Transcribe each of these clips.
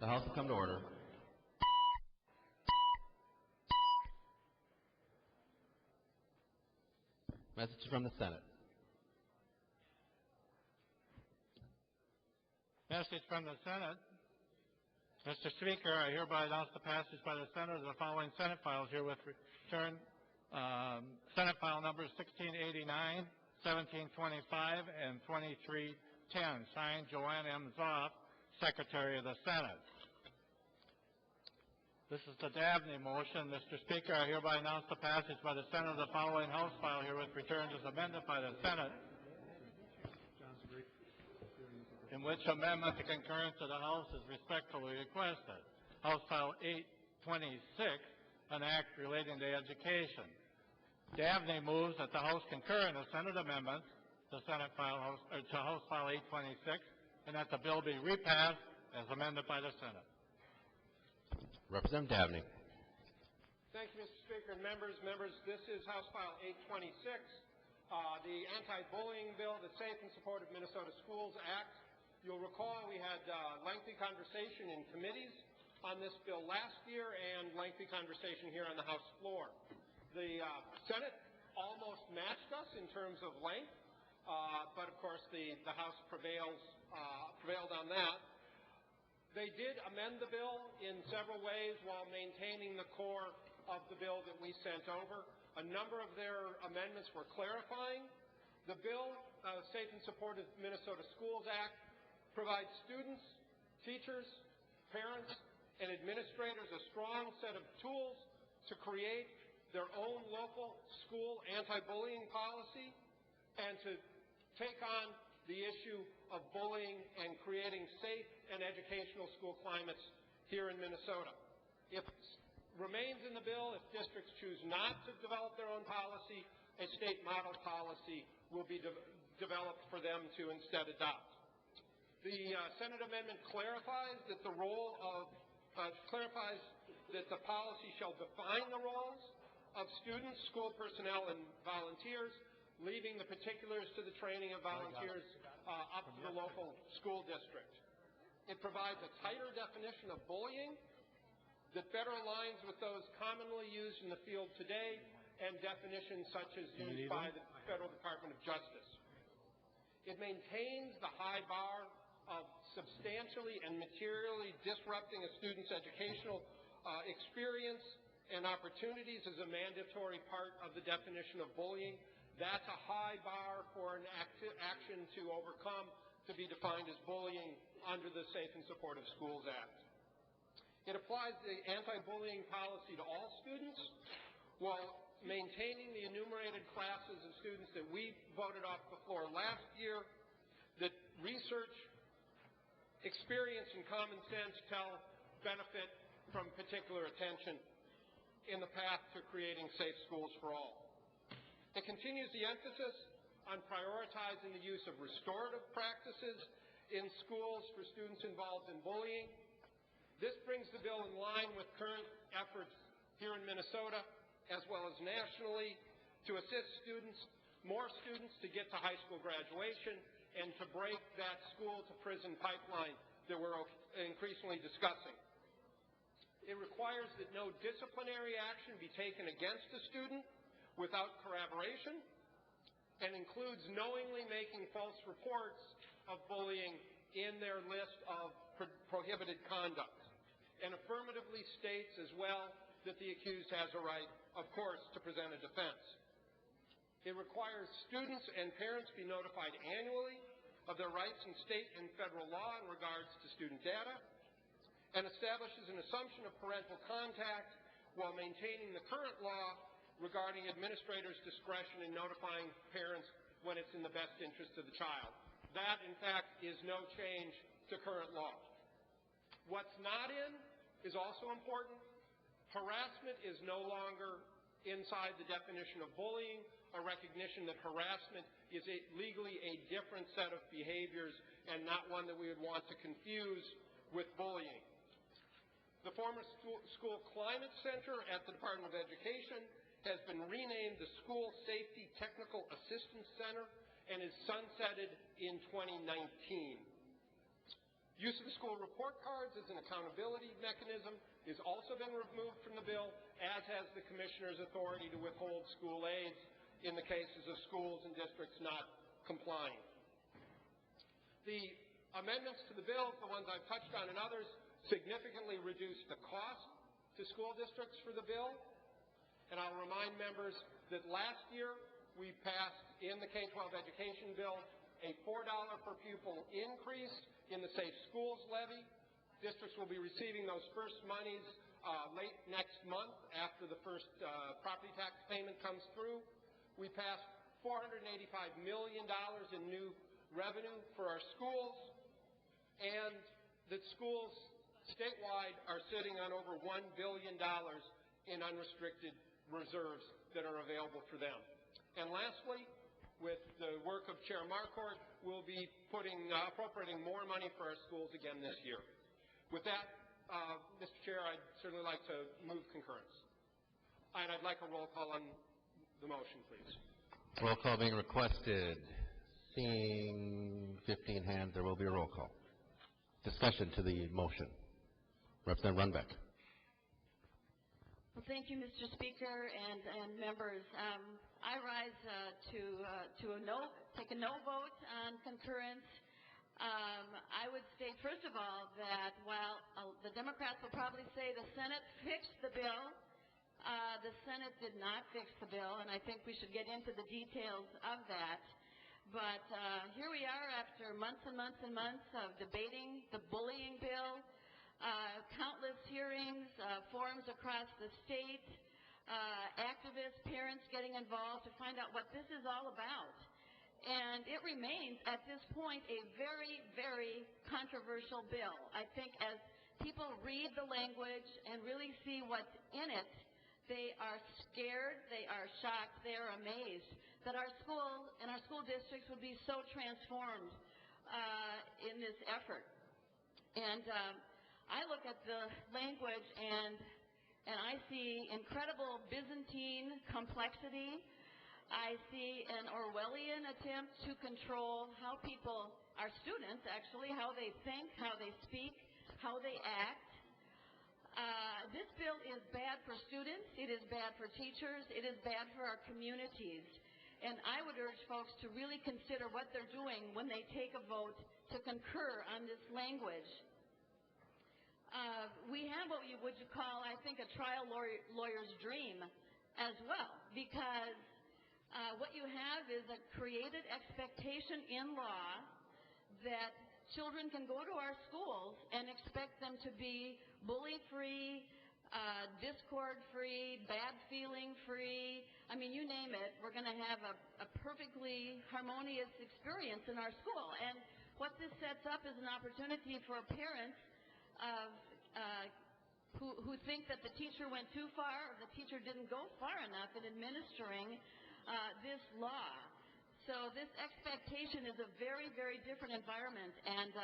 House will come to order. Message from the Senate. Message from the Senate. Mr. Speaker, I hereby announce the passage by the Senate of the following Senate files herewith return. Senate file numbers 1689, 1725, and 2310. Signed, Joanne M. Zoff, Secretary of the Senate. This is the Davnie motion. Mr. Speaker, I hereby announce the passage by the Senate of the following House file herewith returned as amended by the Senate, in which amendment to concurrence of the House is respectfully requested. House File 826, an act relating to education. Davnie moves that the House concur in the Senate amendments to Senate File to House File 826, and that the bill be repassed as amended by the Senate. Representative Davnie. Thank you, Mr. Speaker and members. This is House File 826, the Anti-Bullying Bill, the Safe and Supportive Minnesota Schools Act. You'll recall we had lengthy conversation in committees on this bill last year and lengthy conversation here on the House floor. The Senate almost matched us in terms of length, but of course the House prevailed on that. They did amend the bill in several ways while maintaining the core of the bill that we sent over. A number of their amendments were clarifying. The bill, Safe and Supportive Minnesota Schools Act, provides students, teachers, parents, and administrators a strong set of tools to create their own local school anti-bullying policy and to take on the issue of bullying and creating safe and educational school climates here in Minnesota. If it remains in the bill, if districts choose not to develop their own policy, a state model policy will be developed for them to instead adopt. The Senate amendment clarifies that the policy shall define the roles of students, school personnel, and volunteers, leaving the particulars to the training of volunteers up to the local school district. It provides a tighter definition of bullying that better aligns with those commonly used in the field today and definitions such as used by the Federal Department of Justice. It maintains the high bar of substantially and materially disrupting a student's educational experience and opportunities as a mandatory part of the definition of bullying. That's a high bar for an action to overcome to be defined as bullying under the Safe and Supportive Schools Act. It applies the anti-bullying policy to all students while maintaining the enumerated classes of students that we voted off the floor last year that research, experience, and common sense tell benefit from particular attention in the path to creating safe schools for all. It continues the emphasis on prioritizing the use of restorative practices in schools for students involved in bullying. This brings the bill in line with current efforts here in Minnesota as well as nationally to assist more students to get to high school graduation and to break that school to prison pipeline that we're increasingly discussing. It requires that no disciplinary action be taken against a student without corroboration, and includes knowingly making false reports of bullying in their list of prohibited conduct, and affirmatively states as well that the accused has a right, of course, to present a defense. It requires students and parents be notified annually of their rights in state and federal law in regards to student data, and establishes an assumption of parental contact while maintaining the current law regarding administrators' discretion in notifying parents when it's in the best interest of the child. That, in fact, is no change to current law. What's not in is also important. Harassment is no longer inside the definition of bullying, a recognition that harassment is legally a different set of behaviors and not one that we would want to confuse with bullying. The former School Climate Center at the Department of Education has been renamed the School Safety Technical Assistance Center and is sunsetted in 2019. Use of the school report cards as an accountability mechanism has also been removed from the bill, as has the commissioner's authority to withhold school aids in the cases of schools and districts not complying. The amendments to the bill, the ones I've touched on and others, significantly reduce the cost to school districts for the bill. And I'll remind members that last year we passed in the K-12 education bill a $4 per pupil increase in the Safe Schools levy. Districts will be receiving those first monies late next month after the first property tax payment comes through. We passed $485 million in new revenue for our schools, and that schools statewide are sitting on over $1 billion in unrestricted reserves that are available for them. And lastly, with the work of Chair Marquardt, we'll be appropriating more money for our schools again this year. With that, Mr. Chair, I'd certainly like to move concurrence. And I'd like a roll call on the motion, please. Roll call being requested. Seeing 15 hands, there will be a roll call. Discussion to the motion. Representative Runbeck. Well, thank you, Mr. Speaker and members. I rise to take a no vote on concurrence. I would state, first of all, that while the Democrats will probably say the Senate fixed the bill, the Senate did not fix the bill, and I think we should get into the details of that. But here we are after months and months and months of debating the bullying bill, countless hearings, forums across the state, activists, parents getting involved to find out what this is all about. And it remains, at this point, a very, very controversial bill. I think as people read the language and really see what's in it, they are scared, they are shocked, they are amazed that our schools and our school districts would be so transformed in this effort. And I look at the language and I see incredible Byzantine complexity. I see an Orwellian attempt to control how people, our students actually, how they think, how they speak, how they act. This bill is bad for students, it is bad for teachers, it is bad for our communities. And I would urge folks to really consider what they're doing when they take a vote to concur on this language. We have what you would call, I think, a trial lawyer's dream as well, because what you have is a created expectation in law that children can go to our schools and expect them to be bully-free, discord-free, bad feeling-free. I mean, you name it, we're going to have a perfectly harmonious experience in our school. And what this sets up is an opportunity for parents who think that the teacher went too far or the teacher didn't go far enough in administering this law. So this expectation is a very, very different environment. And,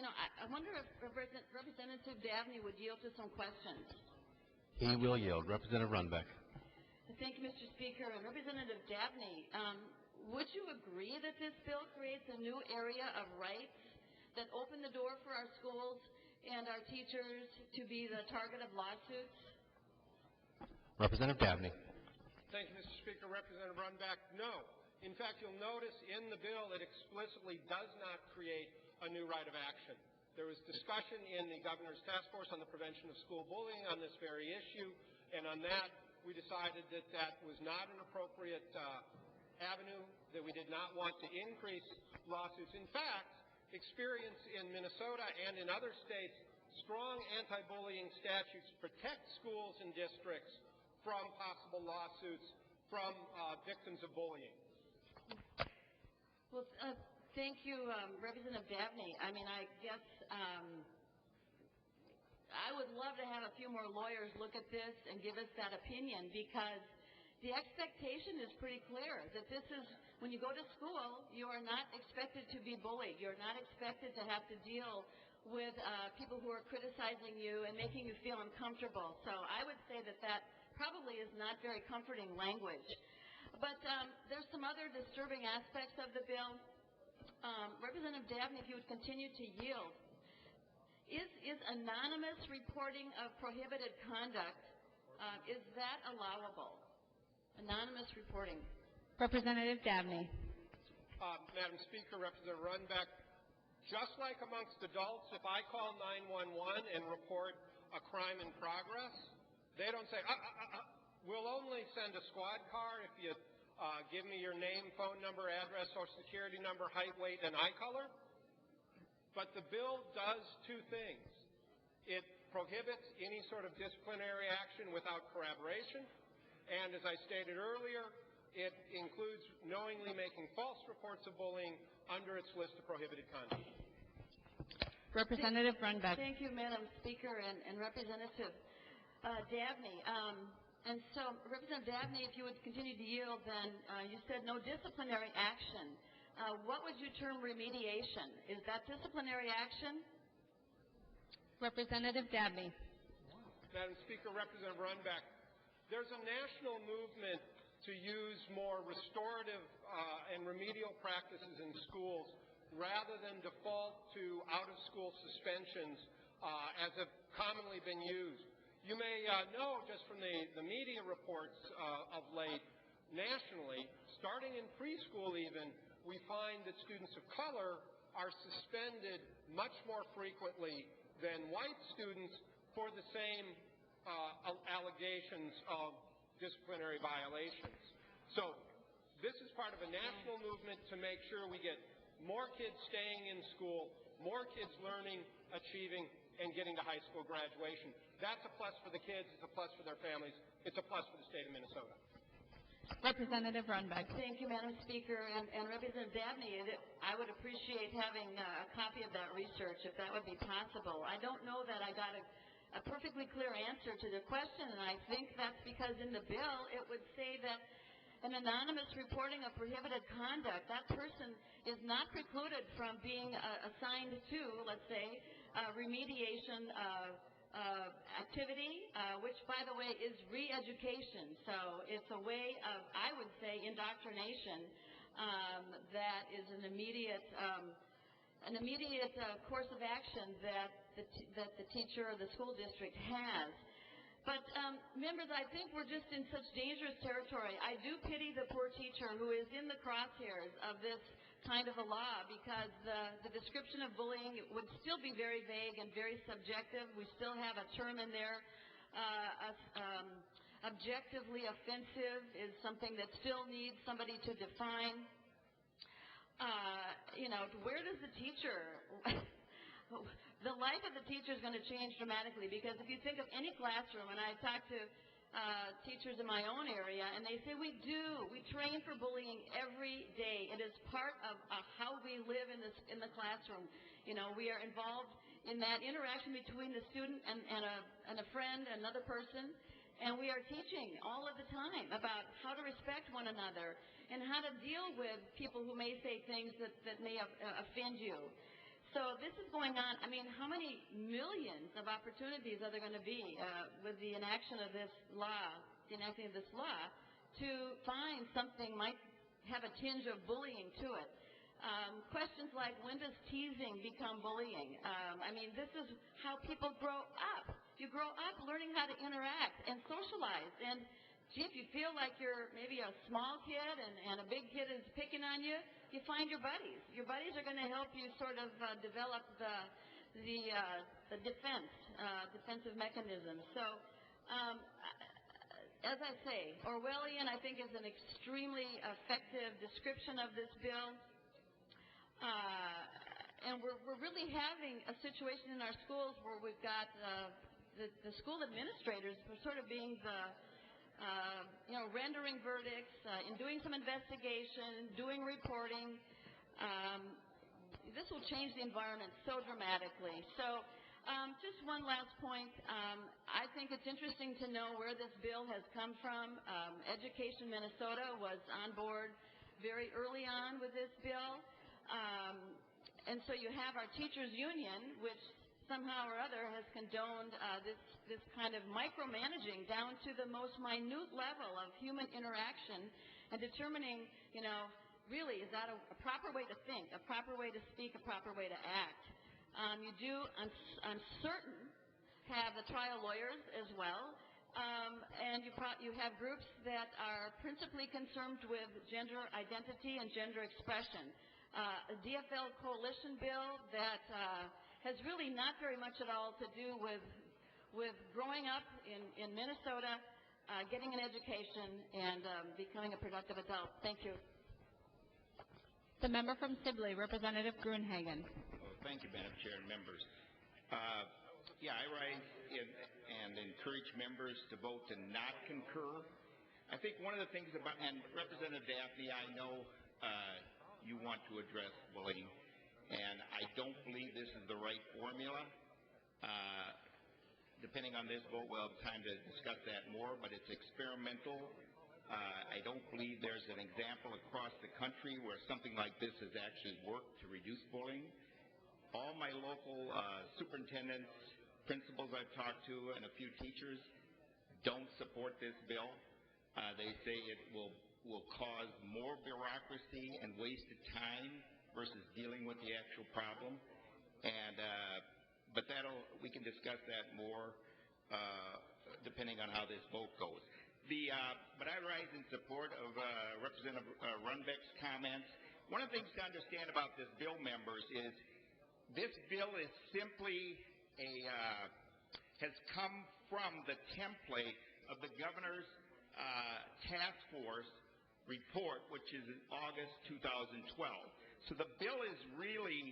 I wonder if Representative Davnie would yield to some questions. He will yield. Representative Runbeck. Thank you, Mr. Speaker. And Representative Davnie, would you agree that this bill creates a new area of rights that open the door for our schools and our teachers to be the target of lawsuits? Representative Davnie. Thank you, Mr. Speaker. Representative Runbeck, no. In fact, you'll notice in the bill it explicitly does not create a new right of action. There was discussion in the Governor's Task Force on the Prevention of School Bullying on this very issue, and on that we decided that that was not an appropriate avenue, that we did not want to increase lawsuits. In fact, experience in Minnesota and in other states, strong anti-bullying statutes protect schools and districts from possible lawsuits from victims of bullying. Well, thank you, Representative Davnie. I mean, I guess I would love to have a few more lawyers look at this and give us that opinion, because the expectation is pretty clear that this is, when you go to school, you are not expected to be bullied. You're not expected to have to deal with people who are criticizing you and making you feel uncomfortable. So I would say that that probably is not very comforting language. But there's some other disturbing aspects of the bill. Representative Davnie, if you would continue to yield, is anonymous reporting of prohibited conduct, is that allowable? Anonymous reporting. Representative Davnie. Madam Speaker, Representative Runbeck, just like amongst adults, if I call 911 and report a crime in progress, they don't say, we'll only send a squad car if you give me your name, phone number, address, social security number, height, weight, and eye color. But the bill does two things. It prohibits any sort of disciplinary action without corroboration, and as I stated earlier, it includes knowingly making false reports of bullying under its list of prohibited conduct. Representative Runbeck. Thank you, Madam Speaker, and Representative Davnie. And so, Representative Davnie, if you would continue to yield, then you said no disciplinary action. What would you term remediation? Is that disciplinary action? Representative Davnie. Madam Speaker, Representative Runbeck, there's a national movement to use more restorative and remedial practices in schools rather than default to out-of-school suspensions as have commonly been used. You may know just from the media reports of late, nationally, starting in preschool even, we find that students of color are suspended much more frequently than white students for the same allegations of disciplinary violations. So this is part of a national movement to make sure we get more kids staying in school, more kids learning, achieving, and getting to high school graduation. That's a plus for the kids, it's a plus for their families, it's a plus for the state of Minnesota. Representative Runbeck. Thank you, Madam Speaker, and Representative Davnie, I would appreciate having a copy of that research if that would be possible. I don't know that I got a perfectly clear answer to the question, and I think that's because in the bill it would say that an anonymous reporting of prohibited conduct, that person is not precluded from being assigned to, let's say, remediation activity, which, by the way, is re-education. So it's a way of, I would say, indoctrination that is an immediate course of action that the teacher or the school district has. But members, I think we're just in such dangerous territory. I do pity the poor teacher who is in the crosshairs of this kind of a law, because the description of bullying would still be very vague and very subjective. We still have a term in there. Objectively offensive is something that still needs somebody to define. Where does the teacher... The life of the teacher is going to change dramatically, because if you think of any classroom, and I talk to teachers in my own area, and they say we train for bullying every day. It is part of how we live in the classroom. We are involved in that interaction between the student and a friend, another person, and we are teaching all of the time about how to respect one another and how to deal with people who may say things that may offend you. So this is going on. I mean, how many millions of opportunities are there going to be with the enacting of this law, to find something might have a tinge of bullying to it? Questions like, when does teasing become bullying? This is how people grow up. You grow up learning how to interact and socialize. And gee, if you feel like you're maybe a small kid and a big kid is picking on you, you find your buddies. Your buddies are going to help you sort of develop the defensive mechanisms. So, as I say, Orwellian, I think, is an extremely effective description of this bill. And we're really having a situation in our schools where we've got the school administrators sort of being rendering verdicts, in doing some investigation, doing reporting. This will change the environment so dramatically. So just one last point. I think it's interesting to know where this bill has come from. Education Minnesota was on board very early on with this bill. And so you have our teachers union, which somehow or other has condoned this kind of micromanaging down to the most minute level of human interaction and determining, really, is that a proper way to think, a proper way to speak, a proper way to act? You do, I'm certain, have the trial lawyers as well, and you have groups that are principally concerned with gender identity and gender expression. A DFL coalition bill that has really not very much at all to do with growing up in Minnesota, getting an education, and becoming a productive adult. Thank you. The member from Sibley, Representative Gruenhagen. Thank you, Madam Chair and members. I rise and encourage members to vote to not concur. I think one of the things about, and Representative Davnie, I know you want to address bullying, and I don't believe this is the right formula. Depending on this vote, we'll have time to discuss that more, but it's experimental. I don't believe there's an example across the country where something like this has actually worked to reduce bullying. All my local superintendents, principals I've talked to, and a few teachers don't support this bill. They say it will cause more bureaucracy and wasted time versus dealing with the actual problem. And but we can discuss that more depending on how this vote goes. But I rise in support of Representative Runbeck's comments. One of the things to understand about this bill, members, is this bill is simply has come from the template of the governor's task force report, which is in August 2012. So the bill is really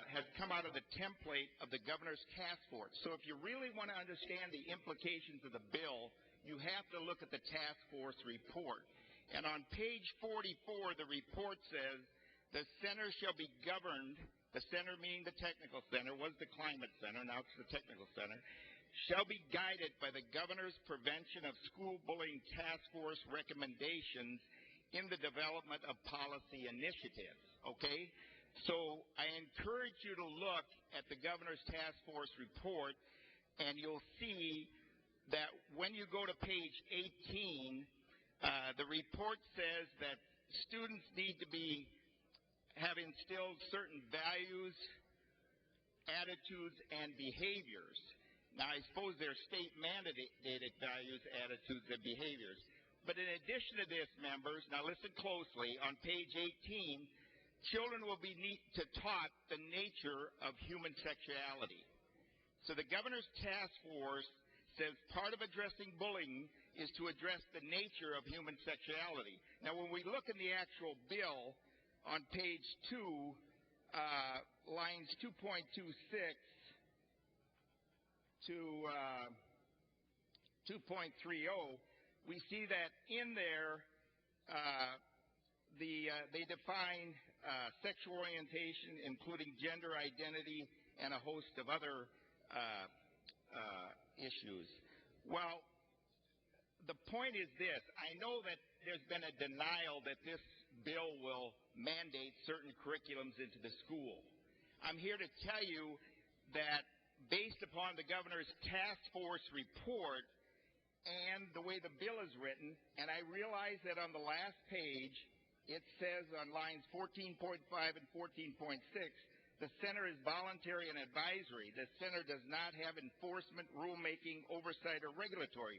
has come out of the template of the governor's task force. So if you really want to understand the implications of the bill, you have to look at the task force report. And on page 44, the report says, the center shall be governed, the center meaning the technical center, was the climate center, now it's the technical center, shall be guided by the governor's prevention of school bullying task force recommendations in the development of policy initiatives, okay? So I encourage you to look at the governor's task force report, and you'll see that when you go to page 18, the report says that students need to have instilled certain values, attitudes, and behaviors. Now, I suppose they're state-mandated values, attitudes, and behaviors. But in addition to this, members, now listen closely, on page 18, children will be taught the nature of human sexuality. So the governor's task force says part of addressing bullying is to address the nature of human sexuality. Now, when we look in the actual bill on page 2, lines 2.26 to 2.30, we see that in there they define sexual orientation, including gender identity, and a host of other issues. Well, the point is this. I know that there's been a denial that this bill will mandate certain curriculums into the school. I'm here to tell you that based upon the governor's task force report and the way the bill is written, and I realize that on the last page it says on lines 14.5 and 14.6, the center is voluntary and advisory. The center does not have enforcement, rulemaking, oversight, or regulatory.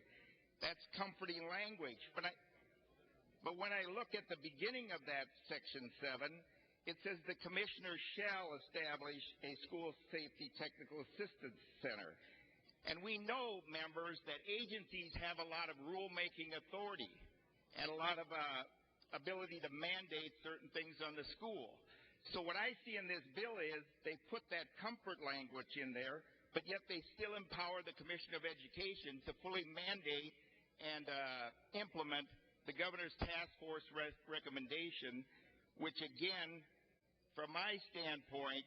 That's comforting language. But when I look at the beginning of that section 7, it says the commissioner shall establish a school safety technical assistance center. And we know, members, that agencies have a lot of rulemaking authority and a lot of ability to mandate certain things on the school. So what I see in this bill is they put that comfort language in there, but yet they still empower the Commissioner of Education to fully mandate and implement the governor's task force recommendation, which again, from my standpoint,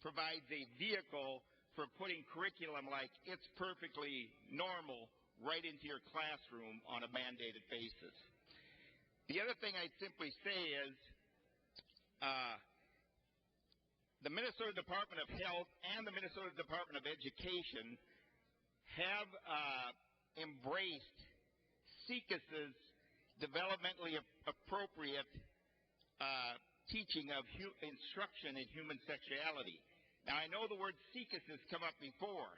provides a vehicle for putting curriculum like It's Perfectly Normal right into your classroom on a mandated basis. The other thing I'd simply say is the Minnesota Department of Health and the Minnesota Department of Education have embraced CECAS's developmentally appropriate teaching of instruction in human sexuality. Now, I know the word CICUS has come up before.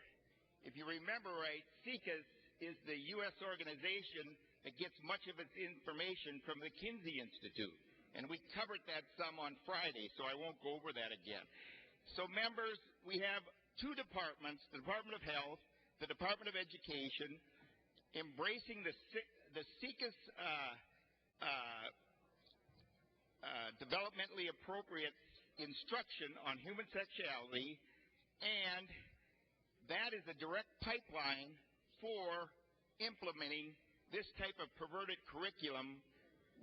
If you remember right, CICUS is the U.S. organization that gets much of its information from the Kinsey Institute. And we covered that some on Friday, so I won't go over that again. So, members, we have two departments, the Department of Health, the Department of Education, embracing the CICUS developmentally appropriate instruction on human sexuality, and that is a direct pipeline for implementing this type of perverted curriculum,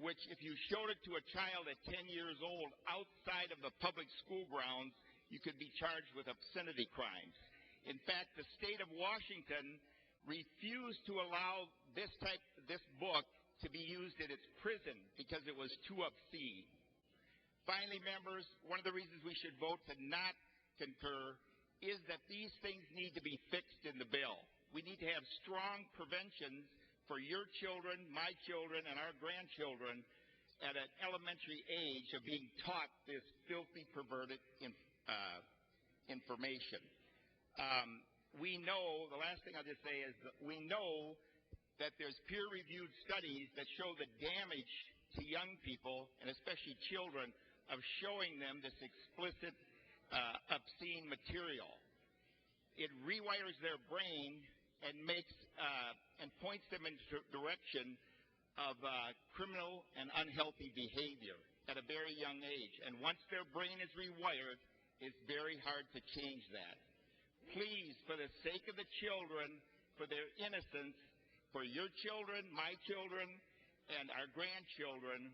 which if you showed it to a child at 10 years old outside of the public school grounds, you could be charged with obscenity crimes. In fact, the state of Washington refused to allow this book to be used in its prison because it was too obscene. Finally, members, one of the reasons we should vote to not concur is that these things need to be fixed in the bill. We need to have strong preventions for your children, my children, and our grandchildren at an elementary age of being taught this filthy, perverted information. We know, the last thing I'll just say is that we know that there's peer-reviewed studies that show the damage to young people, and especially children, of showing them this explicit, obscene material. It rewires their brain and makes and points them in the direction of criminal and unhealthy behavior at a very young age. And once their brain is rewired, it's very hard to change that. Please, for the sake of the children, for their innocence, for your children, my children, and our grandchildren,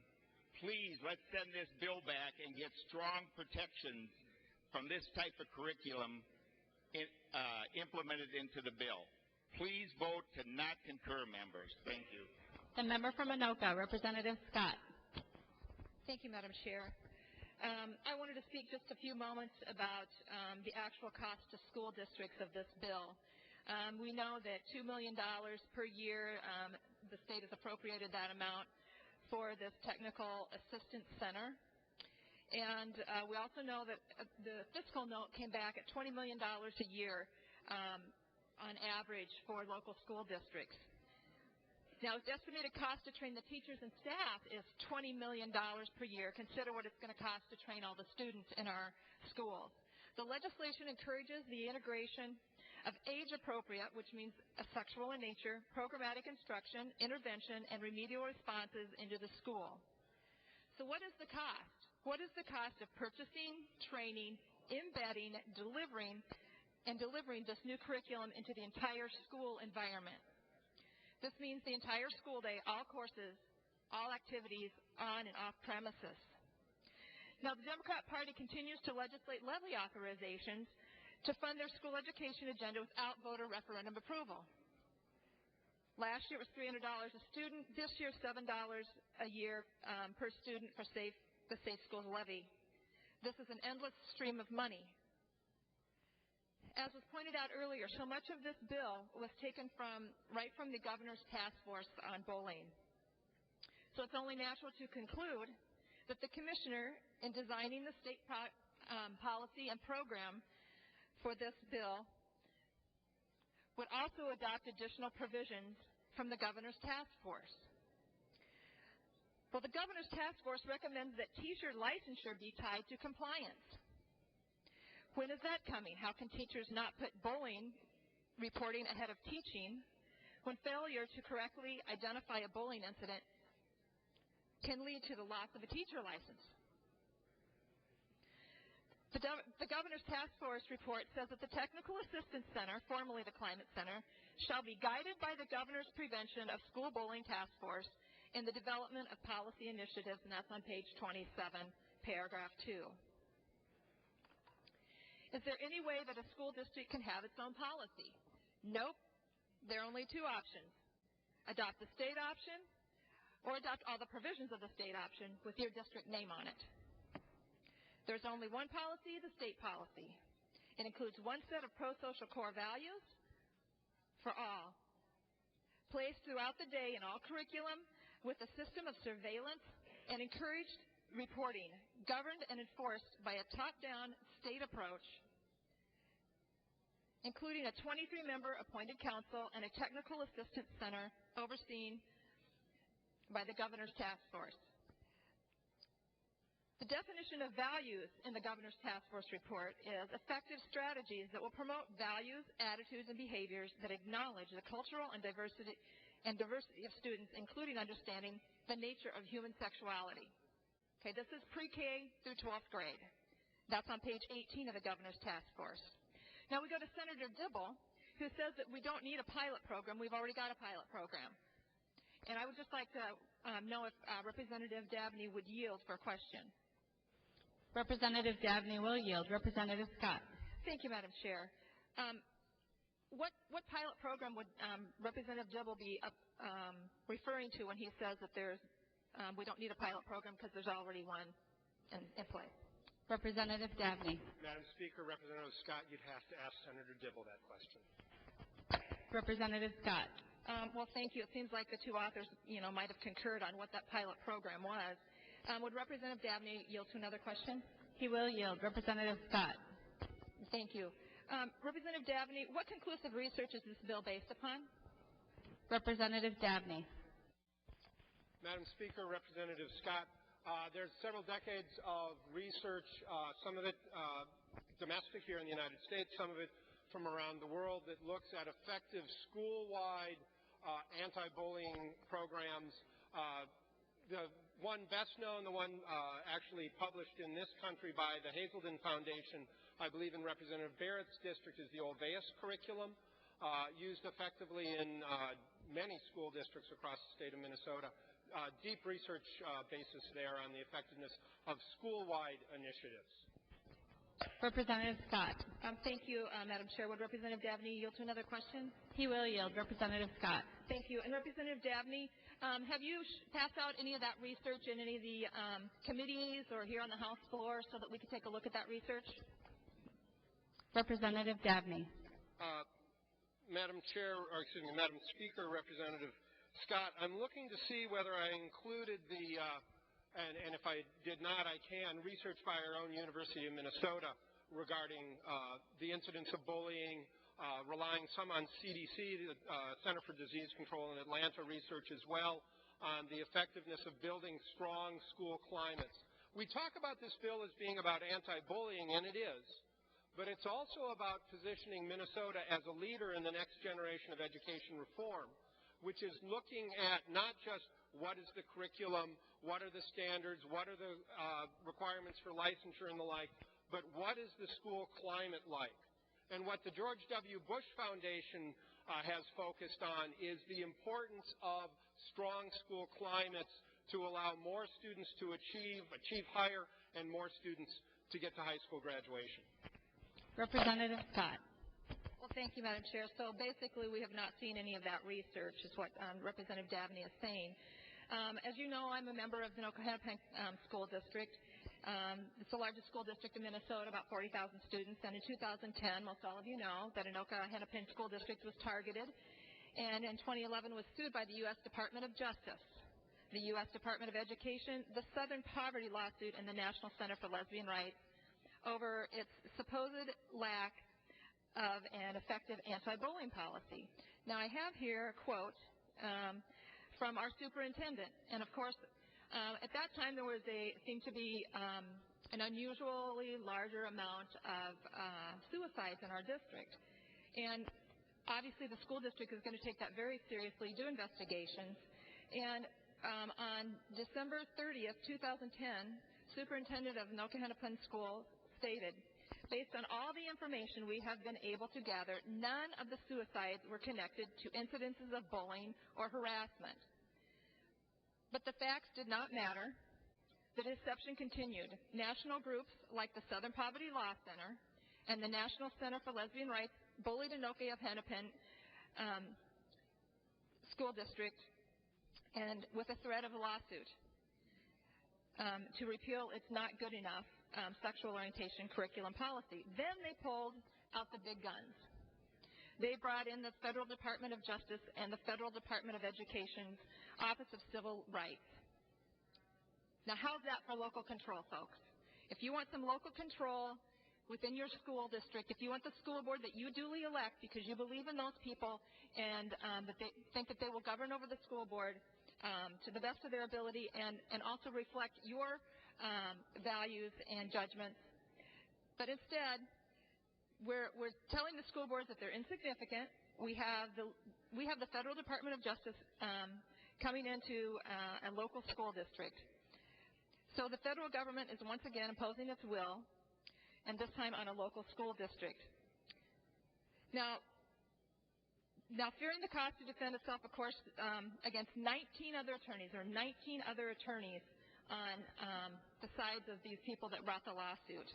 please, let's send this bill back and get strong protections from this type of curriculum implemented into the bill. Please vote to not concur, members. Thank you. The member from Anoka, Representative Scott. Thank you, Madam Chair. I wanted to speak just a few moments about the actual cost to school districts of this bill. We know that $2 million per year, the state has appropriated that amount for this technical assistance center. And we also know that the fiscal note came back at $20 million a year on average for local school districts. Now, the estimated cost to train the teachers and staff is $20 million per year. Consider what it's going to cost to train all the students in our schools. The legislation encourages the integration of age-appropriate, which means sexual in nature, programmatic instruction, intervention, and remedial responses into the school. So what is the cost? What is the cost of purchasing, training, embedding, delivering this new curriculum into the entire school environment? This means the entire school day, all courses, all activities on and off premises. Now, the Democrat Party continues to legislate levy authorizations to fund their school education agenda without voter referendum approval. Last year it was $300 a student. This year, $7 a year per student for the Safe Schools levy. This is an endless stream of money. As was pointed out earlier, so much of this bill was taken right from the governor's task force on bullying. So it's only natural to conclude that the commissioner, in designing the state policy and program for this bill, would also adopt additional provisions from the governor's task force. Well, the governor's task force recommends that teacher licensure be tied to compliance. When is that coming? How can teachers not put bullying reporting ahead of teaching when failure to correctly identify a bullying incident can lead to the loss of a teacher license? The Governor's Task Force report says that the Technical Assistance Center, formerly the Climate Center, shall be guided by the Governor's Prevention of School Bullying Task Force in the development of policy initiatives, and that's on page 27, paragraph 2. Is there any way that a school district can have its own policy? Nope. There are only two options. Adopt the state option or adopt all the provisions of the state option with your district name on it. There's only one policy, the state policy. It includes one set of pro-social core values for all, placed throughout the day in all curriculum with a system of surveillance and encouraged reporting, governed and enforced by a top-down state approach including a 23-member appointed council and a technical assistance center overseen by the Governor's Task Force. The definition of values in the Governor's Task Force report is effective strategies that will promote values, attitudes, and behaviors that acknowledge the cultural and diversity of students, including understanding the nature of human sexuality. Okay, this is pre-K through 12th grade. That's on page 18 of the Governor's Task Force. Now we go to Senator Dibble, who says that we don't need a pilot program. We've already got a pilot program. And I would just like to know if Representative Davnie would yield for a question. Representative Davnie will yield. Representative Scott. Thank you, Madam Chair. What pilot program would Representative Dibble be referring to when he says that we don't need a pilot program because there's already one in place? Representative Davnie. Madam Speaker, Representative Scott, you'd have to ask Senator Dibble that question. Representative Scott. Well, thank you. It seems like the two authors, might have concurred on what that pilot program was. Would Representative Davnie yield to another question? He will yield. Representative Scott. Thank you. Representative Davnie, what conclusive research is this bill based upon? Representative Davnie. Madam Speaker, Representative Scott, there's several decades of research, some of it domestic here in the United States, some of it from around the world, that looks at effective school-wide anti-bullying programs. The one best known, the one actually published in this country by the Hazelden Foundation, I believe in Representative Barrett's district, is the Olveus curriculum, used effectively in many school districts across the state of Minnesota. Deep research basis there on the effectiveness of school-wide initiatives. Representative Scott. Thank you, Madam Chair. Would Representative Davnie yield to another question? He will yield. Representative Scott. Thank you. And Representative Davnie, have you passed out any of that research in any of the committees or here on the House floor so that we could take a look at that research? Representative Davnie. Madam Speaker, Representative Scott, I'm looking to see whether I included the, and if I did not, I can, research by our own University of Minnesota regarding the incidence of bullying, relying some on CDC, the Center for Disease Control in Atlanta research as well, on the effectiveness of building strong school climates. We talk about this bill as being about anti-bullying, and it is, but it's also about positioning Minnesota as a leader in the next generation of education reform, which is looking at not just what is the curriculum, what are the standards, what are the requirements for licensure and the like, but what is the school climate like? And what the George W. Bush Foundation has focused on is the importance of strong school climates to allow more students to achieve higher, and more students to get to high school graduation. Representative Scott. Well, thank you, Madam Chair. So basically, we have not seen any of that research, is what Representative Davnie is saying. As you know, I'm a member of the Anoka-Hennepin School District. It's the largest school district in Minnesota, about 40,000 students. And in 2010, most all of you know that Anoka-Hennepin School District was targeted, and in 2011 was sued by the U.S. Department of Justice, the U.S. Department of Education, the Southern Poverty Lawsuit, and the National Center for Lesbian Rights over its supposed lack of an effective anti-bullying policy. Now, I have here a quote from our superintendent, and of course, at that time there seemed to be an unusually larger amount of suicides in our district, and obviously the school district is going to take that very seriously, do investigations, and on December 30th, 2010, Superintendent of Anoka-Hennepin Schools stated, based on all the information we have been able to gather, none of the suicides were connected to incidences of bullying or harassment. But the facts did not matter. The deception continued. National groups like the Southern Poverty Law Center and the National Center for Lesbian Rights bullied Anoka-Hennepin School District, and with a threat of a lawsuit to repeal its not good enough sexual orientation curriculum policy. Then they pulled out the big guns. They brought in the Federal Department of Justice and the Federal Department of Education's Office of Civil Rights. Now, how's that for local control, folks? If you want some local control, within your school district, if you want the school board that you duly elect because you believe in those people and that they think that they will govern over the school board to the best of their ability and also reflect your values and judgments. But instead, we're telling the school boards that they're insignificant. We have the Federal Department of Justice coming into a local school district. So the federal government is once again imposing its will, and this time on a local school district. Now fearing the cost to defend itself, of course, against 19 other attorneys on the sides of these people that brought the lawsuit.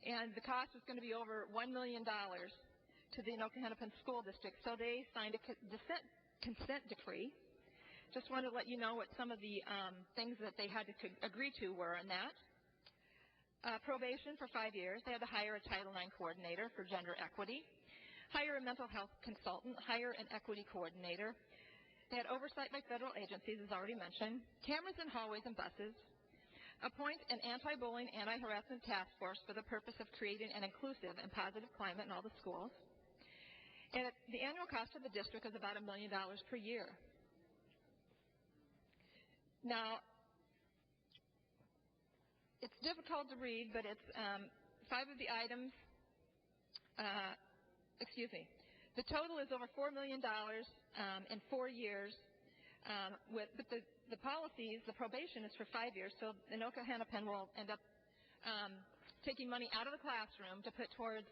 And the cost was going to be over $1 million to the Anoka-Hennepin School District. So they signed a consent decree. Just wanted to let you know what some of the things that they had to agree to were in that. Probation for 5 years. They had to hire a Title IX coordinator for gender equity, hire a mental health consultant, hire an equity coordinator. They had oversight by federal agencies, as already mentioned, cameras in hallways and buses, appoint an anti-bullying, anti-harassment task force for the purpose of creating an inclusive and positive climate in all the schools. And the annual cost of the district is about $1 million per year. Now, it's difficult to read, but it's 5 of the items, the total is over $4 million in 4 years. But the policies, the probation is for 5 years, so Anoka-Hennepin will end up taking money out of the classroom to put towards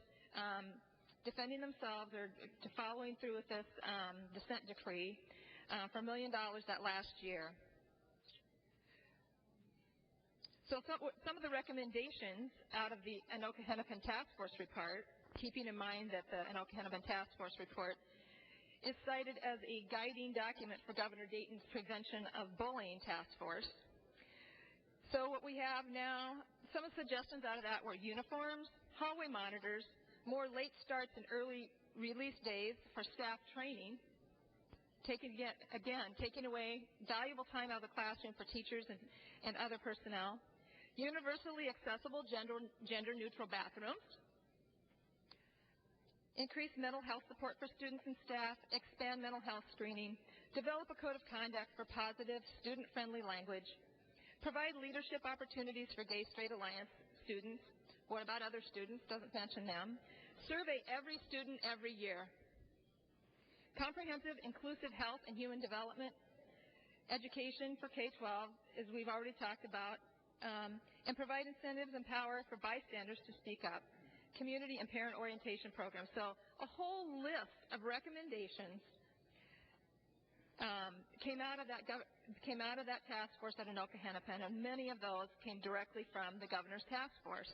defending themselves or to following through with this dissent decree for $1 million that last year. So some of the recommendations out of the Anoka-Hennepin Task Force report, keeping in mind that the Anoka-Hennepin Task Force report is cited as a guiding document for Governor Dayton's Prevention of Bullying Task Force. So what we have now, some of the suggestions out of that were uniforms, hallway monitors, more late starts and early release days for staff training, taking away valuable time out of the classroom for teachers and other personnel, universally accessible gender-neutral bathrooms, increase mental health support for students and staff, expand mental health screening, develop a code of conduct for positive, student-friendly language, provide leadership opportunities for Gay Straight Alliance students. What about other students? Doesn't mention them. Survey every student every year. Comprehensive, inclusive health and human development education for K-12, as we've already talked about, and provide incentives and power for bystanders to speak up. Community and parent orientation programs. So a whole list of recommendations came out of that task force at Anoka-Hennepin, and many of those came directly from the governor's task force.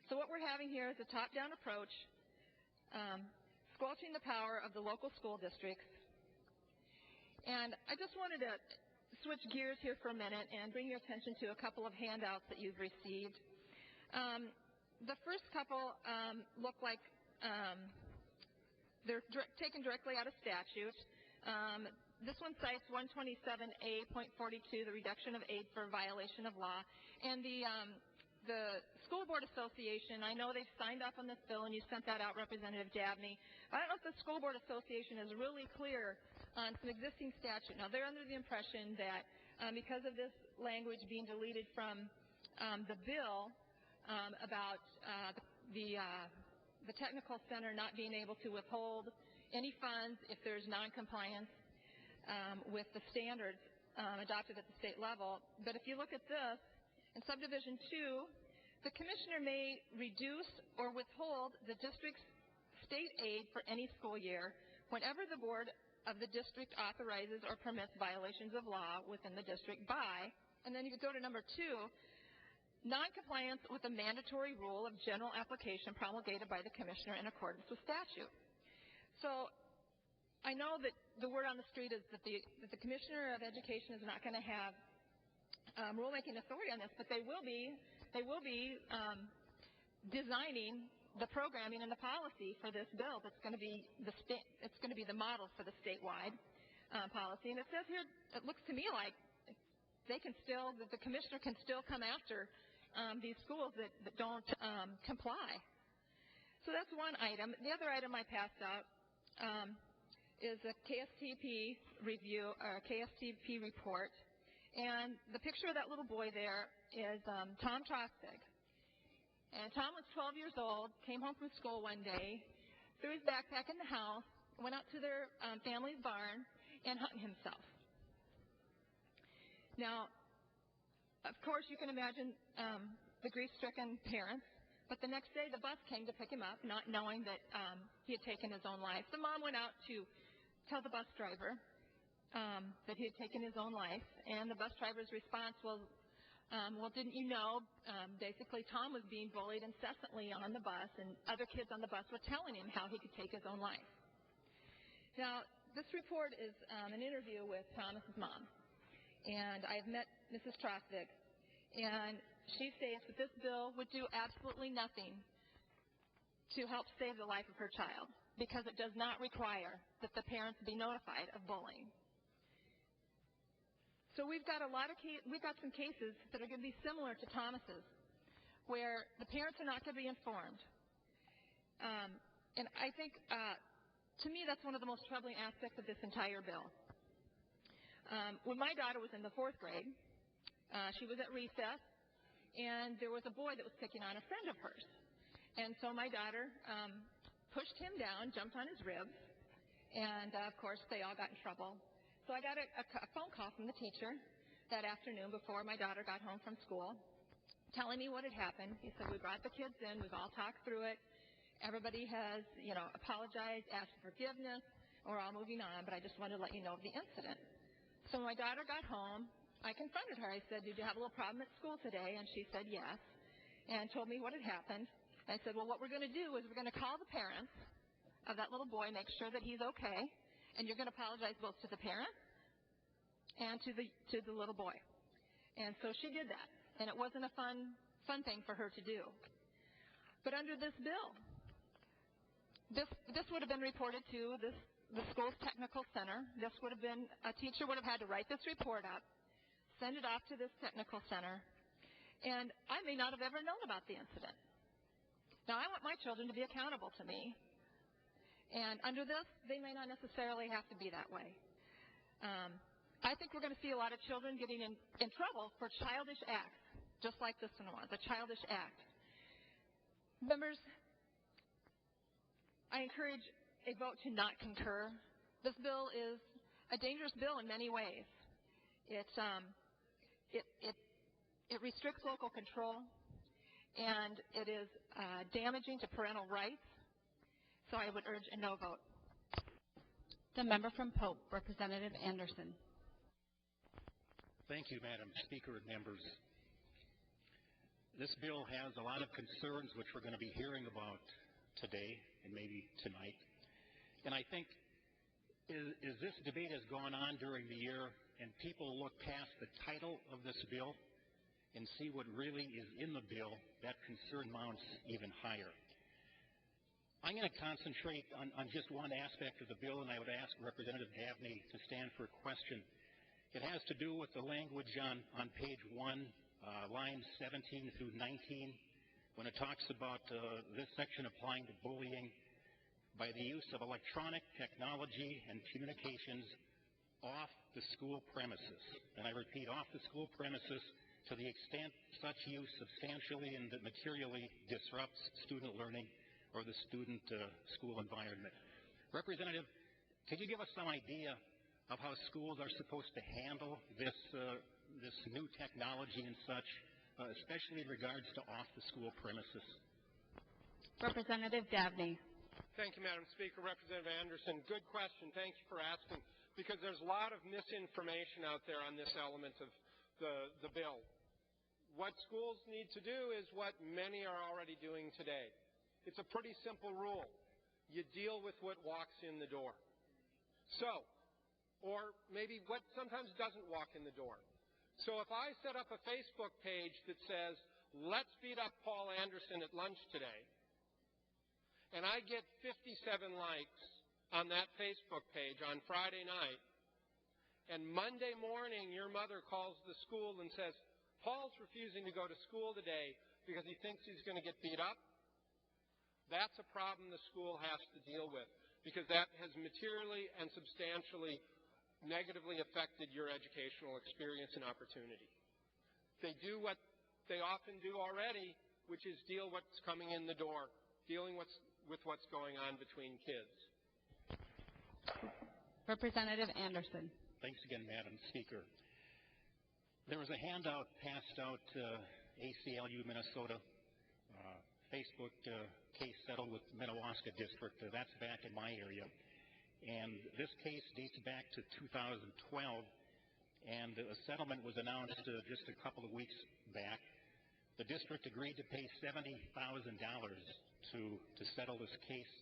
So what we're having here is a top-down approach, squelching the power of the local school districts. And I just wanted to switch gears here for a minute and bring your attention to a couple of handouts that you've received. The first couple look like they're taken directly out of statute. This one cites 127A.42, the reduction of aid for violation of law. And the School Board Association, I know they've signed up on this bill, and you sent that out, Representative Davnie. I don't know if the School Board Association is really clear on some existing statute. Now, they're under the impression that because of this language being deleted from the bill about the technical center not being able to withhold any funds if there's noncompliance with the standards adopted at the state level. But if you look at this, in Subdivision 2, the commissioner may reduce or withhold the district's state aid for any school year whenever the board of the district authorizes or permits violations of law within the district by, and then you could go to number 2, noncompliance with a mandatory rule of general application promulgated by the commissioner in accordance with statute. So I know that the word on the street is that the commissioner of education is not going to have rulemaking authority on this, but they will be designing the programming and the policy for this bill. That's going to be the model for the statewide policy. And it says here, it looks to me like the commissioner can still come after these schools that don't comply. So that's one item. The other item I passed out is a KSTP review, or KSTP report. And the picture of that little boy there is Tom Trostig. And Tom was 12 years old, came home from school one day, threw his backpack in the house, went out to their family's barn, and hung himself. Now, of course, you can imagine the grief-stricken parents. But the next day, the bus came to pick him up, not knowing that he had taken his own life. The mom went out to tell the bus driver that he had taken his own life. And the bus driver's response was, well, didn't you know, basically Tom was being bullied incessantly on the bus, and other kids on the bus were telling him how he could take his own life. Now, this report is an interview with Thomas's mom. And I've met Mrs. Trostig. And she states that this bill would do absolutely nothing to help save the life of her child because it does not require that the parents be notified of bullying. So we've got some cases that are going to be similar to Thomas's, where the parents are not going to be informed. And I think, to me, that's one of the most troubling aspects of this entire bill. When my daughter was in the 4th grade, she was at recess, and there was a boy that was picking on a friend of hers. And so my daughter pushed him down, jumped on his ribs, and, of course, they all got in trouble. So I got a phone call from the teacher that afternoon before my daughter got home from school telling me what had happened. He said, we brought the kids in, we've all talked through it, everybody has, apologized, asked forgiveness, we're all moving on, but I just wanted to let you know of the incident. So when my daughter got home, I confronted her. I said, did you have a little problem at school today? And she said yes, and told me what had happened. I said, well, what we're going to do is we're going to call the parents of that little boy, make sure that he's okay, and you're going to apologize both to the parents and to the little boy. And so she did that, and it wasn't a fun thing for her to do. But under this bill, this would have been reported to the school's technical center. A teacher would have had to write this report up, send it off to this technical center, and I may not have ever known about the incident. Now, I want my children to be accountable to me, and under this, they may not necessarily have to be that way. I think we're going to see a lot of children getting in trouble for childish acts, just like this one was, a childish act. Members, I encourage a vote to not concur. This bill is a dangerous bill in many ways. It restricts local control, and it is damaging to parental rights. So I would urge a no vote. The member from Pope, Representative Anderson. Thank you, Madam Speaker and members. This bill has a lot of concerns which we're going to be hearing about today and maybe tonight. And I think as this debate has gone on during the year and people look past the title of this bill and see what really is in the bill, that concern mounts even higher. I'm going to concentrate on just one aspect of the bill, and I would ask Representative Davnie to stand for a question. It has to do with the language on page 1, lines 17 through 19, when it talks about this section applying to bullying by the use of electronic technology and communications off the school premises. And I repeat, off the school premises to the extent such use substantially and materially disrupts student learning or the student school environment. Representative, could you give us some idea of how schools are supposed to handle this new technology and such, especially in regards to off the school premises? Representative Davnie. Thank you, Madam Speaker. Representative Anderson, good question. Thank you for asking, because there's a lot of misinformation out there on this element of the bill. What schools need to do is what many are already doing today. It's a pretty simple rule. You deal with what walks in the door. So, or maybe what sometimes doesn't walk in the door. So if I set up a Facebook page that says, let's beat up Paul Anderson at lunch today, and I get 57 likes on that Facebook page on Friday night, and Monday morning your mother calls the school and says, Paul's refusing to go to school today because he thinks he's going to get beat up. That's a problem the school has to deal with, because that has materially and substantially negatively affected your educational experience and opportunity. They do what they often do already, which is deal what's coming in the door, dealing with what's going on between kids. Representative Anderson. Thanks again, Madam Speaker. There was a handout passed out ACLU Minnesota, Facebook case settled with Minnewaska District. That's back in my area. And this case dates back to 2012, and a settlement was announced just a couple of weeks back. The district agreed to pay $70,000 to settle this case.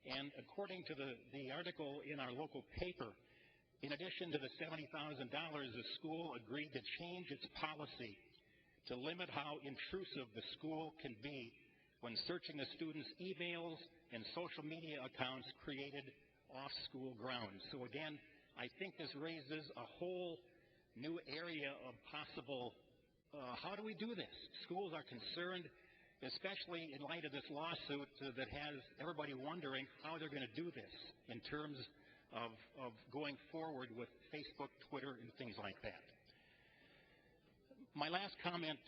And according to the article in our local paper, in addition to the $70,000, the school agreed to change its policy to limit how intrusive the school can be when searching a student's emails and social media accounts created off school grounds. So again, I think this raises a whole new area of possible, how do we do this? Schools are concerned, especially in light of this lawsuit that has everybody wondering how they're going to do this in terms of going forward with Facebook, Twitter, and things like that. My last comment,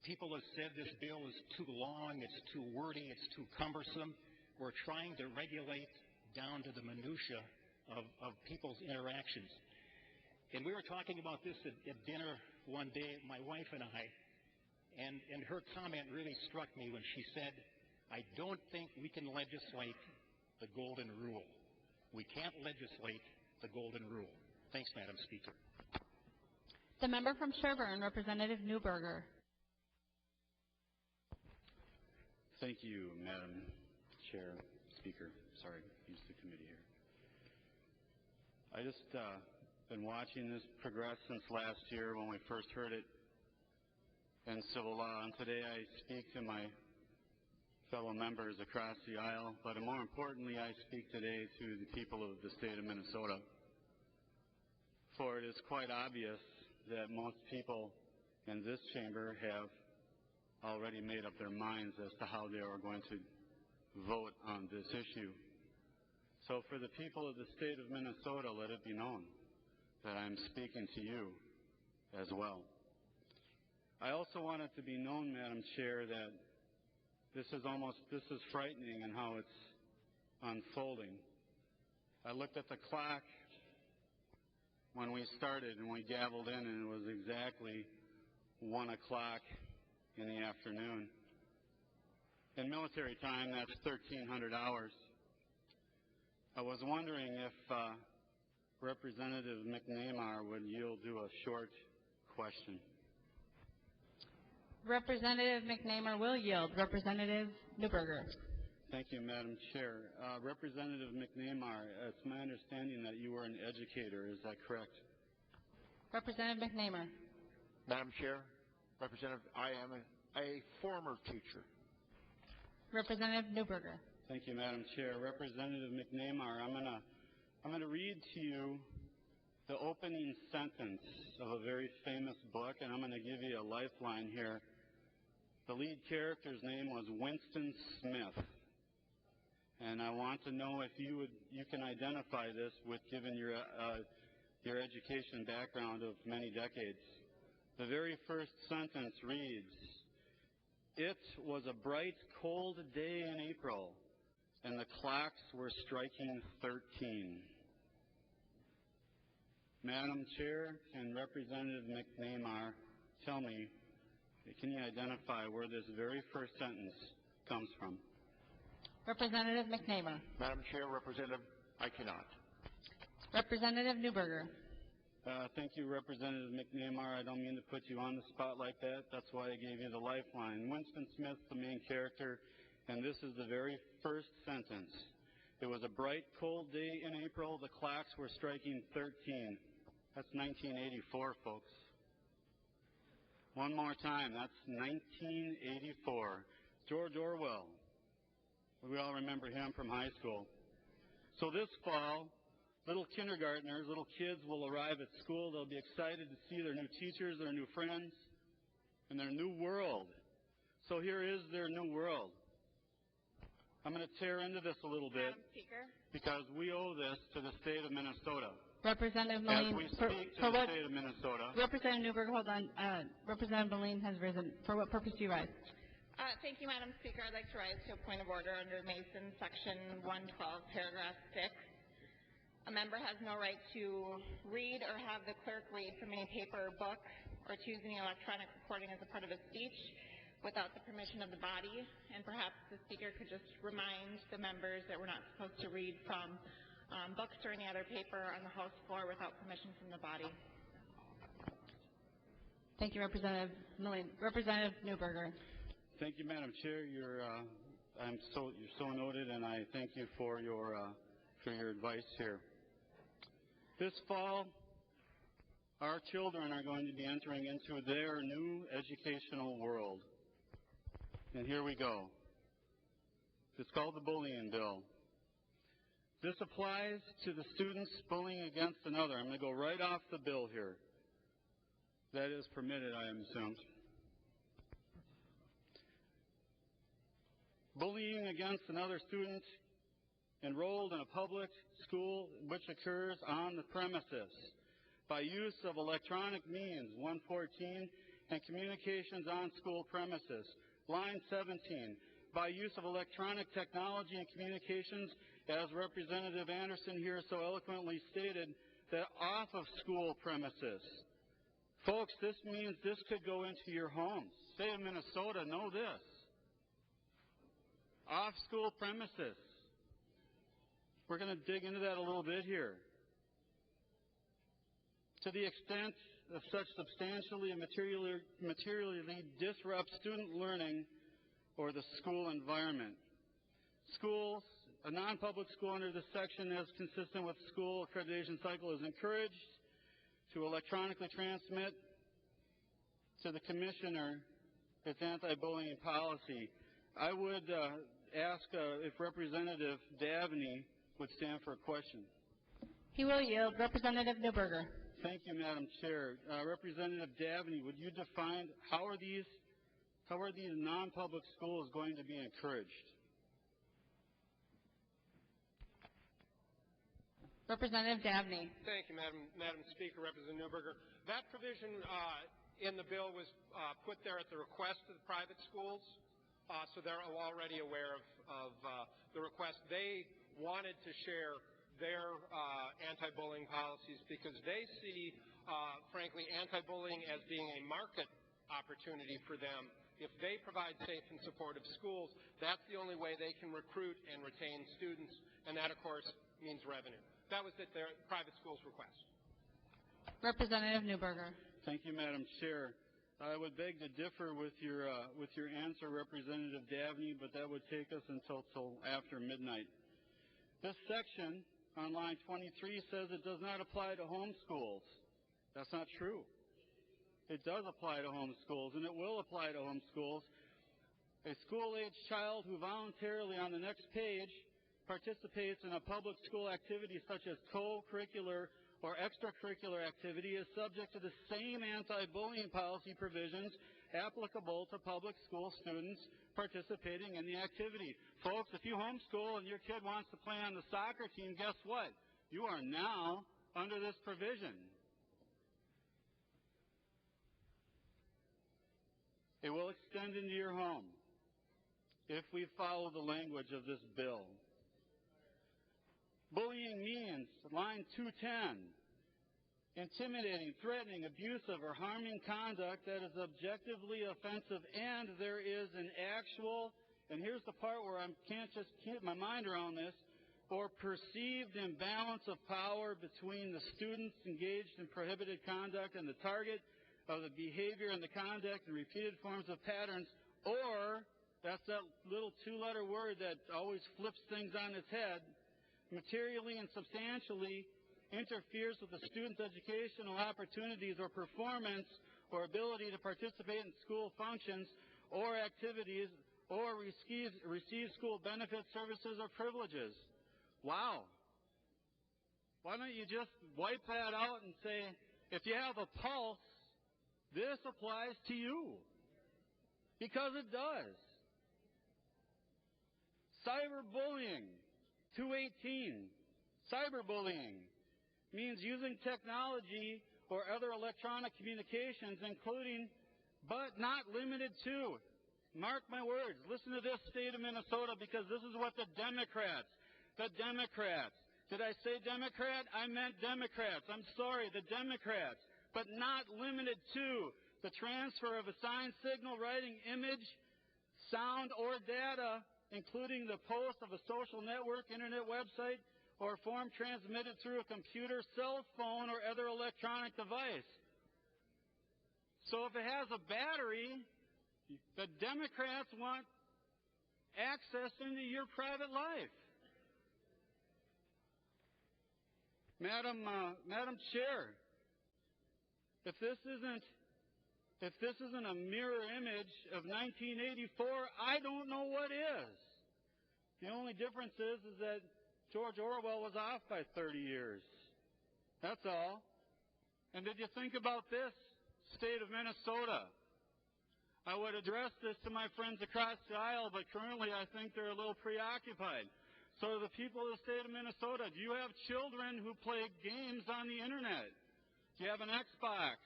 people have said this bill is too long, it's too wordy, it's too cumbersome. We're trying to regulate down to the minutia of people's interactions. And we were talking about this at dinner one day, my wife and I, and her comment really struck me when she said, I don't think we can legislate the golden rule. We can't legislate the golden rule. Thanks, Madam Speaker. The member from Sherburne, Representative Newberger. Thank you, Madam Chair, Speaker. Sorry, use the committee here. I just been watching this progress since last year when we first heard it in civil law, and today I speak to my fellow members across the aisle, but more importantly, I speak today to the people of the state of Minnesota. For it is quite obvious that most people in this chamber have already made up their minds as to how they are going to vote on this issue. So for the people of the state of Minnesota, let it be known that I'm speaking to you as well. I also want it to be known, Madam Chair, that this is frightening in how it's unfolding. I looked at the clock when we started and we gavelled in, and it was exactly 1 o'clock in the afternoon. In military time, that's 1,300 hours. I was wondering if Representative McNamar would yield to a short question. Representative McNamar will yield. Representative Newberger. Thank you, Madam Chair. Representative McNamar, it's my understanding that you were an educator. Is that correct? Representative McNamar. Madam Chair, Representative, I am a former teacher. Representative Newberger. Thank you, Madam Chair. Representative McNamar, I'm gonna read to you the opening sentence of a very famous book, and I'm going to give you a lifeline here. The lead character's name was Winston Smith, and I want to know if you can identify this with given your education background of many decades. The very first sentence reads, "It was a bright, cold day in April, and the clocks were striking 13. Madam Chair, can Representative McNamar tell me, can you identify where this very first sentence comes from? Representative McNamar. Madam Chair, Representative, I cannot. Representative Newberger. Thank you, Representative McNamar. I don't mean to put you on the spot like that. That's why I gave you the lifeline. Winston Smith's the main character, and this is the very first sentence. It was a bright, cold day in April. The clocks were striking 13. That's 1984, folks. One more time. That's 1984. George Orwell. We all remember him from high school. So this fall, Little kindergartners, little kids will arrive at school. They'll be excited to see their new teachers, their new friends, and their new world. So here is their new world. I'm going to tear into this a little bit because we owe this to the state of Minnesota. Representative As Moline, we speak to the state of Minnesota. Representative Newberger, hold on. Representative Moline has risen. For what purpose do you rise? Thank you, Madam Speaker. I'd like to rise to a point of order under Mason, Section 112, Paragraph 6. A member has no right to read or have the clerk read from any paper or book or to use any electronic recording as a part of a speech without the permission of the body. And perhaps the Speaker could just remind the members that we're not supposed to read from books or any other paper on the House floor without permission from the body. Thank you, Representative Moline. Representative Newberger. Thank you, Madam Chair. You're so noted, and I thank you for your advice here. This fall, our children are going to be entering into their new educational world. And here we go. It's called the bullying bill. This applies to the students bullying against another. I'm going to go right off the bill here. That is permitted, I am assumed. Bullying against another student enrolled in a public school which occurs on the premises by use of electronic means, 114, and communications on school premises. Line 17, by use of electronic technology and communications, as Representative Anderson here so eloquently stated, that off of school premises. Folks, this means this could go into your homes. State of Minnesota, know this. Off school premises. We're going to dig into that a little bit here. To the extent of such substantially and materially disrupt student learning or the school environment. Schools, a non-public school under this section as consistent with school accreditation cycle is encouraged to electronically transmit to the commissioner its anti-bullying policy. I would ask if Representative Davnie would stand for a question. He will yield. Representative Newberger. Thank you, Madam Chair. Representative Davnie, would you define how are these non-public schools going to be encouraged? Representative Davnie. Thank you, Madam Speaker, Representative Newberger. That provision in the bill was put there at the request of the private schools, so they're already aware of the request. They wanted to share their anti-bullying policies because they see, frankly, anti-bullying as being a market opportunity for them. If they provide safe and supportive schools, that's the only way they can recruit and retain students, and that, of course, means revenue. That was at their private school's request. Representative Newberger. Thank you, Madam Chair. I would beg to differ with your answer, Representative Davnie, but that would take us until after midnight. This section on line 23 says it does not apply to homeschools. That's not true. It does apply to homeschools, and it will apply to homeschools. A school-age child who voluntarily on the next page participates in a public school activity such as co-curricular or extracurricular activity is subject to the same anti-bullying policy provisions applicable to public school students participating in the activity. Folks, if you homeschool and your kid wants to play on the soccer team, guess what? You are now under this provision. It will extend into your home if we follow the language of this bill. Bullying means, line 210, intimidating, threatening, abusive, or harming conduct that is objectively offensive, and there is an actual, and here's the part where I can't just get my mind around this, or perceived imbalance of power between the students engaged in prohibited conduct and the target of the behavior and the conduct and repeated forms of patterns, or, that's that little two-letter word that always flips things on its head, materially and substantially interferes with the student's educational opportunities or performance or ability to participate in school functions or activities or receive school benefits, services, or privileges. Wow. Why don't you just wipe that out and say, if you have a pulse, this applies to you? Because it does. Cyberbullying, 218. Cyberbullying means using technology or other electronic communications, including, but not limited to, mark my words, listen to this, state of Minnesota, because this is what the Democrats, did I say Democrat? I meant Democrats. I'm sorry, the Democrats. But not limited to the transfer of a signed signal, writing, image, sound, or data, including the post of a social network, internet website, or form transmitted through a computer, cell phone, or other electronic device. So if it has a battery, the Democrats want access into your private life. Madam Chair, if this isn't a mirror image of 1984, I don't know what is. The only difference is that George Orwell was off by 30 years. That's all. And did you think about this, state of Minnesota? I would address this to my friends across the aisle, but currently I think they're a little preoccupied. So the people of the state of Minnesota, do you have children who play games on the internet? Do you have an Xbox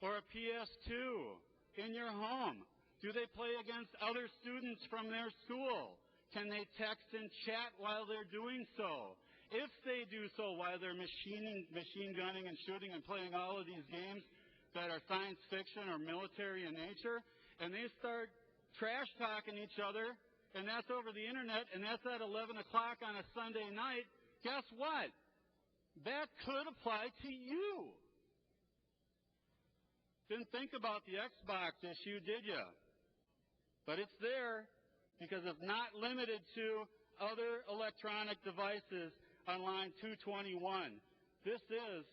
or a PS2 in your home? Do they play against other students from their school? Can they text and chat while they're doing so? If they do so while they're machine gunning and shooting and playing all of these games that are science fiction or military in nature, and they start trash talking each other, and that's over the internet, and that's at 11 o'clock on a Sunday night, guess what? That could apply to you. Didn't think about the Xbox issue, did you? But it's there because it's not limited to other electronic devices on line 221. This is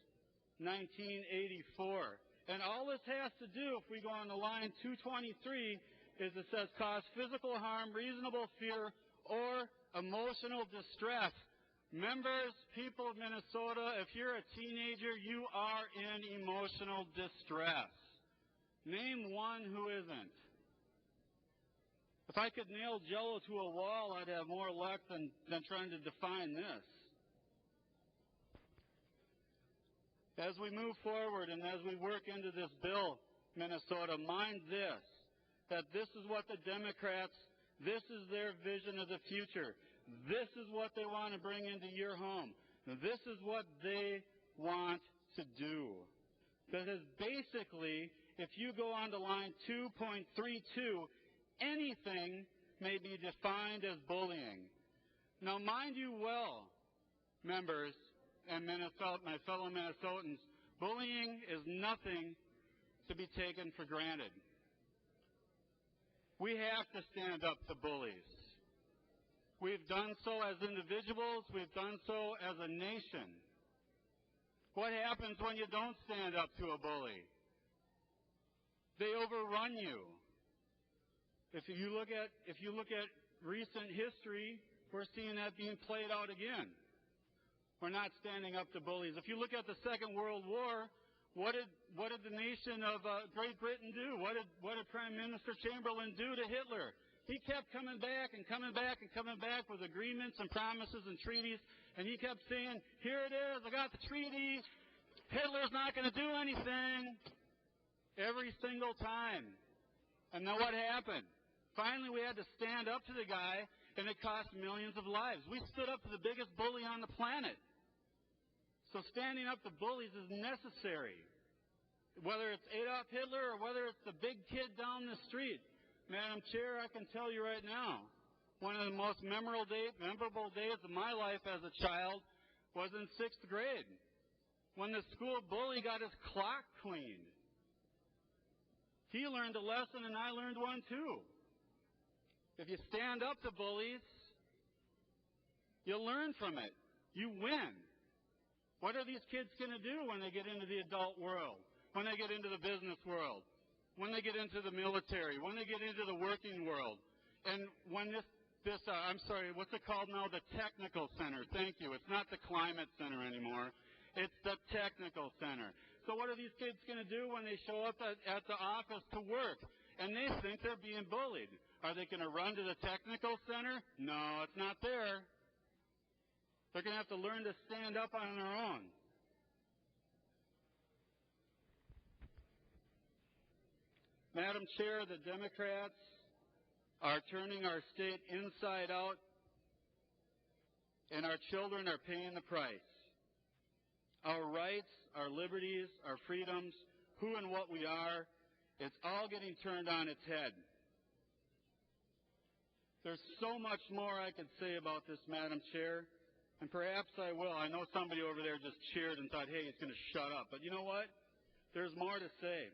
1984. And all this has to do, if we go on to line 223, is it says cause physical harm, reasonable fear, or emotional distress. Members, people of Minnesota, if you're a teenager, you are in emotional distress. Name one who isn't. If I could nail Jell-O to a wall, I'd have more luck than trying to define this. As we move forward and as we work into this bill, Minnesota, mind this, that this is what the Democrats, this is their vision of the future. This is what they want to bring into your home. This is what they want to do. Because basically, if you go on to line 2.32, anything may be defined as bullying. Now, mind you well, members and my fellow Minnesotans, bullying is nothing to be taken for granted. We have to stand up to bullies. We've done so as individuals. We've done so as a nation. What happens when you don't stand up to a bully? They overrun you. If you look at recent history, we're seeing that being played out again. We're not standing up to bullies. If you look at the Second World War, what did the nation of Great Britain do? What did Prime Minister Chamberlain do to Hitler? He kept coming back and coming back and coming back with agreements and promises and treaties, and he kept saying, here it is, I got the treaty, Hitler's not going to do anything, every single time. And then what happened? Finally, we had to stand up to the guy, and it cost millions of lives. We stood up to the biggest bully on the planet. So standing up to bullies is necessary, whether it's Adolf Hitler or whether it's the big kid down the street. Madam Chair, I can tell you right now, one of the most memorable days of my life as a child was in 6th grade, when the school bully got his clock cleaned. He learned a lesson, and I learned one too. If you stand up to bullies, you learn from it. You win. What are these kids going to do when they get into the adult world, when they get into the business world, when they get into the military, when they get into the working world? And when what's it called now? The technical center. Thank you. It's not the climate center anymore. It's the technical center. So what are these kids going to do when they show up at the office to work and they think they're being bullied? Are they going to run to the technical center? No, it's not there. They're going to have to learn to stand up on their own. Madam Chair, the Democrats are turning our state inside out, and our children are paying the price. Our rights, our liberties, our freedoms, who and what we are, it's all getting turned on its head. There's so much more I could say about this, Madam Chair, and perhaps I will. I know somebody over there just cheered and thought, hey, he's going to shut up. But you know what? There's more to say.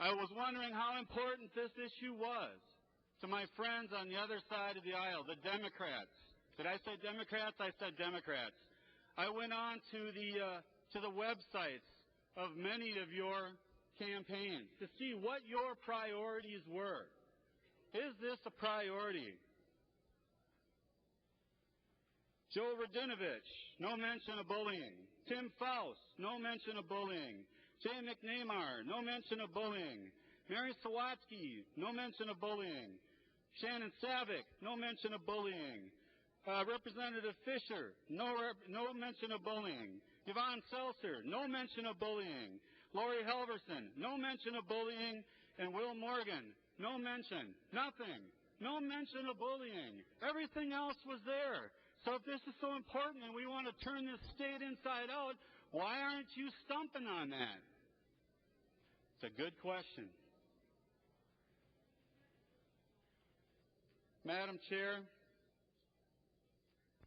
I was wondering how important this issue was to my friends on the other side of the aisle, the Democrats. Did I say Democrats? I said Democrats. I went on to the websites of many of your campaigns to see what your priorities were. Is this a priority? Joe Radinovich, no mention of bullying. Tim Faust, no mention of bullying. Jay McNamar, no mention of bullying. Mary Sawatsky, no mention of bullying. Shannon Savick, no mention of bullying. Representative Fisher, no mention of bullying. Yvonne Seltzer, no mention of bullying. Lori Helverson, no mention of bullying. And Will Morgan, no mention, nothing, no mention of bullying. Everything else was there. So if this is so important and we want to turn this state inside out, why aren't you stumping on that? It's a good question. Madam Chair,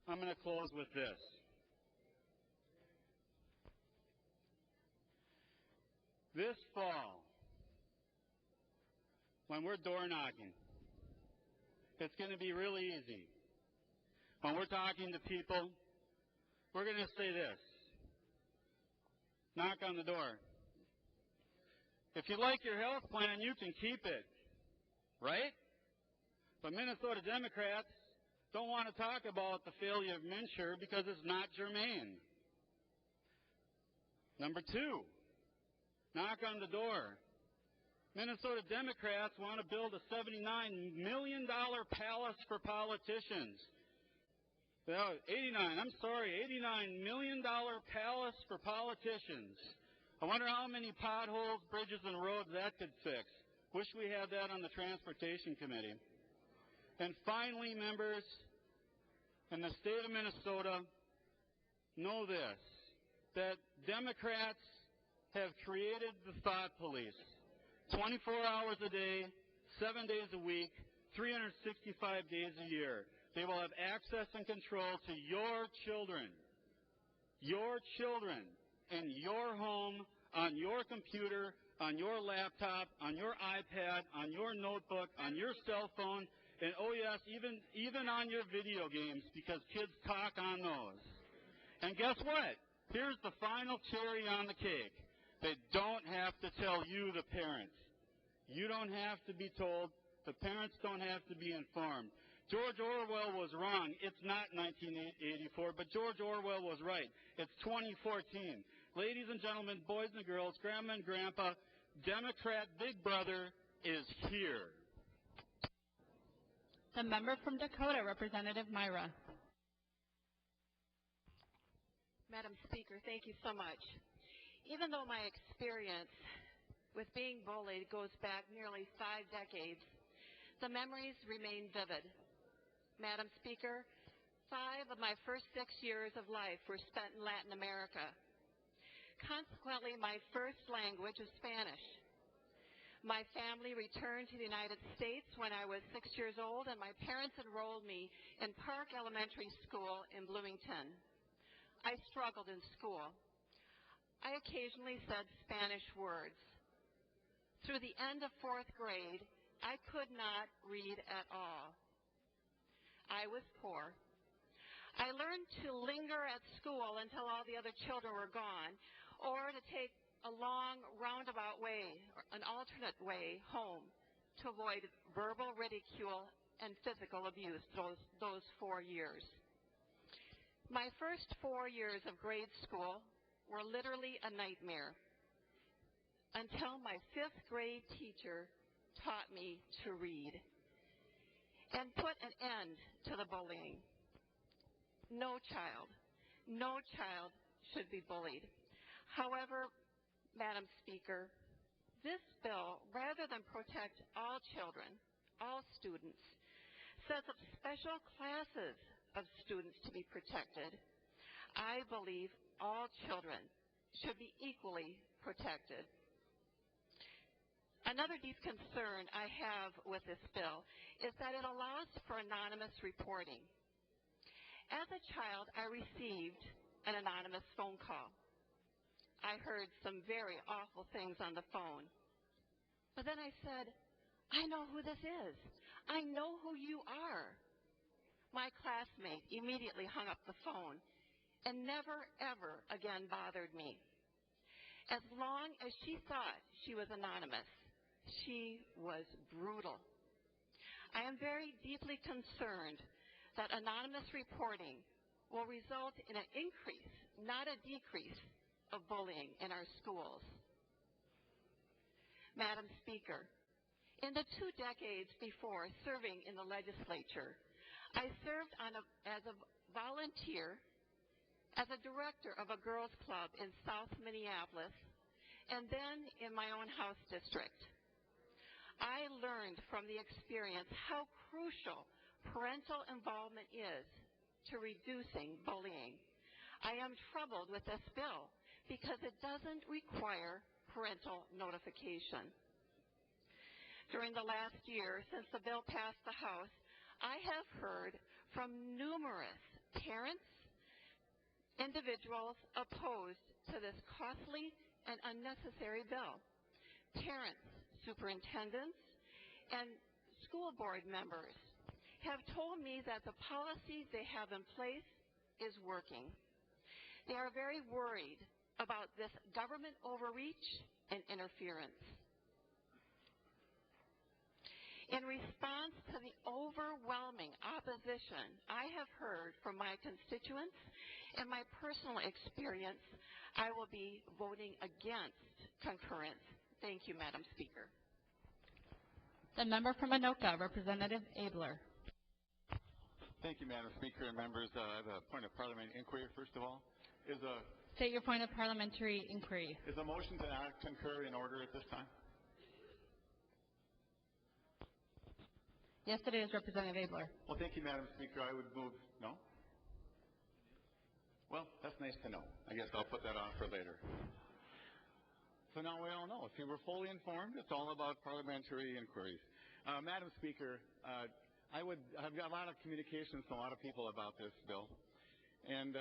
I'm going to close with this. This fall, when we're door knocking, it's going to be really easy. When we're talking to people, we're going to say this. Knock on the door. If you like your health plan, you can keep it, right? But Minnesota Democrats don't want to talk about the failure of MNsure because it's not germane. Number two, knock on the door. Minnesota Democrats want to build a $79 million palace for politicians. $89 million palace for politicians. I wonder how many potholes, bridges, and roads that could fix. Wish we had that on the Transportation Committee. And finally, members, in the state of Minnesota, know this, that Democrats have created the thought police 24 hours a day, 7 days a week, 365 days a year. They will have access and control to your children in your home, on your computer, on your laptop, on your iPad, on your notebook, on your cell phone, and oh yes, even on your video games, because kids talk on those. And guess what? Here's the final cherry on the cake. They don't have to tell you, the parents. You don't have to be told. The parents don't have to be informed. George Orwell was wrong. It's not 1984, but George Orwell was right. It's 2014. Ladies and gentlemen, boys and girls, grandma and grandpa, Democrat Big Brother is here. The member from Dakota, Representative Myra. Madam Speaker, thank you so much. Even though my experience with being bullied goes back nearly 5 decades, the memories remain vivid. Madam Speaker, 5 of my first 6 years of life were spent in Latin America. Consequently, my first language is Spanish. My family returned to the United States when I was 6 years old, and my parents enrolled me in Park Elementary School in Bloomington. I struggled in school. I occasionally said Spanish words. Through the end of 4th grade, I could not read at all. I was poor. I learned to linger at school until all the other children were gone, or to take a long roundabout way, or an alternate way home, to avoid verbal ridicule and physical abuse those 4 years. My first 4 years of grade school were literally a nightmare until my 5th grade teacher taught me to read and put an end to the bullying. No child should be bullied. However, Madam Speaker, this bill, rather than protect all children, all students, sets up special classes of students to be protected. I believe all children should be equally protected. Another deep concern I have with this bill is that it allows for anonymous reporting. As a child, I received an anonymous phone call. I heard some very awful things on the phone. But then I said, I know who this is. I know who you are. My classmate immediately hung up the phone and never, ever again bothered me. As long as she thought she was anonymous, she was brutal. I am very deeply concerned that anonymous reporting will result in an increase, not a decrease, of bullying in our schools. Madam Speaker, in the 2 decades before serving in the legislature, I served as a volunteer, as a director of a girls' club in South Minneapolis, and then in my own House district. I learned from the experience how crucial parental involvement is to reducing bullying. I am troubled with this bill because it doesn't require parental notification. During the last year since the bill passed the House, I have heard from numerous parents, individuals opposed to this costly and unnecessary bill. Parents, superintendents, and school board members have told me that the policy they have in place is working. They are very worried about this government overreach and interference. In response to the overwhelming opposition I have heard from my constituents and my personal experience, I will be voting against concurrence. Thank you, Madam Speaker. The member from Anoka, Representative Abler. Thank you, Madam Speaker and members. I have a point of parliamentary inquiry, first of all. State your point of parliamentary inquiry. Is a motion to not concur in order at this time? Yes, it is, Representative Abler. Well, thank you, Madam Speaker. I would move, no? Well, that's nice to know. I guess I'll put that on for later. So now we all know. If you were fully informed, it's all about parliamentary inquiries. Madam Speaker, I've got a lot of communications from a lot of people about this bill. And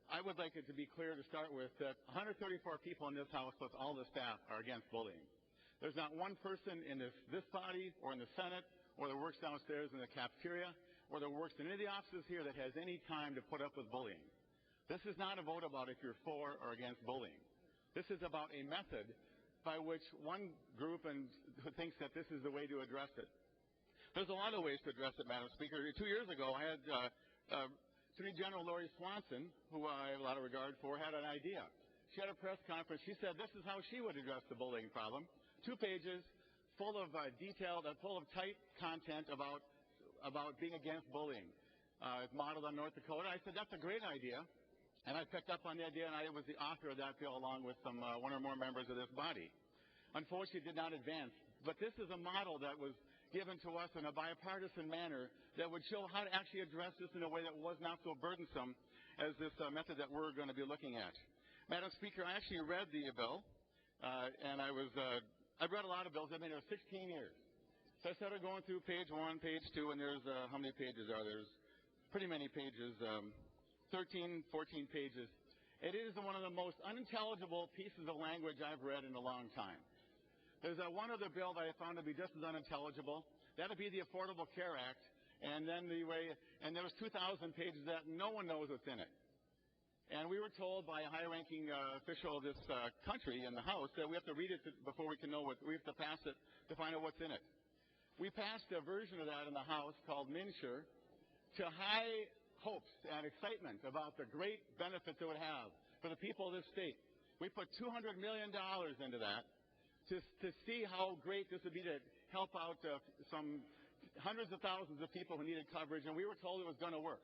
I would like it to be clear to start with that 134 people in this House plus all the staff are against bullying. There's not one person in this body or in the Senate or that works downstairs in the cafeteria or that works in any of the offices here that has any time to put up with bullying. This is not a vote about if you're for or against bullying. This is about a method by which one group thinks that this is the way to address it. There's a lot of ways to address it, Madam Speaker. 2 years ago, I had Attorney General Lori Swanson, who I have a lot of regard for, had an idea. She had a press conference. She said this is how she would address the bullying problem. 2 pages full of full of tight content about being against bullying. Modeled on North Dakota. I said, that's a great idea. And I picked up on the idea, and I was the author of that bill along with one or more members of this body. Unfortunately, it did not advance. But this is a model that was given to us in a bipartisan manner that would show how to actually address this in a way that was not so burdensome as this method that we're going to be looking at. Madam Speaker, I actually read the bill, and I've read a lot of bills. I've been here 16 years. So I started going through page 1, page 2, and there's, how many pages are there? There's pretty many pages, 13, 14 pages. It is one of the most unintelligible pieces of language I've read in a long time. There's one other bill that I found to be just as unintelligible. That would be the Affordable Care Act, and then there was 2,000 pages that no one knows what's in it. And we were told by a high-ranking official of this country in the House that we have to read it before we can know we have to pass it to find out what's in it. We passed a version of that in the House called MNsure to hopes and excitement about the great benefits it would have for the people of this state. We put $200 million into that to see how great this would be to help out some hundreds of thousands of people who needed coverage, and we were told it was going to work.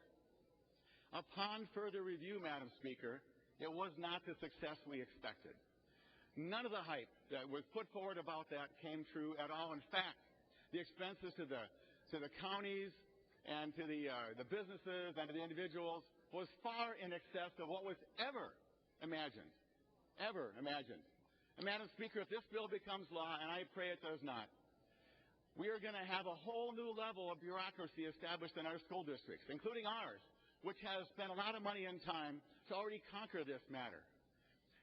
Upon further review, Madam Speaker, it was not the success we expected. None of the hype that was put forward about that came true at all. In fact, the expenses to the counties and to the businesses and to the individuals was far in excess of what was ever imagined. Ever imagined. And Madam Speaker, if this bill becomes law, and I pray it does not, we are going to have a whole new level of bureaucracy established in our school districts, including ours, which has spent a lot of money and time to already conquer this matter.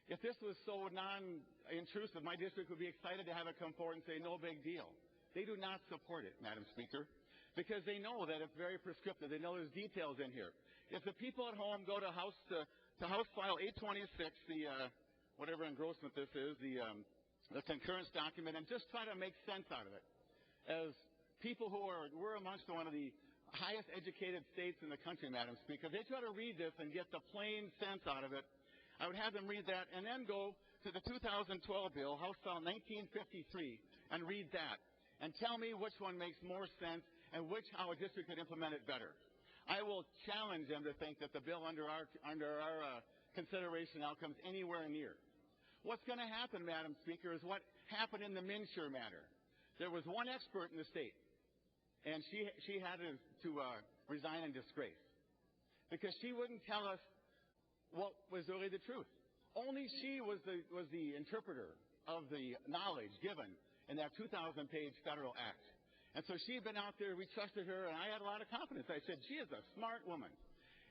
If this was so non-intrusive, my district would be excited to have it come forward and say, no big deal. They do not support it, Madam Speaker, because they know that it's very prescriptive. They know there's details in here. If the people at home go to House File 826, whatever engrossment this is, the concurrence document, and just try to make sense out of it, as people who we're amongst one of the highest educated states in the country, Madam Speaker, they try to read this and get the plain sense out of it. I would have them read that and then go to the 2012 bill, House File 1953, and read that and tell me which one makes more sense and how a district could implement it better. I will challenge them to think that the bill under our consideration now comes anywhere near. What's going to happen, Madam Speaker, is what happened in the Minsure matter. There was one expert in the state, and she had to resign in disgrace because she wouldn't tell us what was really the truth. Only she was the interpreter of the knowledge given in that 2,000-page federal act. And so she had been out there, we trusted her, and I had a lot of confidence. I said, she is a smart woman.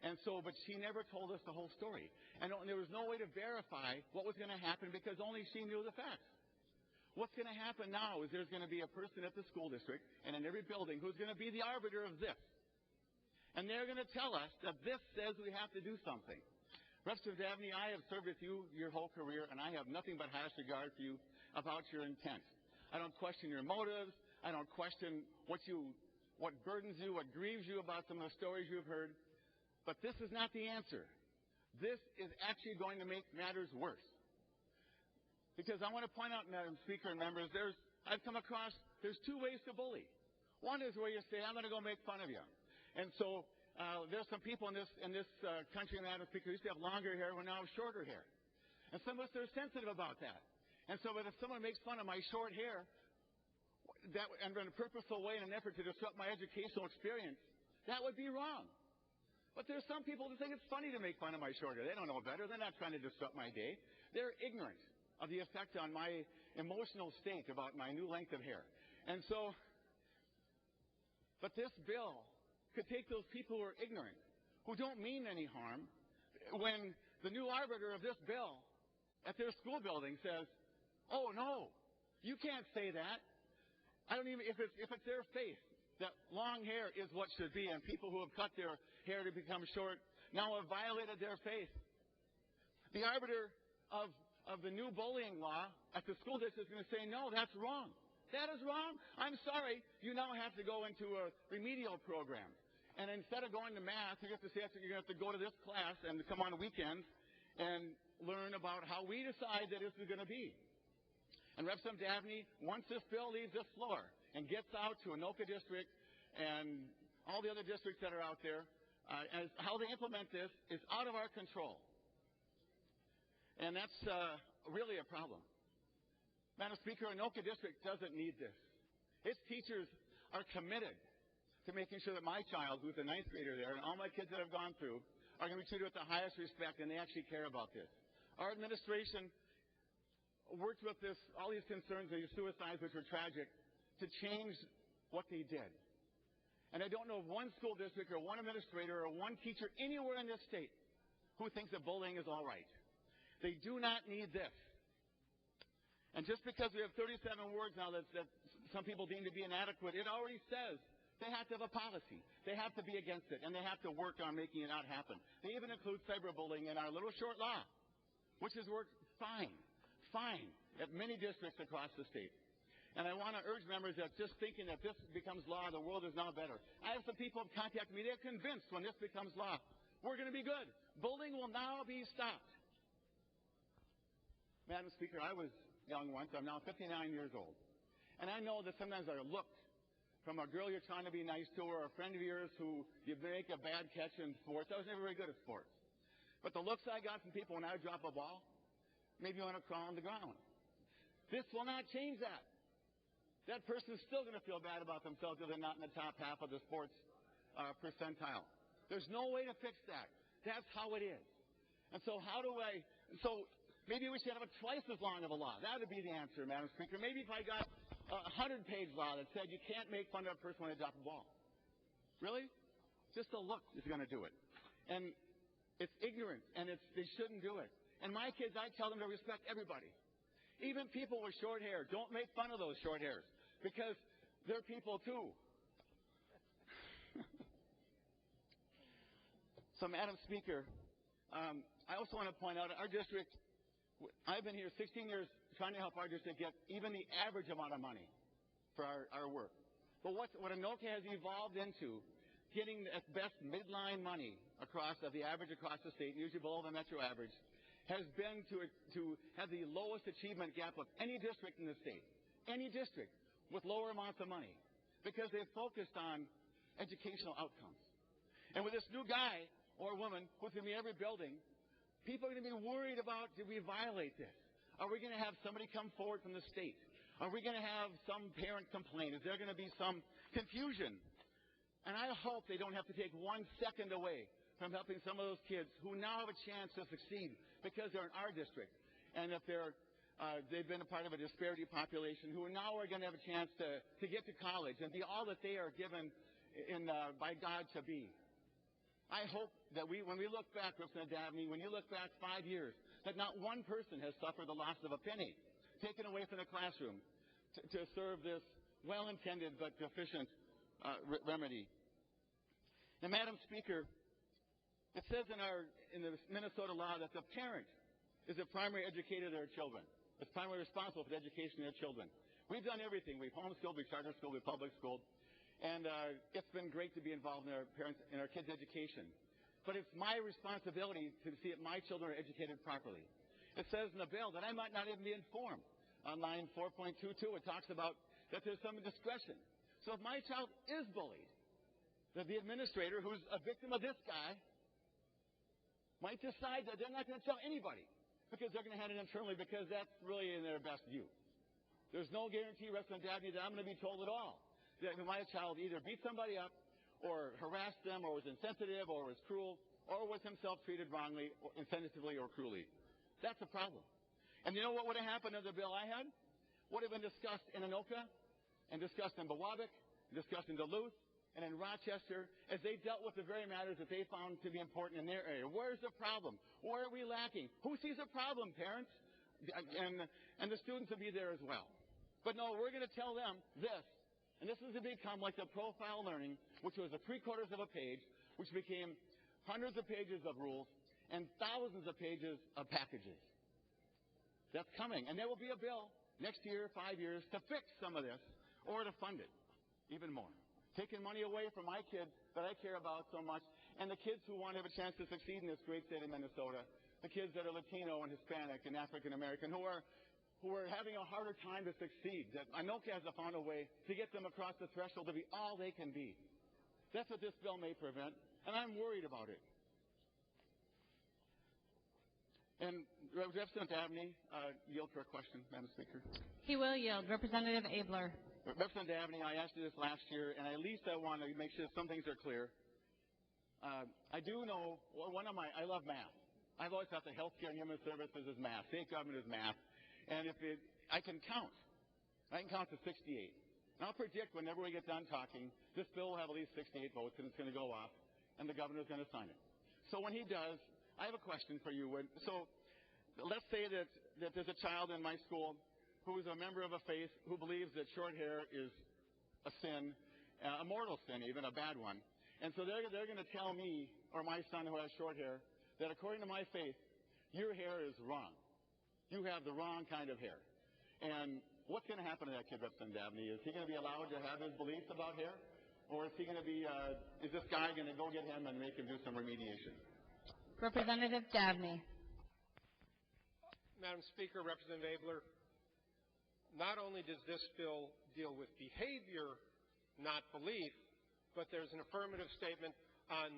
But she never told us the whole story. And there was no way to verify what was going to happen because only she knew the facts. What's going to happen now is there's going to be a person at the school district and in every building who's going to be the arbiter of this. And they're going to tell us that this says we have to do something. Representative Davnie, I have served with you your whole career, and I have nothing but highest regard for you about your intent. I don't question your motives. I don't question what burdens you, what grieves you about some of the stories you've heard. But this is not the answer. This is actually going to make matters worse. Because I want to point out, Madam Speaker and members, there's two ways to bully. One is where you say, I'm going to go make fun of you. And so there's some people in this country, Madam Speaker, who used to have longer hair who now have shorter hair. And some of us are sensitive about that. And so if someone makes fun of my short hair, and in a purposeful way in an effort to disrupt my educational experience, that would be wrong. But there's some people who think it's funny to make fun of my short hair. They don't know better. They're not trying to disrupt my day. They're ignorant of the effect on my emotional state about my new length of hair. But this bill could take those people who are ignorant, who don't mean any harm, when the new arbiter of this bill at their school building says, oh, no, you can't say that. I don't even, if it's their faith that long hair is what should be, and people who have cut their hair to become short now have violated their faith. The arbiter of the new bullying law at the school district is going to say, no, that's wrong. That is wrong. I'm sorry. You now have to go into a remedial program. And instead of going to math, you have to say you're going to have to go to this class and come on weekends and learn about how we decide that this is going to be. And Representative Davnie, once this bill leaves this floor and gets out to Anoka District and all the other districts that are out there, as how they implement this is out of our control. And that's really a problem. Madam Speaker, Anoka District doesn't need this. Its teachers are committed to making sure that my child, who's a ninth grader there, and all my kids that have gone through, are going to be treated with the highest respect, and they actually care about this. Our administration worked with all these concerns, these suicides, which were tragic, to change what they did. And I don't know of one school district or one administrator or one teacher anywhere in this state who thinks that bullying is all right. They do not need this. And just because we have 37 words now that some people deem to be inadequate, it already says they have to have a policy. They have to be against it, and they have to work on making it not happen. They even include cyberbullying in our little short law, which has worked fine at many districts across the state. And I want to urge members that just thinking that this becomes law, the world is now better. I have some people who contact me. They're convinced when this becomes law, we're going to be good. Bullying will now be stopped. Madam Speaker, I was young once. I'm now 59 years old. And I know that sometimes I looked from a girl you're trying to be nice to or a friend of yours who you make a bad catch in sports. I was never very good at sports. But the looks I got from people when I would drop a ball made me want to crawl on the ground. This will not change that. That person is still going to feel bad about themselves if they're not in the top half of the sports percentile. There's no way to fix that. That's how it is. And so maybe we should have a twice as long of a law. That would be the answer, Madam Speaker. Maybe if I got a 100-page law that said you can't make fun of a person when they drop a ball. Really? Just a look is going to do it. And it's ignorant, and they shouldn't do it. And my kids, I tell them to respect everybody. Even people with short hair, don't make fun of those short hairs because they're people too. So, Madam Speaker, I also want to point out our district, I've been here 16 years trying to help our district get even the average amount of money for our work. But what Anoka has evolved into, getting at best midline money the average across the state, usually below the metro average, has been to have the lowest achievement gap of any district in the state. Any district with lower amounts of money. Because they've focused on educational outcomes. And with this new guy or woman who's going to be in every building, people are going to be worried about, did we violate this? Are we going to have somebody come forward from the state? Are we going to have some parent complain? Is there going to be some confusion? And I hope they don't have to take 1 second away from helping some of those kids who now have a chance to succeed because they're in our district. And if they've been a part of a disparity population who now are going to have a chance to get to college and be all that they are given by God to be. I hope that when we look back, Representative Davnie, when you look back 5 years, that not one person has suffered the loss of a penny taken away from the classroom to serve this well-intended but deficient remedy. Now, Madam Speaker, it says in the Minnesota law that the parent is the primary educator of their children. Is primarily responsible for the education of their children. We've done everything. We've homeschooled, we've charter schooled, we've public schooled. And it's been great to be involved in our kids' education. But it's my responsibility to see that my children are educated properly. It says in the bill that I might not even be informed. On line 4.22, it talks about that there's some discretion. So if my child is bullied, that the administrator, who's a victim of this guy, might decide that they're not going to tell anybody because they're going to handle it internally because that's really in their best view. There's no guarantee, Representative Davnie, that I'm going to be told at all that my child either beat somebody up or harassed them or was insensitive or was cruel or was himself treated wrongly, or insensitively or cruelly. That's a problem. And you know what would have happened under the bill I had? Would have been discussed in Anoka and discussed in Bewabic, discussed in Duluth, and in Rochester, as they dealt with the very matters that they found to be important in their area. Where's the problem? Where are we lacking? Who sees a problem, parents? And the students will be there as well. But no, we're going to tell them this. And this is to become like the profile learning, which was 3/4 of a page, which became hundreds of pages of rules and thousands of pages of packages. That's coming. And there will be a bill next year, 5 years, to fix some of this or to fund it even more. Taking money away from my kids that I care about so much and the kids who want to have a chance to succeed in this great state of Minnesota, the kids that are Latino and Hispanic and African American who are having a harder time to succeed. That Anoka has found a way to get them across the threshold to be all they can be. That's what this bill may prevent, and I'm worried about it. And Representative Davnie, yield for a question, Madam Speaker. He will yield. Representative Abler. Representative Davnie, I asked you this last year, and at least I want to make sure some things are clear. I do know, I love math. I've always thought that healthcare and human services is math. State government is math. And I can count. I can count to 68. And I'll predict whenever we get done talking, this bill will have at least 68 votes, and it's going to go off, and the governor's going to sign it. So when he does, I have a question for you. So let's say that there's a child in my school who is a member of a faith who believes that short hair is a sin, a mortal sin even, a bad one. And so they're going to tell me, or my son who has short hair, that according to my faith, your hair is wrong. You have the wrong kind of hair. And what's going to happen to that kid, Representative Davnie? Is he going to be allowed to have his beliefs about hair? Or is he going to be, is this guy going to go get him and make him do some remediation? Representative Davnie. Madam Speaker, Representative Abler, not only does this bill deal with behavior, not belief, but there's an affirmative statement on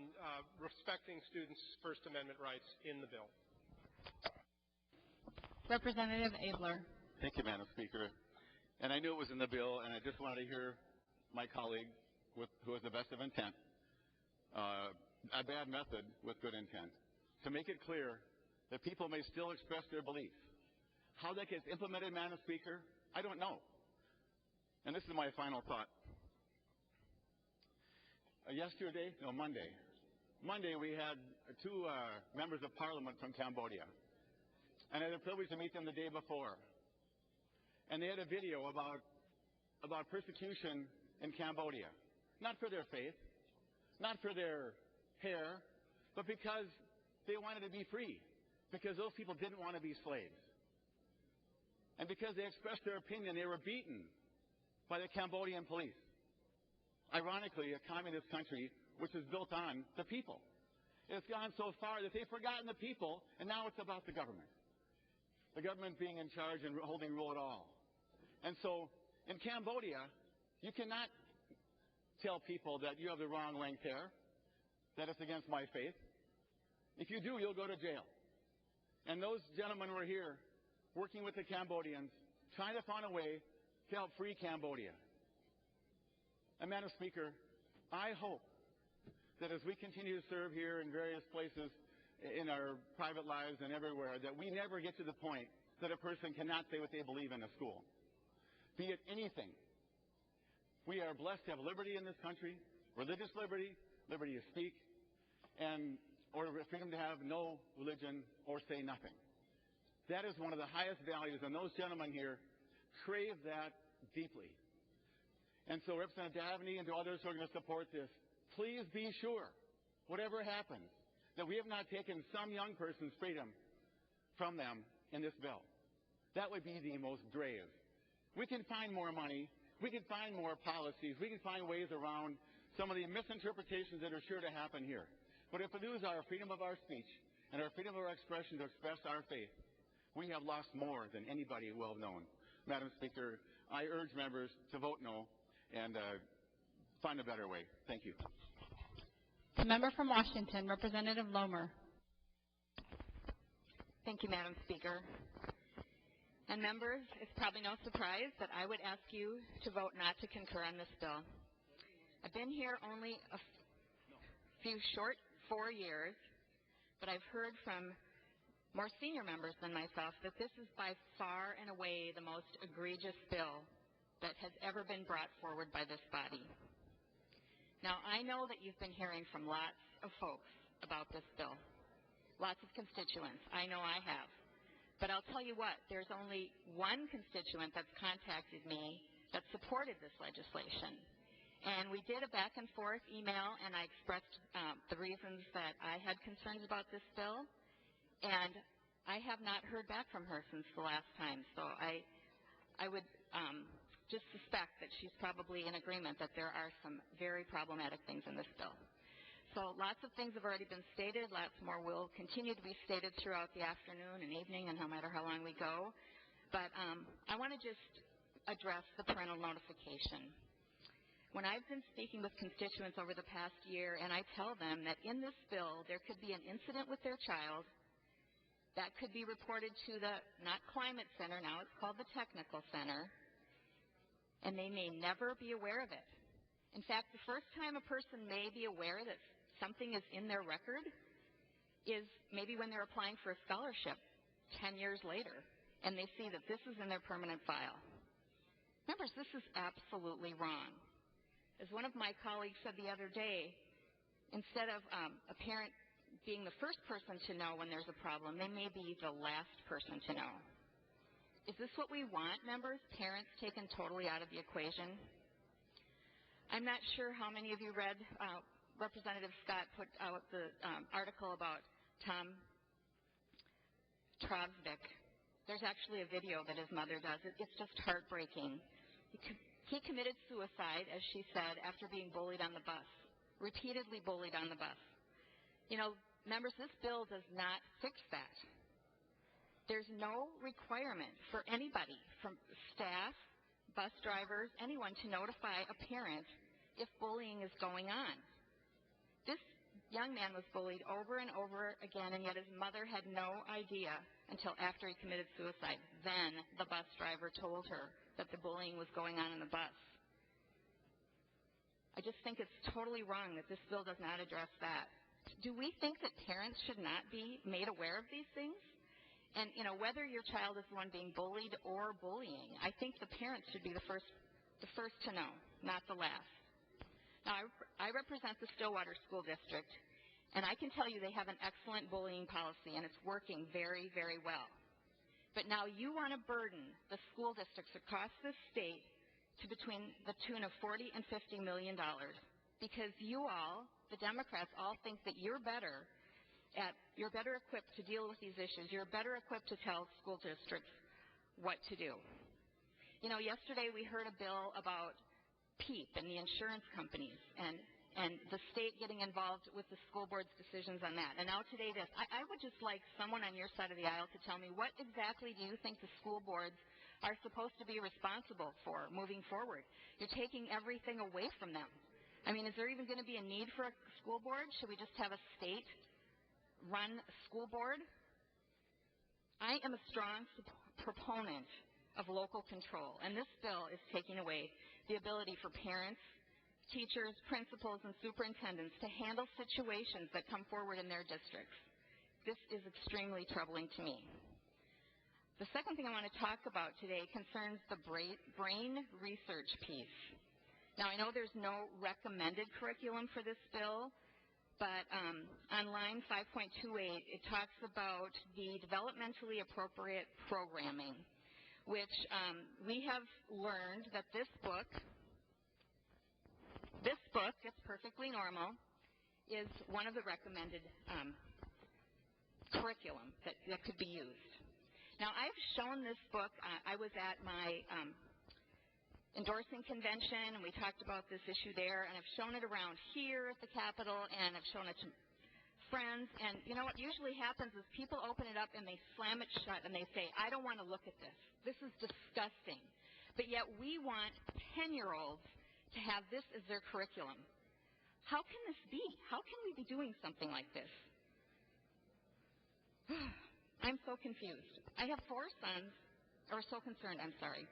respecting students' First Amendment rights in the bill. Representative Abler. Thank you, Madam Speaker. And I knew it was in the bill, and I just wanted to hear my colleague who has the best of intent, a bad method with good intent, to make it clear that people may still express their beliefs. How that gets implemented, Madam Speaker, I don't know. And this is my final thought. Monday we had two members of parliament from Cambodia. And I had the privilege to meet them the day before. And they had a video about persecution in Cambodia. Not for their faith, not for their hair, but because they wanted to be free. Because those people didn't want to be slaves. And because they expressed their opinion, they were beaten by the Cambodian police. Ironically, a communist country which is built on the people. It's gone so far that they've forgotten the people, and now it's about the government. The government being in charge and holding rule at all. And so, in Cambodia, you cannot tell people that you have the wrong length hair, that it's against my faith. If you do, you'll go to jail. And those gentlemen were here working with the Cambodians, trying to find a way to help free Cambodia. And Madam Speaker, I hope that as we continue to serve here in various places in our private lives and everywhere, that we never get to the point that a person cannot say what they believe in a school. Be it anything. We are blessed to have liberty in this country, religious liberty, liberty to speak, and or freedom to have no religion or say nothing. That is one of the highest values, and those gentlemen here crave that deeply. And so, Representative Davnie and to others who are going to support this, please be sure, whatever happens, that we have not taken some young person's freedom from them in this bill. That would be the most grave. We can find more money. We can find more policies. We can find ways around some of the misinterpretations that are sure to happen here. But if we lose our freedom of our speech and our freedom of our expression to express our faith, we have lost more than anybody will have known. Madam Speaker, I urge members to vote no and find a better way. Thank you. The member from Washington, Representative Lomer. Thank you, Madam Speaker. And members, it's probably no surprise that I would ask you to vote not to concur on this bill. I've been here only a few short 4 years, but I've heard from more senior members than myself that this is by far and away the most egregious bill that has ever been brought forward by this body. Now, I know that you've been hearing from lots of folks about this bill, lots of constituents. I know I have. But I'll tell you what, there's only one constituent that's contacted me that supported this legislation. And we did a back and forth email, and I expressed the reasons that I had concerns about this bill. And I have not heard back from her since the last time. So I would just suspect that she's probably in agreement that there are some very problematic things in this bill. So lots of things have already been stated. Lots more will continue to be stated throughout the afternoon and evening and no matter how long we go. But I want to just address the parental notification. When I've been speaking with constituents over the past year, and I tell them that in this bill there could be an incident with their child that could be reported to the, not Climate Center, now it's called the Technical Center, and they may never be aware of it. In fact, the first time a person may be aware that something is in their record is maybe when they're applying for a scholarship 10 years later, and they see that this is in their permanent file. Members, this is absolutely wrong. As one of my colleagues said the other day, instead of a parent being the first person to know when there's a problem, they may be the last person to know. Is this what we want, members? Parents taken totally out of the equation? I'm not sure how many of you read Representative Scott put out the article about Tom Trovsvik, There's actually a video that his mother does. It's just heartbreaking. He committed suicide, as she said, after being bullied on the bus, repeatedly bullied on the bus. You know, members, this bill does not fix that. There's no requirement for anybody, from staff, bus drivers, anyone, to notify a parent if bullying is going on. This young man was bullied over and over again, and yet his mother had no idea until after he committed suicide. Then the bus driver told her that the bullying was going on in the bus. I just think it's totally wrong that this bill does not address that. Do we think that parents should not be made aware of these things? And, you know, whether your child is the one being bullied or bullying, I think the parents should be the first to know, not the last. Now, I represent the Stillwater School District, and I can tell you they have an excellent bullying policy, and it's working very, very well. But now you want to burden the school districts across this state to between the tune of $40 and $50 million because you all, the Democrats, all think that you're better equipped to deal with these issues. You're better equipped to tell school districts what to do. You know, yesterday we heard a bill about PEEP and the insurance companies and the state getting involved with the school board's decisions on that. And now today this. I would just like someone on your side of the aisle to tell me what exactly do you think the school boards are supposed to be responsible for moving forward? You're taking everything away from them. I mean, is there even going to be a need for a school board? Should we just have a state-run school board? I am a strong proponent of local control, and this bill is taking away the ability for parents, teachers, principals, and superintendents to handle situations that come forward in their districts. This is extremely troubling to me. The second thing I want to talk about today concerns the brain research piece. Now, I know there's no recommended curriculum for this bill, but on line 5.28, it talks about the developmentally appropriate programming, which we have learned that this book, It's Perfectly Normal, is one of the recommended curriculum that could be used. Now, I've shown this book. I was at my endorsing convention, and we talked about this issue there, and I've shown it around here at the Capitol, and I've shown it to friends. And you know what usually happens is people open it up and they slam it shut and they say, I don't want to look at this. This is disgusting. But yet we want 10-year-olds to have this as their curriculum. How can this be? How can we be doing something like this? I'm so confused. I have 4 sons, or so concerned, I'm sorry.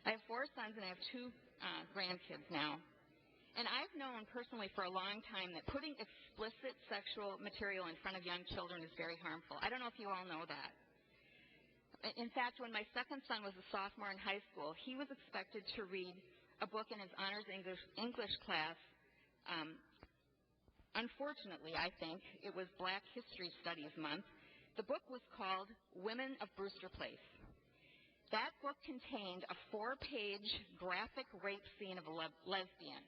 I have 4 sons and I have 2 grandkids now. And I've known personally for a long time that putting explicit sexual material in front of young children is very harmful. I don't know if you all know that. In fact, when my second son was a sophomore in high school, he was expected to read a book in his honors English class. Unfortunately, I think, it was Black History Studies Month. The book was called Women of Brewster Place. That book contained a 4-page graphic rape scene of a lesbian.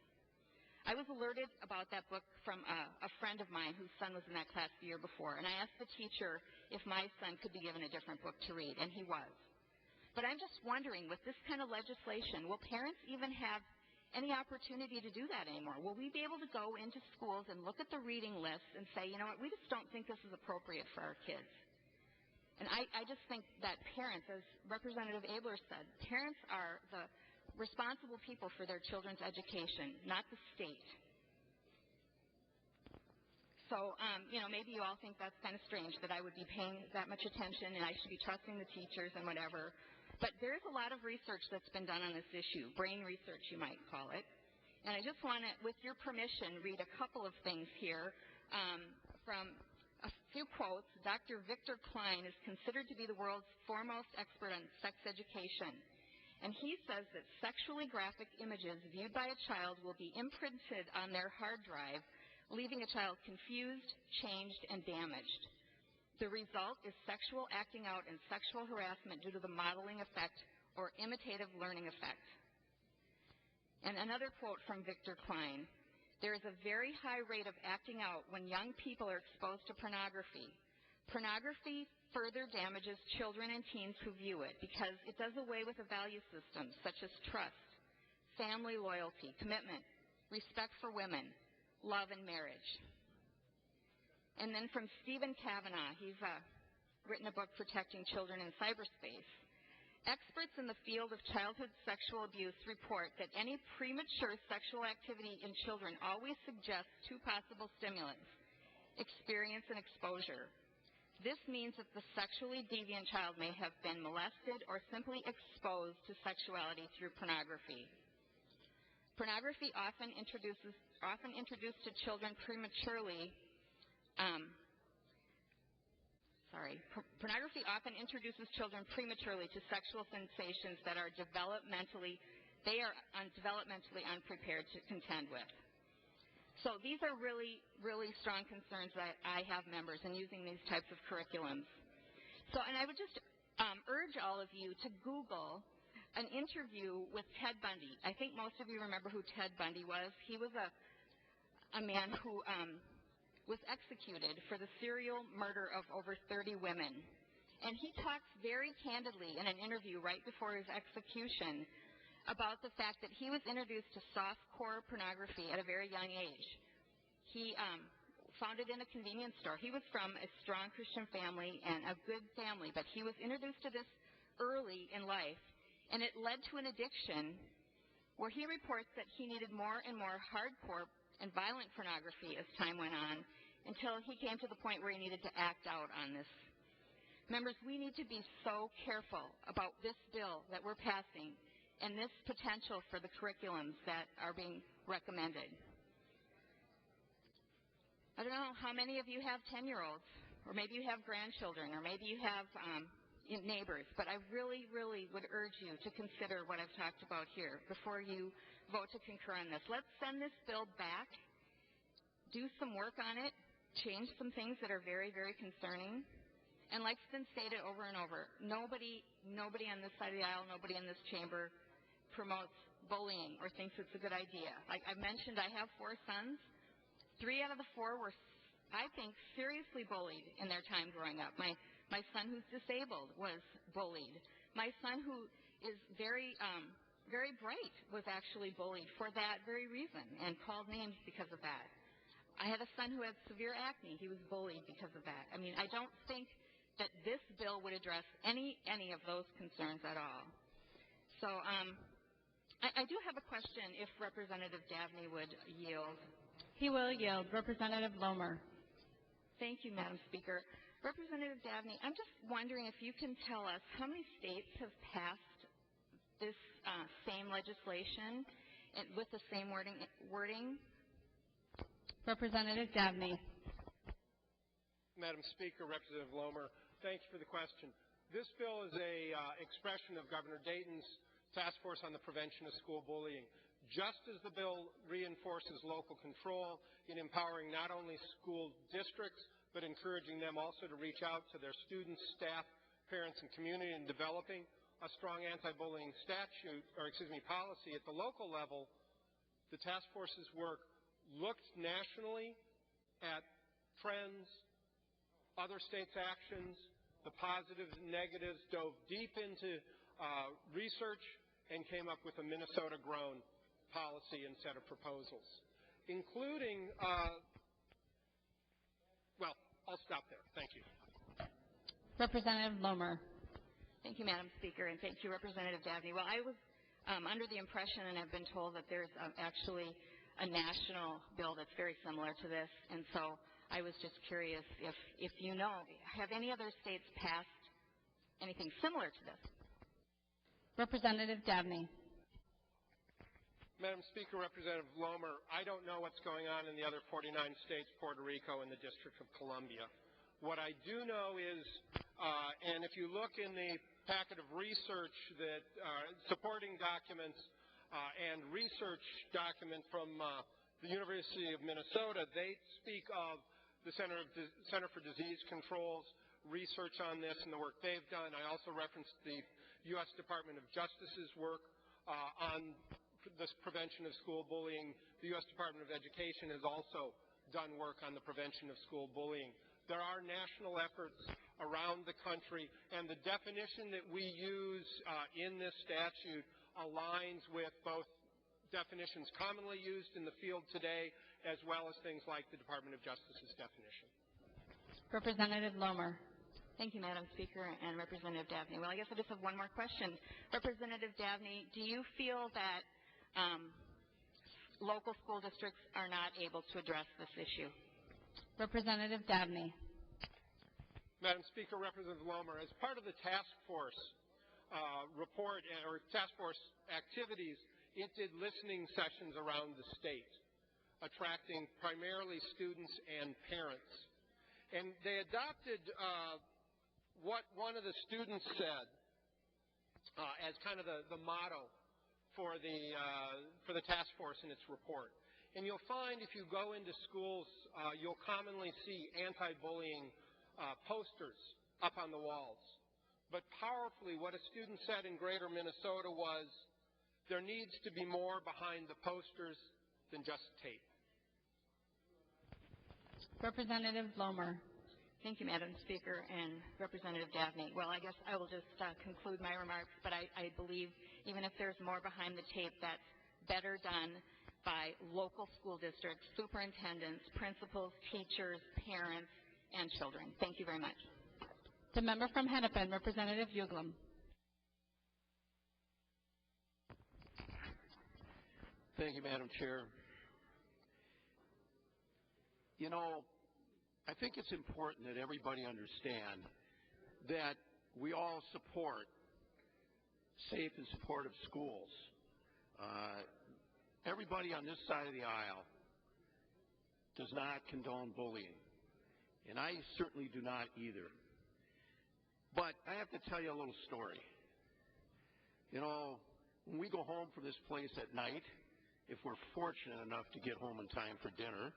I was alerted about that book from a friend of mine whose son was in that class the year before, and I asked the teacher if my son could be given a different book to read, and he was. But I'm just wondering, with this kind of legislation, will parents even have any opportunity to do that anymore? Will we be able to go into schools and look at the reading lists and say, you know what, we just don't think this is appropriate for our kids? And I just think that parents, as Representative Abler said, parents are the responsible people for their children's education, not the state. So, maybe you all think that's kind of strange that I would be paying that much attention and I should be trusting the teachers and whatever. But there's a lot of research that's been done on this issue, brain research you might call it. And I just want to, with your permission, read a couple of things here from a few quotes. Dr. Victor Klein is considered to be the world's foremost expert on sex education. And he says that sexually graphic images viewed by a child will be imprinted on their hard drive, leaving a child confused, changed, and damaged. The result is sexual acting out and sexual harassment due to the modeling effect or imitative learning effect. And another quote from Victor Klein, there is a very high rate of acting out when young people are exposed to pornography. Pornography further damages children and teens who view it because it does away with a value system such as trust, family loyalty, commitment, respect for women, love and marriage. And then from Stephen Kavanaugh, he's written a book, Protecting Children in Cyberspace. Experts in the field of childhood sexual abuse report that any premature sexual activity in children always suggests two possible stimulants, experience and exposure. This means that the sexually deviant child may have been molested or simply exposed to sexuality through pornography. Pornography often introduced to children prematurely Pornography often introduces children prematurely to sexual sensations that are developmentally unprepared to contend with. So these are really, really strong concerns that I have members in using these types of curriculums. And I would just urge all of you to Google an interview with Ted Bundy. I think most of you remember who Ted Bundy was. He was a man who was executed for the serial murder of over 30 women. And he talks very candidly in an interview right before his execution about the fact that he was introduced to softcore pornography at a very young age. He found it in a convenience store. He was from a strong Christian family and a good family, but he was introduced to this early in life, and it led to an addiction where he reports that he needed more and more hardcore and violent pornography as time went on until he came to the point where he needed to act out on this. Members, we need to be so careful about this bill that we're passing and this potential for the curriculums that are being recommended. I don't know how many of you have 10-year-olds, or maybe you have grandchildren, or maybe you have neighbors, but I really, really would urge you to consider what I've talked about here before you vote to concur on this. Let's send this bill back, do some work on it, change some things that are very, very concerning. And like it's been stated over and over, nobody on this side of the aisle, nobody in this chamber promotes bullying or thinks it's a good idea. Like I mentioned, I have 4 sons. 3 out of the 4 were, I think, seriously bullied in their time growing up. My son who's disabled was bullied. My son who is very bright was actually bullied for that very reason and called names because of that. I had a son who had severe acne. He was bullied because of that. I mean, I don't think that this bill would address any of those concerns at all. So I do have a question if Representative Davnie would yield. He will yield. Representative Lomer. Thank you, Madam Speaker. Representative Davnie, I'm just wondering if you can tell us how many states have passed this same legislation and with the same wording? Representative Davnie. Madam Speaker, Representative Lomer, thank you for the question. This bill is a expression of Governor Dayton's task force on the prevention of school bullying. Just as the bill reinforces local control in empowering not only school districts, but encouraging them also to reach out to their students, staff, parents, and community in developing a strong anti-bullying policy at the local level, the task force's work looked nationally at trends, other states' actions, the positives and negatives, dove deep into research, and came up with a Minnesota-grown policy and set of proposals, including, well, I'll stop there. Thank you. Representative Lomer. Thank you, Madam Speaker, and thank you, Representative Davnie. Well, I was under the impression and have been told that there's actually a national bill that's very similar to this, and so I was just curious if you know, have any other states passed anything similar to this? Representative Davnie. Madam Speaker, Representative Lomer, I don't know what's going on in the other 49 states, Puerto Rico, and the District of Columbia. What I do know is, and if you look in the packet of research that supporting documents and research document from the University of Minnesota, they speak of the Center for Disease Control's research on this and the work they've done. I also referenced the U.S. Department of Justice's work on this prevention of school bullying. The U.S. Department of Education has also done work on the prevention of school bullying. There are national efforts around the country, and the definition that we use in this statute aligns with both definitions commonly used in the field today, as well as things like the Department of Justice's definition. Representative Lomer. Thank you, Madam Speaker and Representative Davnie. Well, I guess I just have one more question. Representative Davnie, do you feel that local school districts are not able to address this issue? Representative Davnie. Madam Speaker, Representative Lomer, as part of the task force report or task force activities, it did listening sessions around the state, attracting primarily students and parents. And they adopted what one of the students said as kind of the motto for the task force in its report. And you'll find if you go into schools, you'll commonly see anti-bullying posters up on the walls. But powerfully, what a student said in Greater Minnesota was, there needs to be more behind the posters than just tape. Representative Lomer. Thank you, Madam Speaker and Representative Davnie. Well, I guess I will just conclude my remarks, but I believe even if there's more behind the tape, that's better done by local school districts, superintendents, principals, teachers, parents, and children. Thank you very much. The member from Hennepin, Representative Uglum. Thank you, Madam Chair. You know, I think it's important that everybody understand that we all support safe and supportive schools. Everybody on this side of the aisle does not condone bullying, and I certainly do not either. But I have to tell you a little story. You know, when we go home from this place at night, if we're fortunate enough to get home in time for dinner,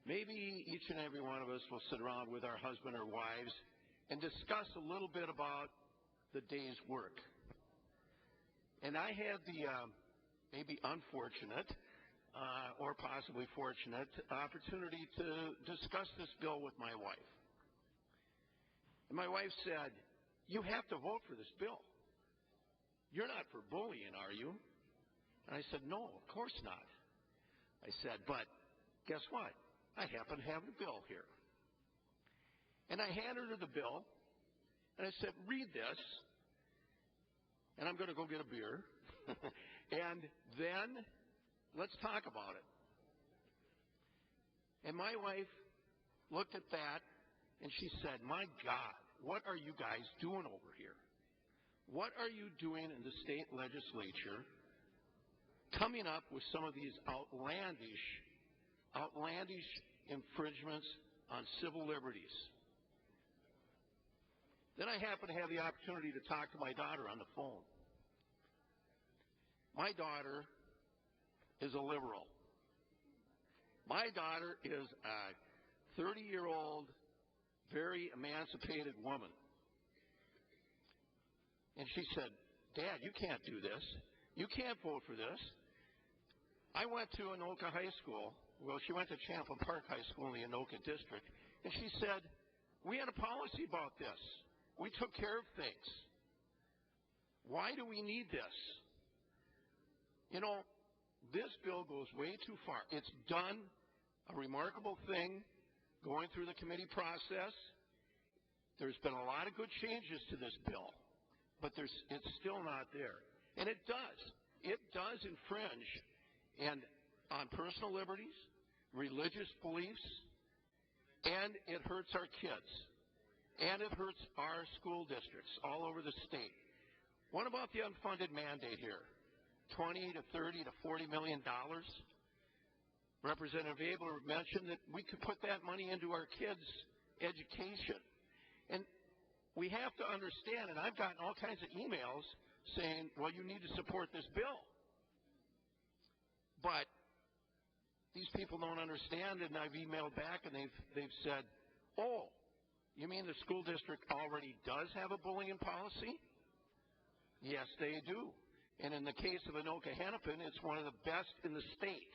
maybe each and every one of us will sit around with our husband or wives and discuss a little bit about the day's work. And I had the maybe unfortunate or possibly fortunate opportunity to discuss this bill with my wife. And my wife said, "You have to vote for this bill. You're not for bullying, are you?" And I said, "No, of course not." I said, "But guess what? I happen to have the bill here." And I handed her the bill, and I said, "Read this, and I'm going to go get a beer, and then let's talk about it." And my wife looked at that, and she said, "My God, what are you guys doing over here? What are you doing in the state legislature coming up with some of these outlandish infringements on civil liberties?" Then I happened to have the opportunity to talk to my daughter on the phone. My daughter is a liberal. My daughter is a 30-year-old, very emancipated woman. And she said, "Dad, you can't do this. You can't vote for this." I went to Anoka High School. Well, she went to Champlin Park High School in the Anoka district. And she said, "We had a policy about this. We took care of things. Why do we need this?" You know, this bill goes way too far. It's done a remarkable thing going through the committee process. There's been a lot of good changes to this bill, but it's still not there. And it does infringe on personal liberties, religious beliefs, and it hurts our kids, and it hurts our school districts all over the state. What about the unfunded mandate here? $20 to $30 to $40 million? Representative Abler mentioned that we could put that money into our kids' education. And we have to understand, and I've gotten all kinds of emails saying, "Well, you need to support this bill." But these people don't understand, and I've emailed back, and they've said, "Oh, you mean the school district already does have a bullying policy?" Yes, they do. And in the case of Anoka Hennepin, it's one of the best in the state.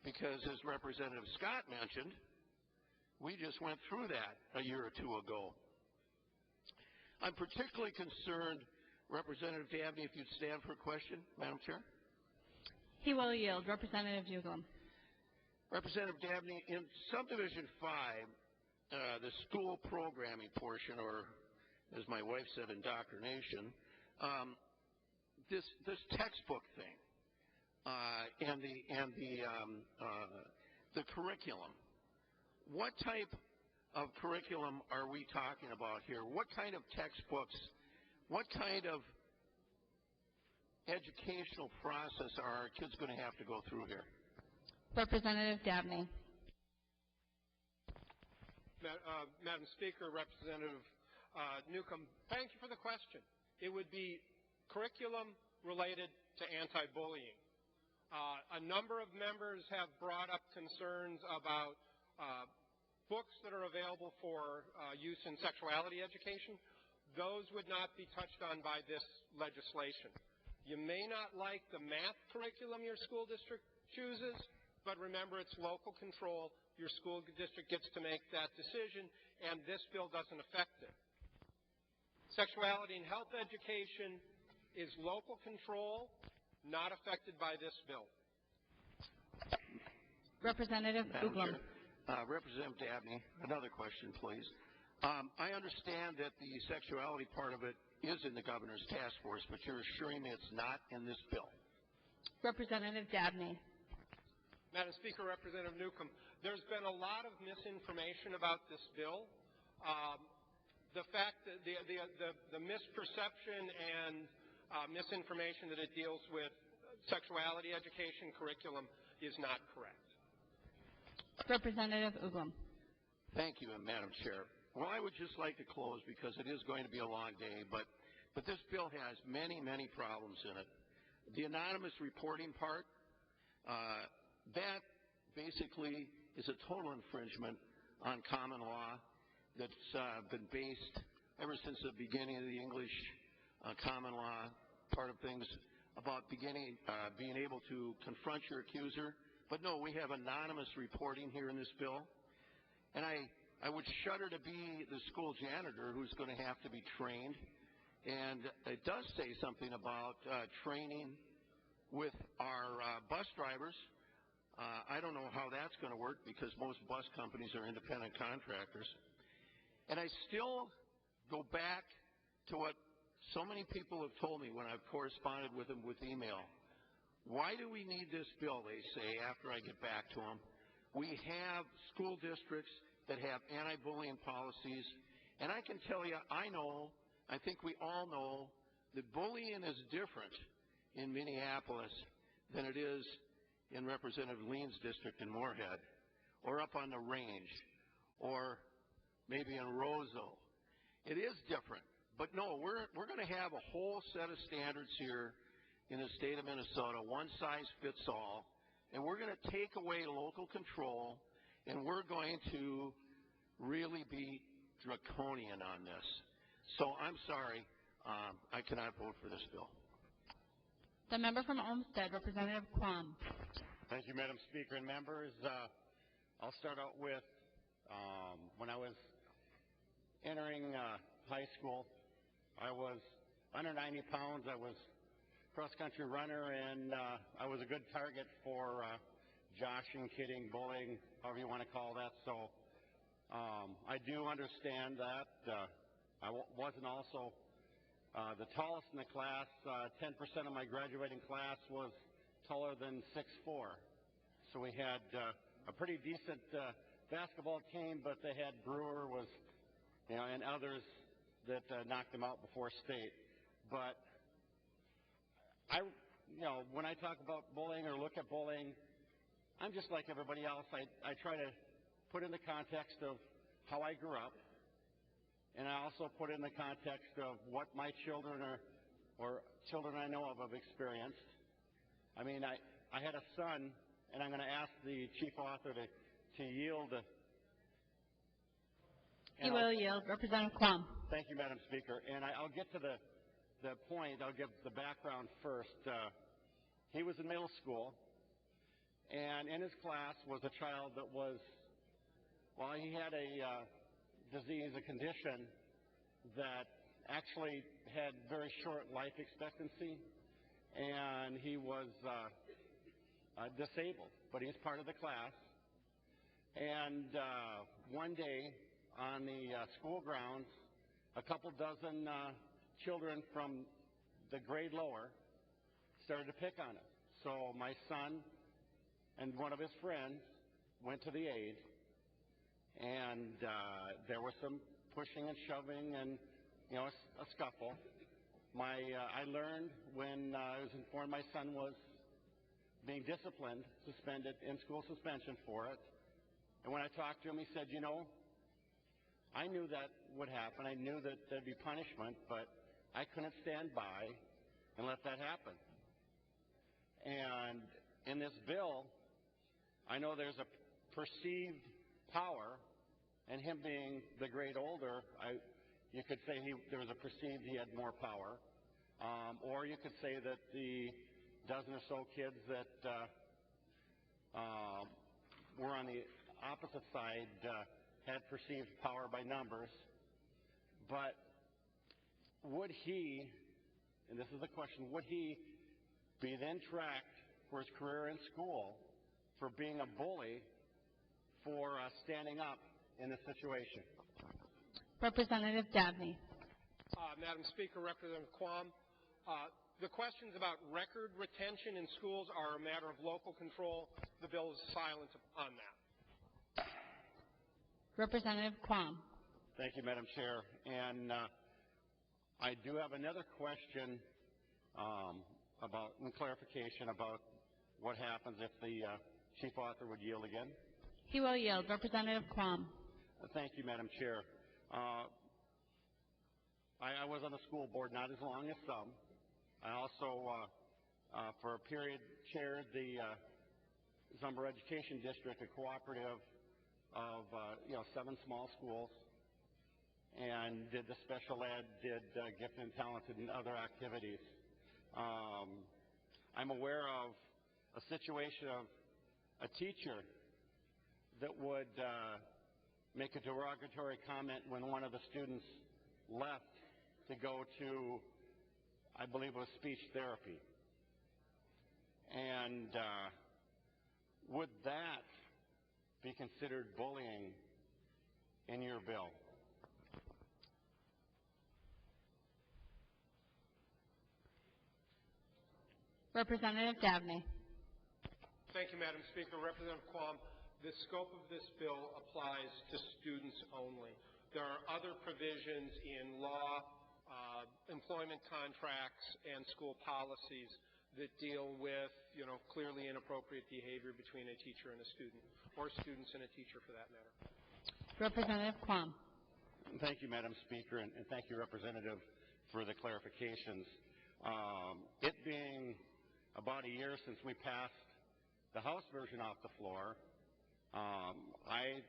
Because as Representative Scott mentioned, We just went through that a year or two ago. I'm particularly concerned, Representative Davnie, if you'd stand for a question, Madam Chair. He will yield. Representative Uglum. Representative Davnie, in Subdivision 5, the school programming portion, or as my wife said, indoctrination, this textbook thing and the curriculum. What type of curriculum are we talking about here? What kind of textbooks? What kind of educational process are our kids going to have to go through here? Representative Davnie. Madam Speaker, Representative Newcomb, thank you for the question. It would be curriculum related to anti-bullying. A number of members have brought up concerns about books that are available for use in sexuality education. Those would not be touched on by this legislation. You may not like the math curriculum your school district chooses, but remember it's local control. Your school district gets to make that decision, and this bill doesn't affect it. Sexuality and health education is local control, not affected by this bill. Representative Uglum. Representative Davnie, another question, please. I understand that the sexuality part of it is in the governor's task force, but you're assuring me it's not in this bill. Representative Davnie. Madam Speaker, Representative Newcomb, there's been a lot of misinformation about this bill. The fact that the misperception and misinformation that it deals with sexuality education curriculum is not correct. Representative Uglum. Thank you, Madam Chair. Well, I would just like to close because it is going to be a long day, but this bill has many, many problems in it. The anonymous reporting part, that basically is a total infringement on common law that's been based ever since the beginning of the English common law part of things about being able to confront your accuser. But no, we have anonymous reporting here in this bill. And I would shudder to be the school janitor who's going to have to be trained. And it does say something about training with our bus drivers. I don't know how that's going to work because most bus companies are independent contractors. And I still go back to what so many people have told me when I've corresponded with them with email. Why do we need this bill, they say, after I get back to them? We have school districts that have anti-bullying policies, and I can tell you, I think we all know that bullying is different in Minneapolis than it is in Representative Lean's district in Moorhead, or up on the range, or maybe in Roseville. It is different, but no, we're going to have a whole set of standards here in the state of Minnesota, one size fits all, and we're going to take away local control, and we're going to really be draconian on this. So I'm sorry, I cannot vote for this bill. The member from Olmsted, Representative Quam. Thank you, Madam Speaker and members. I'll start out with when I was entering high school, I was under 90 pounds. I was cross-country runner, and I was a good target for joshing, kidding, bullying, however you want to call that. So I do understand that. I wasn't also the tallest in the class. 10% of my graduating class was taller than 6'4". So we had a pretty decent basketball team, but they had Brewer and others that knocked them out before state. But when I talk about bullying or look at bullying, I'm just like everybody else. I try to put in the context of how I grew up, and I also put in the context of what my children or children I know of have experienced. I mean, I had a son, and I'm going to ask the chief author to yield. He will yield. Representative Quam. Thank you, Madam Speaker. And I'll get to the point. I'll give the background first. He was in middle school, and in his class was a child that was Well, he had a disease, a condition that actually had very short life expectancy, and he was disabled, but he's part of the class. And one day on the school grounds, a couple dozen children from the grade lower started to pick on us. So my son and one of his friends went to the aid, and there was some pushing and shoving and, a scuffle. I learned when I was informed my son was being disciplined, suspended, in-school suspension for it. And when I talked to him, he said, I knew that would happen. I knew that there'd be punishment, but I couldn't stand by and let that happen. And in this bill, I know there's a perceived power, and him being the grade older, you could say there was a perceived he had more power. Or you could say that the dozen or so kids that were on the opposite side had perceived power by numbers. But would he, and this is the question, would he be then tracked for his career in school for being a bully for standing up in this situation? Representative Davnie. Madam Speaker, Representative Quam, the questions about record retention in schools are a matter of local control. The bill is silent on that. Representative Quam. Thank you, Madam Chair. And I do have another question about clarification about what happens if the chief author would yield again. He will yield. Representative Quam. Thank you, Madam Chair. I was on the school board not as long as some. I also, for a period, chaired the Zumber Education District, a cooperative of 7 small schools, and did the special ed, did gifted and talented and other activities. I'm aware of a situation of a teacher that would make a derogatory comment when one of the students left to go to, I believe it was speech therapy. And would that be considered bullying in your bill? Representative Davnie. Thank you, Madam Speaker. Representative Quam, the scope of this bill applies to students only. There are other provisions in law, employment contracts, and school policies that deal with, clearly inappropriate behavior between a teacher and a student, or students and a teacher for that matter. Representative Quam. Thank you, Madam Speaker, and thank you, Representative, for the clarifications. It being about a year since we passed the House version off the floor, I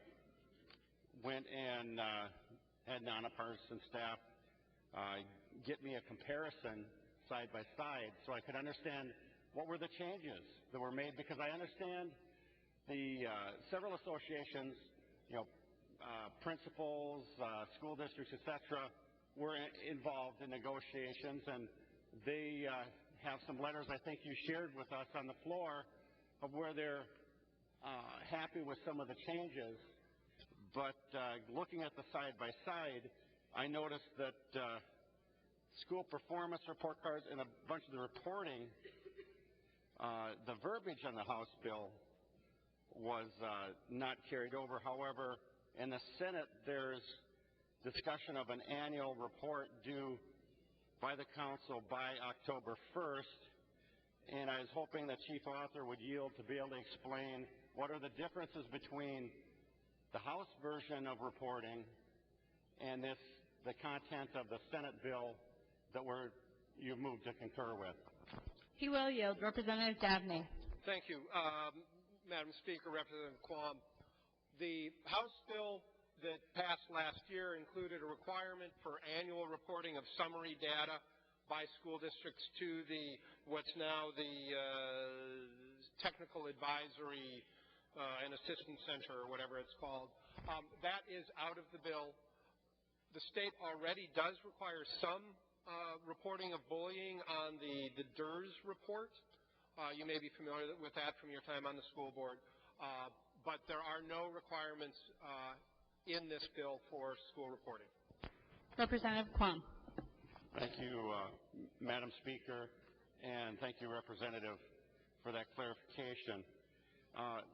went and had nonpartisan staff get me a comparison side by side so I could understand what were the changes that were made, because I understand the several associations, principals, school districts, etc., were involved in negotiations, and they have some letters I think you shared with us on the floor of where they're happy with some of the changes. But looking at the side-by-side, I noticed that school performance report cards and a bunch of the reporting, the verbiage on the House bill was not carried over. However, in the Senate, there's discussion of an annual report due by the Council by October 1st, and I was hoping the chief author would yield to be able to explain what are the differences between the House version of reporting and the content of the Senate bill that you've moved to concur with. He will yield. Representative Davnie. Thank you. Madam Speaker, Representative Quam, the House bill that passed last year included a requirement for annual reporting of summary data by school districts to what's now the Technical Advisory and Assistance Center, or whatever it's called. That is out of the bill. The state already does require some reporting of bullying on the DERS report. You may be familiar with that from your time on the school board. But there are no requirements in this bill for school reporting. Representative Quam. Thank you, Madam Speaker, and thank you, Representative, for that clarification.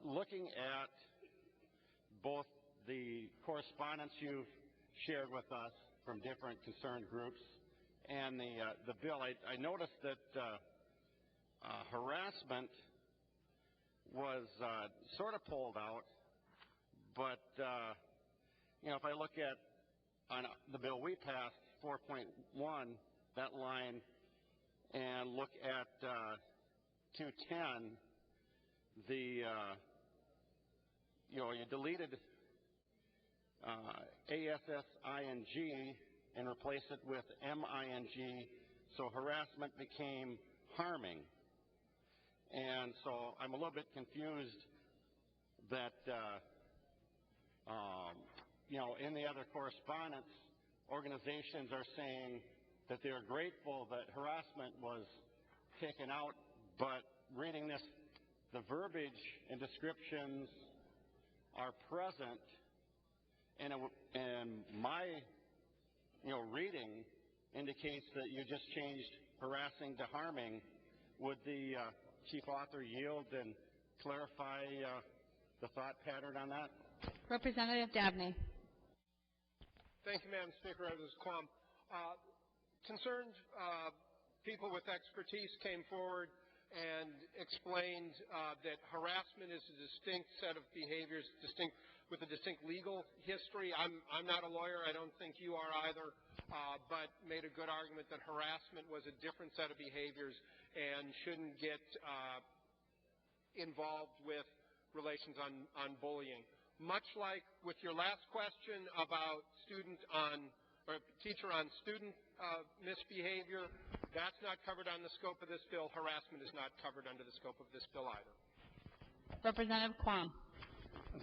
Looking at both the correspondence you've shared with us from different concerned groups and the bill, I noticed that harassment was sort of pulled out, but if I look at on the bill we passed, 4.1, that line, and look at 210, you deleted ASSING and replaced it with MING, so harassment became harming. And so I'm a little bit confused that, in the other correspondence, organizations are saying that they're grateful that harassment was taken out, but reading this, the verbiage and descriptions are present, and my reading indicates that you just changed harassing to harming. Would the chief author yield and clarify the thought pattern on that? Representative Davnie. Thank you, Madam Speaker. This is Quam. Concerned people with expertise came forward and explained that harassment is a distinct set of behaviors, with a distinct legal history. I'm not a lawyer. I don't think you are either, but made a good argument that harassment was a different set of behaviors and shouldn't get involved with relations on bullying. Much like with your last question about teacher on student misbehavior, that's not covered on the scope of this bill. Harassment is not covered under the scope of this bill either. Representative Quam.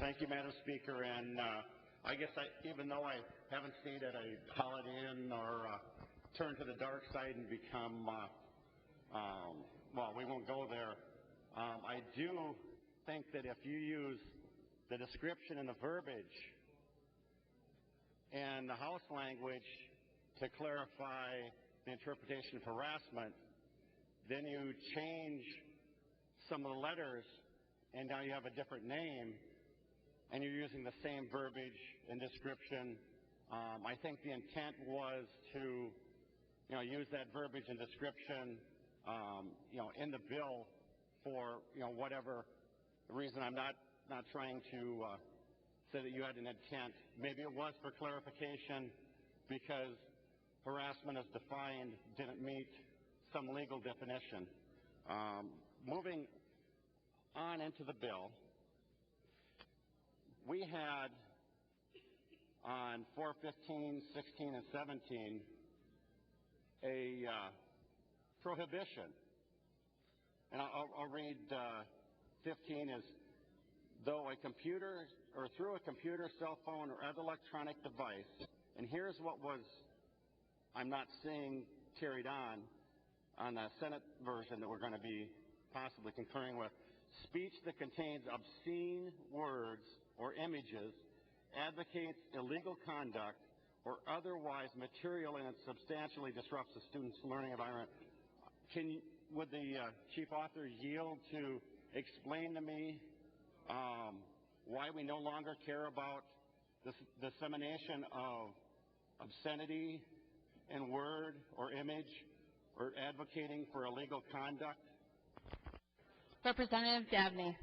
Thank you, Madam Speaker. And I guess even though I haven't stayed at a Holiday Inn or turned to the dark side and become, we won't go there. I do think that if you use the description and the verbiage and the House language to clarify the interpretation of harassment, then you change some of the letters and now you have a different name and you're using the same verbiage and description. I think the intent was to use that verbiage and description in the bill for whatever reason. I'm not trying to say that you had an intent. Maybe it was for clarification because harassment as defined didn't meet some legal definition. Moving on into the bill, we had on 415, 16, and 17 a prohibition. And I'll read 15 as though a computer or through a computer, cell phone, or other electronic device, and here's what I'm not seeing carried on the Senate version that we're going to be possibly concurring with. Speech that contains obscene words or images, advocates illegal conduct, or otherwise material and substantially disrupts the student's learning environment. Would the chief author yield to explain to me why we no longer care about the dissemination of obscenity in word or image or advocating for illegal conduct? Representative Davnie.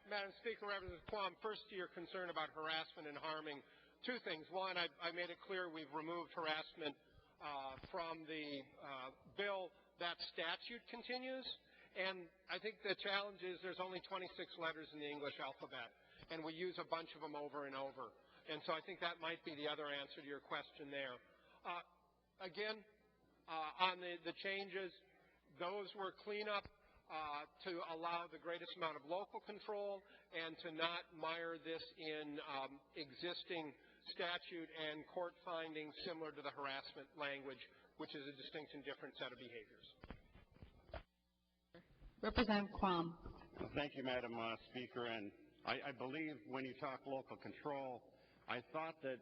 Madam Speaker, Representative Quam, first to your concern about harassment and harming, two things. One, I made it clear we've removed harassment from the bill. That statute continues, and I think the challenge is there's only 26 letters in the English alphabet, and we use a bunch of them over and over. And so I think that might be the other answer to your question there. Again, on the changes, those were cleanup to allow the greatest amount of local control and to not mire this in existing statute and court findings similar to the harassment language, which is a distinct and different set of behaviors. Representative Quam. Thank you, Madam Speaker. And I believe when you talk local control, I thought that,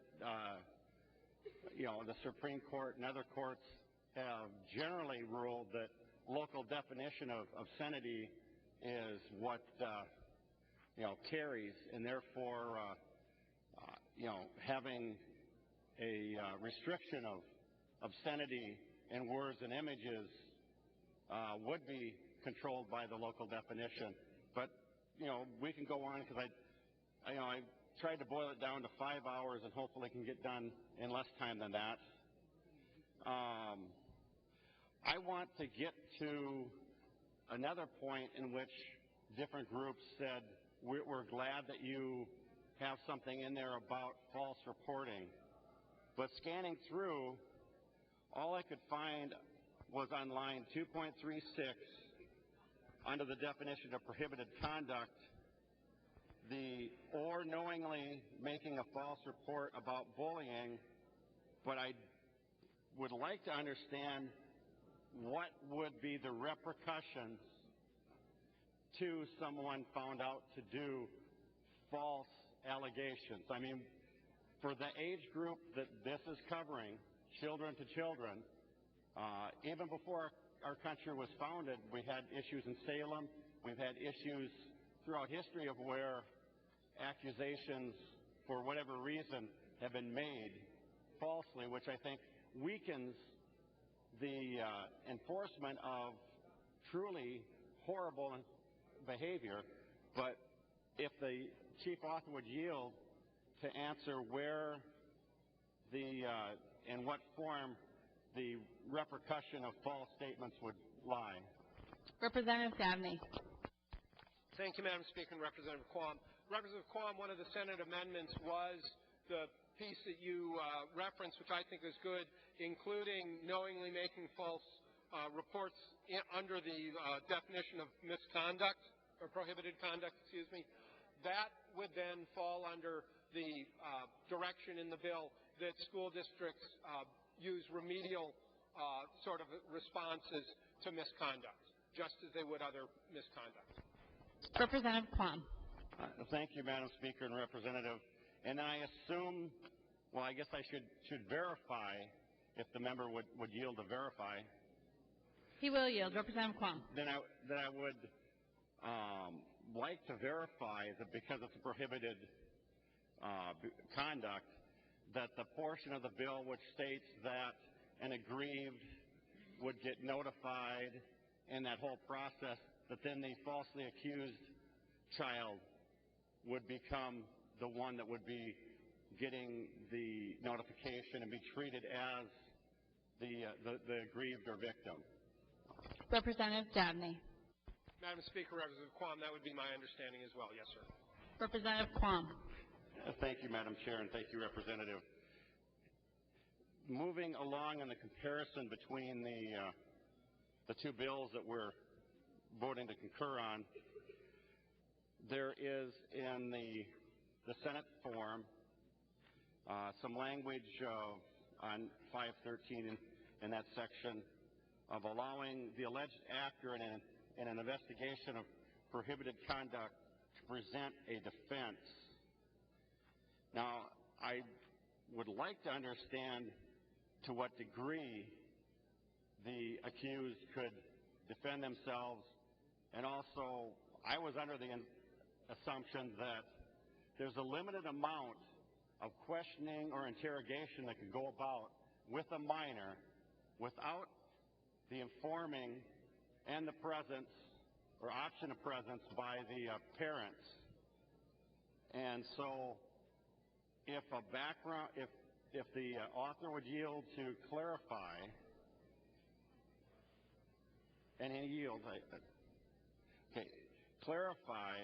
the Supreme Court and other courts have generally ruled that local definition of obscenity is what, carries, and therefore, having a restriction of obscenity in words and images would be controlled by the local definition. But, we can go on because I tried to boil it down to 5 hours and hopefully can get done in less time than that. I want to get to another point in which different groups said, we're glad that you have something in there about false reporting. But scanning through, all I could find was on line 2.36, under the definition of prohibited conduct, or knowingly making a false report about bullying, but I would like to understand what would be the repercussions to someone found out to do false allegations. I mean, for the age group that this is covering, children to children, even before our country was founded, we had issues in Salem. We've had issues throughout history of where accusations, for whatever reason, have been made falsely, which I think weakens the enforcement of truly horrible behavior. But if the chief author would yield to answer where in what form the repercussion of false statements would lie. Representative Davnie. Thank you, Madam Speaker, and Representative Quam. Representative Quam, one of the Senate amendments was the piece that you referenced, which I think is good, including knowingly making false reports under the definition of misconduct, or prohibited conduct, excuse me. That would then fall under the direction in the bill that school districts use remedial sort of responses to misconduct, just as they would other misconduct. Representative Quam. Thank you, Madam Speaker and Representative. And I assume, well, I guess I should verify if the member would yield to verify. He will yield. Representative Quam. Then I would like to verify that because it's a prohibited conduct, that the portion of the bill which states that an aggrieved would get notified in that whole process, that then the falsely accused child would become the one that would be getting the notification and be treated as the aggrieved or victim. Representative Davnie. Madam Speaker, Representative Quam, that would be my understanding as well. Yes, sir. Representative Quam. Thank you, Madam Chair, and thank you, Representative. Moving along in the comparison between the two bills that we're voting to concur on, there is in the Senate form some language on 513 in that section of allowing the alleged actor in an investigation of prohibited conduct to present a defense. Now, I would like to understand to what degree the accused could defend themselves, and also I was under the assumption that there's a limited amount of questioning or interrogation that could go about with a minor without the informing and the presence or option of presence by the parents. And so if the author would yield to clarify, and he yields, clarify,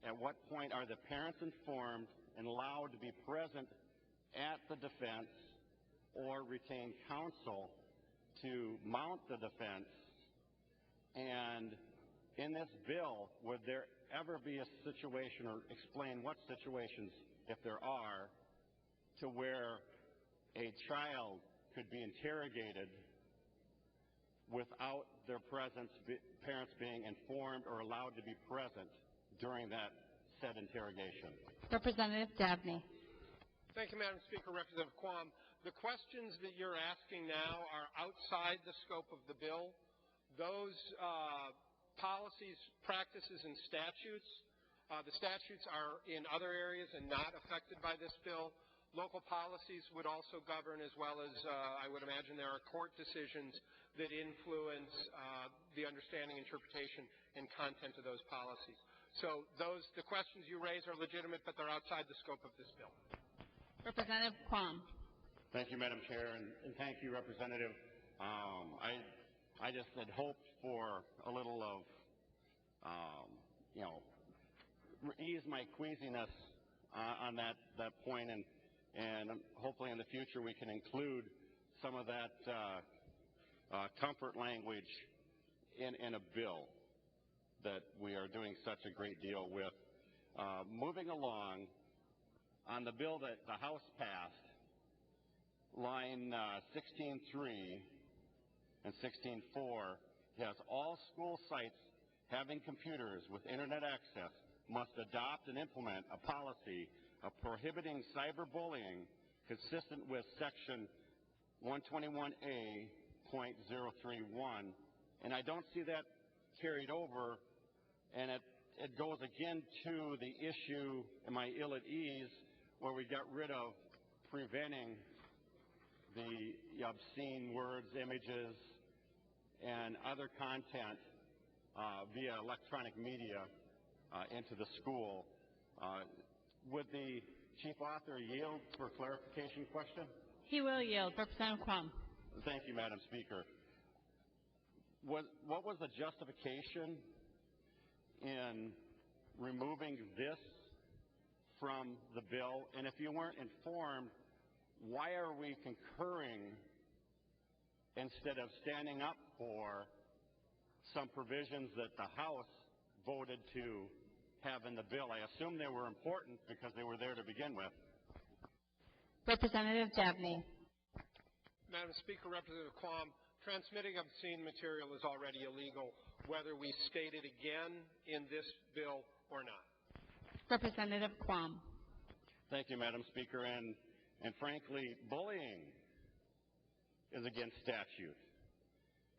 at what point are the parents informed and allowed to be present at the defense or retain counsel to mount the defense? And in this bill, would there ever be a situation, or explain what situations, if there are, to where a child could be interrogated without their parents being informed or allowed to be present during that said interrogation? Representative Davnie. Thank you, Madam Speaker. Representative Quam, the questions that you're asking now are outside the scope of the bill. Those policies, practices, and statutes, the statutes are in other areas and not affected by this bill. Local policies would also govern, as well as I would imagine there are court decisions that influence the understanding, interpretation, and content of those policies. So the questions you raise are legitimate, but they're outside the scope of this bill. Representative Quam. Thank you, Madam Chair, and thank you, Representative. I just had hoped for a little of, ease my queasiness on that point, and hopefully in the future we can include some of that comfort language in a bill that we are doing such a great deal with. Moving along, on the bill that the House passed, line 16.3 and 16.4 has all school sites having computers with internet access must adopt and implement a policy of prohibiting cyberbullying consistent with section 121A.031, and I don't see that carried over, and it goes again to the issue, am I ill at ease, where we got rid of preventing the obscene words, images, and other content via electronic media into the school. Would the chief author yield for clarification question? He will yield. Representative Quam. Thank you, Madam Speaker. What was the justification in removing this from the bill? And if you weren't informed, why are we concurring instead of standing up for some provisions that the House voted to have in the bill? I assume they were important because they were there to begin with. Representative Davnie. Madam Speaker, Representative Quam, transmitting obscene material is already illegal, whether we state it again in this bill or not. Representative Quam. Thank you, Madam Speaker. And frankly, bullying is against statute.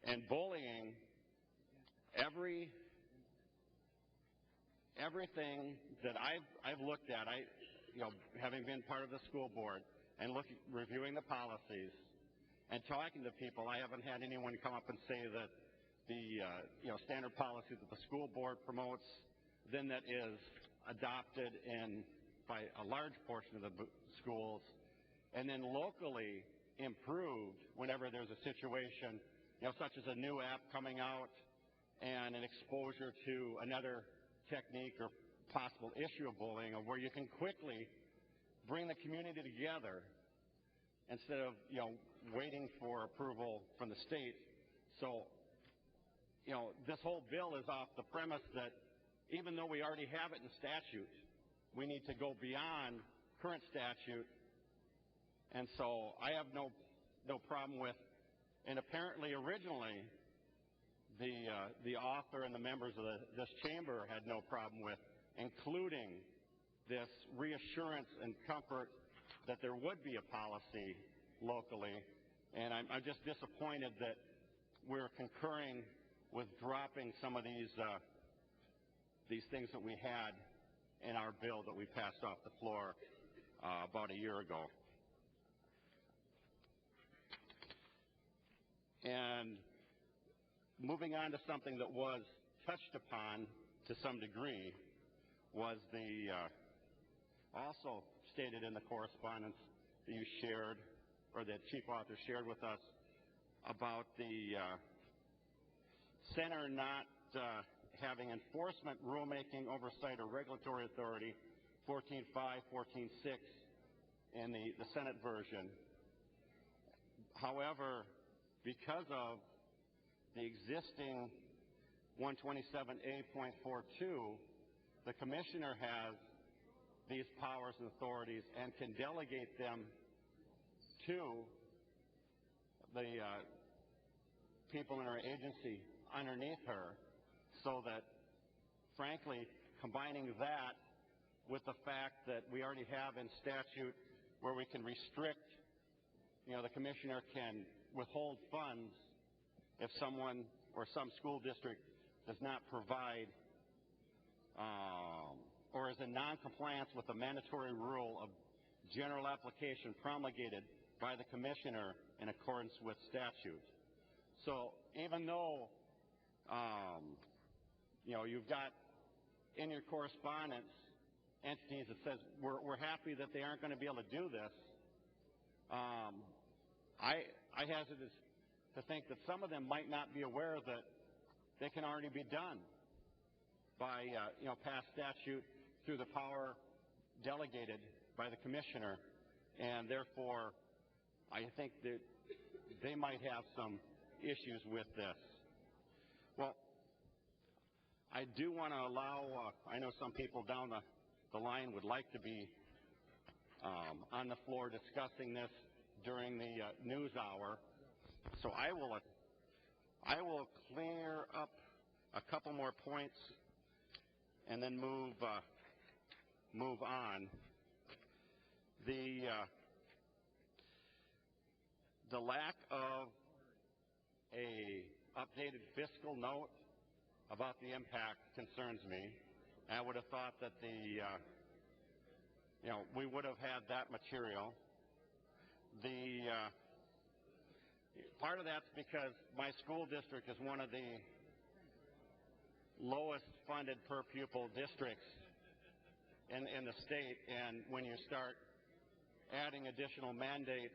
And bullying, everything that I've looked at, having been part of the school board and reviewing the policies and talking to people, I haven't had anyone come up and say that the standard policy that the school board promotes, then that is adopted by a large portion of the schools, and then locally improved whenever there's a situation, such as a new app coming out and an exposure to another technique or possible issue of bullying, where you can quickly bring the community together instead of waiting for approval from the state. So this whole bill is off the premise that even though we already have it in statute, we need to go beyond current statute. And so I have no problem with, and apparently originally the author and the members of this chamber had no problem with including this reassurance and comfort that there would be a policy locally. And I'm just disappointed that we're concurring with dropping some of these things that we had in our bill that we passed off the floor about a year ago. And moving on to something that was touched upon to some degree was the also stated in the correspondence that you shared, or that chief author shared with us, about the center not having enforcement, rulemaking, oversight, or regulatory authority, 14.5, 14.6 in the Senate version. However, because of the existing 127A.42, the commissioner has these powers and authorities and can delegate them to the people in her agency underneath her, so that, frankly, combining that with the fact that we already have in statute where we can restrict, the commissioner can withhold funds if someone or some school district does not provide or is in non-compliance with the mandatory rule of general application promulgated by the commissioner in accordance with statute. So even though, you've got in your correspondence entities that says we're happy that they aren't going to be able to do this, I hazard to think that some of them might not be aware that they can already be done by, past statute through the power delegated by the commissioner, and therefore I think that they might have some issues with this. Well, I do want to allow, I know some people down the line would like to be on the floor discussing this during the news hour, so I will clear up a couple more points and then move on. The lack of a updated fiscal note about the impact concerns me. I would have thought that we would have had that material. Part of that's because my school district is one of the lowest funded per pupil districts in the state, and when you start adding additional mandates,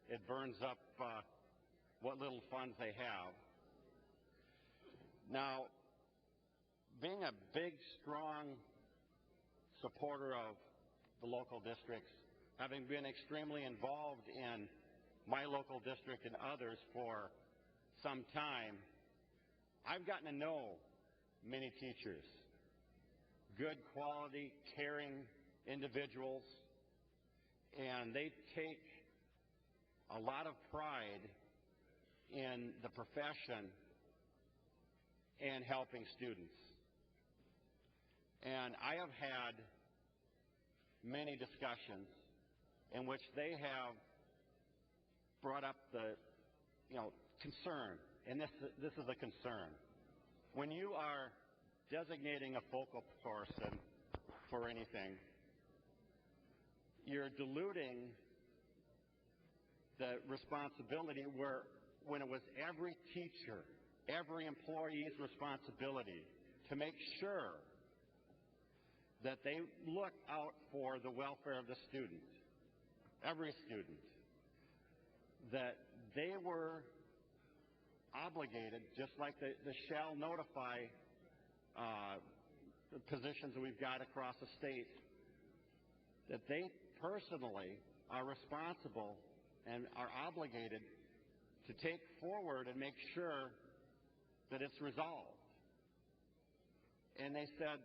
it burns up what little funds they have. Now, being a big, strong supporter of the local districts, having been extremely involved in my local district and others for some time, I've gotten to know many teachers, good quality, caring individuals, and they take a lot of pride in the profession and helping students. And I have had many discussions in which they have brought up the concern, and this is a concern. When you are designating a focal person for anything, you're diluting the responsibility when it was every teacher, every employee's responsibility to make sure that they look out for the welfare of the student, every student, that they were obligated, just like the shall notify the positions that we've got across the state, that they personally are responsible and are obligated to take forward and make sure that it's resolved. And they said,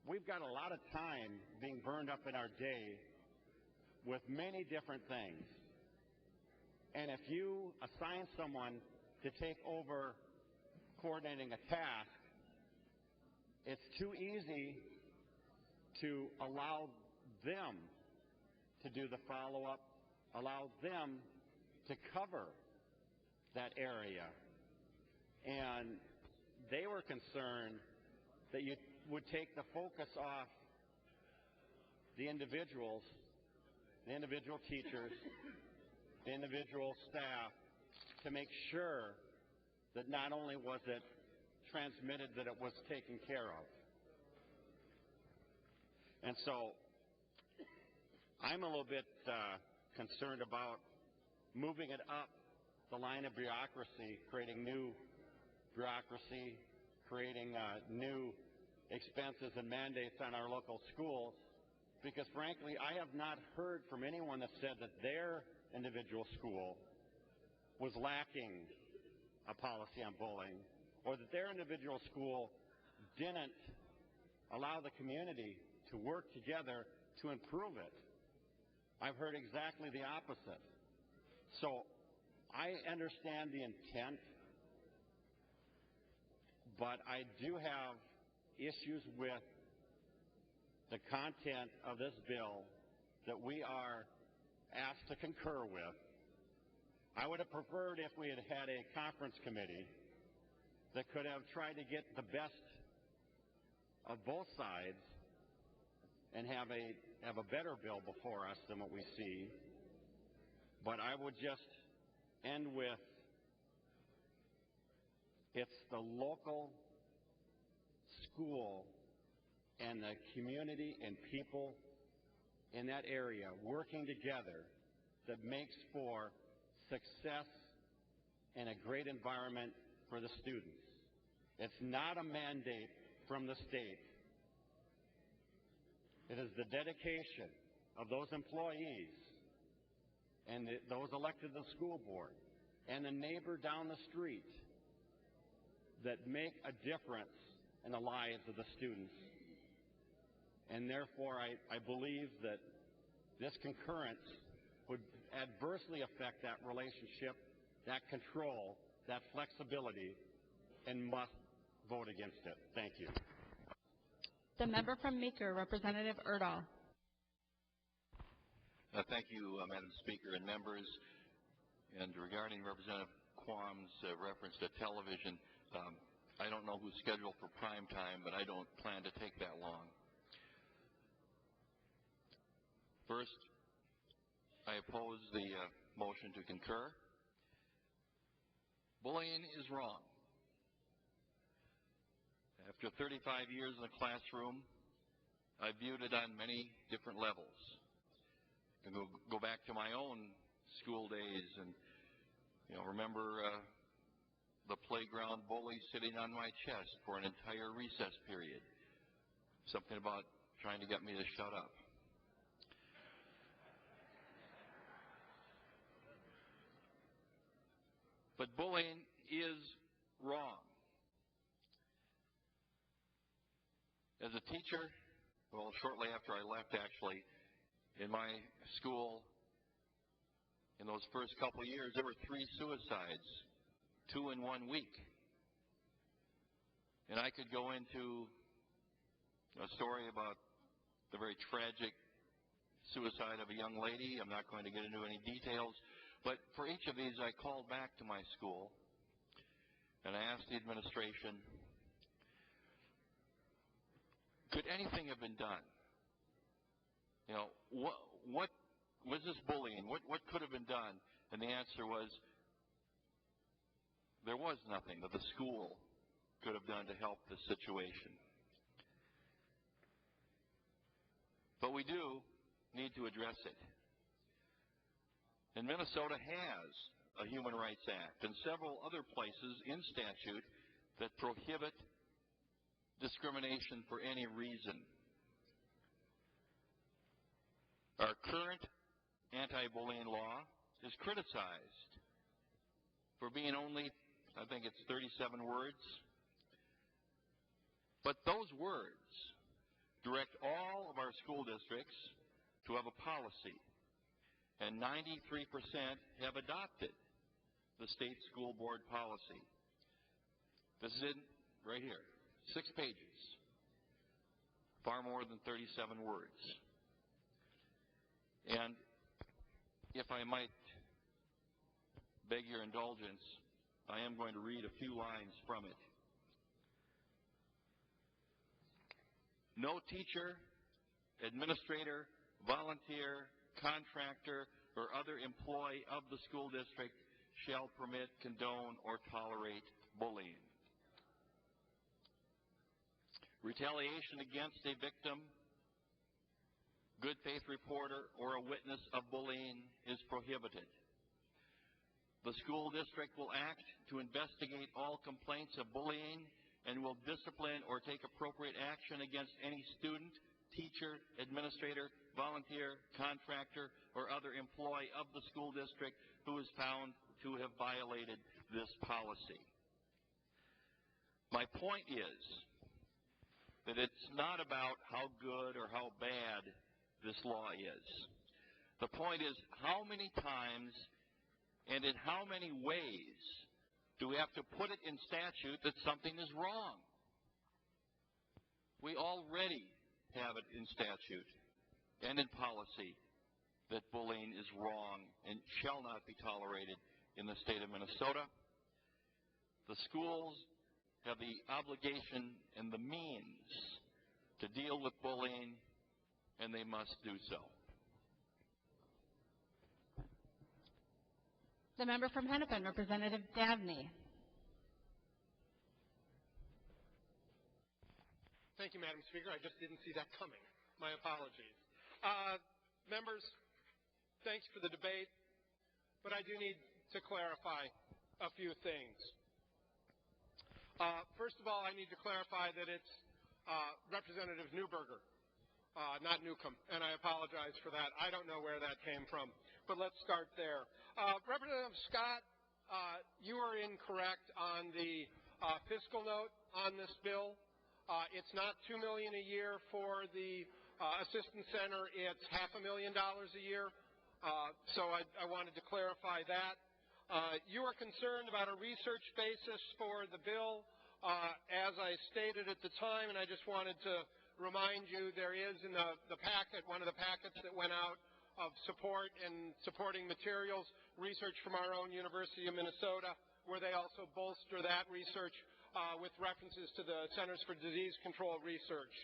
we've got a lot of time being burned up in our day with many different things. And if you assign someone to take over coordinating a task, it's too easy to allow them to do the follow-up, allow them to cover that area. And they were concerned that you would take the focus off the individuals, the individual teachers, the individual staff, to make sure that not only was it transmitted, that it was taken care of. And so I'm a little bit concerned about moving it up the line of bureaucracy, creating new bureaucracy, creating new expenses and mandates on our local schools, because frankly, I have not heard from anyone that said that their individual school was lacking a policy on bullying, or that their individual school didn't allow the community to work together to improve it. I've heard exactly the opposite. So I understand the intent, but I do have issues with the content of this bill that we are asked to concur with. I would have preferred if we had had a conference committee that could have tried to get the best of both sides and have a better bill before us than what we see. But I would just end with, it's the local school and the community and people in that area working together that makes for success and a great environment for the students. It's not a mandate from the state. It is the dedication of those employees and those elected to the school board and the neighbor down the street that make a difference in the lives of the students. And therefore, I believe that this concurrence would adversely affect that relationship, that control, that flexibility, and must vote against it. Thank you. The member from Meeker, Representative Erdahl. Thank you, Madam Speaker and members. And regarding Representative Quam's reference to television, I don't know who's scheduled for prime time, but I don't plan to take that long. First, I oppose the motion to concur. Bullying is wrong. After 35 years in the classroom, I've viewed it on many different levels. I can go back to my own school days and, remember the playground bully sitting on my chest for an entire recess period. Something about trying to get me to shut up. But bullying is wrong. As a teacher, well, shortly after I left, actually, in my school, in those first couple of years, there were 3 suicides, 2 in 1 week. And I could go into a story about the very tragic suicide of a young lady. I'm not going to get into any details. But for each of these, I called back to my school and I asked the administration, could anything have been done? What was this bullying? What could have been done? And the answer was, there was nothing that the school could have done to help the situation. But we do need to address it. And Minnesota has a Human Rights Act and several other places in statute that prohibit discrimination for any reason. Our current anti-bullying law is criticized for being only, I think it's 37 words. But those words direct all of our school districts to have a policy. And 93% have adopted the state school board policy. This is it right here, 6 pages, far more than 37 words. And if I might beg your indulgence, I am going to read a few lines from it. No teacher, administrator, volunteer, contractor, or other employee of the school district shall permit, condone, or tolerate bullying. Retaliation against a victim, good faith reporter, or a witness of bullying is prohibited. The school district will act to investigate all complaints of bullying and will discipline or take appropriate action against any student, teacher, administrator, volunteer, contractor, or other employee of the school district who is found to have violated this policy. My point is that it's not about how good or how bad this law is. The point is, how many times and in how many ways do we have to put it in statute that something is wrong? We already have it in statute and in policy that bullying is wrong and shall not be tolerated in the state of Minnesota. The schools have the obligation and the means to deal with bullying, and they must do so. The member from Hennepin, Representative Davnie. Thank you, Madam Speaker. I just didn't see that coming. My apologies. Members, thanks for the debate, but I do need to clarify a few things. First of all, I need to clarify that it's Representative Newberger, not Newcomb, and I apologize for that. I don't know where that came from, but let's start there. Representative Scott, you are incorrect on the fiscal note on this bill. It's not $2 million a year for the Assistance Center. It's $500,000 a year. So I wanted to clarify that. You are concerned about a research basis for the bill. As I stated at the time, and I just wanted to remind you, there is in the packet, one of the packets that went out of support and supporting materials, research from our own University of Minnesota, where they also bolster that research with references to the Centers for Disease Control Research.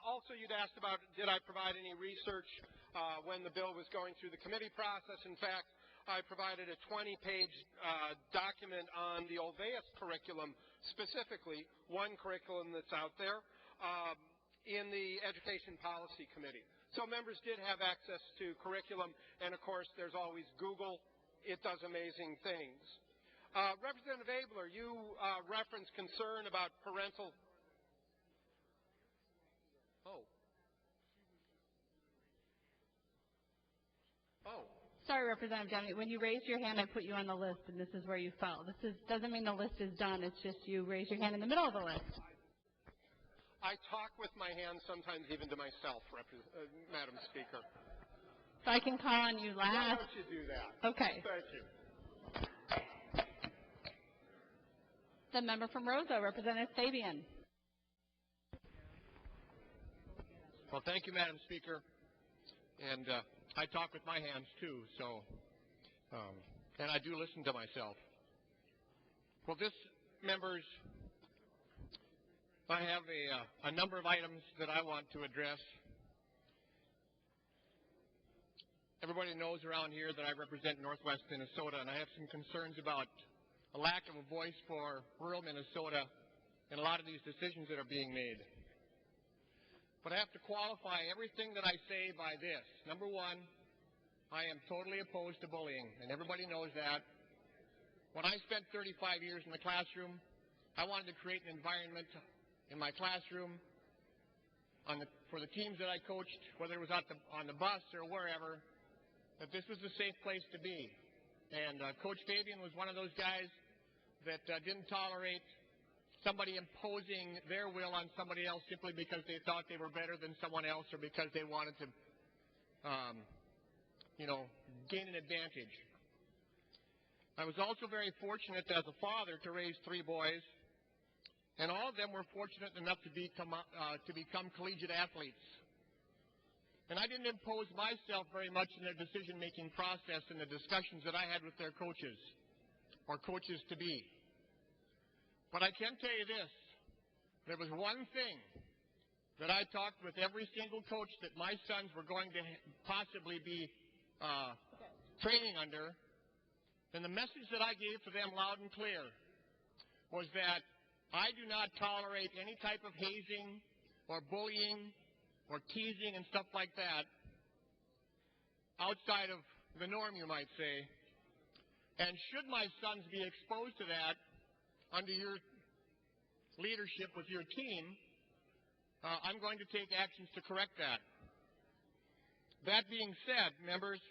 Also, you'd asked about, did I provide any research when the bill was going through the committee process. In fact, I provided a 20-page document on the Olveus curriculum, specifically one curriculum that's out there, in the Education Policy Committee. So members did have access to curriculum, and of course, there's always Google. It does amazing things. Representative Abler, you referenced concern about parental... Sorry, Representative Davnie. When you raised your hand, I put you on the list, and this is where you fell. This doesn't mean the list is done. It's just you raised your hand in the middle of the list. I talk with my hands sometimes even to myself, Madam Speaker. So I can call on you last. Why don't you do that? Okay. Thank you. The member from Roseau, Representative Fabian. Well, thank you, Madam Speaker. And I talk with my hands, too, so, and I do listen to myself. Well, members, I have a number of items that I want to address. Everybody knows around here that I represent Northwest Minnesota, and I have some concerns about a lack of a voice for rural Minnesota in a lot of these decisions that are being made. But I have to qualify everything that I say by this. Number one, I am totally opposed to bullying, and everybody knows that. When I spent 35 years in the classroom, I wanted to create an environment in my classroom for the teams that I coached, whether it was on the bus or wherever, that this was a safe place to be. And Coach Fabian was one of those guys that didn't tolerate somebody imposing their will on somebody else simply because they thought they were better than someone else or because they wanted to, gain an advantage. I was also very fortunate as a father to raise 3 boys, and all of them were fortunate enough to become collegiate athletes. And I didn't impose myself very much in their decision-making process in the discussions that I had with their coaches or coaches-to-be. But I can tell you this, there was one thing that I talked with every single coach that my sons were going to possibly be training under, and the message that I gave to them loud and clear was that I do not tolerate any type of hazing or bullying or teasing and stuff like that outside of the norm, you might say. And should my sons be exposed to that under your leadership with your team, I'm going to take actions to correct that. That being said, members,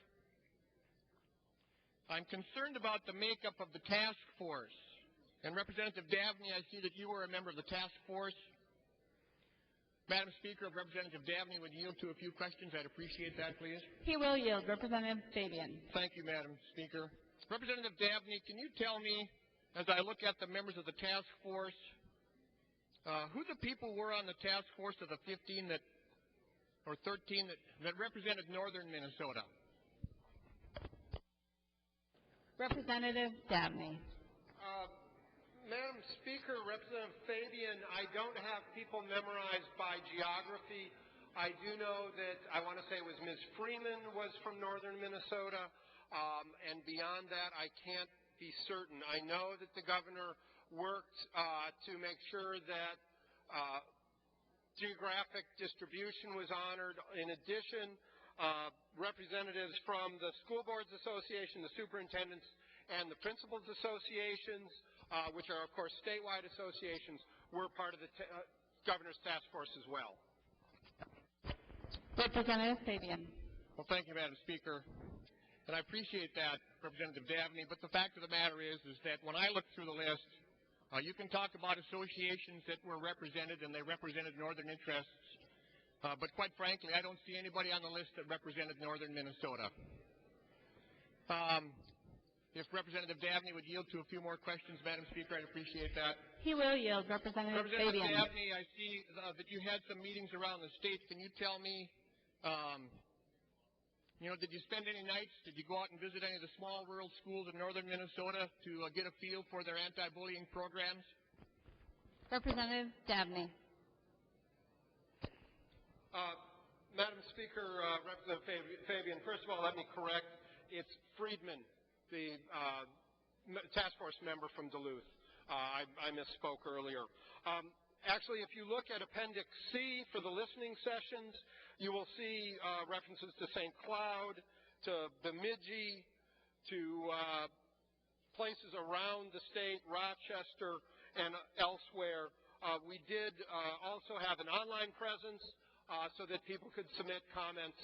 I'm concerned about the makeup of the task force. And Representative Davnie, I see that you were a member of the task force. Madam Speaker, if Representative Davnie would yield to a few questions, I'd appreciate that, please. He will yield. Representative Fabian. Thank you, Madam Speaker. Representative Davnie, can you tell me, as I look at the members of the task force, who the people were on the task force of the 15 that, or 13 that represented northern Minnesota? Representative Davnie. Madam Speaker, Representative Fabian, I don't have people memorized by geography. I do know that, I want to say it was Ms. Freeman was from northern Minnesota, and beyond that, I can't be certain. I know that the governor worked to make sure that geographic distribution was honored. In addition, representatives from the School Boards Association, the superintendents, and the principals associations, which are, of course, statewide associations, were part of the governor's task force as well. Representative Fabian. Well, thank you, Madam Speaker. And I appreciate that, Representative Davnie, but the fact of the matter is that when I look through the list, you can talk about associations that were represented and they represented northern interests, but quite frankly, I don't see anybody on the list that represented northern Minnesota. If Representative Davnie would yield to a few more questions, Madam Speaker, I'd appreciate that. He will yield. Representative Fabian. Representative Davnie, I see that you had some meetings around the state. Can you tell me, did you spend any nights? Did you go out and visit any of the small rural schools in northern Minnesota to get a feel for their anti-bullying programs? Representative Davnie. Madam Speaker, Representative Fabian, first of all, let me correct. It's Friedman, the task force member from Duluth. I misspoke earlier. Actually, if you look at Appendix C for the listening sessions, you will see references to St. Cloud, to Bemidji, to places around the state, Rochester, and elsewhere. We did also have an online presence so that people could submit comments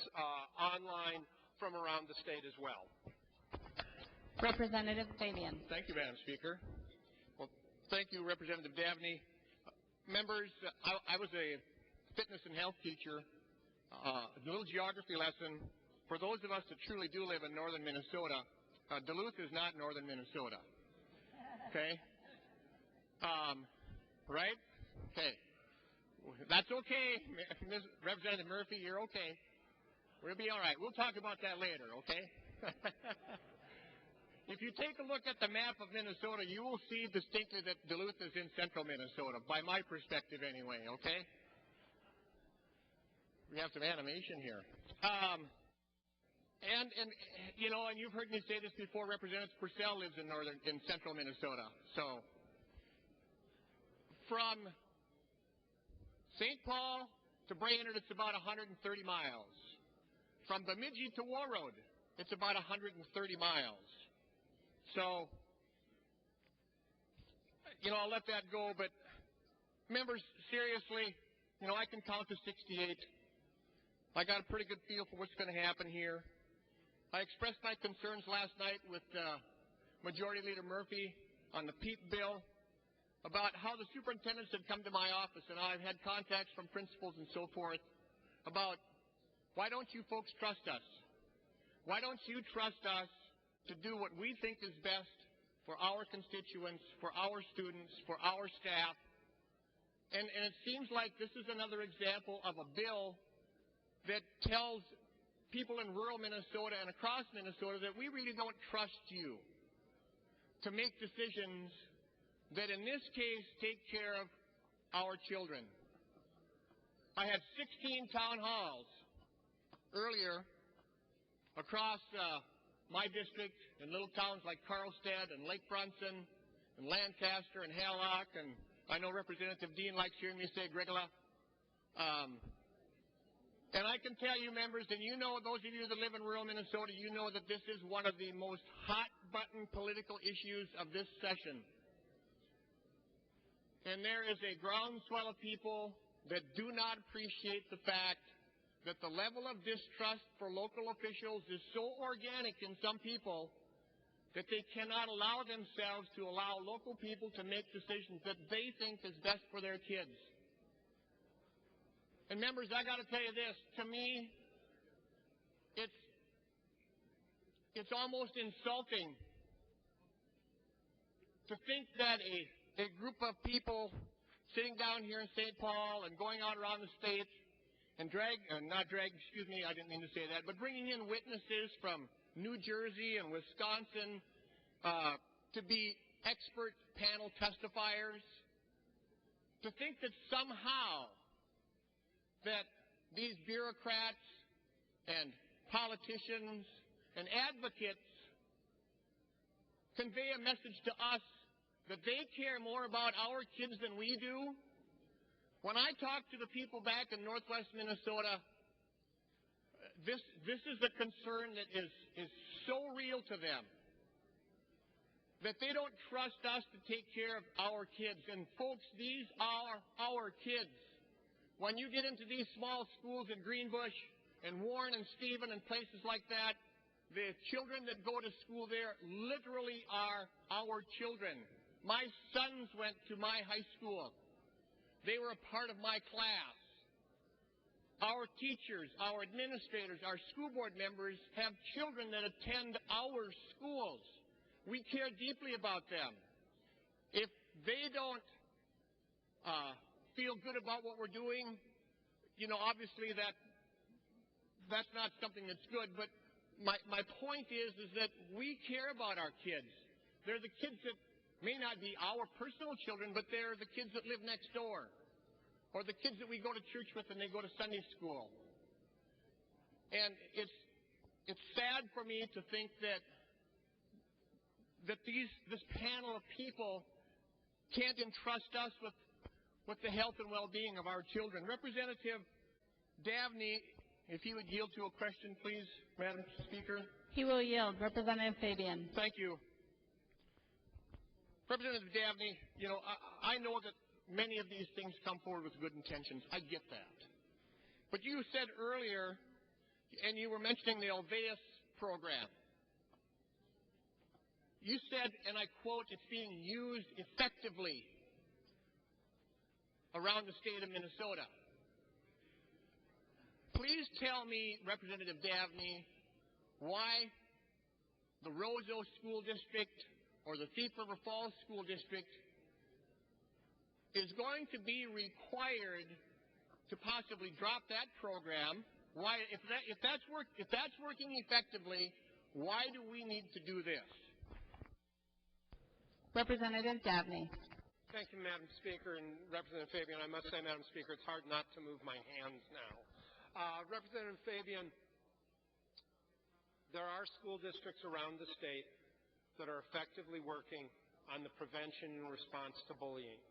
online from around the state as well. Representative Fabian. Thank you, Madam Speaker. Well, thank you, Representative Davnie. Members, I was a fitness and health teacher. A little geography lesson. For those of us that truly do live in northern Minnesota, Duluth is not northern Minnesota. Okay? Right? Okay. That's okay, Representative Murphy, you're okay. We'll be all right. We'll talk about that later, okay? If you take a look at the map of Minnesota, you will see distinctly that Duluth is in central Minnesota, by my perspective anyway, okay? We have some animation here. And you've heard me say this before, Representative Purcell lives in central Minnesota. So, from St. Paul to Brainerd, it's about 130 miles. From Bemidji to Warroad, it's about 130 miles. So, I'll let that go, but members, seriously, I can count to 68. I got a pretty good feel for what's going to happen here. I expressed my concerns last night with Majority Leader Murphy on the PEEP bill about how the superintendents had come to my office, and I've had contacts from principals and so forth about why don't you folks trust us? Why don't you trust us to do what we think is best for our constituents, for our students, for our staff? And it seems like this is another example of a bill that tells people in rural Minnesota and across Minnesota that we really don't trust you to make decisions that in this case take care of our children. I had 16 town halls earlier across my district in little towns like Carlstead and Lake Brunson and Lancaster and Hallock, and I know Representative Dean likes hearing me say Grigala. And I can tell you, members, and those of you that live in rural Minnesota, you know that this is one of the most hot-button political issues of this session. And there is a groundswell of people that do not appreciate the fact that the level of distrust for local officials is so organic in some people that they cannot allow themselves to allow local people to make decisions that they think is best for their kids. And members, I got to tell you this, to me, it's almost insulting to think that a group of people sitting down here in St. Paul and going out around the state and I didn't mean to say that, but bringing in witnesses from New Jersey and Wisconsin to be expert panel testifiers, to think that somehow that these bureaucrats and politicians and advocates convey a message to us that they care more about our kids than we do. When I talk to the people back in northwest Minnesota, this is a concern that is so real to them that they don't trust us to take care of our kids. And folks, these are our kids. When you get into these small schools in Greenbush and Warren and Stephen and places like that, the children that go to school there literally are our children. My sons went to my high school. They were a part of my class. Our teachers, our administrators, our school board members have children that attend our schools. We care deeply about them. If they don't feel good about what we're doing, obviously that's not something that's good, but my point is that we care about our kids. They're the kids that may not be our personal children, but they're the kids that live next door, or the kids that we go to church with and they go to Sunday school. And it's sad for me to think that this panel of people can't entrust us with the health and well-being of our children. Representative Davnie, if you would yield to a question, please, Madam Speaker. He will yield. Representative Fabian. Thank you. Representative Davnie, I know that many of these things come forward with good intentions. I get that. But you said earlier, and you were mentioning the Alveus program. You said, and I quote, it's being used effectively around the state of Minnesota. Please tell me, Representative Davnie, why the Roseau School District or the Thief River Falls School District is going to be required to possibly drop that program. Why, if that's working effectively, why do we need to do this? Representative Davnie. Thank you, Madam Speaker, and Representative Fabian. I must say, Madam Speaker, it's hard not to move my hands now. Representative Fabian, there are school districts around the state that are effectively working on the prevention and response to bullying.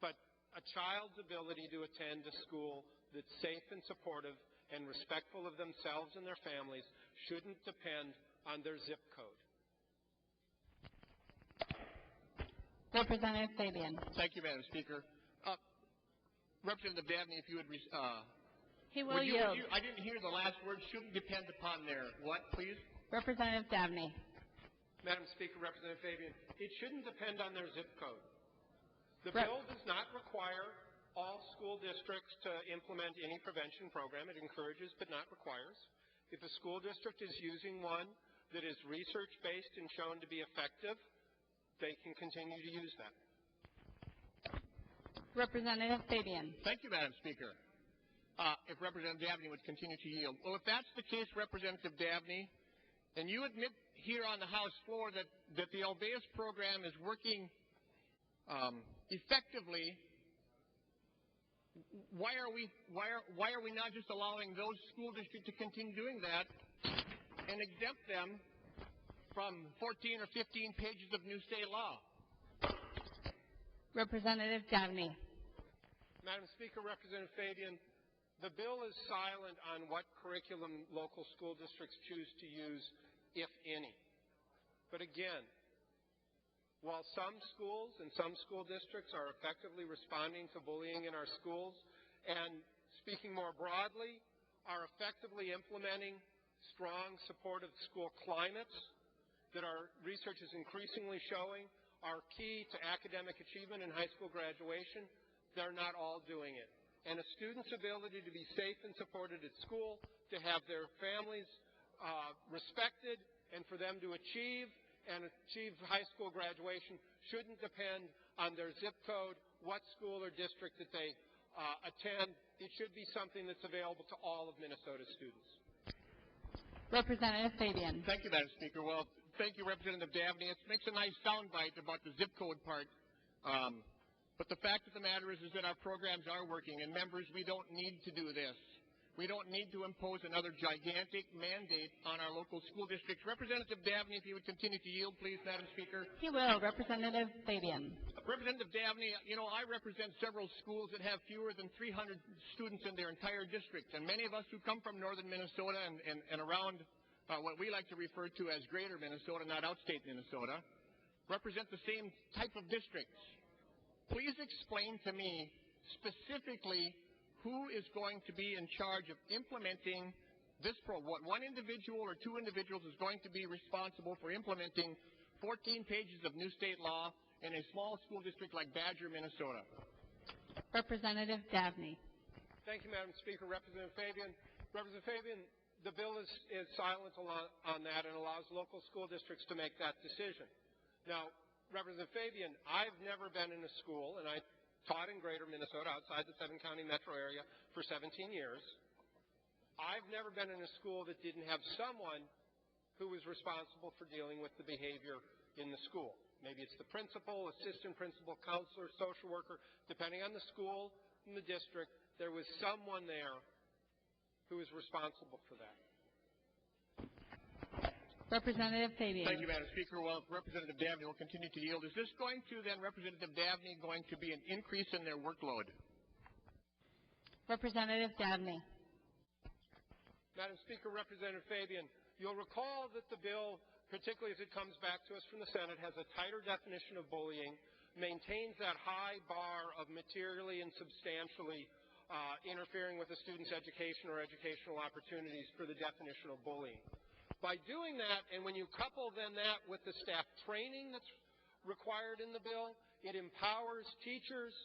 But a child's ability to attend a school that's safe and supportive and respectful of themselves and their families shouldn't depend on their zip code. Representative Fabian. Thank you, Madam Speaker. Representative Davnie, if you would... he will yield. I didn't hear the last word. Shouldn't depend upon their what, please? Representative Davnie. Madam Speaker, Representative Fabian, it shouldn't depend on their zip code. The bill does not require all school districts to implement any prevention program. It encourages but not requires. If a school district is using one that is research-based and shown to be effective, they can continue to use that. Representative Fabian. Thank you, Madam Speaker. If Representative Davnie would continue to yield. Well, if that's the case, Representative Davnie, and you admit here on the House floor that the Alveus program is working effectively, why are we not just allowing those school districts to continue doing that and exempt them from 14 or 15 pages of new state law? Representative Davnie. Madam Speaker, Representative Fabian, the bill is silent on what curriculum local school districts choose to use, if any. But again, while some schools and some school districts are effectively responding to bullying in our schools, and speaking more broadly, are effectively implementing strong, supportive school climates that our research is increasingly showing are key to academic achievement and high school graduation. They're not all doing it. And a student's ability to be safe and supported at school, to have their families respected, and for them to achieve high school graduation shouldn't depend on their zip code, what school or district that they attend. It should be something that's available to all of Minnesota's students. Representative Fabian. Thank you, Madam Speaker. Well, thank you, Representative Davnie. It makes a nice soundbite about the zip code part. But the fact of the matter is that our programs are working. And members, we don't need to do this. We don't need to impose another gigantic mandate on our local school districts. Representative Davnie, if you would continue to yield, please, Madam Speaker. He will. Representative Fabian. Representative Davnie, you know, I represent several schools that have fewer than 300 students in their entire district. And many of us who come from northern Minnesota and around what we like to refer to as greater Minnesota, not outstate Minnesota, represent the same type of districts. Please explain to me specifically who is going to be in charge of implementing this program. What one individual or two individuals is going to be responsible for implementing 14 pages of new state law in a small school district like Badger, Minnesota? Representative Davnie. Thank you, Madam Speaker. Representative Fabian. Representative Fabian, the bill is silent on that and allows local school districts to make that decision. Now, Representative Fabian, I've never been in a school, and I taught in greater Minnesota outside the 7-county metro area for 17 years. I've never been in a school that didn't have someone who was responsible for dealing with the behavior in the school. Maybe it's the principal, assistant principal, counselor, social worker. Depending on the school and the district, there was someone there who was responsible for that. Representative Fabian. Thank you, Madam Speaker. Well, Representative Davnie will continue to yield. Is this going to then, Representative Davnie, going to be an increase in their workload? Representative Davnie. Madam Speaker, Representative Fabian, you'll recall that the bill, particularly as it comes back to us from the Senate, has a tighter definition of bullying, maintains that high bar of materially and substantially interfering with a student's education or educational opportunities for the definition of bullying. By doing that, and when you couple then that with the staff training that's required in the bill, it empowers teachers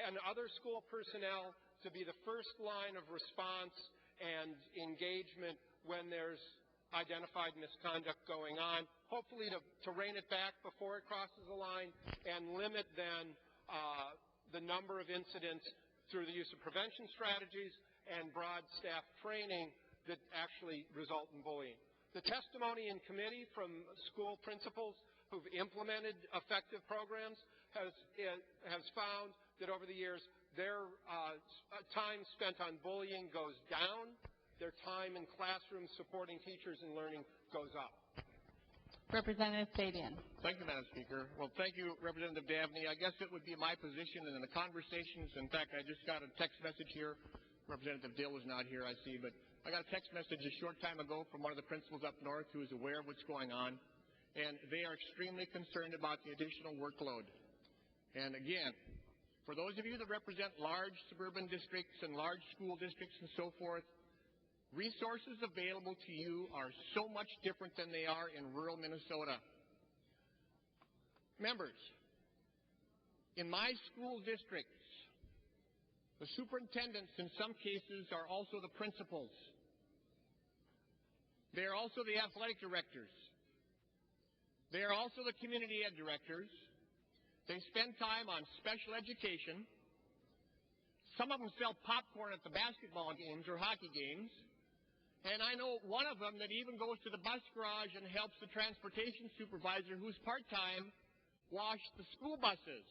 and other school personnel to be the first line of response and engagement when there's identified misconduct going on, hopefully to rein it back before it crosses the line and limit then the number of incidents through the use of prevention strategies and broad staff training that actually result in bullying. The testimony in committee from school principals who've implemented effective programs has found that over the years their time spent on bullying goes down, their time in classrooms supporting teachers and learning goes up. Representative Fabian. Thank you, Madam Speaker. Well, thank you, Representative Davnie. I guess it would be my position and in the conversations, in fact, I just got a text message here. Representative Dill was not here, I see, but I got a text message a short time ago from one of the principals up north who is aware of what's going on, and they are extremely concerned about the additional workload. And again, for those of you that represent large suburban districts and large school districts and so forth, resources available to you are so much different than they are in rural Minnesota. Members, in my school districts, the superintendents in some cases are also the principals. They are also the athletic directors. They are also the community ed directors. They spend time on special education. Some of them sell popcorn at the basketball games or hockey games. And I know one of them that even goes to the bus garage and helps the transportation supervisor, who's part-time, wash the school buses.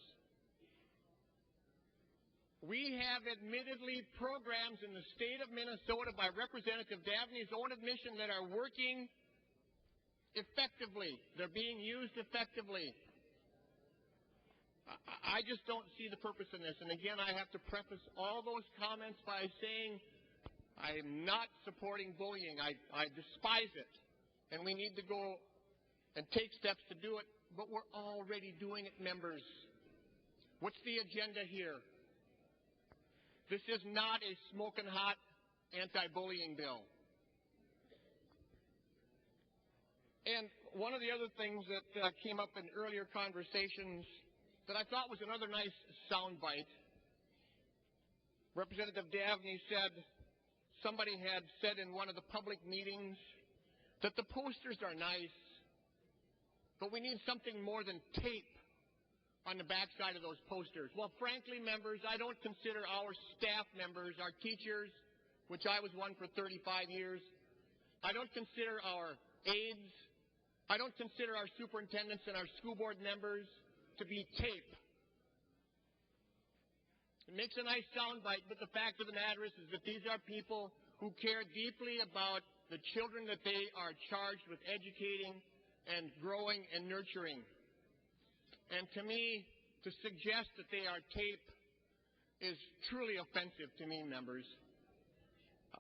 We have admittedly programs in the state of Minnesota by Representative Davnie's own admission that are working effectively. They're being used effectively. I just don't see the purpose in this. And again, I have to preface all those comments by saying I am not supporting bullying. I despise it. And we need to go and take steps to do it. But we're already doing it, members. What's the agenda here? This is not a smoking hot anti-bullying bill. And one of the other things that came up in earlier conversations that I thought was another nice soundbite, Representative Davnie said somebody had said in one of the public meetings that the posters are nice, but we need something more than tape on the backside of those posters. Well, frankly, members, I don't consider our staff members, our teachers, which I was one for 35 years, I don't consider our aides, I don't consider our superintendents and our school board members to be tape. It makes a nice soundbite, but the fact of the matter is that these are people who care deeply about the children that they are charged with educating and growing and nurturing. And to me, to suggest that they are tape is truly offensive to me, members.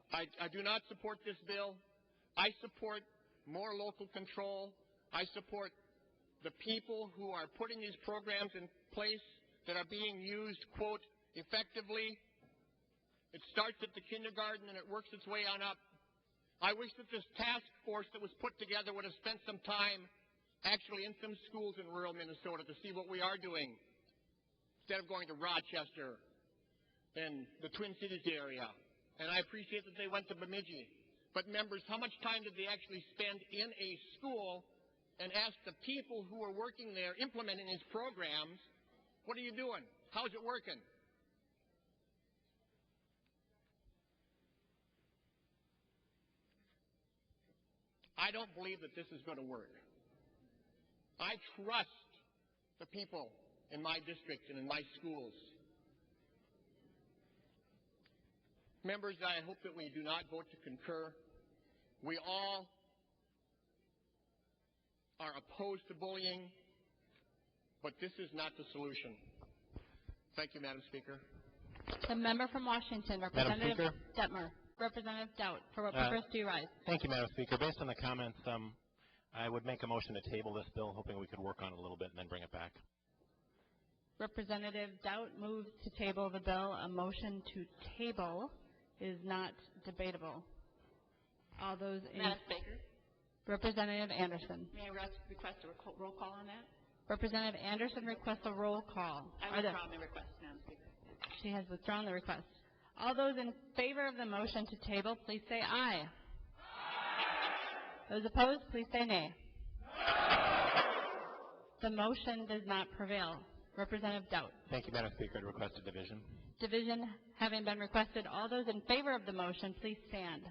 I do not support this bill. I support more local control. I support the people who are putting these programs in place that are being used, quote, effectively. It starts at the kindergarten and it works its way on up. I wish that this task force that was put together would have spent some time actually in some schools in rural Minnesota to see what we are doing, instead of going to Rochester and the Twin Cities area. And I appreciate that they went to Bemidji. But members, how much time did they actually spend in a school and ask the people who are working there implementing these programs, what are you doing? How's it working? I don't believe that this is going to work. I trust the people in my district and in my schools. Members, I hope that we do not vote to concur. We all are opposed to bullying, but this is not the solution. Thank you, Madam Speaker. The member from Washington, Representative Detmer. Representative Doubt, for what purpose do you rise? Thank you, Madam Speaker. Based on the comments, I would make a motion to table this bill, hoping we could work on it a little bit and then bring it back. Representative Doubt moves to table the bill. A motion to table is not debatable. All those in... Madam Speaker. Representative Anderson. May I request a roll call on that? Representative Anderson requests a roll call. I withdraw my request, Madam Speaker. She has withdrawn the request. All those in favor of the motion to table, please say aye. Those opposed, please say nay. The motion does not prevail. Representative Doubt. Thank you, Madam Speaker. I'd request a division. Division having been requested, all those in favor of the motion, please stand.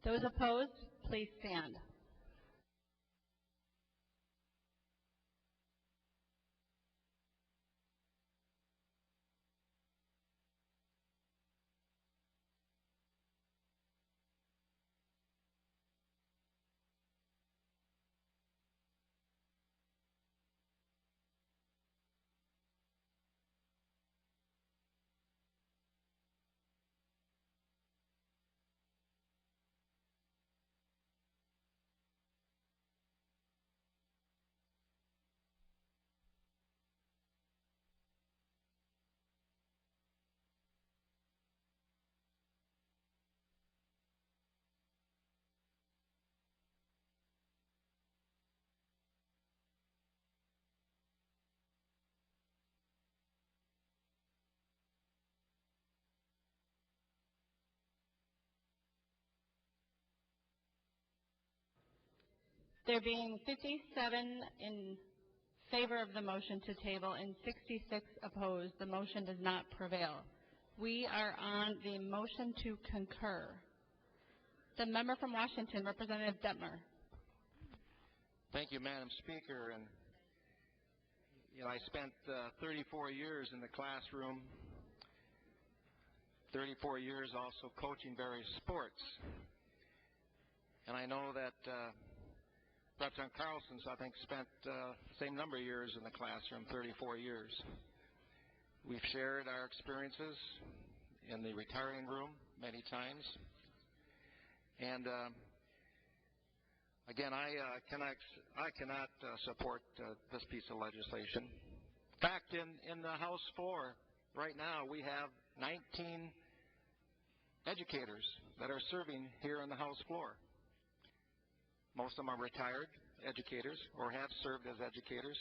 Those opposed, please stand. There being 57 in favor of the motion to table and 66 opposed, the motion does not prevail. We are on the motion to concur. The member from Washington, Representative Detmer. Thank you, Madam Speaker. And I spent 34 years in the classroom, 34 years also coaching various sports. And I know that Representative Carlson's, I think, spent the same number of years in the classroom, 34 years. We've shared our experiences in the retiring room many times. And again, I cannot support this piece of legislation. In fact, in the House floor right now, we have 19 educators that are serving here on the House floor. Most of them are retired educators or have served as educators.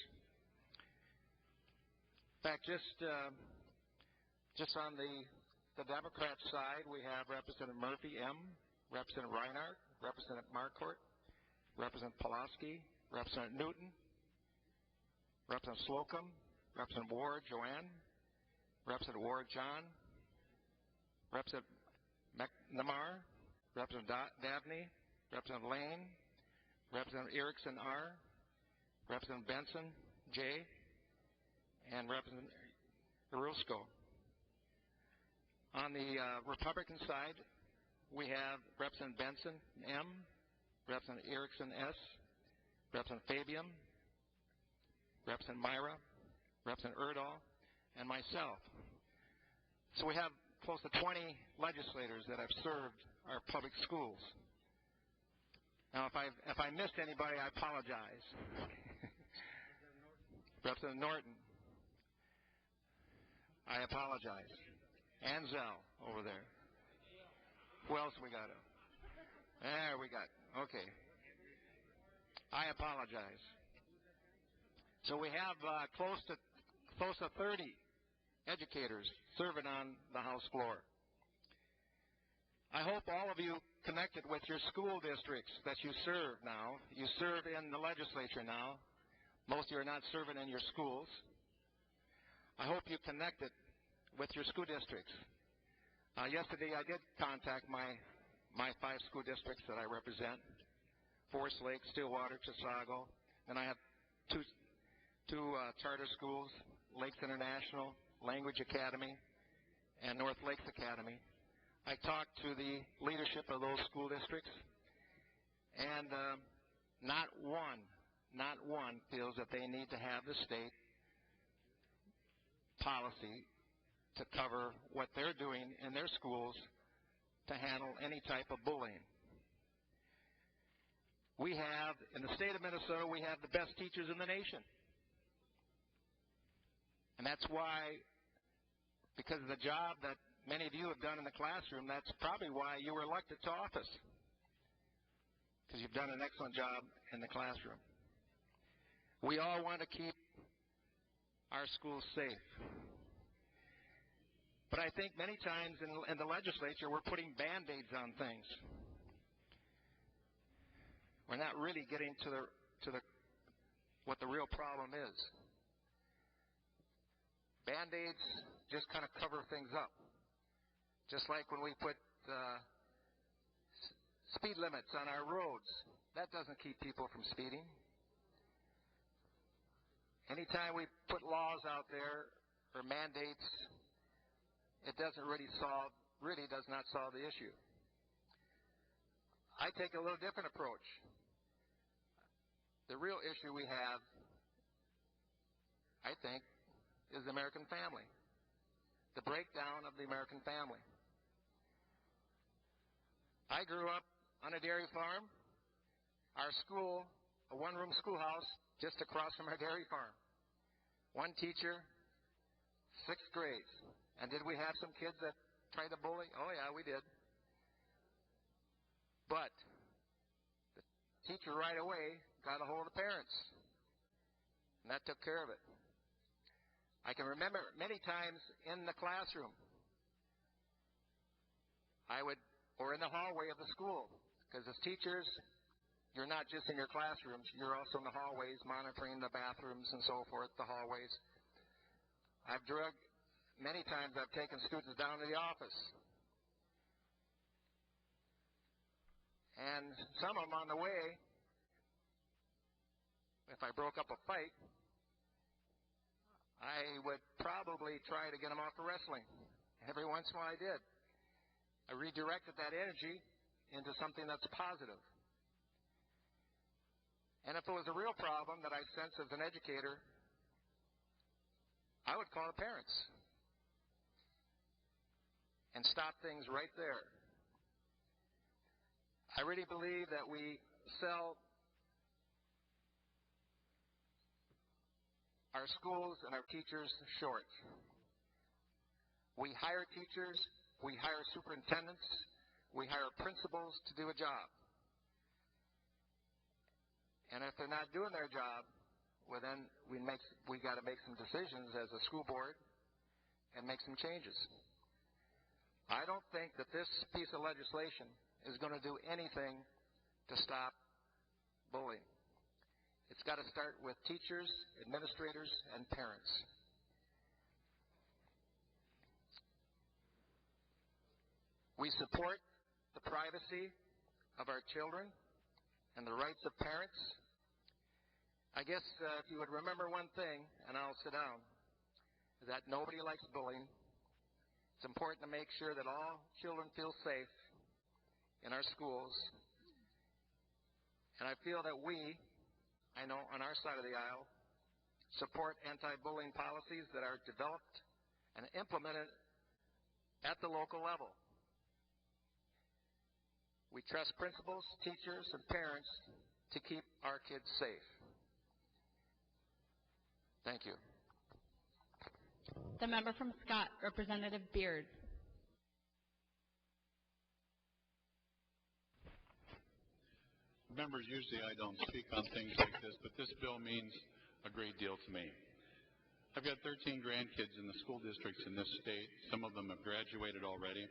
In fact, just on the Democrat side, we have Representative Murphy M., Representative Reinhardt, Representative Marquardt, Representative Pulaski, Representative Newton, Representative Slocum, Representative Ward Joanne, Representative Ward John, Representative McNamara, Representative Davnie, Representative Lane, Representative Erickson R., Representative Benson J., and Representative Orozco. On the Republican side, we have Representative Benson M., Representative Erickson S., Representative Fabian, Representative Myra, Representative Erdahl, and myself. So we have close to 20 legislators that have served our public schools. Now, if I missed anybody, I apologize. Representative Norton, I apologize. Anzel over there. Who else we got? There we got. Okay. I apologize. So we have close to 30 educators serving on the House floor. I hope all of you connected with your school districts that you serve now. You serve in the legislature now. Most of you are not serving in your schools. I hope you connected with your school districts. Yesterday I did contact my 5 school districts that I represent, Forest Lake, Stillwater, Chisago, and I have two charter schools, Lakes International, Language Academy, and North Lakes Academy. I talked to the leadership of those school districts, and not one feels that they need to have the state policy to cover what they're doing in their schools to handle any type of bullying. We have, in the state of Minnesota, we have the best teachers in the nation. And that's why, because of the job that many of you have done in the classroom, that's probably why you were elected to office, because you've done an excellent job in the classroom. We all want to keep our schools safe. But I think many times in the legislature, we're putting Band-Aids on things. We're not really getting to what the real problem is. Band-Aids just kind of cover things up. Just like when we put speed limits on our roads, that doesn't keep people from speeding. Anytime we put laws out there or mandates, it doesn't really does not solve the issue. I take a little different approach. The real issue we have, I think, is the American family. The breakdown of the American family. I grew up on a dairy farm. Our school, a one-room schoolhouse just across from our dairy farm. One teacher, 6th grade. And did we have some kids that tried to bully? Oh, yeah, we did. But the teacher right away got a hold of the parents. And that took care of it. I can remember many times in the classroom, or in the hallway of the school, because as teachers, you're not just in your classrooms, you're also in the hallways monitoring the bathrooms and so forth, the hallways. Many times I've taken students down to the office. And some of them on the way, if I broke up a fight, I would probably try to get him off the wrestling. Every once in a while I did. I redirected that energy into something that's positive. And if it was a real problem that I sensed as an educator, I would call the parents and stop things right there. I really believe that we sell our schools and our teachers short. We hire teachers, we hire superintendents, we hire principals to do a job. And if they're not doing their job, well then we got to make some decisions as a school board and make some changes. I don't think that this piece of legislation is going to do anything to stop bullying. It's got to start with teachers, administrators, and parents. We support the privacy of our children and the rights of parents. I guess if you would remember one thing, and I'll sit down, is that nobody likes bullying. It's important to make sure that all children feel safe in our schools. And I feel that we, I know on our side of the aisle, support anti-bullying policies that are developed and implemented at the local level. We trust principals, teachers, and parents to keep our kids safe. Thank you. The member from Scott, Representative Beard. Members, usually I don't speak on things like this, but this bill means a great deal to me. I've got 13 grandkids in the school districts in this state. Some of them have graduated already.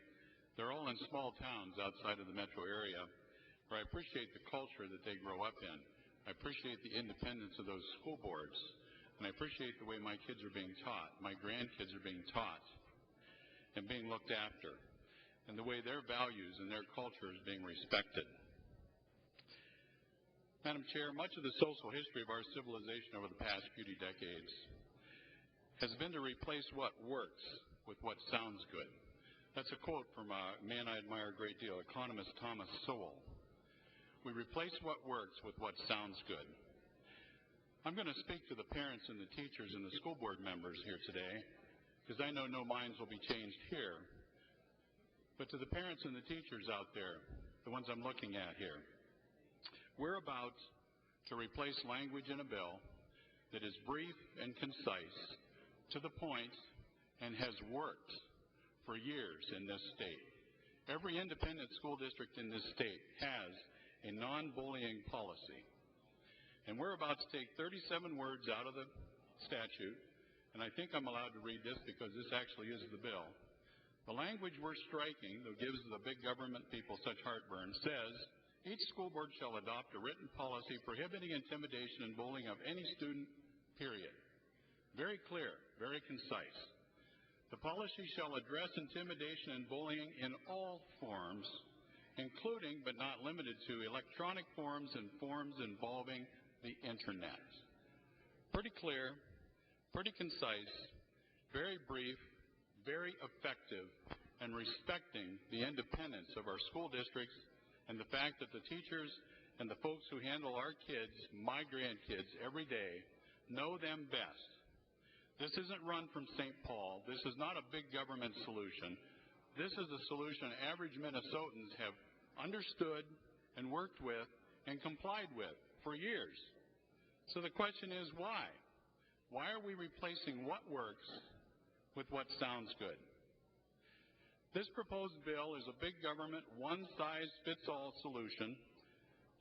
They're all in small towns outside of the metro area where I appreciate the culture that they grow up in. I appreciate the independence of those school boards. And I appreciate the way my kids are being taught, my grandkids are being taught and being looked after, and the way their values and their culture is being respected. Madam Chair, much of the social history of our civilization over the past few decades has been to replace what works with what sounds good. That's a quote from a man I admire a great deal, economist Thomas Sowell. We replace what works with what sounds good. I'm going to speak to the parents and the teachers and the school board members here today, because I know no minds will be changed here. But to the parents and the teachers out there, the ones I'm looking at here, we're about to replace language in a bill that is brief and concise, to the point, and has worked for years in this state. Every independent school district in this state has a non-bullying policy. And we're about to take 37 words out of the statute, and I think I'm allowed to read this because this actually is the bill. The language we're striking, that gives the big government people such heartburn, says, each school board shall adopt a written policy prohibiting intimidation and bullying of any student, period. Very clear, very concise. The policy shall address intimidation and bullying in all forms, including but not limited to electronic forms and forms involving the internet. Pretty clear, pretty concise, very brief, very effective, and respecting the independence of our school districts and the fact that the teachers and the folks who handle our kids, my grandkids, every day, know them best. This isn't run from St. Paul. This is not a big government solution. This is a solution average Minnesotans have understood and worked with and complied with for years. So the question is why? Why are we replacing what works with what sounds good? This proposed bill is a big government, one-size-fits-all solution,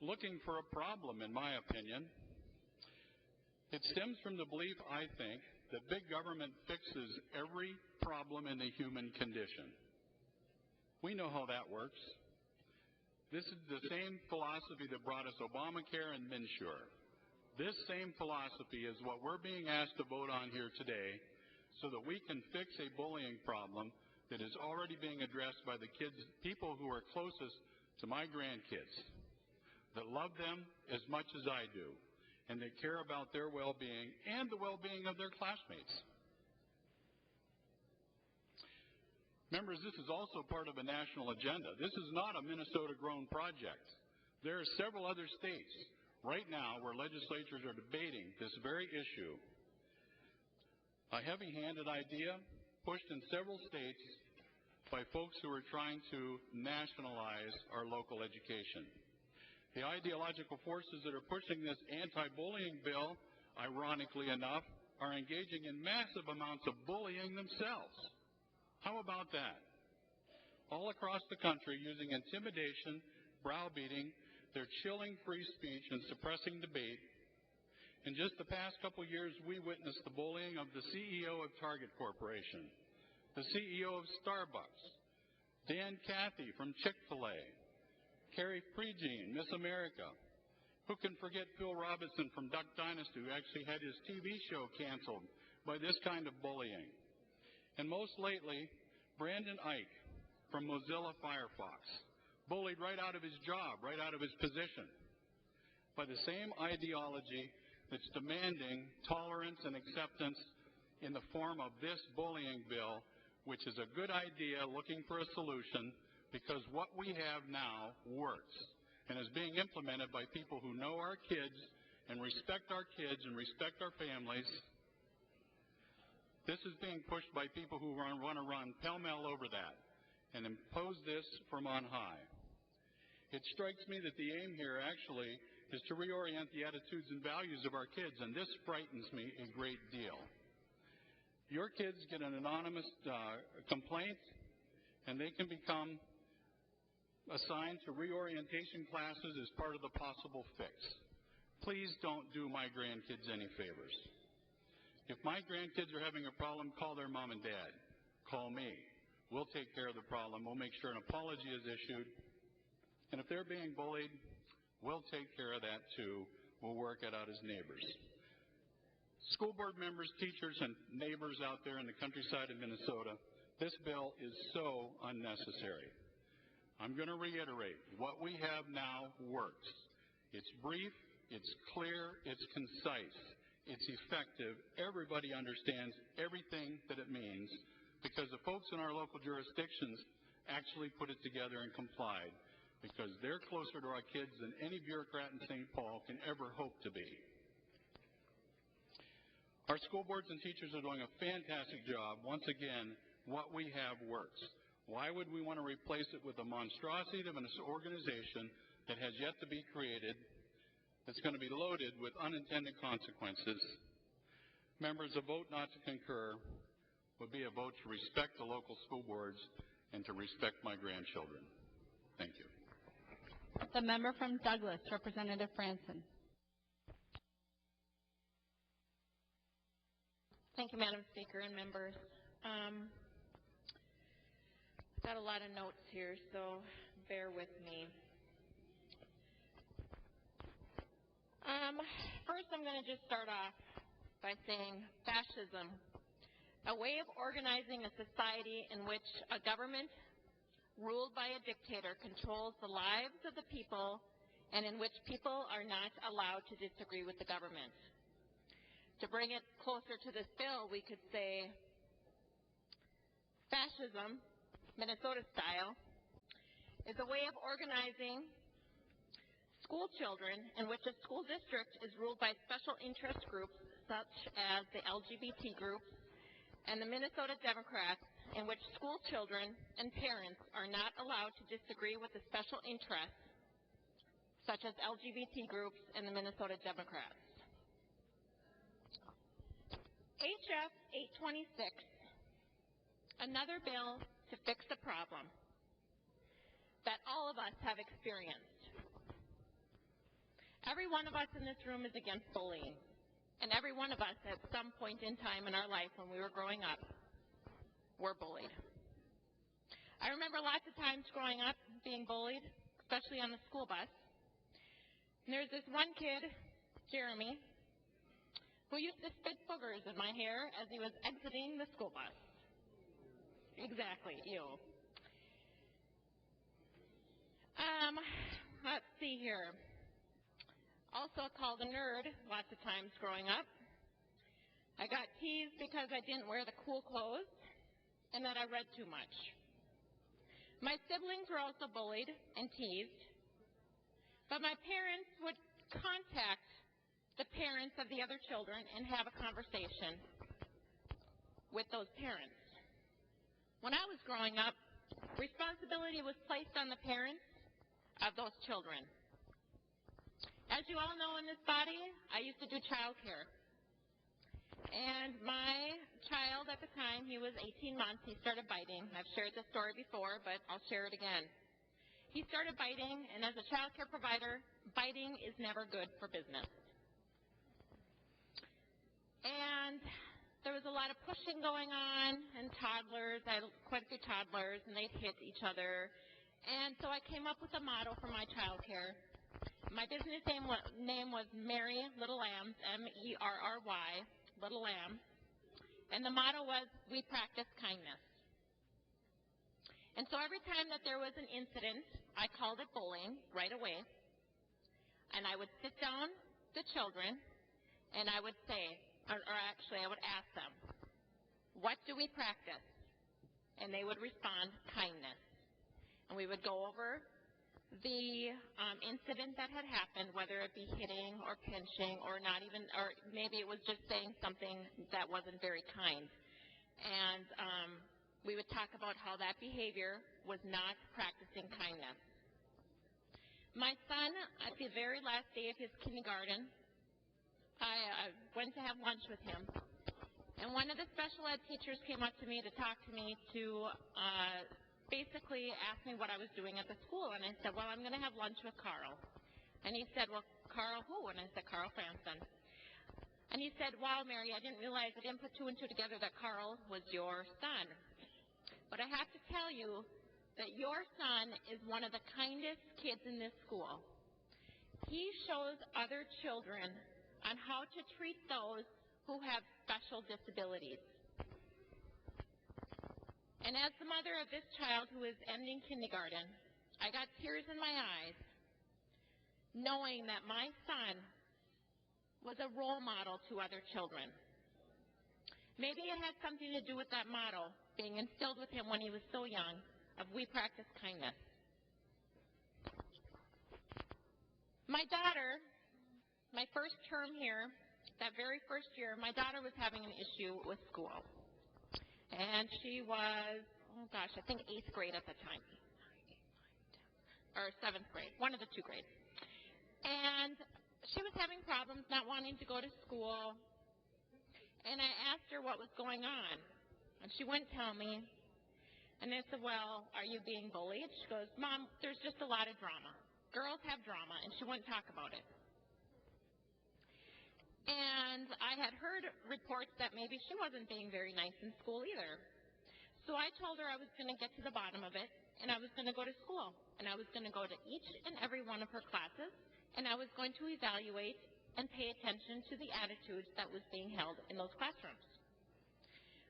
looking for a problem, in my opinion. It stems from the belief, I think, that big government fixes every problem in the human condition. We know how that works. This is the same philosophy that brought us Obamacare and MNsure. This same philosophy is what we're being asked to vote on here today so that we can fix a bullying problem that is already being addressed by the people who are closest to my grandkids, that love them as much as I do, and that care about their well-being and the well-being of their classmates. Members, this is also part of a national agenda. This is not a Minnesota-grown project. There are several other states right now where legislatures are debating this very issue. A heavy-handed idea pushed in several states by folks who are trying to nationalize our local education. The ideological forces that are pushing this anti-bullying bill, ironically enough, are engaging in massive amounts of bullying themselves. How about that? All across the country, using intimidation, browbeating, they're chilling free speech and suppressing debate. In just the past couple years, we witnessed the bullying of the CEO of Target Corporation, the CEO of Starbucks, Dan Cathy from Chick-fil-A, Carrie Prejean, Miss America. Who can forget Phil Robinson from Duck Dynasty, who actually had his TV show canceled by this kind of bullying? And most lately, Brandon Ike from Mozilla Firefox, bullied right out of his job, right out of his position, by the same ideology that's demanding tolerance and acceptance in the form of this bullying bill, which is a good idea looking for a solution because what we have now works and is being implemented by people who know our kids and respect our kids and respect our families. This is being pushed by people who want to run pell-mell over that and impose this from on high. It strikes me that the aim here actually is to reorient the attitudes and values of our kids, and this frightens me a great deal. Your kids get an anonymous complaint, and they can become assigned to reorientation classes as part of the possible fix. Please don't do my grandkids any favors. If my grandkids are having a problem, call their mom and dad. Call me. We'll take care of the problem. We'll make sure an apology is issued. And if they're being bullied, we'll take care of that too. We'll work it out as neighbors. School board members, teachers, and neighbors out there in the countryside of Minnesota, this bill is so unnecessary. I'm going to reiterate, what we have now works. It's brief, it's clear, it's concise. It's effective. Everybody understands everything that it means because the folks in our local jurisdictions actually put it together and complied because they're closer to our kids than any bureaucrat in St. Paul can ever hope to be. Our school boards and teachers are doing a fantastic job. Once again, what we have works. Why would we want to replace it with a monstrosity of an organization that has yet to be created, that's going to be loaded with unintended consequences? Members, a vote not to concur would be a vote to respect the local school boards and to respect my grandchildren. Thank you. The member from Douglas, Representative Franson. Thank you, Madam Speaker and members. I've got a lot of notes here, so bear with me. First, I'm going to just start off by saying fascism, a way of organizing a society in which a government ruled by a dictator controls the lives of the people and in which people are not allowed to disagree with the government. To bring it closer to this bill, we could say fascism, Minnesota style, is a way of organizing school children in which a school district is ruled by special interest groups such as the LGBT group and the Minnesota Democrats, in which school children and parents are not allowed to disagree with the special interests such as LGBT groups and the Minnesota Democrats. HF 826, another bill to fix a problem that all of us have experienced. Every one of us in this room is against bullying, and every one of us at some point in time in our life when we were growing up were bullied. I remember lots of times growing up being bullied, especially on the school bus. And there's this one kid, Jeremy, who used to spit boogers in my hair as he was exiting the school bus. Exactly, ew. Let's see here. Also called a nerd lots of times growing up. I got teased because I didn't wear the cool clothes and that I read too much. My siblings were also bullied and teased, but my parents would contact the parents of the other children and have a conversation with those parents. When I was growing up, responsibility was placed on the parents of those children. As you all know in this body, I used to do child care. And my child at the time, he was 18 months, he started biting. I've shared this story before, but I'll share it again. He started biting, and as a child care provider, biting is never good for business. And there was a lot of pushing going on, and toddlers, I had quite a few toddlers, and they'd hit each other. And so I came up with a motto for my child care. My business name was Mary Little Lambs, M-E-R-R-Y, Little Lambs. And the motto was, we practice kindness. And so every time that there was an incident, I called it bullying right away. And I would sit down the children, and I would say, or actually I would ask them, what do we practice? And they would respond, kindness. And we would go over the incident that had happened, whether it be hitting or pinching or not even, or maybe it was just saying something that wasn't very kind. And we would talk about how that behavior was not practicing kindness. My son, at the very last day of his kindergarten, I went to have lunch with him. And one of the special ed teachers came up to me to talk to me to basically asked me what I was doing at the school, and I said, well, I'm going to have lunch with Carl. And he said, well, Carl who? And I said, Carl Franson. And he said, wow, Mary, I didn't realize, I didn't put two and two together that Carl was your son. But I have to tell you that your son is one of the kindest kids in this school. He shows other children on how to treat those who have special disabilities. And as the mother of this child who is ending kindergarten, I got tears in my eyes knowing that my son was a role model to other children. Maybe it had something to do with that motto being instilled with him when he was so young of we practice kindness. My daughter, my first term here, that very first year, my daughter was having an issue with school. And she was, I think 8th grade at the time. Or 7th grade, one of the two grades. And she was having problems not wanting to go to school. And I asked her what was going on. And she wouldn't tell me. And I said, well, are you being bullied? She goes, Mom, there's just a lot of drama. Girls have drama. And she wouldn't talk about it. And I had heard reports that maybe she wasn't being very nice in school either. So I told her I was going to get to the bottom of it, and I was going to go to school. And I was going to go to each and every one of her classes, and I was going to evaluate and pay attention to the attitudes that was being held in those classrooms.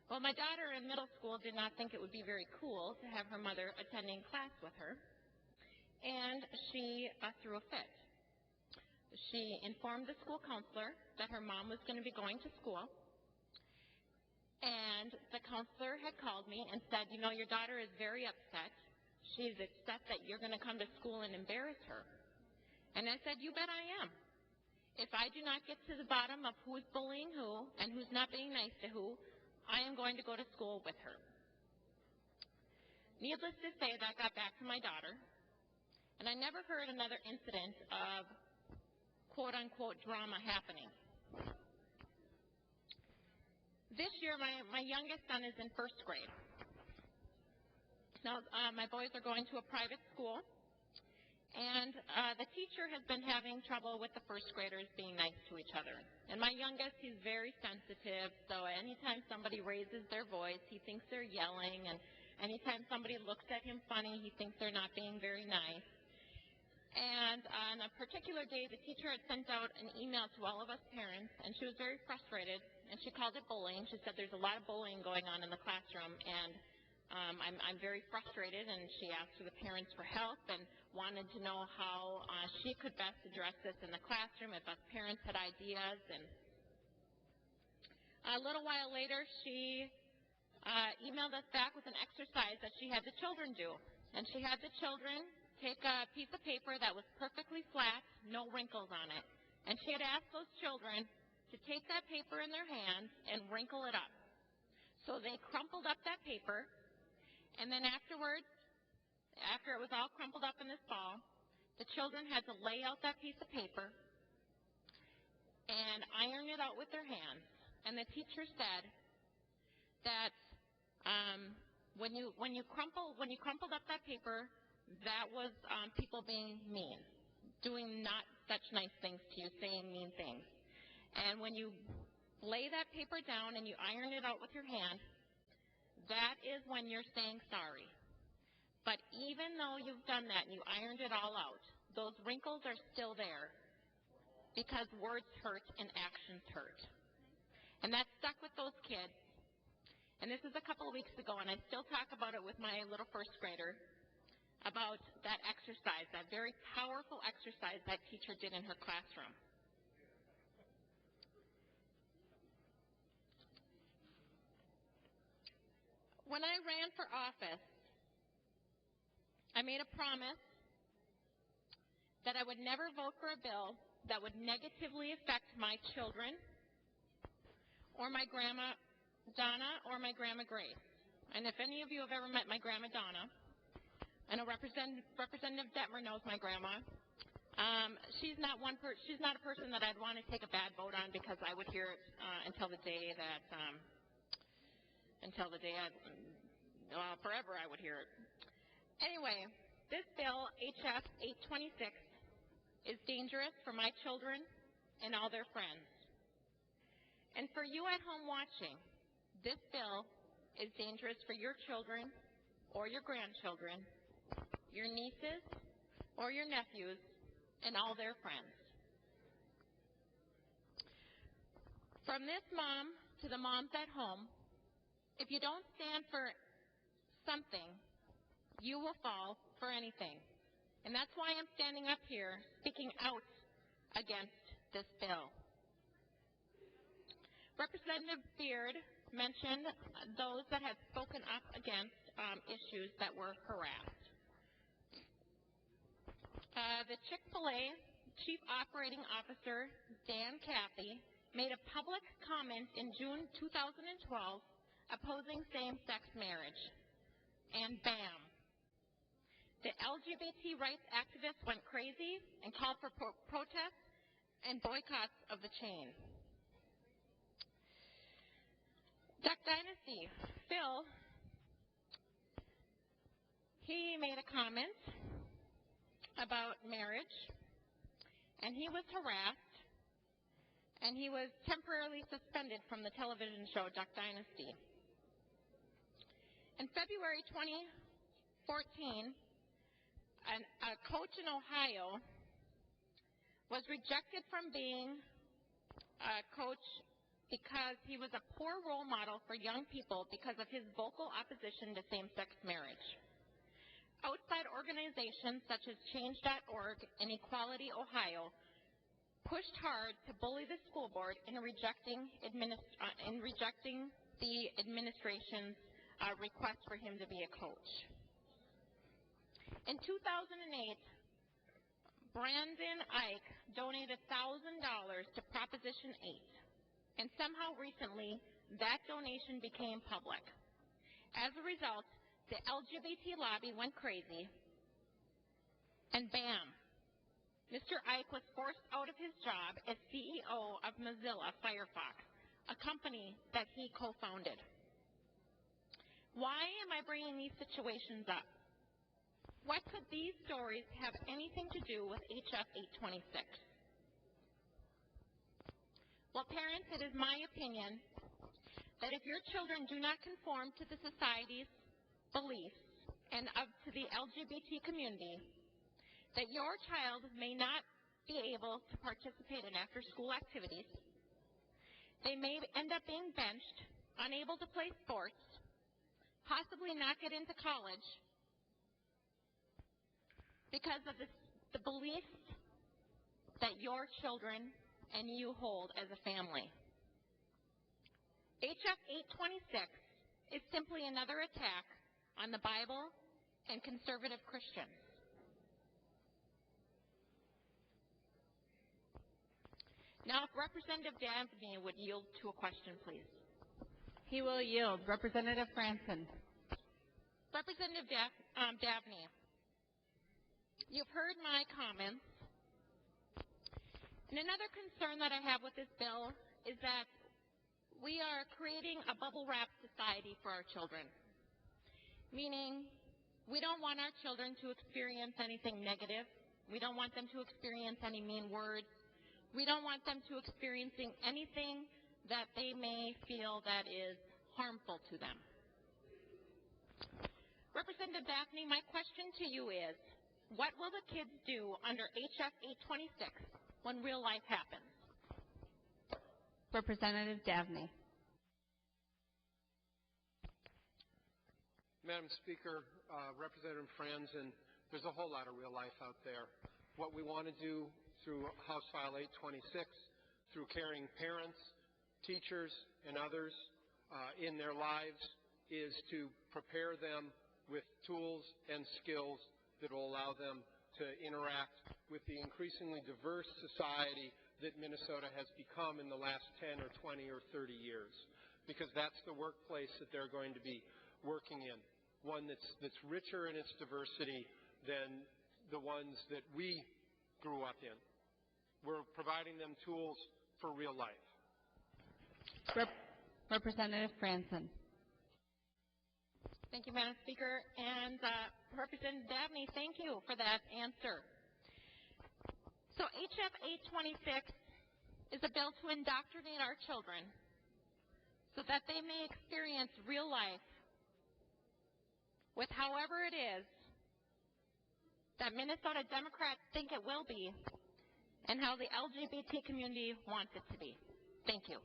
Well, my daughter in middle school did not think it would be very cool to have her mother attending class with her, and she threw a fit. She informed the school counselor that her mom was going to be going to school, and the counselor had called me and said, you know, your daughter is very upset. She's upset that you're going to come to school and embarrass her. And I said, you bet I am. If I do not get to the bottom of who's bullying who and who's not being nice to who, I am going to go to school with her. Needless to say, that got back to my daughter, and I never heard another incident of quote-unquote drama happening. This year, my youngest son is in 1st grade. Now, my boys are going to a private school, and the teacher has been having trouble with the 1st graders being nice to each other. And my youngest, he's very sensitive, so anytime somebody raises their voice, he thinks they're yelling, and anytime somebody looks at him funny, he thinks they're not being very nice. And on a particular day, the teacher had sent out an email to all of us parents, and she was very frustrated, and she called it bullying. She said there's a lot of bullying going on in the classroom, and I'm very frustrated, and she asked for the parents for help and wanted to know how she could best address this in the classroom, if us parents had ideas. And a little while later, she emailed us back with an exercise that she had the children do. And she had the children take a piece of paper that was perfectly flat, no wrinkles on it. And she had asked those children to take that paper in their hands and wrinkle it up. So they crumpled up that paper, and then afterwards, after it was all crumpled up in this ball, the children had to lay out that piece of paper and iron it out with their hands. And the teacher said that when you crumpled up that paper, that was people being mean, doing not such nice things to you, saying mean things. And when you lay that paper down and you iron it out with your hand, that is when you're saying sorry. But even though you've done that and you ironed it all out, those wrinkles are still there because words hurt and actions hurt. And that stuck with those kids. And this is a couple of weeks ago, and I still talk about it with my little first grader, about that exercise, that very powerful exercise that teacher did in her classroom. When I ran for office, I made a promise that I would never vote for a bill that would negatively affect my children or my grandma Donna or my grandma Grace. And if any of you have ever met my grandma Donna, I know Representative Detmer knows my grandma. She's not a person that I'd want to take a bad vote on because I would hear it until the day forever I would hear it. Anyway, this bill, HF 826, is dangerous for my children and all their friends. And for you at home watching, this bill is dangerous for your children or your grandchildren, your nieces or your nephews, and all their friends. From this mom to the moms at home, if you don't stand for something, you will fall for anything. And that's why I'm standing up here speaking out against this bill. Representative Beard mentioned those that had spoken up against issues that were harassed. The Chick-fil-A Chief Operating Officer, Dan Cathy, made a public comment in June 2012 opposing same-sex marriage. And bam, the LGBT rights activists went crazy and called for protests and boycotts of the chain. Duck Dynasty, Phil, he made a comment about marriage, and he was harassed, and he was temporarily suspended from the television show Duck Dynasty. In February 2014, a coach in Ohio was rejected from being a coach because he was a poor role model for young people because of his vocal opposition to same-sex marriage. Outside organizations such as Change.org and Equality Ohio pushed hard to bully the school board in rejecting the administration's request for him to be a coach. In 2008, Brandon Ike donated $1,000 to Proposition 8, and somehow recently that donation became public. As a result, the LGBT lobby went crazy, and bam, Mr. Ike was forced out of his job as CEO of Mozilla Firefox, a company that he co-founded. Why am I bringing these situations up? What could these stories have anything to do with HF 826? Well, parents, it is my opinion that if your children do not conform to the society's beliefs and to the LGBT community, that your child may not be able to participate in after-school activities. They may end up being benched, unable to play sports, possibly not get into college because of the beliefs that your children and you hold as a family. HF 826 is simply another attack on the Bible and conservative Christians. Now, if Representative Davnie would yield to a question, please. He will yield. Representative Franson. Representative Davnie, you've heard my comments. And another concern that I have with this bill is that we are creating a bubble wrap society for our children, meaning we don't want our children to experience anything negative. We don't want them to experience any mean words. We don't want them to experiencing anything that they may feel that is harmful to them. Representative Davnie, my question to you is, what will the kids do under HF 826 when real life happens? Representative Davnie. Madam Speaker, Representative Franzen, there's a whole lot of real life out there. What we want to do through House File 826, through caring parents, teachers, and others in their lives, is to prepare them with tools and skills that will allow them to interact with the increasingly diverse society that Minnesota has become in the last 10 or 20 or 30 years, because that's the workplace that they're going to be working in, one that's richer in its diversity than the ones that we grew up in. We're providing them tools for real life. Representative Franson. Thank you, Madam Speaker. And Representative Davnie, thank you for that answer. So HF 826 is a bill to indoctrinate our children so that they may experience real life with however it is that Minnesota Democrats think it will be and how the LGBT community wants it to be. Thank you.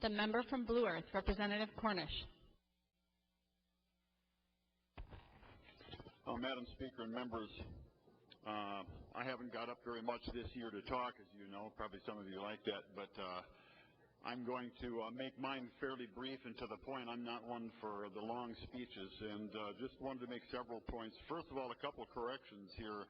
The member from Blue Earth, Representative Cornish. Madam Speaker and members, I haven't got up very much this year to talk, as you know. Probably some of you like that, but I'm going to make mine fairly brief and to the point. I'm not one for the long speeches, and just wanted to make several points. First of all, a couple of corrections here.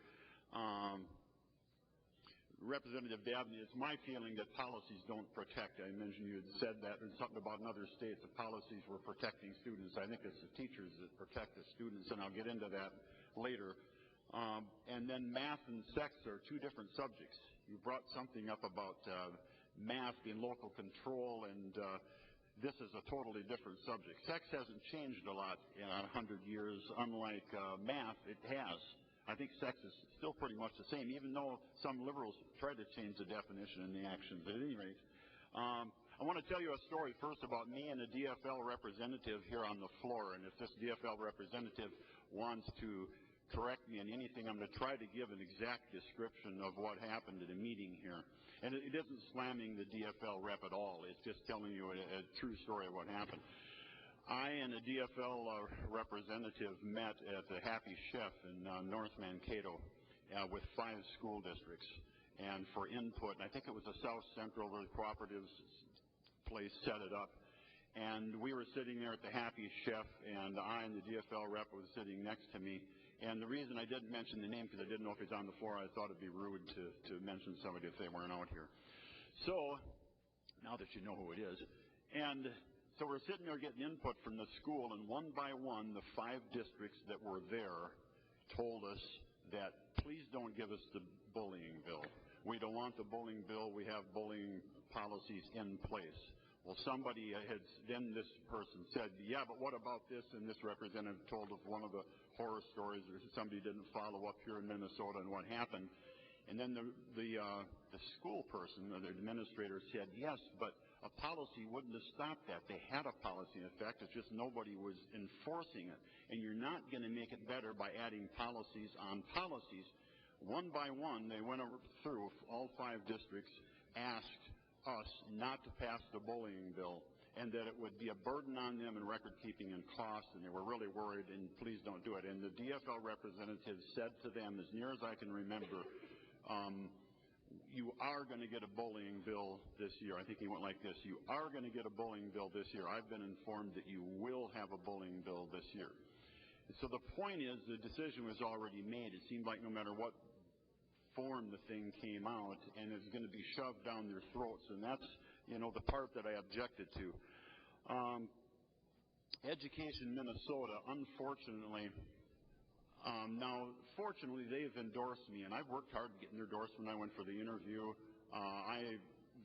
Representative Davnie, it's my feeling that policies don't protect. I mentioned you had said that, and something about in other states the policies were protecting students. I think it's the teachers that protect the students, and I'll get into that later. And then math and sex are two different subjects. You brought something up about math being local control, and this is a totally different subject. Sex hasn't changed a lot in 100 years, unlike math, it has. I think sex is still pretty much the same, even though some liberals try to change the definition and the actions. At any rate, I want to tell you a story first about me and a DFL representative here on the floor. And if this DFL representative wants to correct me on anything, I'm going to try to give an exact description of what happened at a meeting here. And it isn't slamming the DFL rep at all. It's just telling you a true story of what happened. I and a DFL representative met at the Happy Chef in North Mankato with 5 school districts and for input. And I think it was a South Central where the cooperatives place set it up. And we were sitting there at the Happy Chef, and I and the DFL rep was sitting next to me. And the reason I didn't mention the name, because I didn't know if he's on the floor, I thought it'd be rude to mention somebody if they weren't out here. So, now that you know who it is. And so we're sitting there getting input from the school, and one by one, the 5 districts that were there told us that please don't give us the bullying bill. We don't want the bullying bill. We have bullying policies in place. Well, somebody then this person said, yeah, but what about this? And this representative told of one of the horror stories where somebody didn't follow up here in Minnesota and what happened. And then the school person, or the administrator, said, yes, but a policy wouldn't have stopped that. They had a policy in effect. It's just nobody was enforcing it. And you're not going to make it better by adding policies on policies. One by one, they went through all 5 districts, asked us not to pass the bullying bill. and that it would be a burden on them in record keeping and costs, and they were really worried, and please don't do it. And the DFL representative said to them, as near as I can remember, you are going to get a bullying bill this year. I think he went like this: you are going to get a bullying bill this year. I've been informed that you will have a bullying bill this year. And so the point is, the decision was already made. It seemed like no matter what form the thing came out, and it's going to be shoved down their throats, and that's, the part that I objected to. Education Minnesota, unfortunately, now, fortunately, they've endorsed me, and I've worked hard to get an endorsement. I went for the interview. I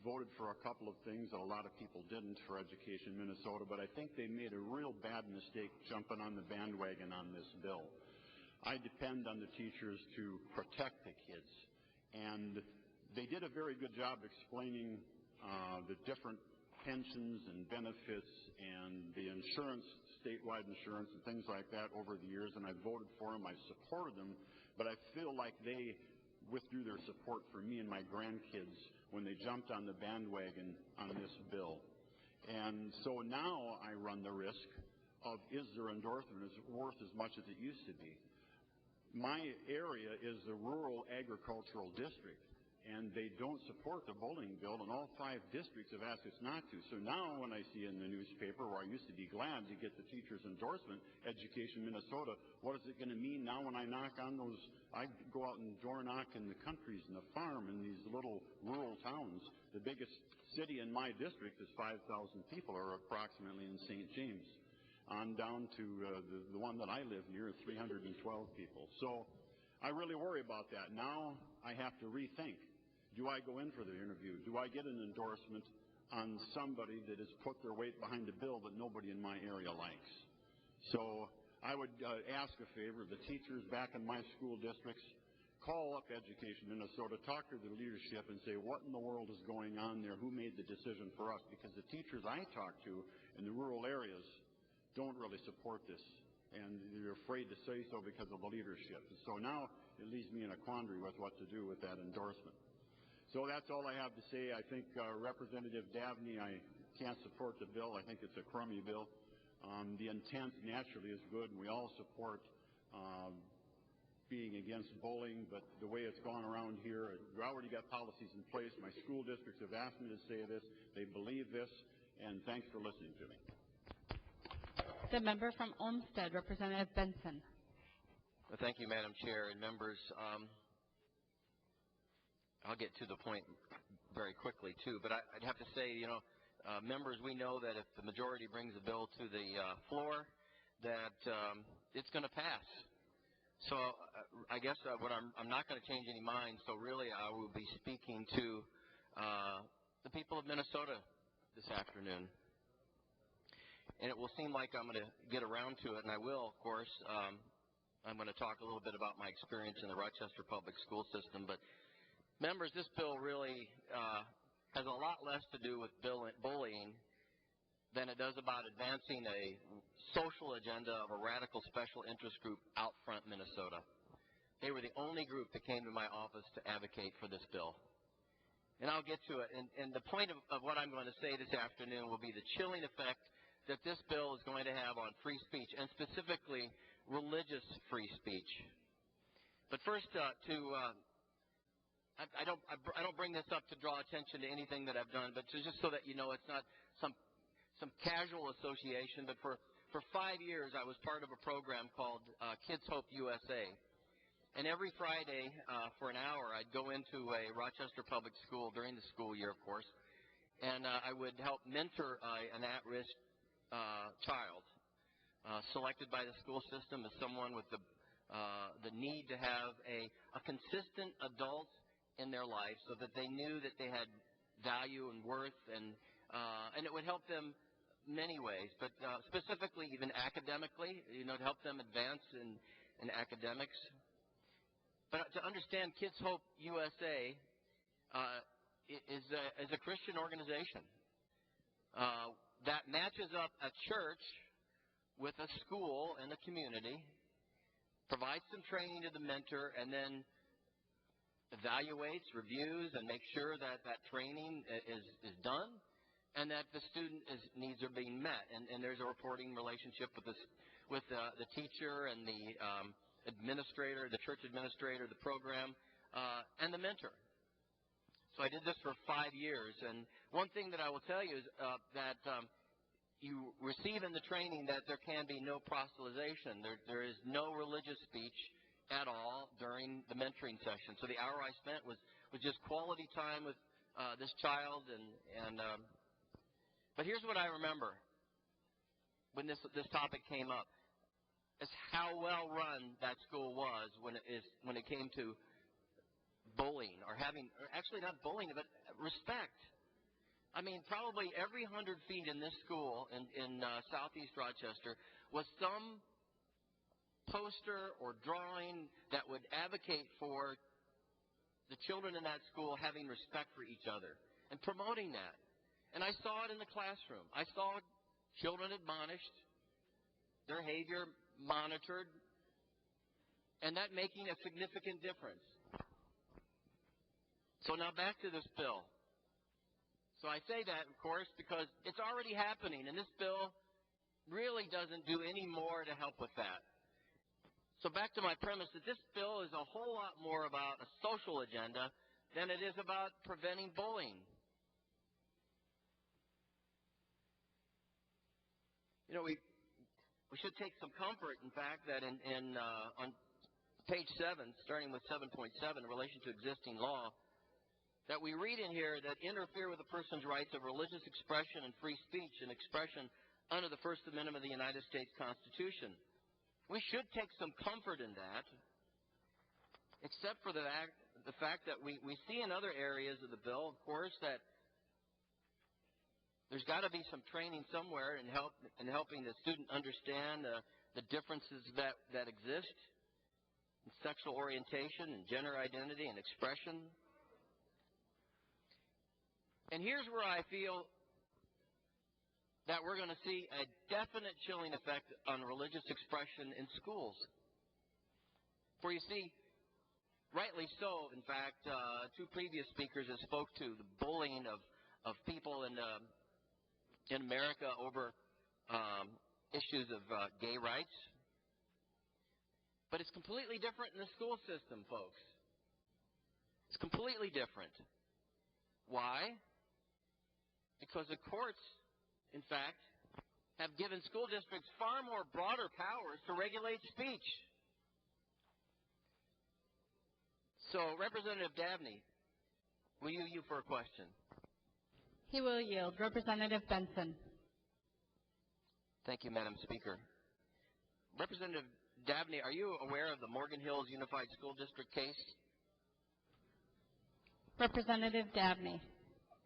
voted for a couple of things that a lot of people didn't for Education Minnesota, but I think they made a real bad mistake jumping on the bandwagon on this bill. I depend on the teachers to protect the kids, and they did a very good job explaining the different pensions and benefits and the insurance, statewide insurance and things like that over the years, and I voted for them. I supported them, but I feel like they withdrew their support for me and my grandkids when they jumped on the bandwagon on this bill. And so now I run the risk of, is their endorsement worth as much as it used to be? My area is the rural agricultural district, and they don't support the bullying bill, and all 5 districts have asked us not to. So now when I see in the newspaper, where I used to be glad to get the teacher's endorsement, Education Minnesota, what is it going to mean now when I knock on those, I go out and door knock in the countries and the farm in these little rural towns. The biggest city in my district is 5,000 people, or approximately, in St. James. On down to the one that I live near, 312 people. So I really worry about that. Now I have to rethink. Do I go in for the interview? Do I get an endorsement on somebody that has put their weight behind a bill that nobody in my area likes? So I would ask a favor. The teachers back in my school districts, call up Education Minnesota, talk to the leadership and say, what in the world is going on there? Who made the decision for us? Because the teachers I talk to in the rural areas don't really support this, and they're afraid to say so because of the leadership. And so now it leaves me in a quandary with what to do with that endorsement. So that's all I have to say. I think Representative Davnie, I can't support the bill. I think it's a crummy bill. The intent naturally is good, and we all support being against bullying, but the way it's gone around here, we already got policies in place. My school districts have asked me to say this. They believe this, and thanks for listening to me. The member from Olmsted, Representative Benson. Well, thank you, Madam Chair and members. I'll get to the point very quickly, too. But I'd have to say, members, we know that if the majority brings a bill to the floor, that it's going to pass. So I guess I'm not going to change any minds. So really, I will be speaking to the people of Minnesota this afternoon. And it will seem like I'm going to get around to it, and I will, of course. I'm going to talk a little bit about my experience in the Rochester public school system. But, members, this bill really has a lot less to do with bullying than it does about advancing a social agenda of a radical special interest group out front Minnesota. They were the only group that came to my office to advocate for this bill. And I'll get to it. And the point of what I'm going to say this afternoon will be the chilling effect that this bill is going to have on free speech, and specifically religious free speech. But first, I don't bring this up to draw attention to anything that I've done, but just so that you know, it's not some casual association. But for 5 years, I was part of a program called Kids Hope USA. And every Friday for an hour, I'd go into a Rochester public school during the school year, of course, and I would help mentor an at-risk child selected by the school system as someone with the need to have a consistent adult in their life so that they knew that they had value and worth, and it would help them many ways, but specifically even academically, to help them advance in academics. But to understand, Kids Hope USA is a Christian organization that matches up a church with a school and a community, provides some training to the mentor, and then evaluates, reviews, and makes sure that that training is done and that the student needs are being met, and there's a reporting relationship with the teacher and the administrator, the church administrator, the program, and the mentor. So I did this for 5 years, and one thing that I will tell you is that you receive in the training that there can be no proselytization. There is no religious speech at all during the mentoring session. So the hour I spent was just quality time with this child, but here's what I remember when this topic came up, is how well run that school was when it came to bullying, or actually not bullying, but respect. I mean, probably every 100 feet in this school in southeast Rochester was some poster or drawing that would advocate for the children in that school having respect for each other and promoting that. And I saw it in the classroom. I saw children admonished, their behavior monitored, and that making a significant difference. So now back to this bill. So I say that, of course, because it's already happening, and this bill really doesn't do any more to help with that. So back to my premise that this bill is a whole lot more about a social agenda than it is about preventing bullying. You know, we should take some comfort, in fact, that on page 7, starting with 7.7, in relation to existing law, that we read in here that interfere with a person's rights of religious expression and free speech and expression under the First Amendment of the United States Constitution. We should take some comfort in that, except for the fact that we see in other areas of the bill, of course, that there's got to be some training somewhere in helping the student understand the differences that exist in sexual orientation and gender identity and expression. And here's where I feel that we're going to see a definite chilling effect on religious expression in schools. For you see, rightly so, in fact, two previous speakers have spoke to the bullying of people in America over issues of gay rights. But it's completely different in the school system, folks. It's completely different. Why? Because the courts, in fact, have given school districts far more broader powers to regulate speech. So, Representative Davnie, will you yield for a question? He will yield. Representative Benson. Thank you, Madam Speaker. Representative Davnie, are you aware of the Morgan Hills Unified School District case? Representative Davnie.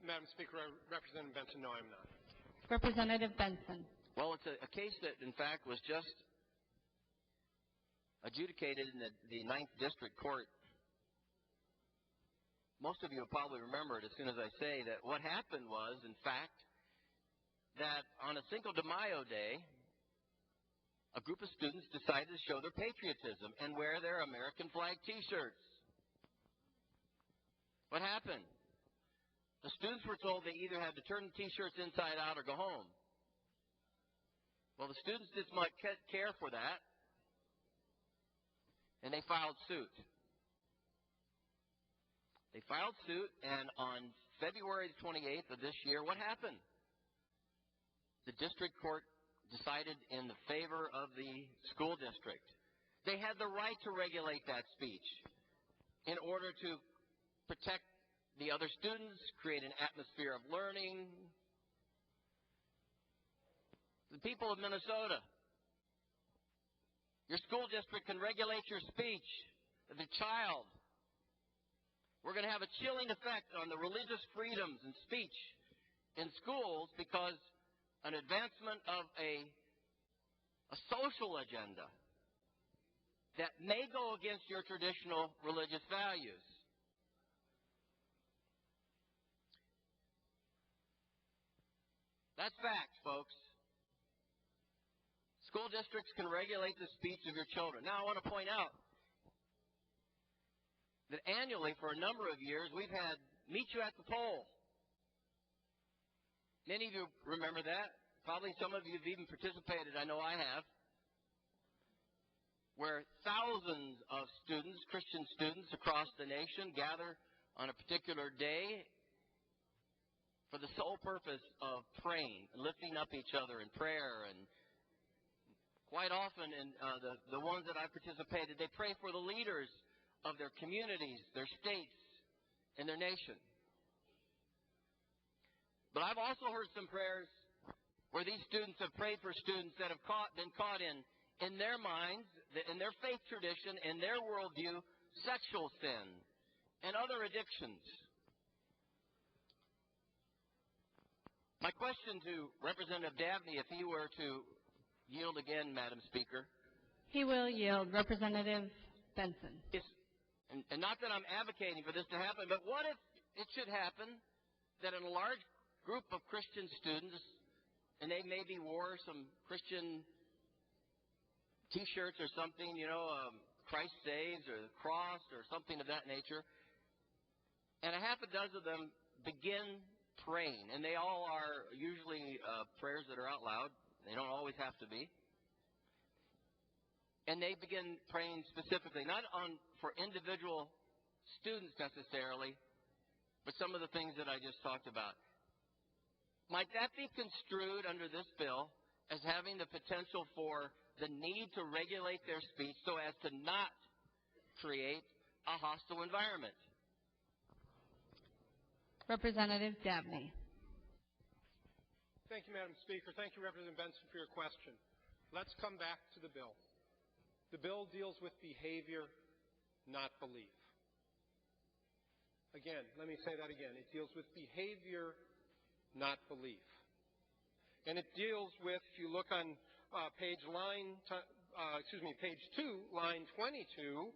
Madam Speaker, Representative Benson, no, I'm not. Representative Benson. Well, it's a case that, in fact, was just adjudicated in the 9th District Court. Most of you will probably remember it as soon as I say that what happened was, in fact, that on a Cinco de Mayo day, a group of students decided to show their patriotism and wear their American flag T-shirts. What happened? The students were told they either had to turn the T-shirts inside out or go home. Well, the students didn't much care for that, and they filed suit. They filed suit, and on February 28th of this year, what happened? The district court decided in the favor of the school district. They had the right to regulate that speech in order to protect the other students, create an atmosphere of learning. The people of Minnesota, your school district can regulate your speech as a child. We're going to have a chilling effect on the religious freedoms and speech in schools because an advancement of a social agenda that may go against your traditional religious values. That's fact, folks. School districts can regulate the speech of your children. Now, I want to point out that annually, for a number of years, we've had Meet You at the Poll. Many of you remember that. Probably some of you have even participated. I know I have. Where thousands of students, Christian students across the nation, gather on a particular day for the sole purpose of praying and lifting up each other in prayer. And quite often in the ones that I participated, they pray for the leaders of their communities, their states, and their nation. But I've also heard some prayers where these students have prayed for students that have been caught in their minds, in their faith tradition, in their worldview, sexual sin and other addictions. My question to Representative Davnie, if he were to yield again, Madam Speaker. He will yield. Representative Benson. And not that I'm advocating for this to happen, but what if it should happen that in a large group of Christian students, and they maybe wore some Christian T-shirts or something, Christ saves or the cross or something of that nature, and a half a dozen of them begin praying, and they all are usually prayers that are out loud. They don't always have to be. And they begin praying specifically, not for individual students necessarily, but some of the things that I just talked about. Might that be construed under this bill as having the potential for the need to regulate their speech so as to not create a hostile environment? Representative Davnie. Thank you, Madam Speaker. Thank you, Representative Benson, for your question. Let's come back to the bill. The bill deals with behavior, not belief. Again, let me say that again. It deals with behavior, not belief. And it deals with, if you look on page 2, line 22,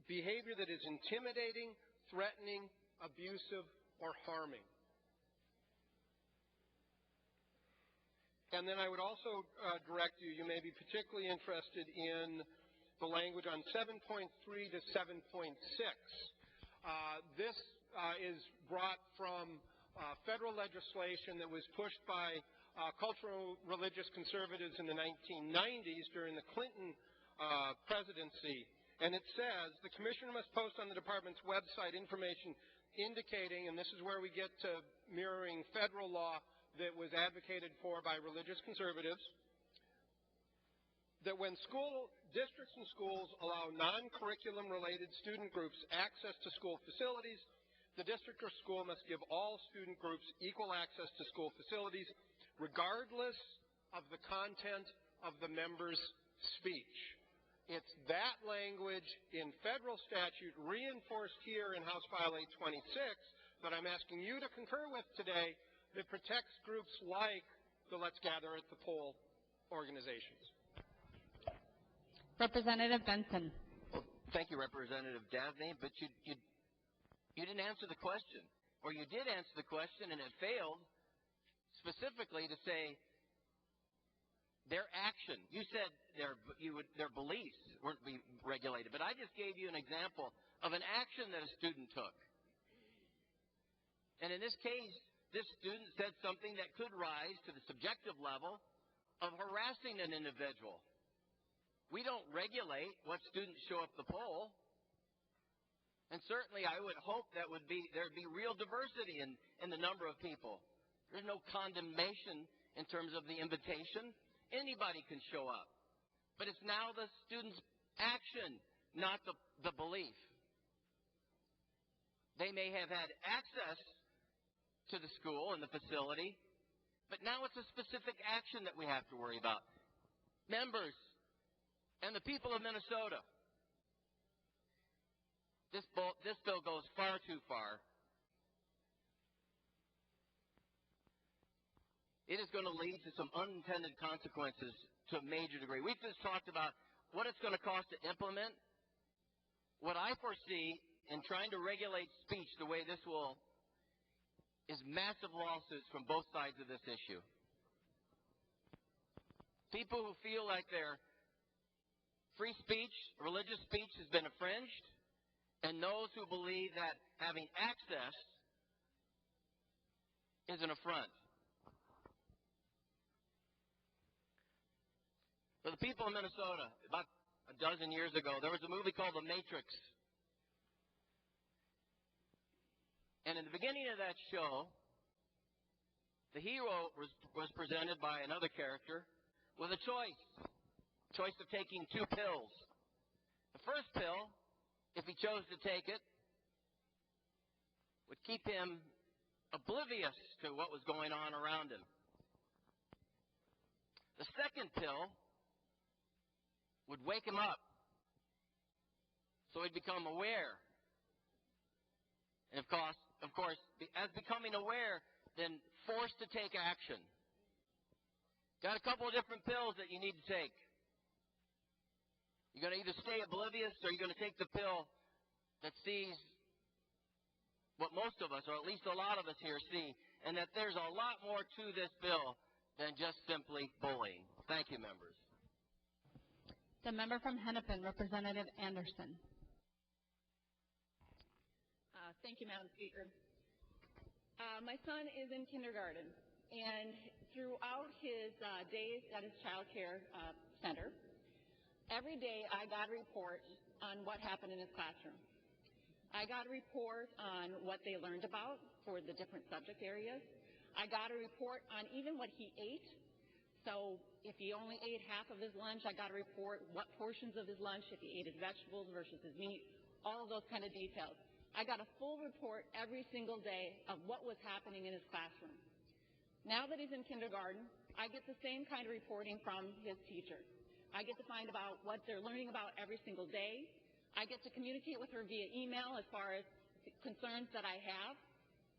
behavior that is intimidating, threatening, abusive, or harming. And then I would also direct you, you may be particularly interested in the language on 7.3 to 7.6. This is brought from federal legislation that was pushed by cultural religious conservatives in the 1990s during the Clinton presidency. And it says, the commissioner must post on the department's website information indicating, and this is where we get to mirroring federal law that was advocated for by religious conservatives, that when school districts and schools allow non-curriculum related student groups access to school facilities, the district or school must give all student groups equal access to school facilities, regardless of the content of the member's speech. It's that language in federal statute reinforced here in House File 826 that I'm asking you to concur with today that protects groups like the Let's Gather at the Poll organizations. Representative Benson. Well, thank you, Representative Davnie, but you didn't answer the question. Or you did answer the question, and it failed specifically to say their action. You said their beliefs weren't being regulated, but I just gave you an example of an action that a student took. And in this case, this student said something that could rise to the subjective level of harassing an individual. We don't regulate what students show up the poll. And certainly I would hope there'd be real diversity in the number of people. There's no condemnation in terms of the invitation. Anybody can show up. But it's now the student's action, not the belief. They may have had access to the school and the facility, but now it's a specific action that we have to worry about. Members and the people of Minnesota, this bill goes far too far. It is going to lead to some unintended consequences to a major degree. We've just talked about what it's going to cost to implement. What I foresee in trying to regulate speech the way this will is massive lawsuits from both sides of this issue. People who feel like their free speech, religious speech has been infringed, and those who believe that having access is an affront. For the people of Minnesota, about a dozen years ago, there was a movie called The Matrix. And in the beginning of that show, the hero was presented by another character with a choice of taking two pills. The first pill, if he chose to take it, would keep him oblivious to what was going on around him. The second pill would wake him up, so he'd become aware. And of course, as becoming aware, then forced to take action. Got a couple of different pills that you need to take. You're going to either stay oblivious or you're going to take the pill that sees what most of us, or at least a lot of us here, see, and that there's a lot more to this bill than just simply bullying. Thank you, members. The member from Hennepin, Representative Anderson. Thank you, Madam Speaker. My son is in kindergarten, and throughout his days at his child care center, every day I got a report on what happened in his classroom. I got a report on what they learned about for the different subject areas. I got a report on even what he ate. So if he only ate half of his lunch, I got a report what portions of his lunch, if he ate his vegetables versus his meat, all of those kind of details. I got a full report every single day of what was happening in his classroom. Now that he's in kindergarten, I get the same kind of reporting from his teacher. I get to find about what they're learning about every single day. I get to communicate with her via email as far as concerns that I have.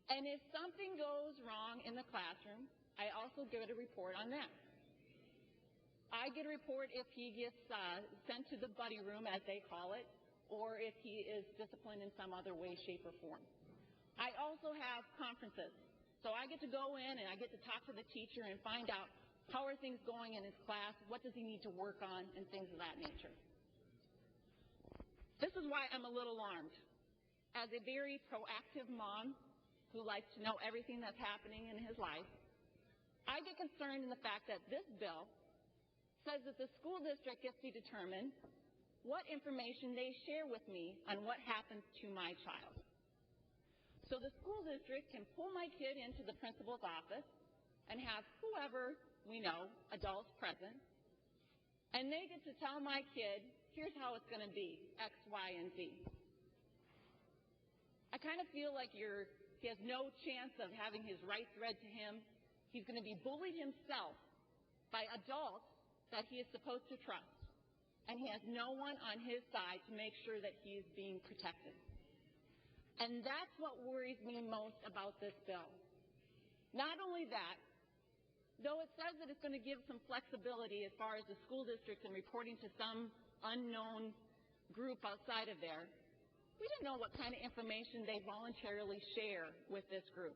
And if something goes wrong in the classroom, I also get a report on that. I get a report if he gets sent to the buddy room, as they call it, or if he is disciplined in some other way, shape, or form. I also have conferences. So I get to go in and I get to talk to the teacher and find out how are things going in his class, what does he need to work on, and things of that nature. This is why I'm a little alarmed. As a very proactive mom who likes to know everything that's happening in his life, I get concerned in the fact that this bill says that the school district gets to determine what information they share with me on what happens to my child. So the school district can pull my kid into the principal's office and have whoever we know, adults present, and they get to tell my kid, here's how it's going to be, X, Y, and Z. I kind of feel like he has no chance of having his rights read to him. He's going to be bullied himself by adults that he is supposed to trust. And he has no one on his side to make sure that he is being protected. And that's what worries me most about this bill. Not only that, though it says that it's going to give some flexibility as far as the school district and reporting to some unknown group outside of there, we don't know what kind of information they voluntarily share with this group.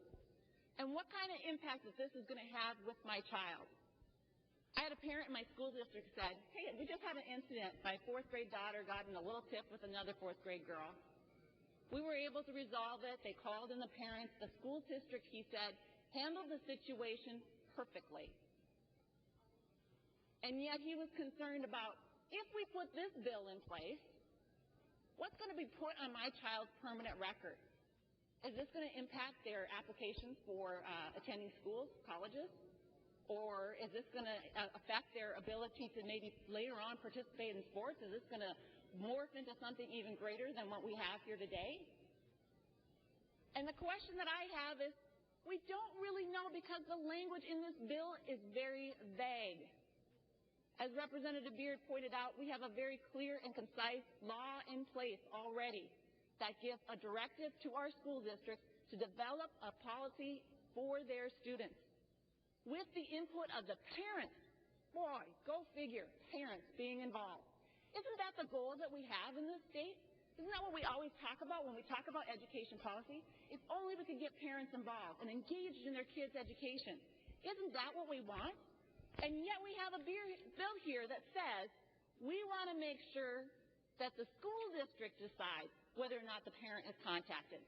And what kind of impact that this is going to have with my child. I had a parent in my school district said, hey, we just had an incident. My fourth grade daughter got in a little tiff with another fourth grade girl. We were able to resolve it. They called in the parents. The school district, he said, handled the situation perfectly. And yet he was concerned about, if we put this bill in place, what's going to be put on my child's permanent record? Is this going to impact their applications for attending schools, colleges? Or is this going to affect their ability to maybe later on participate in sports? Is this going to morph into something even greater than what we have here today? And the question that I have is, we don't really know because the language in this bill is very vague. As Representative Beard pointed out, we have a very clear and concise law in place already that gives a directive to our school districts to develop a policy for their students, with the input of the parents. Boy, go figure, parents being involved. Isn't that the goal that we have in this state? Isn't that what we always talk about when we talk about education policy? If only we could get parents involved and engaged in their kids' education. Isn't that what we want? And yet we have a bill here that says we want to make sure that the school district decides whether or not the parent is contacted.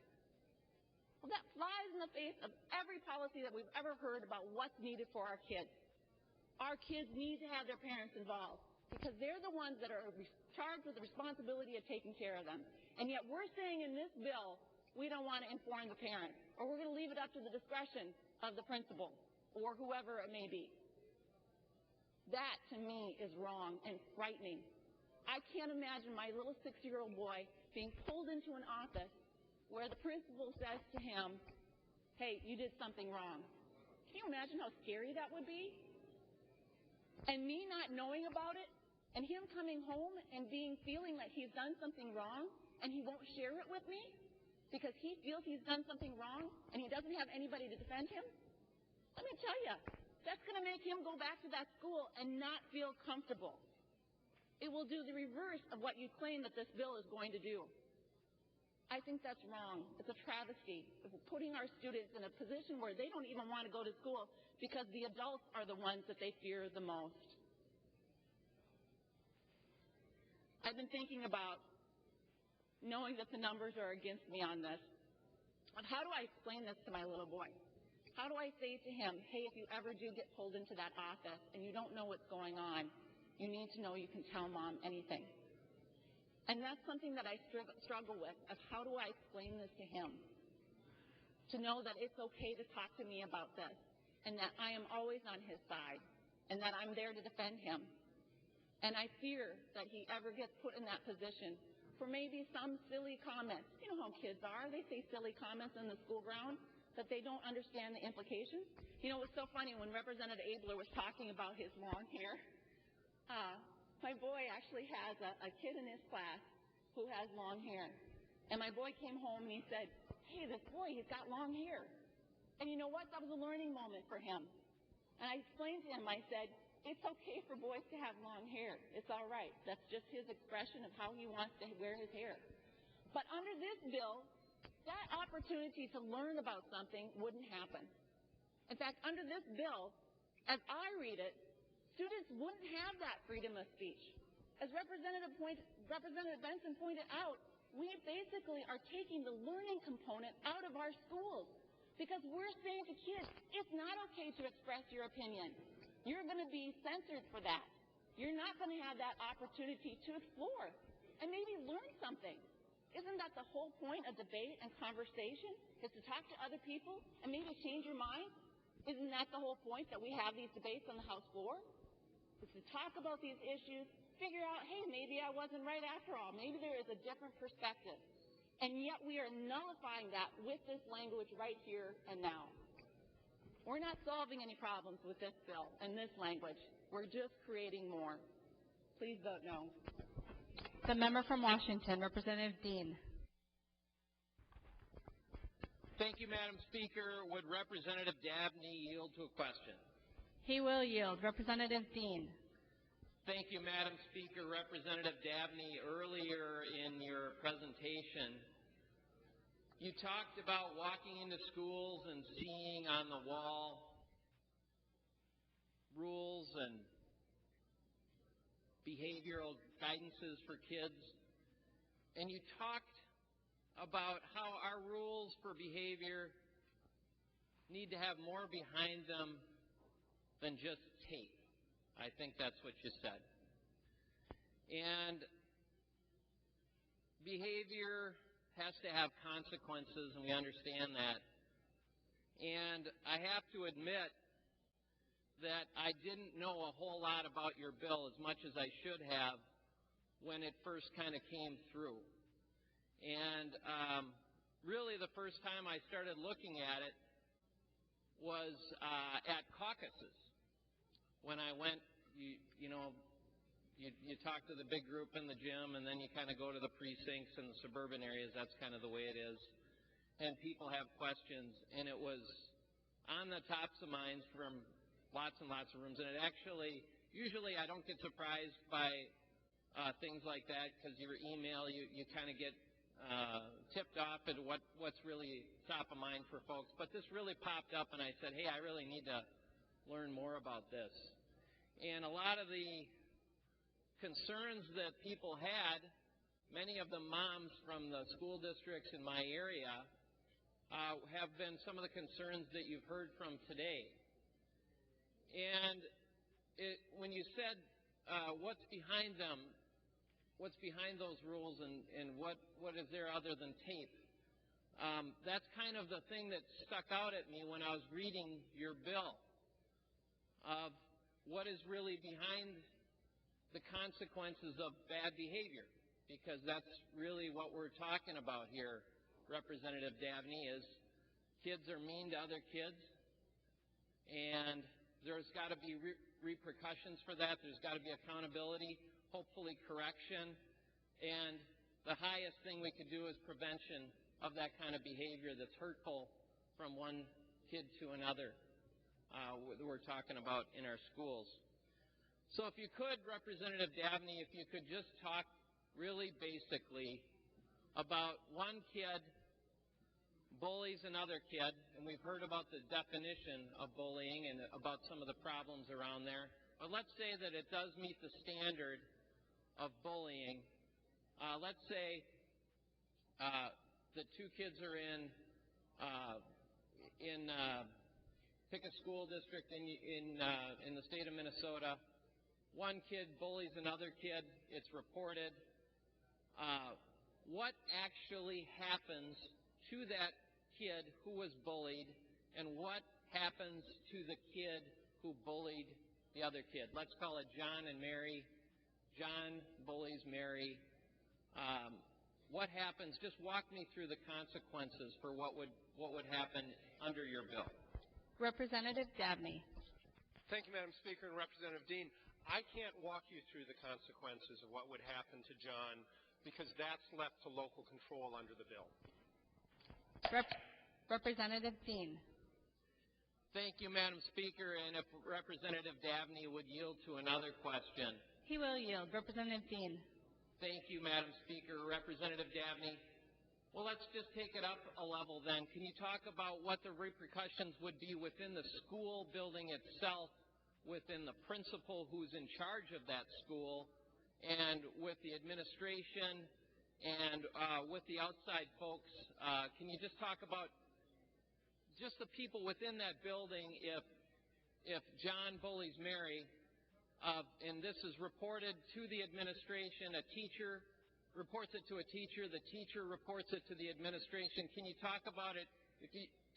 Well, that flies in the face of every policy that we've ever heard about what's needed for our kids. Our kids need to have their parents involved. because they're the ones that are charged with the responsibility of taking care of them. And yet we're saying in this bill, we don't want to inform the parents, or we're going to leave it up to the discretion of the principal or whoever it may be. That, to me, is wrong and frightening. I can't imagine my little 6-year-old boy being pulled into an office where the principal says to him, hey, you did something wrong. Can you imagine how scary that would be? And me not knowing about it, and him coming home and feeling like he's done something wrong, and he won't share it with me because he feels he's done something wrong and he doesn't have anybody to defend him. Let me tell you, that's going to make him go back to that school and not feel comfortable. It will do the reverse of what you claim that this bill is going to do. I think that's wrong. It's a travesty. It's putting our students in a position where they don't even want to go to school because the adults are the ones that they fear the most. I've been thinking about knowing that the numbers are against me on this. And how do I explain this to my little boy? How do I say to him, hey, if you ever do get pulled into that office and you don't know what's going on, you need to know you can tell Mom anything. And that's something that I struggle with, of how do I explain this to him? To know that it's okay to talk to me about this, and that I am always on his side, and that I'm there to defend him. And I fear that he ever gets put in that position for maybe some silly comments. You know how kids are. They say silly comments in the school ground that they don't understand the implications. You know, it was so funny when Representative Abler was talking about his long hair. My boy actually has a kid in his class who has long hair. And my boy came home and he said, hey, this boy, he's got long hair. And you know what? That was a learning moment for him. And I explained to him, I said, it's okay for boys to have long hair. It's all right. That's just his expression of how he wants to wear his hair. But under this bill, that opportunity to learn about something wouldn't happen. In fact, under this bill, as I read it, students wouldn't have that freedom of speech. As Representative Benson pointed out, we basically are taking the learning component out of our schools because we're saying to kids, it's not okay to express your opinion. You're going to be censored for that. You're not going to have that opportunity to explore and maybe learn something. Isn't that the whole point of debate and conversation, is to talk to other people and maybe change your mind? Isn't that the whole point that we have these debates on the House floor? Is to talk about these issues, figure out, hey, maybe I wasn't right after all. Maybe there is a different perspective. And yet we are nullifying that with this language right here and now. We're not solving any problems with this bill and this language. We're just creating more. Please vote no. The member from Washington, Representative Dean. Thank you, Madam Speaker. Would Representative Davnie yield to a question? He will yield. Representative Dean. Thank you, Madam Speaker. Representative Davnie, earlier in your presentation, you talked about walking into schools and seeing on the wall rules and behavioral guidances for kids. And you talked about how our rules for behavior need to have more behind them than just tape. I think that's what you said. And behavior has to have consequences, and we understand that. And I have to admit that I didn't know a whole lot about your bill as much as I should have when it first kind of came through. And really the first time I started looking at it was at caucuses. When I went, you talk to the big group in the gym, and then you kind of go to the precincts in the suburban areas. That's kind of the way it is. And people have questions, and it was on the tops of minds from lots and lots of rooms. And it actually, usually I don't get surprised by things like that because your email, you kind of get tipped off at what's really top of mind for folks. But this really popped up, and I said, hey, I really need to learn more about this. And a lot of the concerns that people had, many of the moms from the school districts in my area, have been some of the concerns that you've heard from today. And when you said what's behind them, what's behind those rules, and what is there other than tape. That's kind of the thing that stuck out at me when I was reading your bill, of what is really behind the consequences of bad behavior, because that's really what we're talking about here, Representative Davnie, is kids are mean to other kids, and there's got to be repercussions for that. There's got to be accountability, hopefully correction, and the highest thing we could do is prevention of that kind of behavior that's hurtful from one kid to another that we're talking about in our schools. So if you could, Representative Davnie, if you could just talk really basically about one kid bullies another kid, and we've heard about the definition of bullying and about some of the problems around there. But let's say that it does meet the standard of bullying. Let's say the two kids are in pick a school district in the state of Minnesota. One kid bullies another kid. It's reported. What actually happens to that kid who was bullied, and what happens to the kid who bullied the other kid? Let's call it John and Mary. John bullies Mary. What happens? Just walk me through the consequences for what would happen under your bill. Representative Davnie. Thank you, Madam Speaker and Representative Dean. I can't walk you through the consequences of what would happen to John because that's left to local control under the bill. Representative Dean. Thank you, Madam Speaker, and if Representative Davnie would yield to another question. He will yield. Representative Dean. Thank you, Madam Speaker. Representative Davnie. Well, let's just take it up a level then. Can you talk about what the repercussions would be within the school building itself, within the principal who's in charge of that school, and with the administration, and with the outside folks? Can you just talk about just the people within that building if John bullies Mary, and this is reported to the administration, a teacher reports it to a teacher, the teacher reports it to the administration. Can you talk about it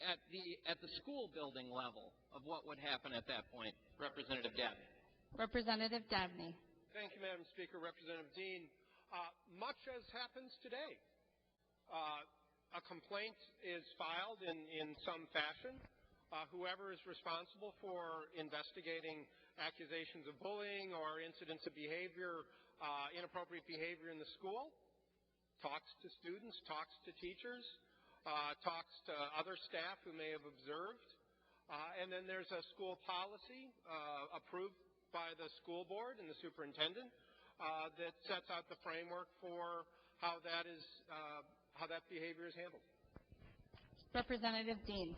at the school building level of what would happen at that point? Representative Davnie. Representative Davnie. Thank you, Madam Speaker. Representative Dean. Much as happens today. A complaint is filed in some fashion. Whoever is responsible for investigating accusations of bullying or incidents of behavior, inappropriate behavior in the school, talks to students, talks to teachers, talks to other staff who may have observed, and then there's a school policy approved by the school board and the superintendent that sets out the framework for how that behavior is handled. Representative Dean.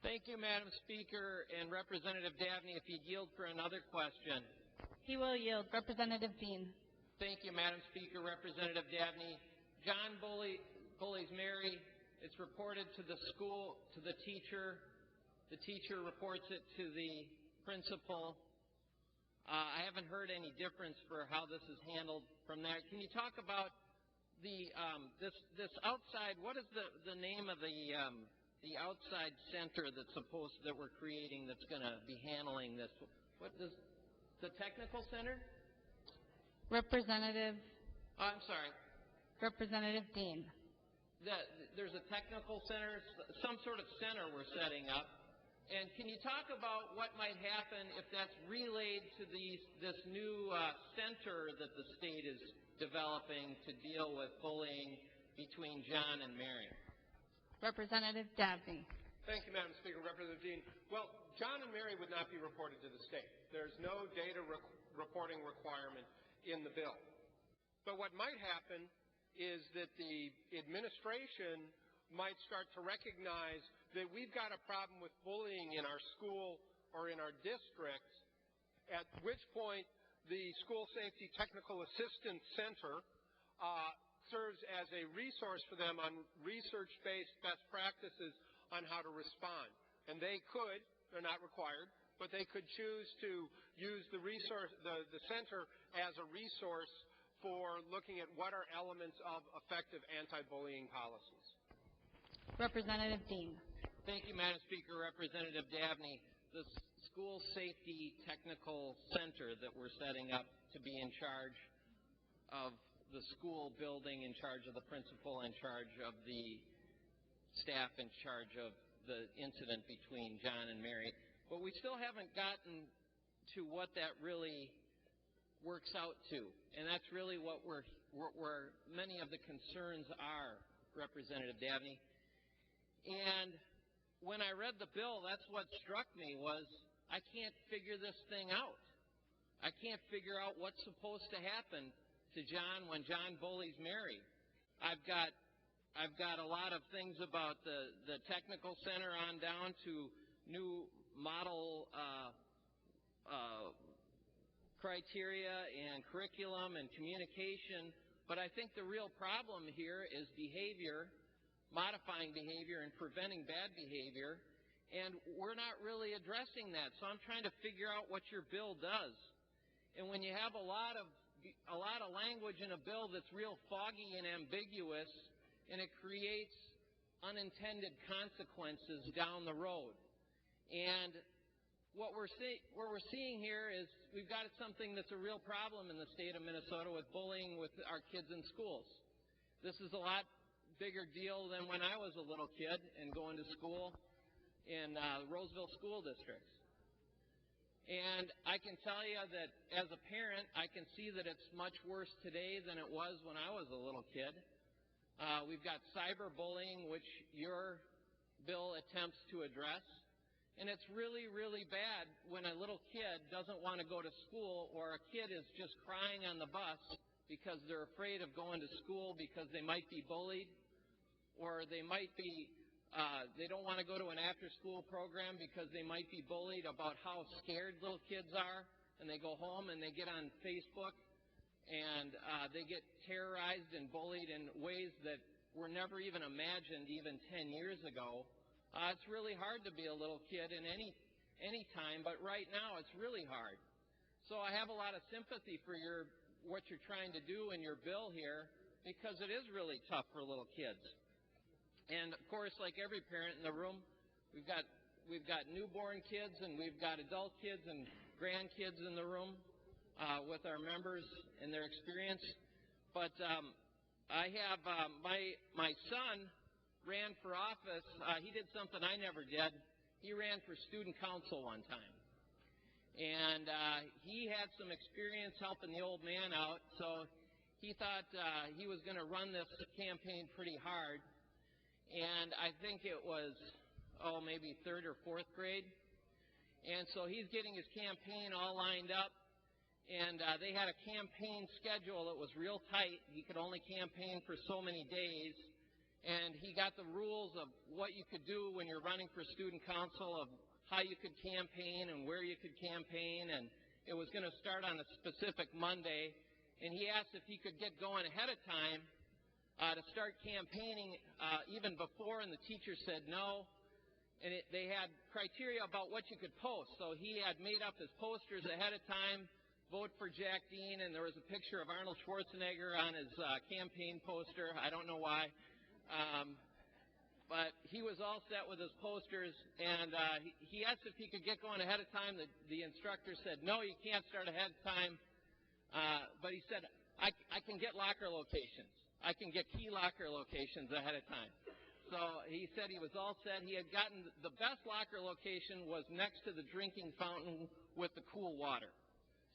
Thank you, Madam Speaker, and Representative Davnie, if you'd yield for another question. He will yield. Representative Dean. Thank you, Madam Speaker. Representative Davnie. John bullies Mary. It's reported to the school, to the teacher. The teacher reports it to the principal. I haven't heard any difference for how this is handled from there. Can you talk about this outside? What is the name of the outside center that we're creating that's going to be handling this? What does the technical center? Representative. Oh, I'm sorry. Representative Dean. There's a technical center, some sort of center we're setting up. And can you talk about what might happen if that's relayed to this new center that the state is developing to deal with bullying between John and Mary? Representative Davnie. Thank you, Madam Speaker. Representative Dean. Well, John and Mary would not be reported to the state. There's no data reporting requirement in the bill. But what might happen is that the administration might start to recognize that we've got a problem with bullying in our school or in our district, at which point the School Safety Technical Assistance Center serves as a resource for them on research-based best practices on how to respond. And they could, they're not required, but they could choose to use the center as a resource for looking at what are elements of effective anti-bullying policies. Representative Dean. Thank you, Madam Speaker. Representative Davnie. The School Safety Technical Center that we're setting up to be in charge of the school building, in charge of the principal, in charge of the staff, in charge of the incident between John and Mary. But we still haven't gotten to what that really works out to. And that's really where many of the concerns are, Representative Davnie. And when I read the bill, that's what struck me was I can't figure this thing out. I can't figure out what's supposed to happen to John when John bullies Mary. I've got a lot of things about the technical center on down to new model criteria and curriculum and communication. But I think the real problem here is behavior, modifying behavior and preventing bad behavior, and we're not really addressing that. So I'm trying to figure out what your bill does. And when you have a lot of language in a bill that's real foggy and ambiguous, and it creates unintended consequences down the road. And what we're seeing here is we've got something that's a real problem in the state of Minnesota with bullying with our kids in schools. This is a lot bigger deal than when I was a little kid and going to school in Roseville school districts. And I can tell you that as a parent, I can see that it's much worse today than it was when I was a little kid. We've got cyberbullying, which your bill attempts to address. And it's really, really bad when a little kid doesn't want to go to school, or a kid is just crying on the bus because they're afraid of going to school because they might be bullied, or they might be, they don't want to go to an after-school program because they might be bullied about how scared little kids are, and they go home and they get on Facebook and they get terrorized and bullied in ways that were never even imagined even 10 years ago. It's really hard to be a little kid in any time, but right now it's really hard. So I have a lot of sympathy for what you're trying to do in your bill here, because it is really tough for little kids. And of course, like every parent in the room, we've got newborn kids, and we've got adult kids and grandkids in the room with our members and their experience. But I have my son ran for office. He did something I never did. He ran for student council one time. And he had some experience helping the old man out, so he thought he was going to run this campaign pretty hard. And I think it was, maybe third or fourth grade. And so he's getting his campaign all lined up. And they had a campaign schedule that was real tight. He could only campaign for so many days. And he got the rules of what you could do when you're running for student council, of how you could campaign and where you could campaign. And it was going to start on a specific Monday. And he asked if he could get going ahead of time to start campaigning even before, and the teacher said no. And they had criteria about what you could post. So he had made up his posters ahead of time, vote for Jack Dean, and there was a picture of Arnold Schwarzenegger on his campaign poster. I don't know why. But he was all set with his posters, and he asked if he could get going ahead of time. The instructor said, no, you can't start ahead of time. But he said, I can get locker locations. I can get key locker locations ahead of time. So he said he was all set. He had gotten the best locker location was next to the drinking fountain with the cool water.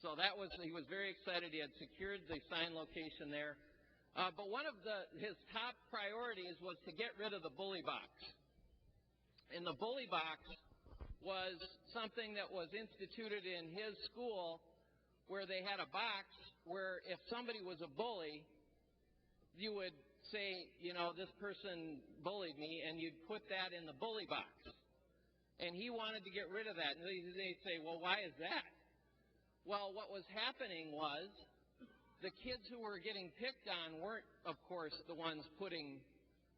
So he was very excited. He had secured the assigned location there. But one of his top priorities was to get rid of the bully box. And the bully box was something that was instituted in his school, where they had a box where if somebody was a bully, you would say, this person bullied me, and you'd put that in the bully box. And he wanted to get rid of that. And they'd say, well, why is that? Well, what was happening was the kids who were getting picked on weren't, of course, the ones putting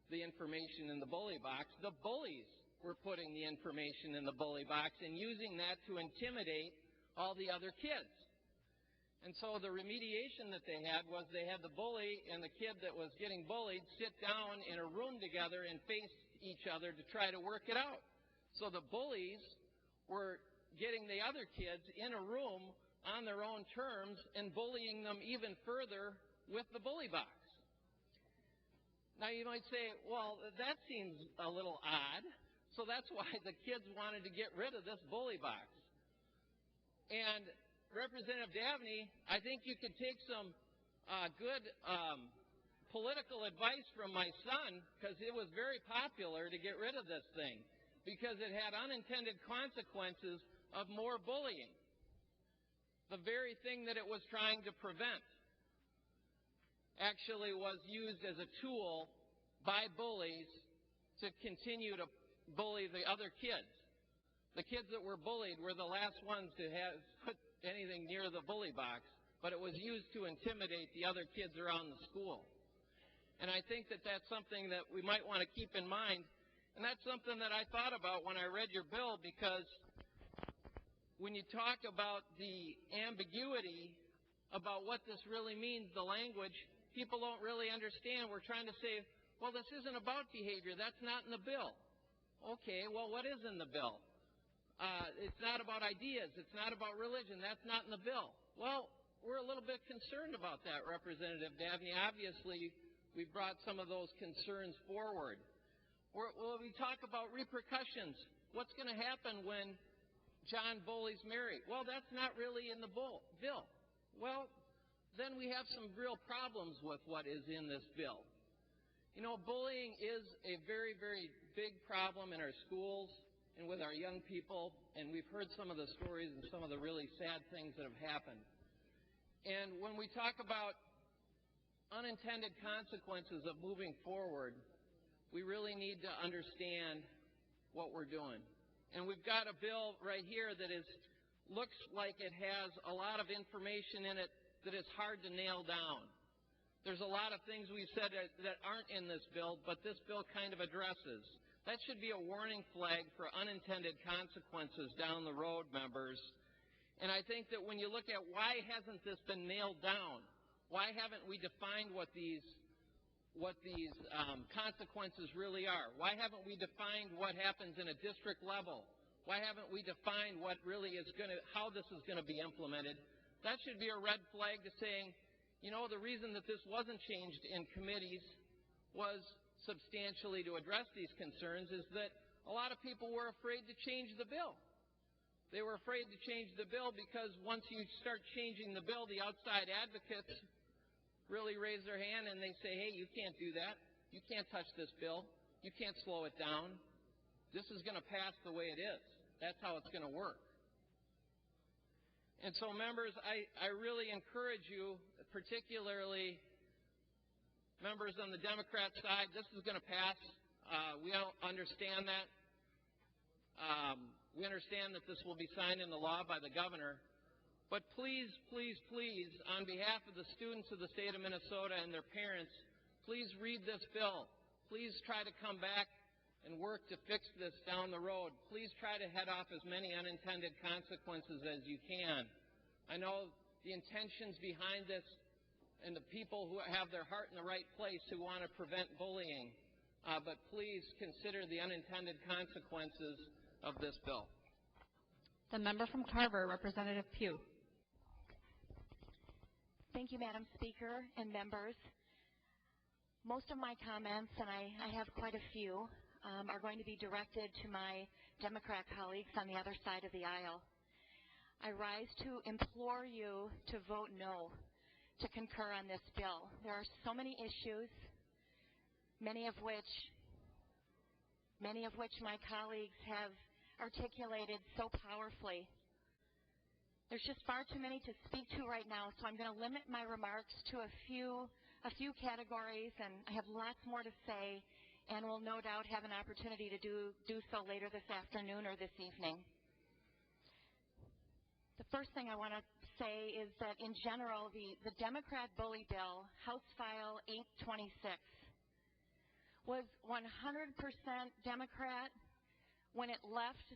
the information in the bully box. The bullies were putting the information in the bully box and using that to intimidate all the other kids. And so the remediation that they had was they had the bully and the kid that was getting bullied sit down in a room together and face each other to try to work it out. So the bullies were getting the other kids in a room on their own terms and bullying them even further with the bully box. Now you might say, well, that seems a little odd. So that's why the kids wanted to get rid of this bully box. And Representative Davnie, I think you could take some good political advice from my son, because it was very popular to get rid of this thing, because it had unintended consequences of more bullying. The very thing that it was trying to prevent actually was used as a tool by bullies to continue to bully the other kids. The kids that were bullied were the last ones to have put anything near the bully box, but it was used to intimidate the other kids around the school. And I think that that's something that we might want to keep in mind, and that's something that I thought about when I read your bill, because when you talk about the ambiguity about what this really means, the language, people don't really understand. We're trying to say, well, this isn't about behavior. That's not in the bill. Okay, well, what is in the bill? It's not about ideas. It's not about religion. That's not in the bill. Well, we're a little bit concerned about that, Representative Davnie. Obviously, we brought some of those concerns forward. We talk about repercussions. What's going to happen when John bullies Mary? Well, that's not really in the bill. Well, then we have some real problems with what is in this bill. You know, bullying is a very, very big problem in our schools and with our young people, and we've heard some of the stories and some of the really sad things that have happened. And when we talk about unintended consequences of moving forward, we really need to understand what we're doing. And we've got a bill right here that looks like it has a lot of information in it that is hard to nail down. There's a lot of things we've said that aren't in this bill, but this bill kind of addresses. That should be a warning flag for unintended consequences down the road, members. And I think that when you look at why hasn't this been nailed down, why haven't we defined what these consequences really are? Why haven't we defined what happens in a district level? Why haven't we defined what really is how this is going to be implemented? That should be a red flag to saying, you know, the reason that this wasn't changed in committees was substantially to address these concerns is that a lot of people were afraid to change the bill. They were afraid to change the bill because once you start changing the bill, the outside advocates really raise their hand and they say, hey, you can't do that. You can't touch this bill. You can't slow it down. This is going to pass the way it is. That's how it's going to work. And so, members, I really encourage you, particularly members on the Democrat side, this is going to pass. We don't understand that. We understand that this will be signed into law by the governor. But please, please, please, on behalf of the students of the state of Minnesota and their parents, please read this bill. Please try to come back and work to fix this down the road. Please try to head off as many unintended consequences as you can. I know the intentions behind this and the people who have their heart in the right place who want to prevent bullying, but please consider the unintended consequences of this bill. The member from Carver, Representative Pugh. Thank you, Madam Speaker and members. Most of my comments, and I have quite a few, are going to be directed to my Democrat colleagues on the other side of the aisle. I rise to implore you to vote no to concur on this bill. There are so many issues, many of which my colleagues have articulated so powerfully. There's just far too many to speak to right now, so I'm going to limit my remarks to a few categories, and I have lots more to say, and we'll no doubt have an opportunity to do so later this afternoon or this evening. The first thing I want to say is that in general, the Democrat bully bill, House File 826, was 100% Democrat, when it left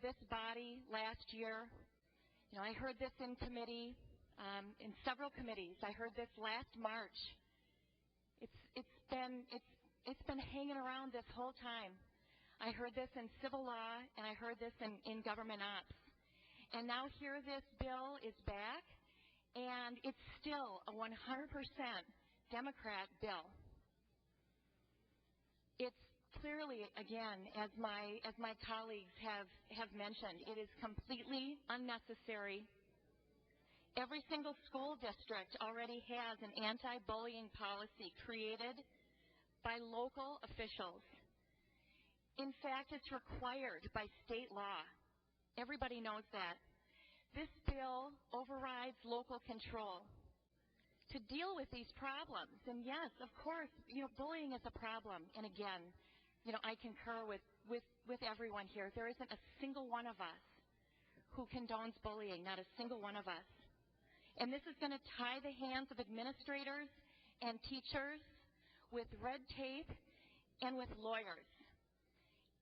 this body last year. I heard this in committee, in several committees. I heard this last March. It's been hanging around this whole time. I heard this in civil law, and I heard this in government ops. And now here this bill is back, and it's still a 100% Democrat bill. It's clearly, again, as my colleagues have mentioned, it is completely unnecessary. Every single school district already has an anti-bullying policy created by local officials. In fact, it's required by state law. Everybody knows that. This bill overrides local control to deal with these problems. And yes, of course, bullying is a problem. And again, I concur with everyone here. There isn't a single one of us who condones bullying, not a single one of us. And this is going to tie the hands of administrators and teachers with red tape and with lawyers.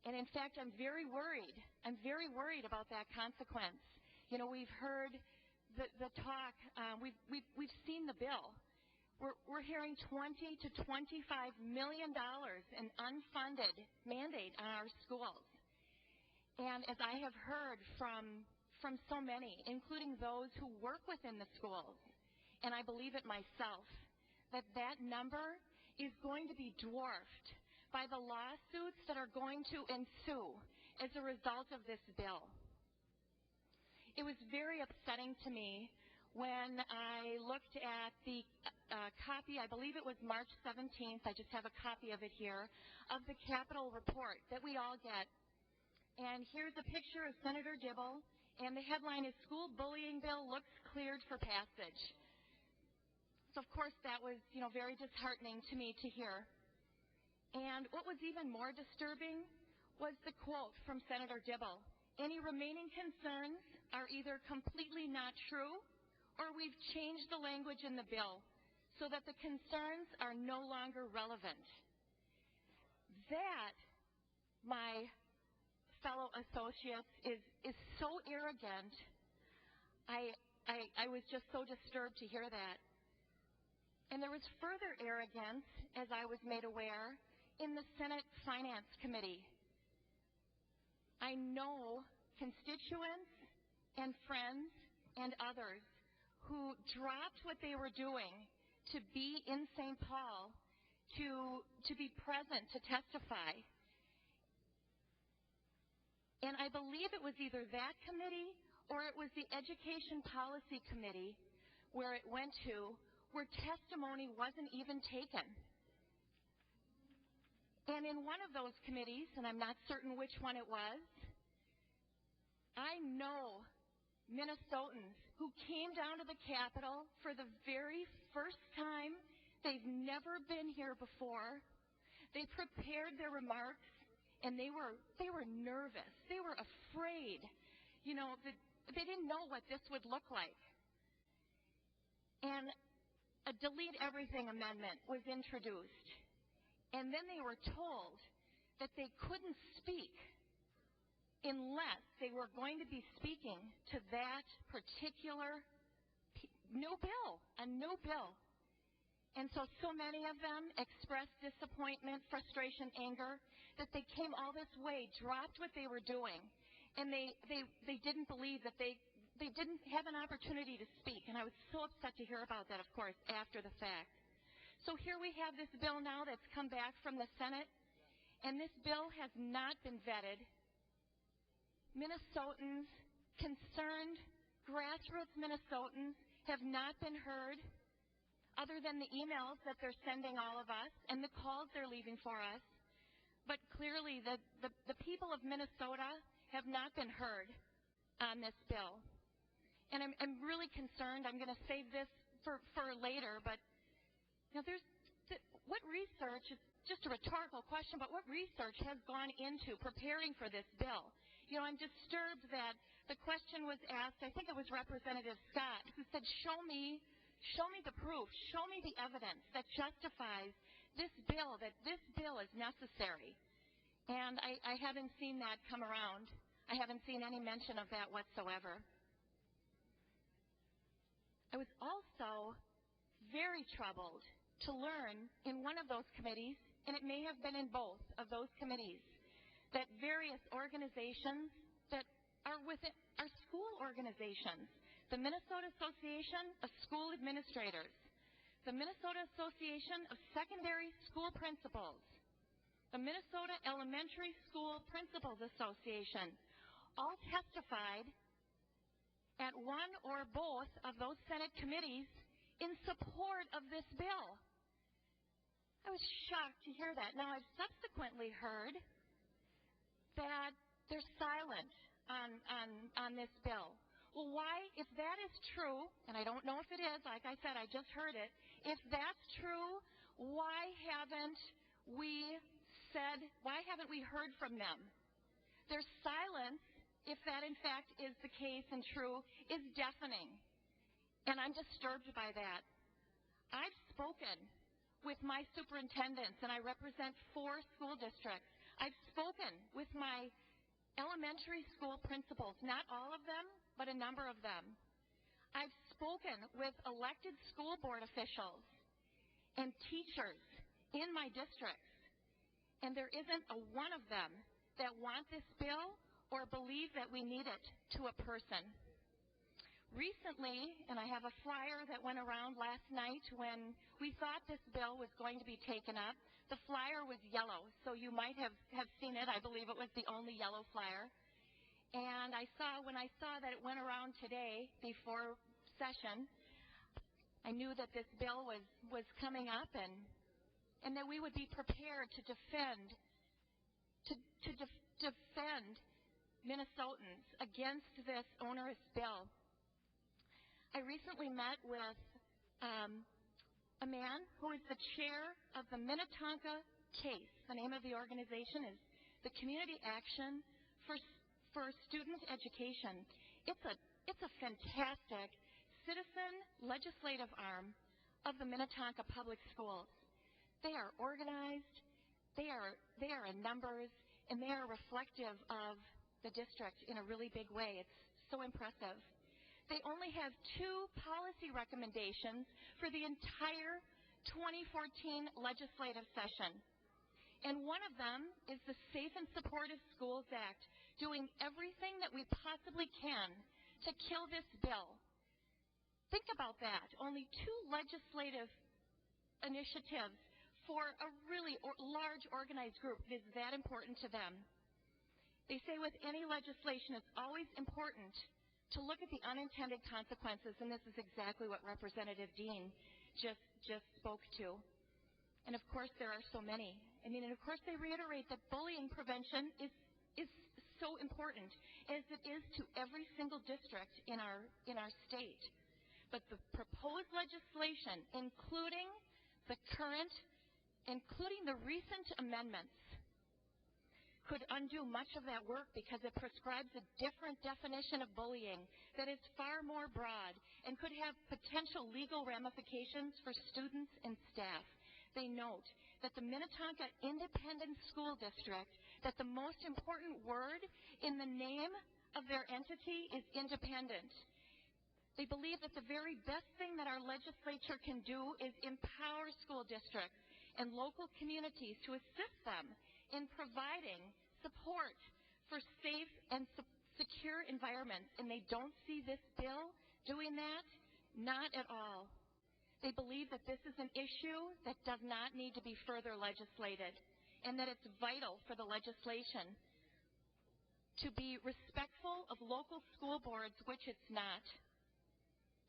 And in fact, I'm very worried. I'm very worried about that consequence. We've heard the talk. We've seen the bill. We're hearing $20 to $25 million in unfunded mandate on our schools. And as I have heard from so many, including those who work within the schools, and I believe it myself, that number is going to be dwarfed by the lawsuits that are going to ensue as a result of this bill. It was very upsetting to me when I looked at the copy, I believe it was March 17th, I just have a copy of it here, of the Capitol report that we all get. And here's a picture of Senator Dibble, and the headline is, "School Bullying Bill Looks Cleared for Passage." So, of course, that was, very disheartening to me to hear. And what was even more disturbing was the quote from Senator Dibble. "Any remaining concerns are either completely not true or we've changed the language in the bill so that the concerns are no longer relevant." That, my fellow associates, is so arrogant. I was just so disturbed to hear that. And there was further arrogance, as I was made aware, in the Senate Finance Committee. I know constituents and friends and others who dropped what they were doing to be in St. Paul to be present, to testify. And I believe it was either that committee or it was the Education Policy Committee where it went to, where testimony wasn't even taken. And in one of those committees, and I'm not certain which one it was, I know Minnesotans who came down to the Capitol for the very first time. They've never been here before. They prepared their remarks, and they were nervous. They were afraid. They didn't know what this would look like. And a delete everything amendment was introduced. And then they were told that they couldn't speak unless they were going to be speaking to that particular new bill, a new bill. And so many of them expressed disappointment, frustration, anger, that they came all this way, dropped what they were doing, and they didn't believe that they didn't have an opportunity to speak. And I was so upset to hear about that, of course, after the fact. So here we have this bill now that's come back from the Senate, and this bill has not been vetted. Minnesotans, concerned, grassroots Minnesotans, have not been heard, other than the emails that they're sending all of us and the calls they're leaving for us. But clearly, the people of Minnesota have not been heard on this bill. And I'm really concerned. I'm going to save this for later, but what research, it's just a rhetorical question, but what research has gone into preparing for this bill? I'm disturbed that the question was asked, I think it was Representative Scott, who said, show me the proof, show me the evidence that justifies this bill, that this bill is necessary. And I haven't seen that come around. I haven't seen any mention of that whatsoever. I was also very troubled to learn in one of those committees, and it may have been in both of those committees, that various organizations that are within our school organizations, the Minnesota Association of School Administrators, the Minnesota Association of Secondary School Principals, the Minnesota Elementary School Principals Association, all testified at one or both of those Senate committees in support of this bill. I was shocked to hear that. Now, I've subsequently heard that they're silent on this bill. Well, why, if that is true, and I don't know if it is, like I said, I just heard it, if that's true, why haven't we heard from them? Their silence, if that in fact is the case and true, is deafening. And I'm disturbed by that. I've spoken with my superintendents, and I represent 4 school districts. I've spoken with my elementary school principals, not all of them, but a number of them. I've spoken with elected school board officials and teachers in my districts, and there isn't a one of them that want this bill or believe that we need it to a person. Recently, and I have a flyer that went around last night when we thought this bill was going to be taken up. The flyer was yellow, so you might have seen it. I believe it was the only yellow flyer. And when I saw that it went around today before session, I knew that this bill was coming up and that we would be prepared to defend Minnesotans against this onerous bill. I recently met with a man who is the chair of the Minnetonka CASE. The name of the organization is the Community Action for Student Education. It's a fantastic citizen legislative arm of the Minnetonka Public Schools. They are organized, they are in numbers, and they are reflective of the district in a really big way. It's so impressive. They only have 2 policy recommendations for the entire 2014 legislative session. And one of them is the Safe and Supportive Schools Act, doing everything that we possibly can to kill this bill. Think about that. Only 2 legislative initiatives for a really large organized group. It is that important to them. They say with any legislation, it's always important to look at the unintended consequences, and this is exactly what Representative Dean just spoke to. And of course, there are so many. And of course, they reiterate that bullying prevention is so important, as it is to every single district in our state. But the proposed legislation, including the recent amendments, could undo much of that work because it prescribes a different definition of bullying that is far more broad and could have potential legal ramifications for students and staff. They note that the Minnetonka Independent School District, that the most important word in the name of their entity is independent. They believe that the very best thing that our legislature can do is empower school districts and local communities to assist them in providing support for safe and secure environments, and they don't see this bill doing that, not at all. They believe that this is an issue that does not need to be further legislated, and that it's vital for the legislation to be respectful of local school boards, which it's not.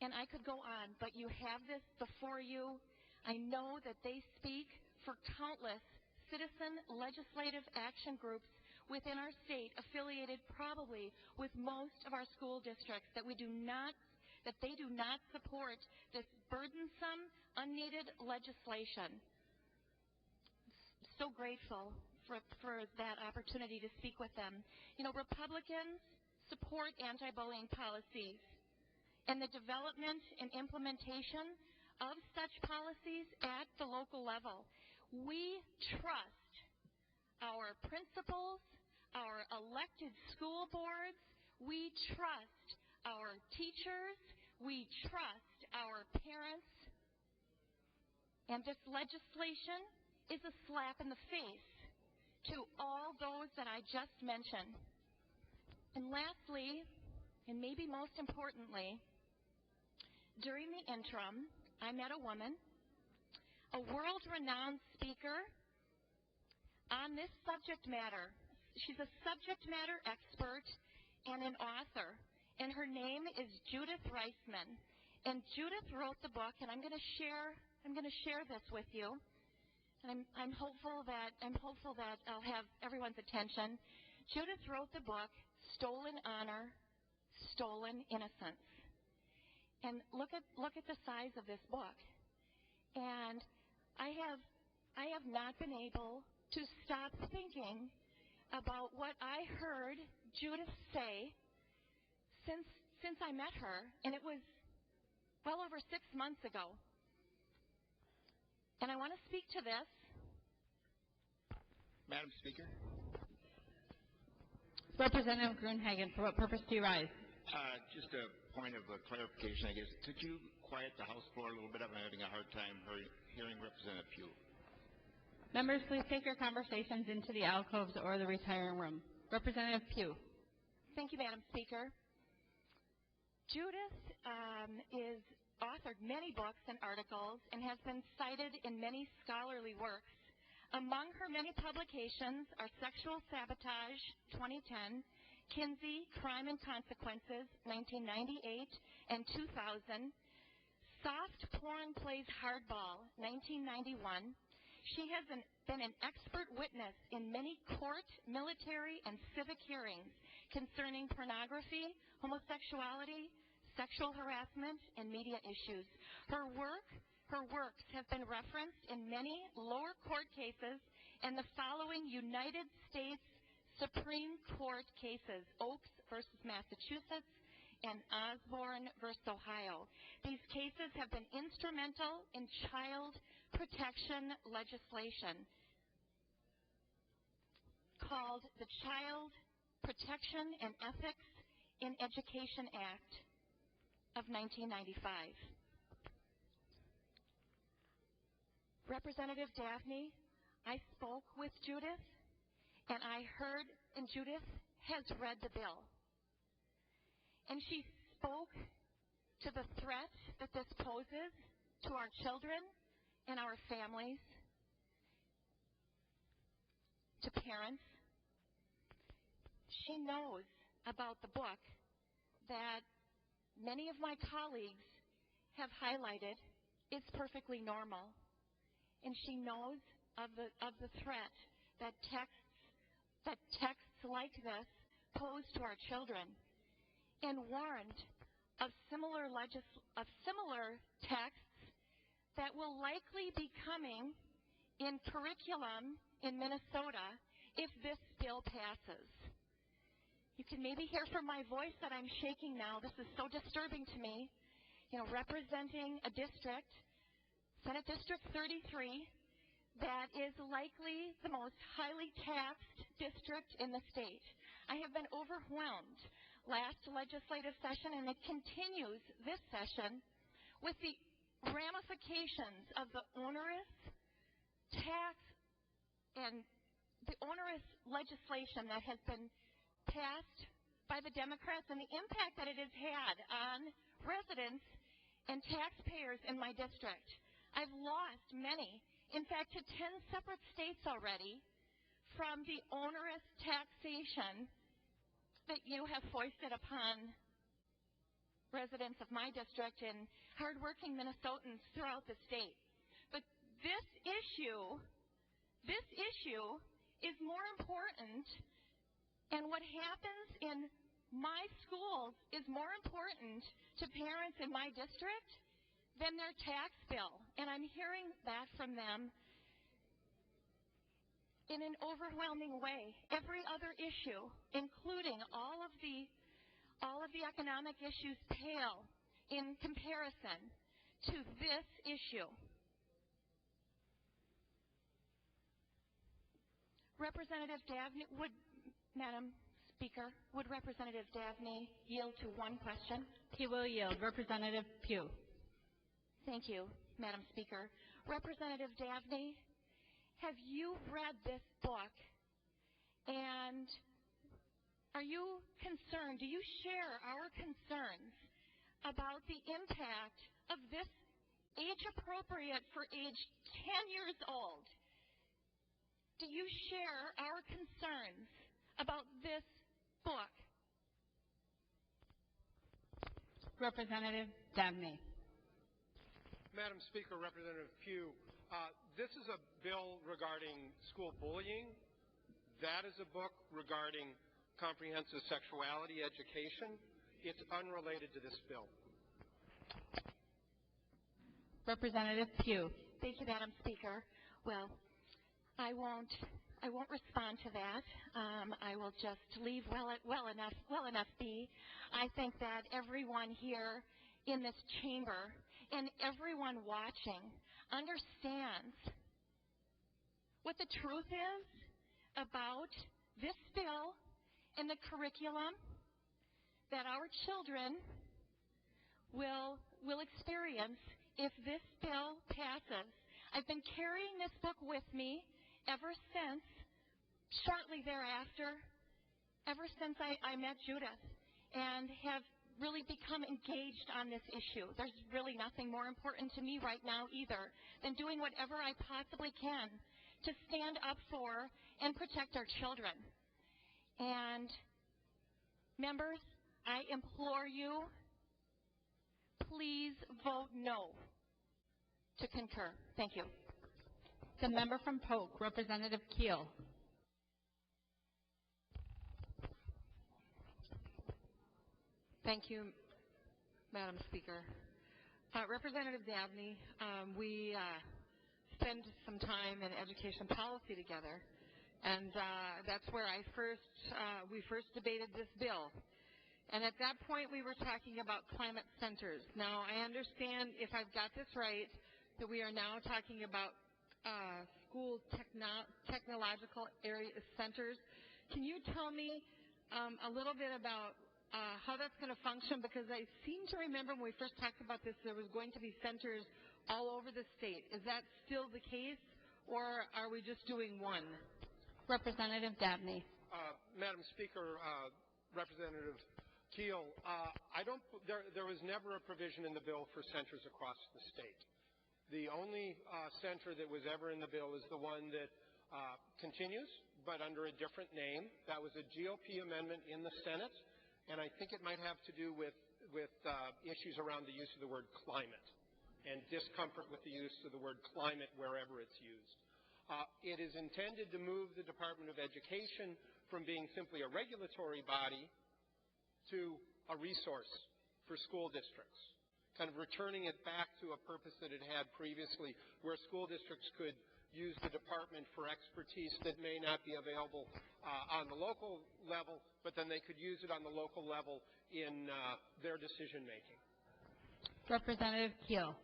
And I could go on, but you have this before you. I know that they speak for countless citizen legislative action groups within our state, affiliated probably with most of our school districts, that they do not support this burdensome, unneeded legislation. So grateful for that opportunity to speak with them. Republicans support anti-bullying policies, and the development and implementation of such policies at the local level. We trust our principals, our elected school boards. We trust our teachers. We trust our parents. And this legislation is a slap in the face to all those that I just mentioned. And lastly, and maybe most importantly, during the interim, I met a woman, a world-renowned speaker on this subject matter. She's a subject matter expert and an author, and her name is Judith Reisman. And Judith wrote the book, and I'm going to share this with you. And I'm hopeful that I'll have everyone's attention. Judith wrote the book, Stolen Honor, Stolen Innocence. And look at the size of this book. And I have not been able to stop thinking about what I heard Judith say since I met her, and it was well over 6 months ago. And I want to speak to this. Madam Speaker. Representative Grunhagen, for what purpose do you rise? Just a point of clarification, I guess. Could you quiet the House floor a little bit? I'm having a hard time hearing Representative Pugh. Members, please take your conversations into the alcoves or the retiring room. Representative Pugh. Thank you, Madam Speaker. Judith is authored many books and articles and has been cited in many scholarly works. Among her many publications are Sexual Sabotage, 2010, Kinsey, Crime and Consequences, 1998 and 2000, Soft Porn Plays Hardball, 1991. She has been an expert witness in many court, military, and civic hearings concerning pornography, homosexuality, sexual harassment, and media issues. Her works have been referenced in many lower court cases and the following United States Supreme Court cases: Oaks versus Massachusetts and Osborne versus Ohio. These cases have been instrumental in child protection legislation called the Child Protection and Ethics in Education Act of 1995. Representative Davnie, I spoke with Judith, and I heard, and Judith has read the bill. And she spoke to the threat that this poses to our children and our families, to parents. She knows about the book that many of my colleagues have highlighted is perfectly normal. And she knows of the threat that texts like this pose to our children, and warned of similar texts that will likely be coming in curriculum in Minnesota if this bill passes. You can maybe hear from my voice that I'm shaking now. This is so disturbing to me. Representing a district, Senate District 33, that is likely the most highly taxed district in the state. I have been overwhelmed last legislative session, and it continues this session, with the ramifications of the onerous tax and the onerous legislation that has been passed by the Democrats, and the impact that it has had on residents and taxpayers in my district. I've lost many, in fact, to 10 separate states already, from the onerous taxation that you have foisted upon residents of my district and hardworking Minnesotans throughout the state. But this issue is more important, and what happens in my schools is more important to parents in my district than their tax bill. And I'm hearing that from them in an overwhelming way. Every other issue, including all of the economic issues, pale in comparison to this issue. Representative Davnie, Madam Speaker, would Representative Davnie yield to one question? He will yield. Representative Pugh. Thank you, Madam Speaker. Representative Davnie, have you read this book? And are you concerned, do you share our concerns about the impact of this age appropriate for age 10 years old? Do you share our concerns about this book? Representative Davnie. Madam Speaker, Representative Pugh, this is a bill regarding school bullying. That is a book regarding comprehensive sexuality education. It's unrelated to this bill. Representative Pugh. Thank you, Madam Speaker. Well, I won't respond to that. I will just leave well enough be. I think that everyone here in this chamber and everyone watching understands what the truth is about this bill and the curriculum that our children will experience if this bill passes. I've been carrying this book with me ever since, shortly thereafter, ever since I met Judith, and have really become engaged on this issue. There's really nothing more important to me right now either than doing whatever I possibly can to stand up for and protect our children. And members, I implore you, please vote no to concur. Thank you. The member from Polk, Representative Keel. Thank you, Madam Speaker. Representative Davnie, we spend some time in education policy together, and that's where we first debated this bill. And at that point, we were talking about climate centers. Now, I understand, if I've got this right, that we are now talking about school technological area centers. Can you tell me a little bit about how that's going to function? Because I seem to remember when we first talked about this, there was going to be centers all over the state. Is that still the case, or are we just doing one? Representative Davnie. Madam Speaker, Representative Keel, there was never a provision in the bill for centers across the state. The only center that was ever in the bill is the one that continues, but under a different name. That was a GOP amendment in the Senate, and I think it might have to do with issues around the use of the word climate and discomfort with the use of the word climate wherever it's used. It is intended to move the Department of Education from being simply a regulatory body to a resource for school districts, kind of returning it back to a purpose that it had previously, where school districts could use the department for expertise that may not be available on the local level, but then they could use it on the local level in their decision making. Representative Keel.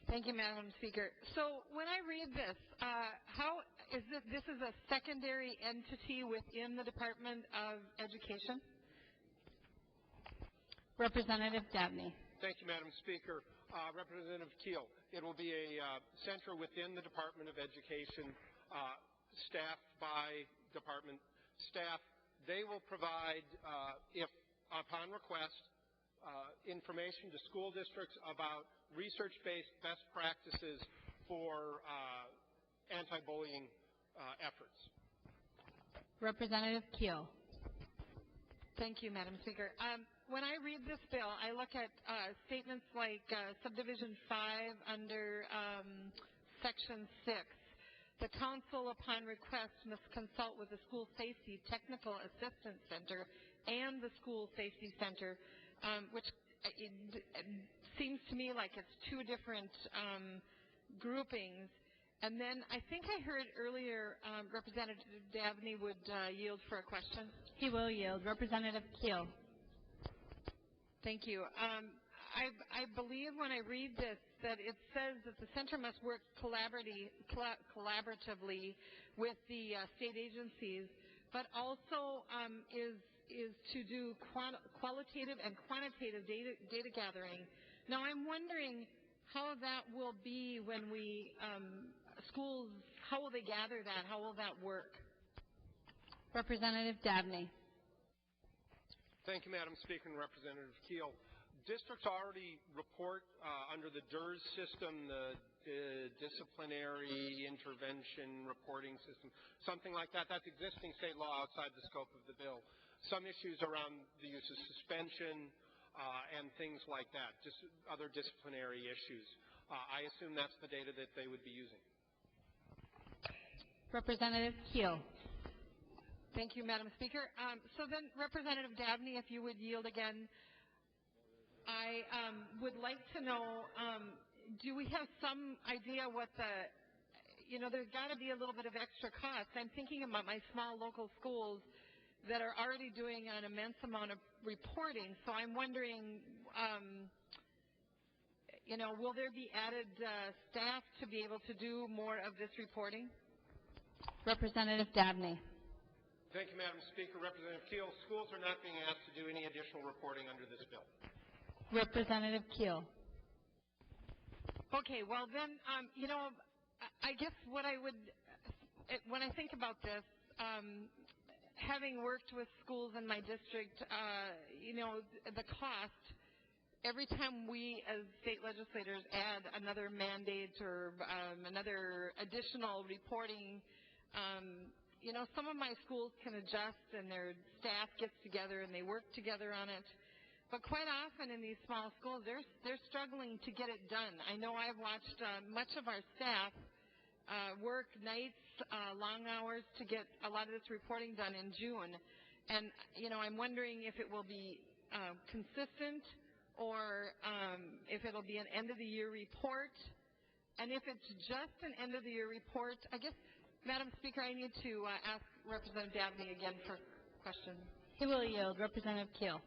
Thank you, Madam Speaker. So when I read this, how is this is a secondary entity within the Department of Education? Representative Davnie. Thank you, Madam Speaker. Representative Keel, it will be a center within the Department of Education, staffed by department staff. They will provide, if upon request, information to school districts about research-based best practices for anti-bullying efforts. Representative Keel. Thank you, Madam Speaker. When I read this bill, I look at statements like Subdivision 5 under Section 6. The council, upon request, must consult with the School Safety Technical Assistance Center and the School Safety Center, which it seems to me like it's two different groupings. And then I think I heard earlier Representative Davnie would yield for a question. He will yield. Representative Keel. Thank you. I believe when I read this that it says that the center must work collaboratively with the state agencies, but also is to do qualitative and quantitative data gathering. Now, I'm wondering how that will be when we, schools, how will they gather that? How will that work? Representative Davnie. Thank you, Madam Speaker and Representative Keel. Districts already report under the DERS system, the disciplinary intervention reporting system, something like that. That's existing state law outside the scope of the bill. Some issues around the use of suspension and things like that, just other disciplinary issues. I assume that's the data that they would be using. Representative Keel. Thank you, Madam Speaker. So then, Representative Davnie, if you would yield again, I would like to know, do we have some idea what the, there's got to be a little bit of extra cost. I'm thinking about my small local schools that are already doing an immense amount of reporting, so I'm wondering, will there be added staff to be able to do more of this reporting? Representative Davnie. Thank you, Madam Speaker. Representative Keel, schools are not being asked to do any additional reporting under this bill. Representative Keel. Okay, well then, I guess what I would, when I think about this, having worked with schools in my district, the cost, every time we as state legislators add another mandate or another additional reporting, some of my schools can adjust and their staff gets together and they work together on it. But quite often in these small schools, they're struggling to get it done. I know I've watched much of our staff work nights, long hours to get a lot of this reporting done in June. And, I'm wondering if it will be consistent or if it'll be an end-of-the-year report. And if it's just an end-of-the-year report, I guess, Madam Speaker, I need to ask Representative Davnie again for questions. He will yield. Representative Keel.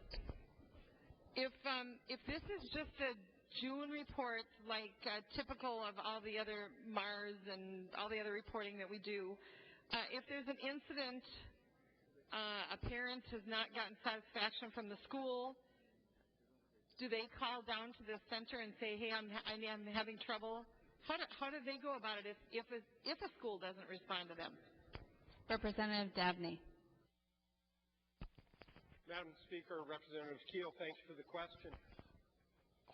If this is just a June report, like typical of all the other MARs and all the other reporting that we do, if there's an incident, a parent has not gotten satisfaction from the school, do they call down to the center and say, hey, I'm having trouble? How do they go about it if a school doesn't respond to them? Representative Davnie. Madam Speaker, Representative Keel, thanks for the question.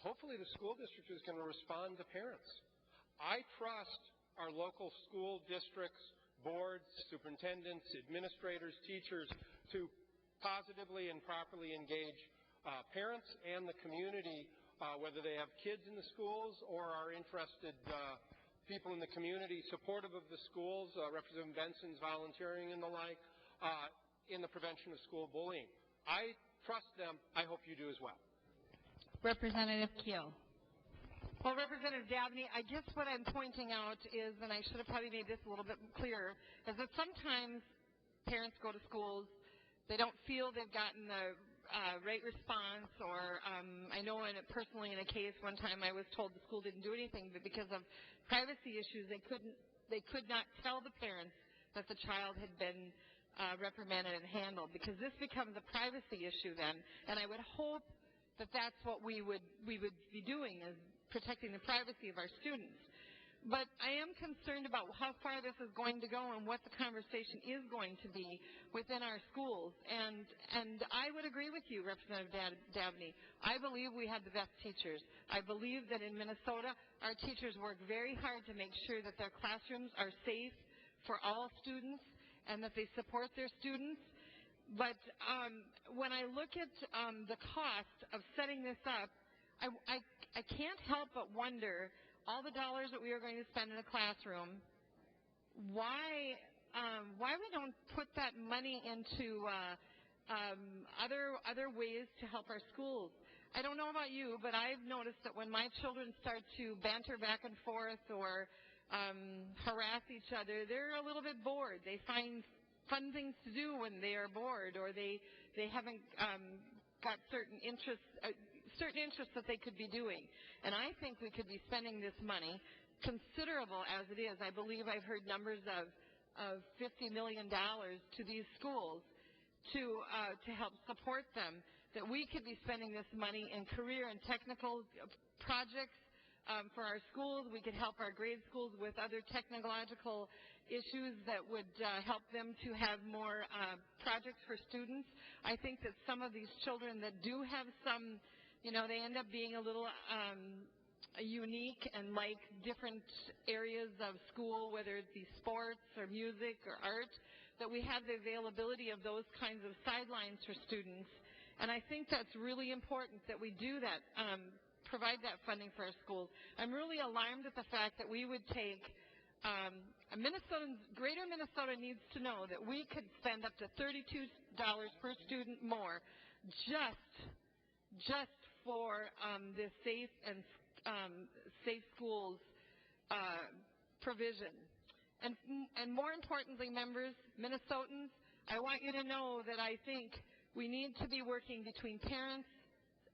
Hopefully the school district is going to respond to parents. I trust our local school districts, boards, superintendents, administrators, teachers to positively and properly engage parents and the community, whether they have kids in the schools or are interested people in the community supportive of the schools, Representative Benson's volunteering and the like, in the prevention of school bullying. I trust them. I hope you do as well. Representative Keel. Well, Representative Davnie, I guess what I'm pointing out is, and I should have probably made this a little bit clearer, is that sometimes parents go to schools, they don't feel they've gotten the right response, or I know personally in a case one time I was told the school didn't do anything, but because of privacy issues, they could not tell the parents that the child had been reprimanded and handled, because this becomes a privacy issue then, and I would hope that that's what we would be doing, is protecting the privacy of our students. But I am concerned about how far this is going to go and what the conversation is going to be within our schools. And I would agree with you, Representative Davnie. I believe we have the best teachers. I believe that in Minnesota, our teachers work very hard to make sure that their classrooms are safe for all students and that they support their students. But when I look at the cost of setting this up, I can't help but wonder, all the dollars that we are going to spend in a classroom, why we don't put that money into other ways to help our schools. I don't know about you, but I've noticed that when my children start to banter back and forth or harass each other, they're a little bit bored. They find fun things to do when they are bored, or they haven't got certain interests that they could be doing. And I think we could be spending this money, considerable as it is. I believe I've heard numbers of of $50 million to these schools to help support them, that we could be spending this money in career and technical projects for our schools. We could help our grade schools with other technological issues that would help them to have more projects for students. I think that some of these children that do have some, they end up being a little unique and like different areas of school, whether it be sports or music or art, that we have the availability of those kinds of sidelines for students. And I think that's really important that we do that, provide that funding for our schools. I'm really alarmed at the fact that we would take Greater Minnesota needs to know that we could spend up to $32 per student more just for this safe and safe schools provision. And more importantly, members, Minnesotans, I want you to know that I think we need to be working between parents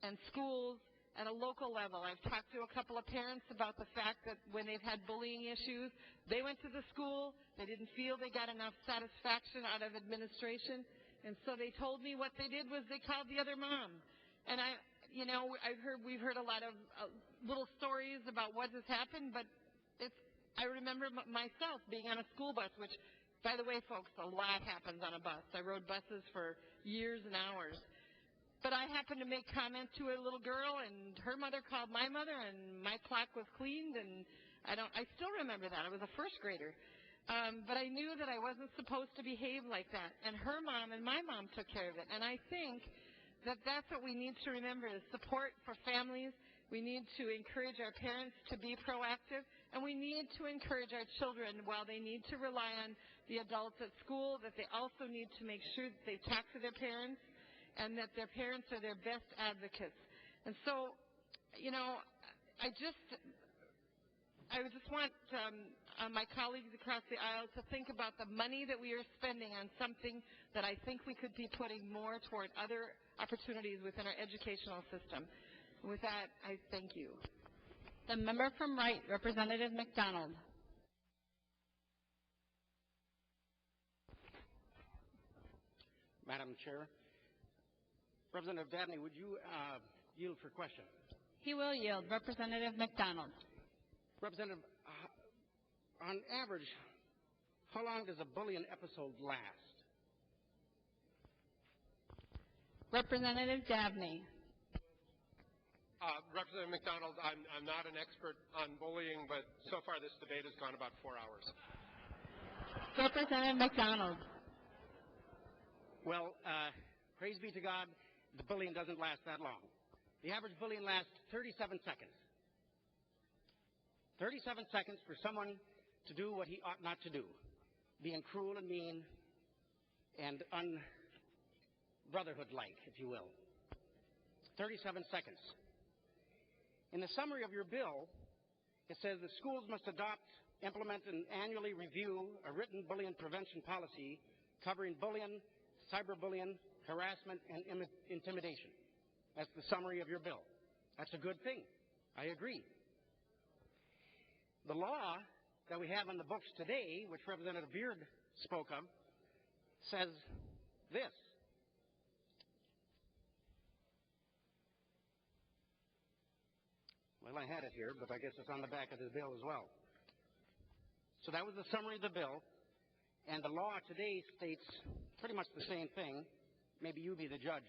and schools at a local level. I've talked to a couple of parents about the fact that when they've had bullying issues, they went to the school, they didn't feel they got enough satisfaction out of administration, and so they told me what they did was they called the other mom. And we've heard a lot of little stories about what has happened, but I remember myself being on a school bus, which, by the way, folks, a lot happens on a bus. I rode buses for years and hours. But I happened to make comment to a little girl, and her mother called my mother, and my plaque was cleaned, and I still remember that. I was a first grader. But I knew that I wasn't supposed to behave like that. And her mom and my mom took care of it. And I think that that's what we need to remember is support for families. We need to encourage our parents to be proactive, and we need to encourage our children while they need to rely on the adults at school, that they also need to make sure that they talk to their parents and that their parents are their best advocates. And so, I just want my colleagues across the aisle to think about the money that we are spending on something that I think we could be putting more toward other opportunities within our educational system. With that, I thank you. The member from Wright, Representative McDonald. Madam Chair, Representative Davnie, would you yield for question? He will yield. Representative McDonald. Representative, on average, how long does a bullying episode last? Representative Davnie. Representative McDonald, I'm not an expert on bullying, but so far this debate has gone about 4 hours. Representative McDonald. Well, praise be to God, the bullying doesn't last that long. The average bullying lasts 37 seconds. 37 seconds for someone to do what he ought not to do, being cruel and mean and unbrotherhood-like, if you will. 37 seconds. In the summary of your bill, it says the schools must adopt, implement, and annually review a written bullying prevention policy covering bullying, cyberbullying, harassment, and intimidation. That's the summary of your bill. That's a good thing. I agree. The law that we have on the books today, which Representative Beard spoke of, says this. Well, I had it here, but I guess it's on the back of the bill as well. So that was the summary of the bill. And the law today states pretty much the same thing. Maybe you be the judge.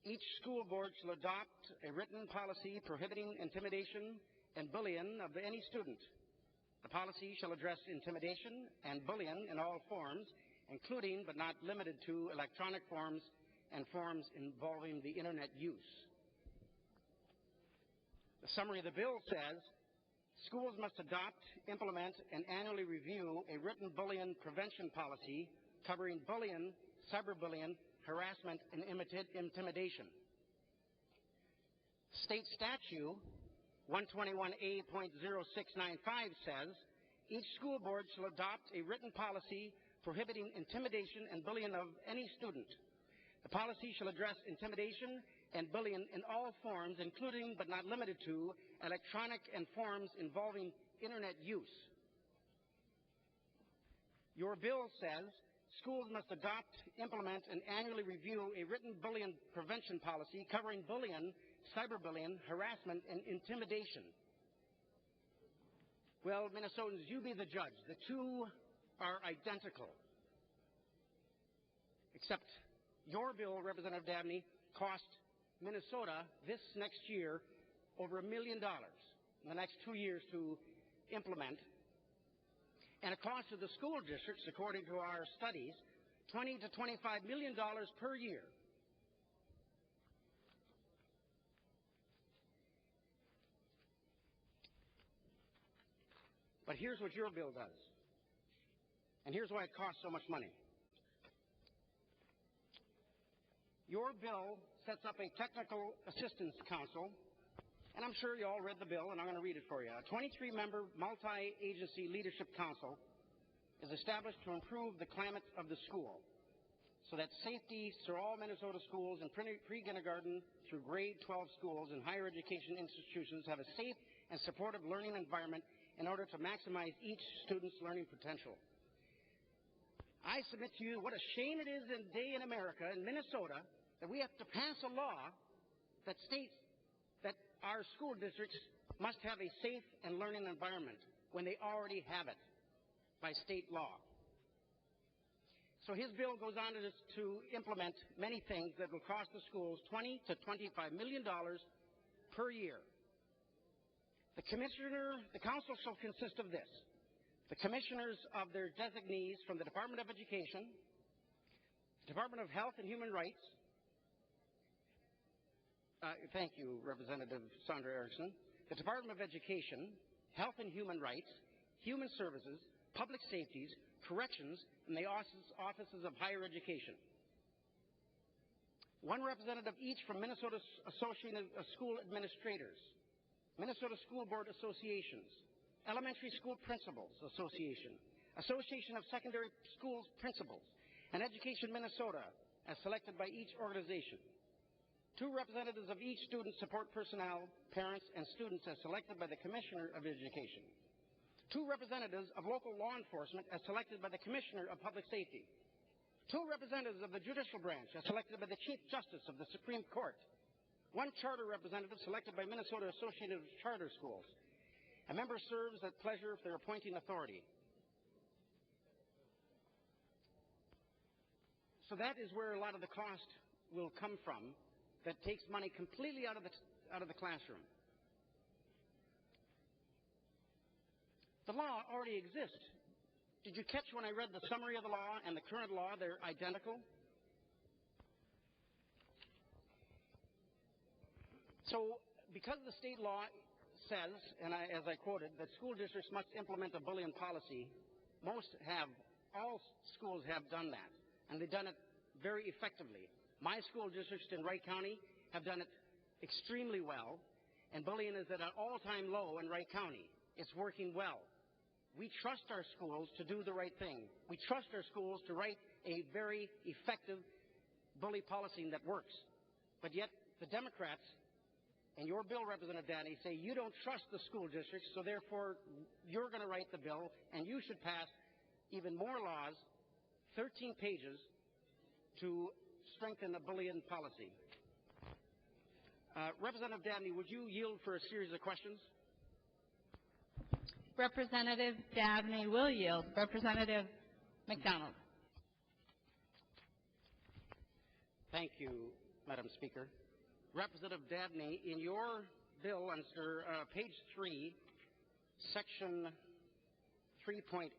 Each school board shall adopt a written policy prohibiting intimidation and bullying of any student. The policy shall address intimidation and bullying in all forms, including but not limited to electronic forms and forms involving the internet use. The summary of the bill says, schools must adopt, implement, and annually review a written bullying prevention policy covering bullying, cyberbullying, harassment, and intimidation. State statute 121A.0695 says, each school board shall adopt a written policy prohibiting intimidation and bullying of any student. The policy shall address intimidation and bullying in all forms, including but not limited to electronic and forms involving internet use. Your bill says schools must adopt, implement, and annually review a written bullying prevention policy covering bullying, cyberbullying, harassment, and intimidation. Well, Minnesotans, you be the judge. The two are identical. Except your bill, Representative Davnie, cost Minnesota this next year over $1 million in the next 2 years to implement. And it costs to the school districts, according to our studies, $20 to $25 million per year. But here's what your bill does. And here's why it costs so much money. Your bill sets up a technical assistance council, and I'm sure you all read the bill, and I'm going to read it for you. A 23-member multi-agency leadership council is established to improve the climate of the school so that safety through all Minnesota schools and pre-kindergarten through grade 12 schools and higher education institutions have a safe and supportive learning environment in order to maximize each student's learning potential. I submit to you what a shame it is today in America, in Minnesota, that we have to pass a law that states that our school districts must have a safe and learning environment when they already have it by state law. So his bill goes on to implement many things that will cost the schools $20 to $25 million per year. The council shall consist of this: the commissioners of their designees from the Department of Education, the Department of Health and Human Rights. Thank you, Representative Sandra Erickson. The Department of Education, Health and Human Rights, Human Services, Public Safeties, Corrections, and the offices of Higher Education. One representative each from Minnesota Association of School Administrators, Minnesota School Board Associations, Elementary School Principals Association, Association of Secondary Schools Principals, and Education Minnesota, as selected by each organization. 2 representatives of each student support personnel, parents, and students as selected by the Commissioner of Education. 2 representatives of local law enforcement as selected by the Commissioner of Public Safety. 2 representatives of the judicial branch as selected by the Chief Justice of the Supreme Court. 1 charter representative selected by Minnesota Association of Charter Schools. A member serves at pleasure of their appointing authority. So that is where a lot of the cost will come from. That takes money completely out of the classroom. The law already exists. Did you catch when I read the summary of the law and the current law? They're identical. So, because the state law says, and as I quoted, that school districts must implement a bullying policy, all schools have done that, and they've done it very effectively. My school districts in Wright County have done it extremely well, and bullying is at an all-time low in Wright County. It's working well. We trust our schools to do the right thing. We trust our schools to write a very effective bully policy that works. But yet, the Democrats and your bill, Representative Davnie, say you don't trust the school districts, so therefore you're going to write the bill, and you should pass even more laws, 13 pages, to strengthen the bullying policy. Representative Davnie, would you yield for a series of questions? Representative Davnie will yield. Representative McDonald. Thank you, Madam Speaker. Representative Davnie, in your bill under page 3, section 3.8,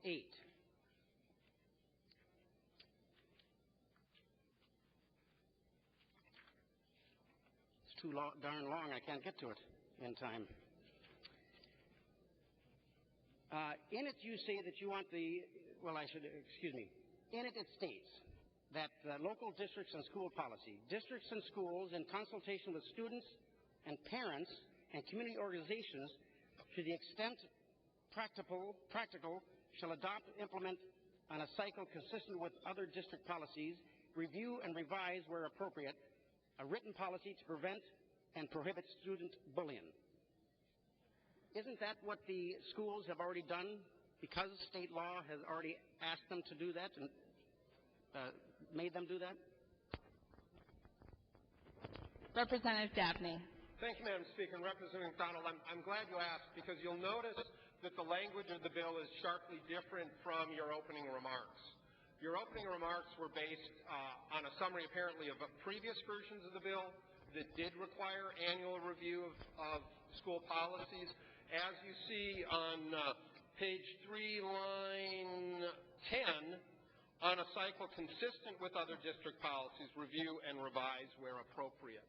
too darn long, I can't get to it in time. In it you say that you want in it states that local districts and school policy, districts and schools in consultation with students and parents and community organizations to the extent practical shall adopt and implement on a cycle consistent with other district policies, review and revise where appropriate, a written policy to prevent and prohibit student bullying. Isn't that what the schools have already done because state law has already asked them to do that and made them do that? Representative Davnie. Thank you, Madam Speaker. And Representative McDonald, I'm glad you asked, because you'll notice that the language of the bill is sharply different from your opening remarks. Your opening remarks were based on a summary, apparently, of previous versions of the bill that did require annual review of school policies. As you see on page 3, line 10, on a cycle consistent with other district policies, review and revise where appropriate.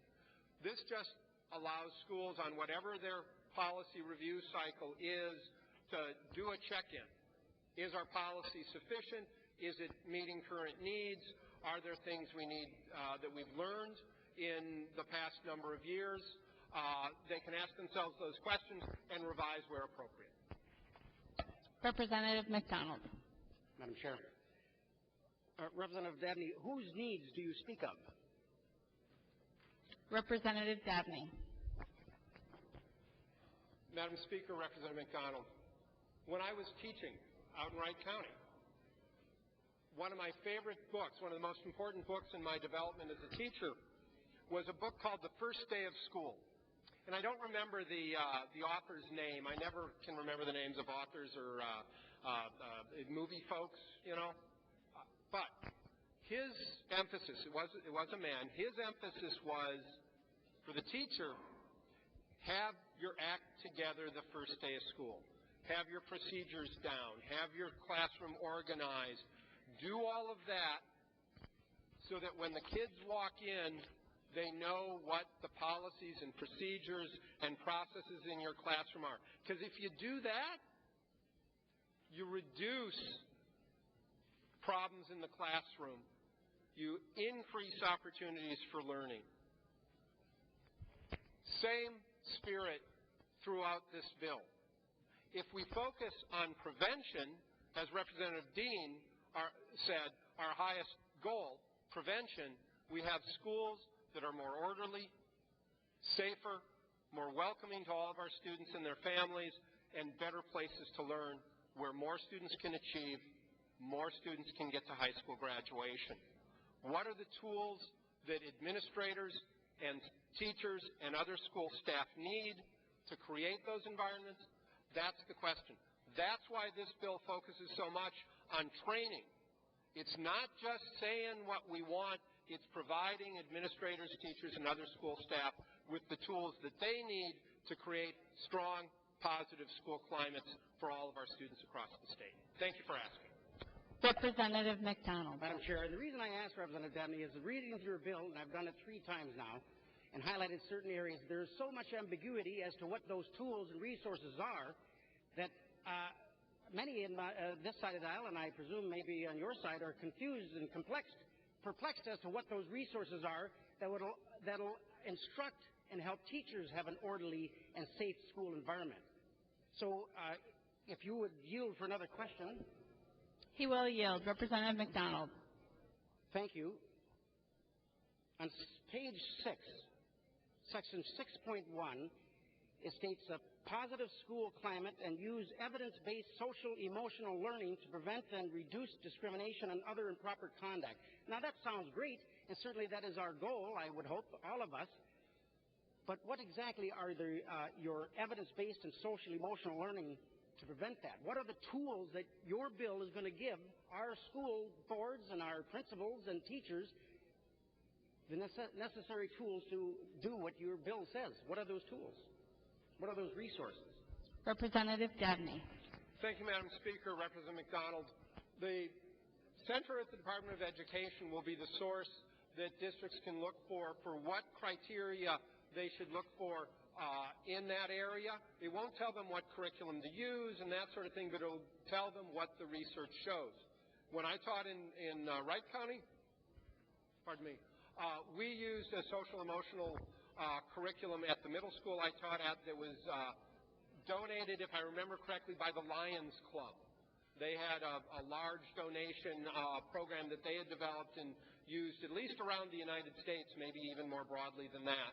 This just allows schools on whatever their policy review cycle is to do a check-in. Is our policy sufficient? Is it meeting current needs? Are there things we need that we've learned in the past number of years? They can ask themselves those questions and revise where appropriate. Representative McDonald. Madam Chair. Representative Davnie, whose needs do you speak of? Representative Davnie. Madam Speaker, Representative McDonald, when I was teaching out in Wright County, one of my favorite books, one of the most important books in my development as a teacher, was a book called The First Day of School. And I don't remember the author's name. I never can remember the names of authors or movie folks, you know. But his emphasis, it was a man, his emphasis was, for the teacher, have your act together the first day of school. Have your procedures down. Have your classroom organized. Do all of that so that when the kids walk in, they know what the policies and procedures and processes in your classroom are. Because if you do that, you reduce problems in the classroom. You increase opportunities for learning. Same spirit throughout this bill. If we focus on prevention, as Representative Dean said, our highest goal, prevention, we have schools that are more orderly, safer, more welcoming to all of our students and their families, and better places to learn where more students can achieve, more students can get to high school graduation. What are the tools that administrators and teachers and other school staff need to create those environments? That's the question. That's why this bill focuses so much on training. It's not just saying what we want, it's providing administrators, teachers, and other school staff with the tools that they need to create strong, positive school climates for all of our students across the state. Thank you for asking. Representative McDonald. Madam Chair, the reason I asked Representative Davnie is reading through your bill, and I've done it 3 times now, and highlighted certain areas, there's so much ambiguity as to what those tools and resources are that many in this side of the aisle, and I presume maybe on your side, are confused and perplexed as to what those resources are that'll instruct and help teachers have an orderly and safe school environment. So if you would yield for another question. He will yield. Representative McDonald. Thank you. On page 6, section 6.1, it states a positive school climate and use evidence-based social emotional learning to prevent and reduce discrimination and other improper conduct. Now that sounds great, and certainly that is our goal, I would hope, all of us. But what exactly are your evidence-based and social emotional learning to prevent that? What are the tools that your bill is going to give our school boards and our principals and teachers, the necessary tools to do what your bill says? What are those tools? What are those resources? Representative Davnie. Thank you, Madam Speaker. Representative McDonald. The Center at the Department of Education will be the source that districts can look for what criteria they should look for in that area. It won't tell them what curriculum to use and that sort of thing, but it will tell them what the research shows. When I taught in Wright County, we used a social emotional curriculum at the middle school I taught at that was donated, if I remember correctly, by the Lions Club. They had a large donation program that they had developed and used at least around the United States, maybe even more broadly than that.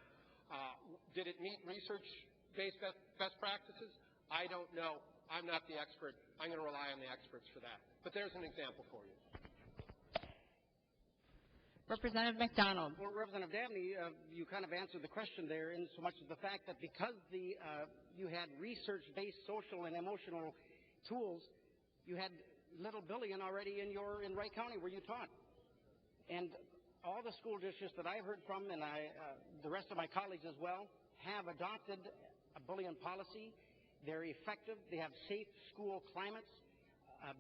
Did it meet research-based best practices? I don't know. I'm not the expert. I'm going to rely on the experts for that. But there's an example for you. Representative McDonald. Well, Representative Davnie, you kind of answered the question there in so much as the fact that because you had research-based social and emotional tools, you had little billion already in Wright County where you taught. And all the school districts that I've heard from, and the rest of my colleagues as well, have adopted a bullying policy. They're effective. They have safe school climates.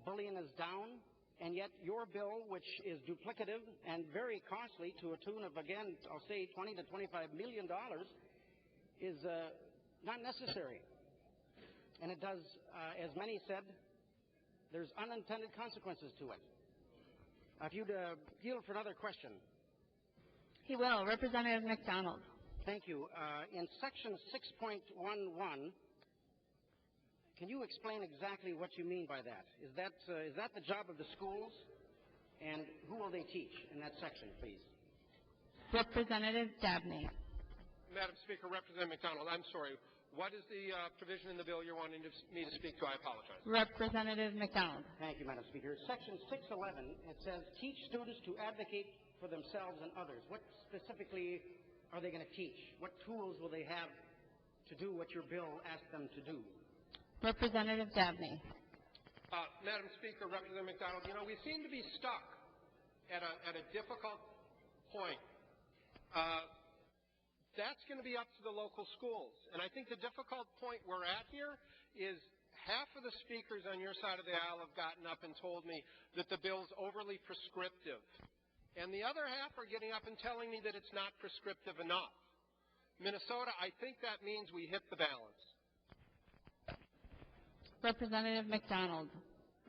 Bullying is down. And yet your bill, which is duplicative and very costly to a tune of, again, I'll say $20 to $25 million, is not necessary. And it does, as many said, there's unintended consequences to it. If you'd yield for another question. He will. Representative McDonald. Thank you. In Section 6.11, can you explain exactly what you mean by that? Is that the job of the schools? And who will they teach in that section, please? Representative Davnie. Madam Speaker, Representative McDonald, I'm sorry. What is the provision in the bill you're wanting me to speak to? I apologize. Representative McDonald. Thank you, Madam Speaker. Section 611, it says, teach students to advocate for themselves and others. What specifically are they going to teach? What tools will they have to do what your bill asks them to do? Representative Davnie. Madam Speaker, Representative McDonald, you know, we seem to be stuck at a difficult point. That's going to be up to the local schools. And I think the difficult point we're at here is half of the speakers on your side of the aisle have gotten up and told me that the bill's overly prescriptive. And the other half are getting up and telling me that it's not prescriptive enough. Minnesota, I think that means we hit the balance. Representative McDonald.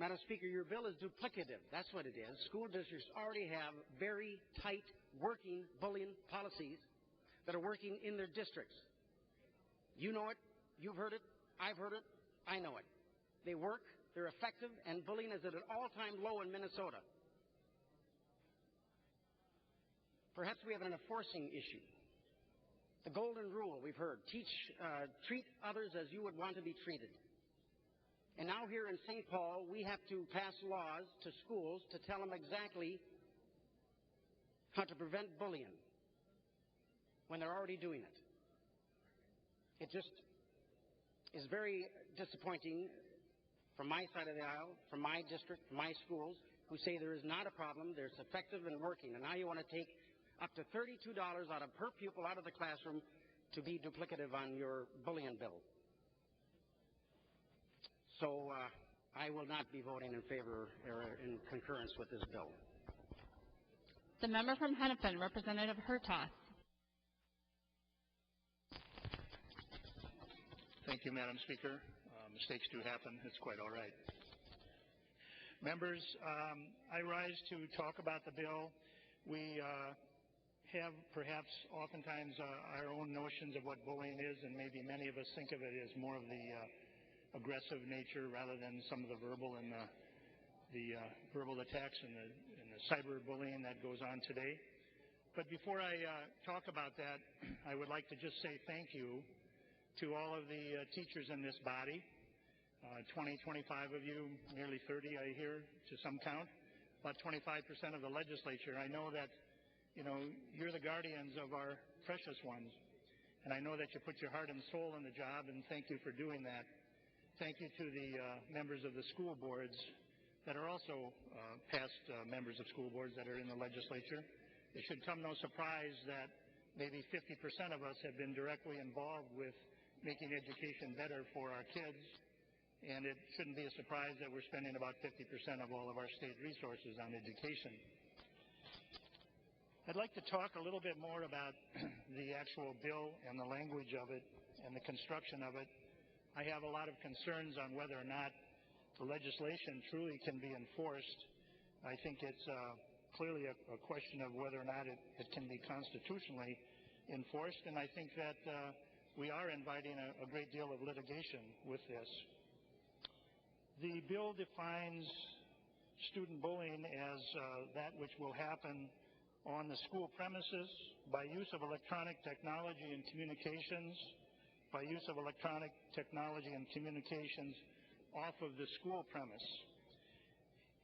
Madam Speaker, your bill is duplicative. That's what it is. School districts already have very tight working bullying policies that are working in their districts. You know it. You've heard it. I've heard it. I know it. They work. They're effective. And bullying is at an all-time low in Minnesota. Perhaps we have an enforcing issue. The golden rule, we've heard. Treat others as you would want to be treated. And now here in St. Paul, we have to pass laws to schools to tell them exactly how to prevent bullying when they're already doing it. It just is very disappointing from my side of the aisle, from my district, from my schools, who say there is not a problem, there's effective and working. And now you want to take up to $32 out of per pupil out of the classroom to be duplicative on your bullying bill. So I will not be voting in favor or in concurrence with this bill. The member from Hennepin, Representative Hertaus. Thank you, Madam Speaker. Mistakes do happen. It's quite all right. Members, I rise to talk about the bill. We have perhaps oftentimes our own notions of what bullying is, and maybe many of us think of it as more of the aggressive nature rather than some of the verbal and the verbal attacks and the cyberbullying that goes on today. But before I talk about that, I would like to just say thank you to all of the teachers in this body, 20, 25 of you, nearly 30 I hear to some count, about 25% of the legislature. I know that, you know, you're the guardians of our precious ones, and I know that you put your heart and soul in the job, and thank you for doing that. Thank you to the members of the school boards that are also past members of school boards that are in the legislature. It should come no surprise that maybe 50% of us have been directly involved with making education better for our kids, and it shouldn't be a surprise that we're spending about 50% of all of our state resources on education. I'd like to talk a little bit more about the actual bill and the language of it and the construction of it. I have a lot of concerns on whether or not the legislation truly can be enforced. I think it's clearly a question of whether or not it can be constitutionally enforced, and I think that we are inviting a great deal of litigation with this. The bill defines student bullying as that which will happen on the school premises by use of electronic technology and communications, by use of electronic technology and communications off of the school premise.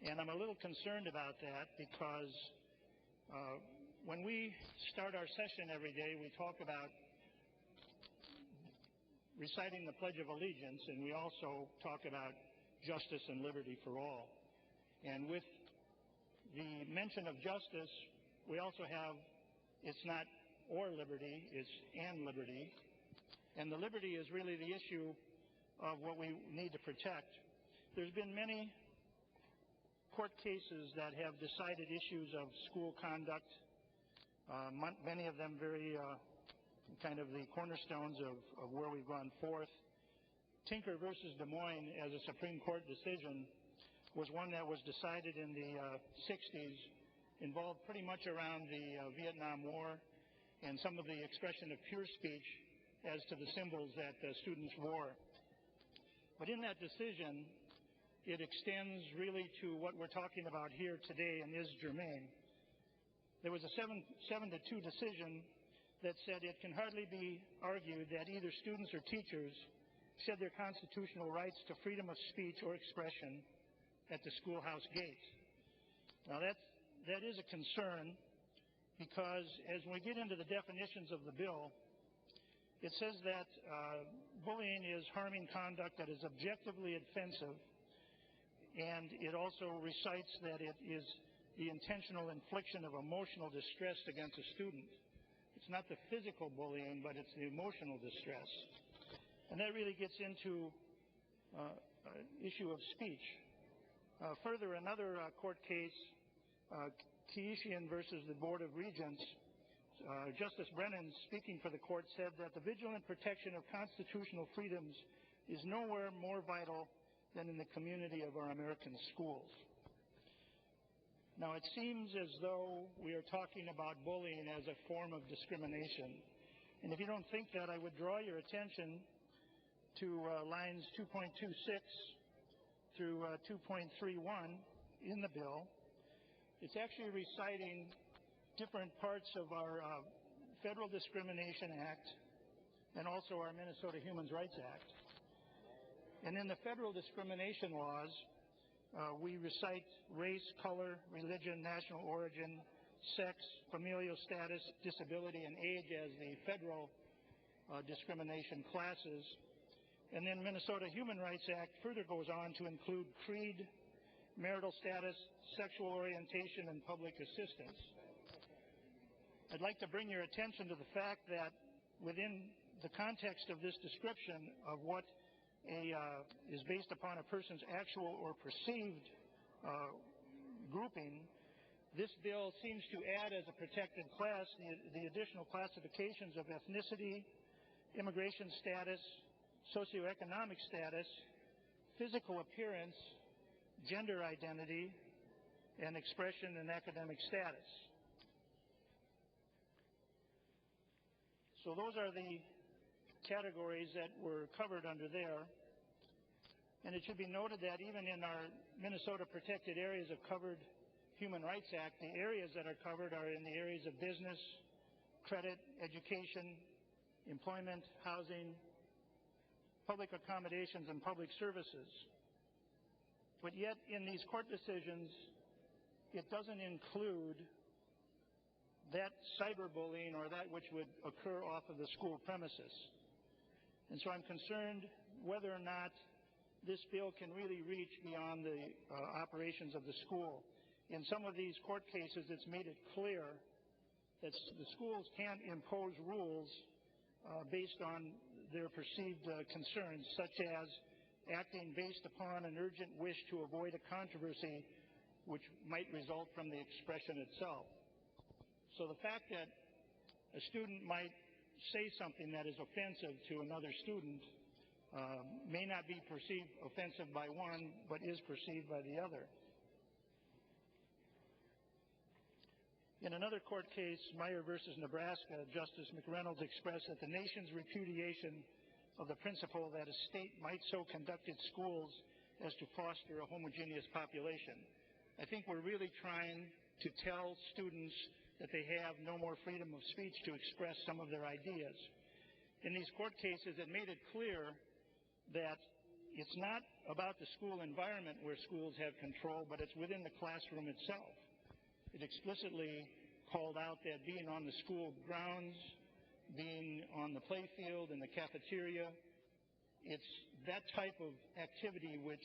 And I'm a little concerned about that because when we start our session every day, we talk about reciting the Pledge of Allegiance, and we also talk about justice and liberty for all. And with the mention of justice, we also have, it's not or liberty, it's and liberty. And the liberty is really the issue of what we need to protect. There's been many court cases that have decided issues of school conduct, many of them very kind of the cornerstones of where we've gone forth. Tinker versus Des Moines as a Supreme Court decision was one that was decided in the 60s, involved pretty much around the Vietnam War and some of the expression of pure speech as to the symbols that students wore. But in that decision, it extends really to what we're talking about here today and is germane. There was a 7-2 decision that said it can hardly be argued that either students or teachers shed their constitutional rights to freedom of speech or expression at the schoolhouse gate. Now that is a concern because as we get into the definitions of the bill, it says that bullying is harming conduct that is objectively offensive, and it also recites that it is the intentional infliction of emotional distress against a student. It's not the physical bullying, but it's the emotional distress. And that really gets into an issue of speech. Further, another court case, Keishian versus the Board of Regents, Justice Brennan, speaking for the court, said that the vigilant protection of constitutional freedoms is nowhere more vital than in the community of our American schools. Now, it seems as though we are talking about bullying as a form of discrimination. And if you don't think that, I would draw your attention to lines 2.26 through 2.31 in the bill. It's actually reciting different parts of our Federal Discrimination Act and also our Minnesota Human Rights Act. And in the federal discrimination laws, we recite race, color, religion, national origin, sex, familial status, disability, and age as the federal discrimination classes. And then Minnesota Human Rights Act further goes on to include creed, marital status, sexual orientation, and public assistance. I'd like to bring your attention to the fact that within the context of this description of what is based upon a person's actual or perceived grouping, this bill seems to add as a protected class the additional classifications of ethnicity, immigration status, socioeconomic status, physical appearance, gender identity, and expression and academic status. So those are the categories that were covered under there. And it should be noted that even in our Minnesota Protected Areas of Covered Human Rights Act, the areas that are covered are in the areas of business, credit, education, employment, housing, public accommodations, and public services. But yet in these court decisions, it doesn't include that cyberbullying or that which would occur off of the school premises. And so I'm concerned whether or not this bill can really reach beyond the operations of the school. In some of these court cases, it's made it clear that the schools can't impose rules based on their perceived concerns, such as acting based upon an urgent wish to avoid a controversy which might result from the expression itself. So the fact that a student might say something that is offensive to another student may not be perceived offensive by one, but is perceived by the other. In another court case, Meyer versus Nebraska, Justice McReynolds expressed that the nation's repudiation of the principle that a state might so conduct its schools as to foster a homogeneous population. I think we're really trying to tell students that they have no more freedom of speech to express some of their ideas. In these court cases, it made it clear that it's not about the school environment where schools have control, but it's within the classroom itself. It explicitly called out that being on the school grounds, being on the playfield and the cafeteria, it's that type of activity which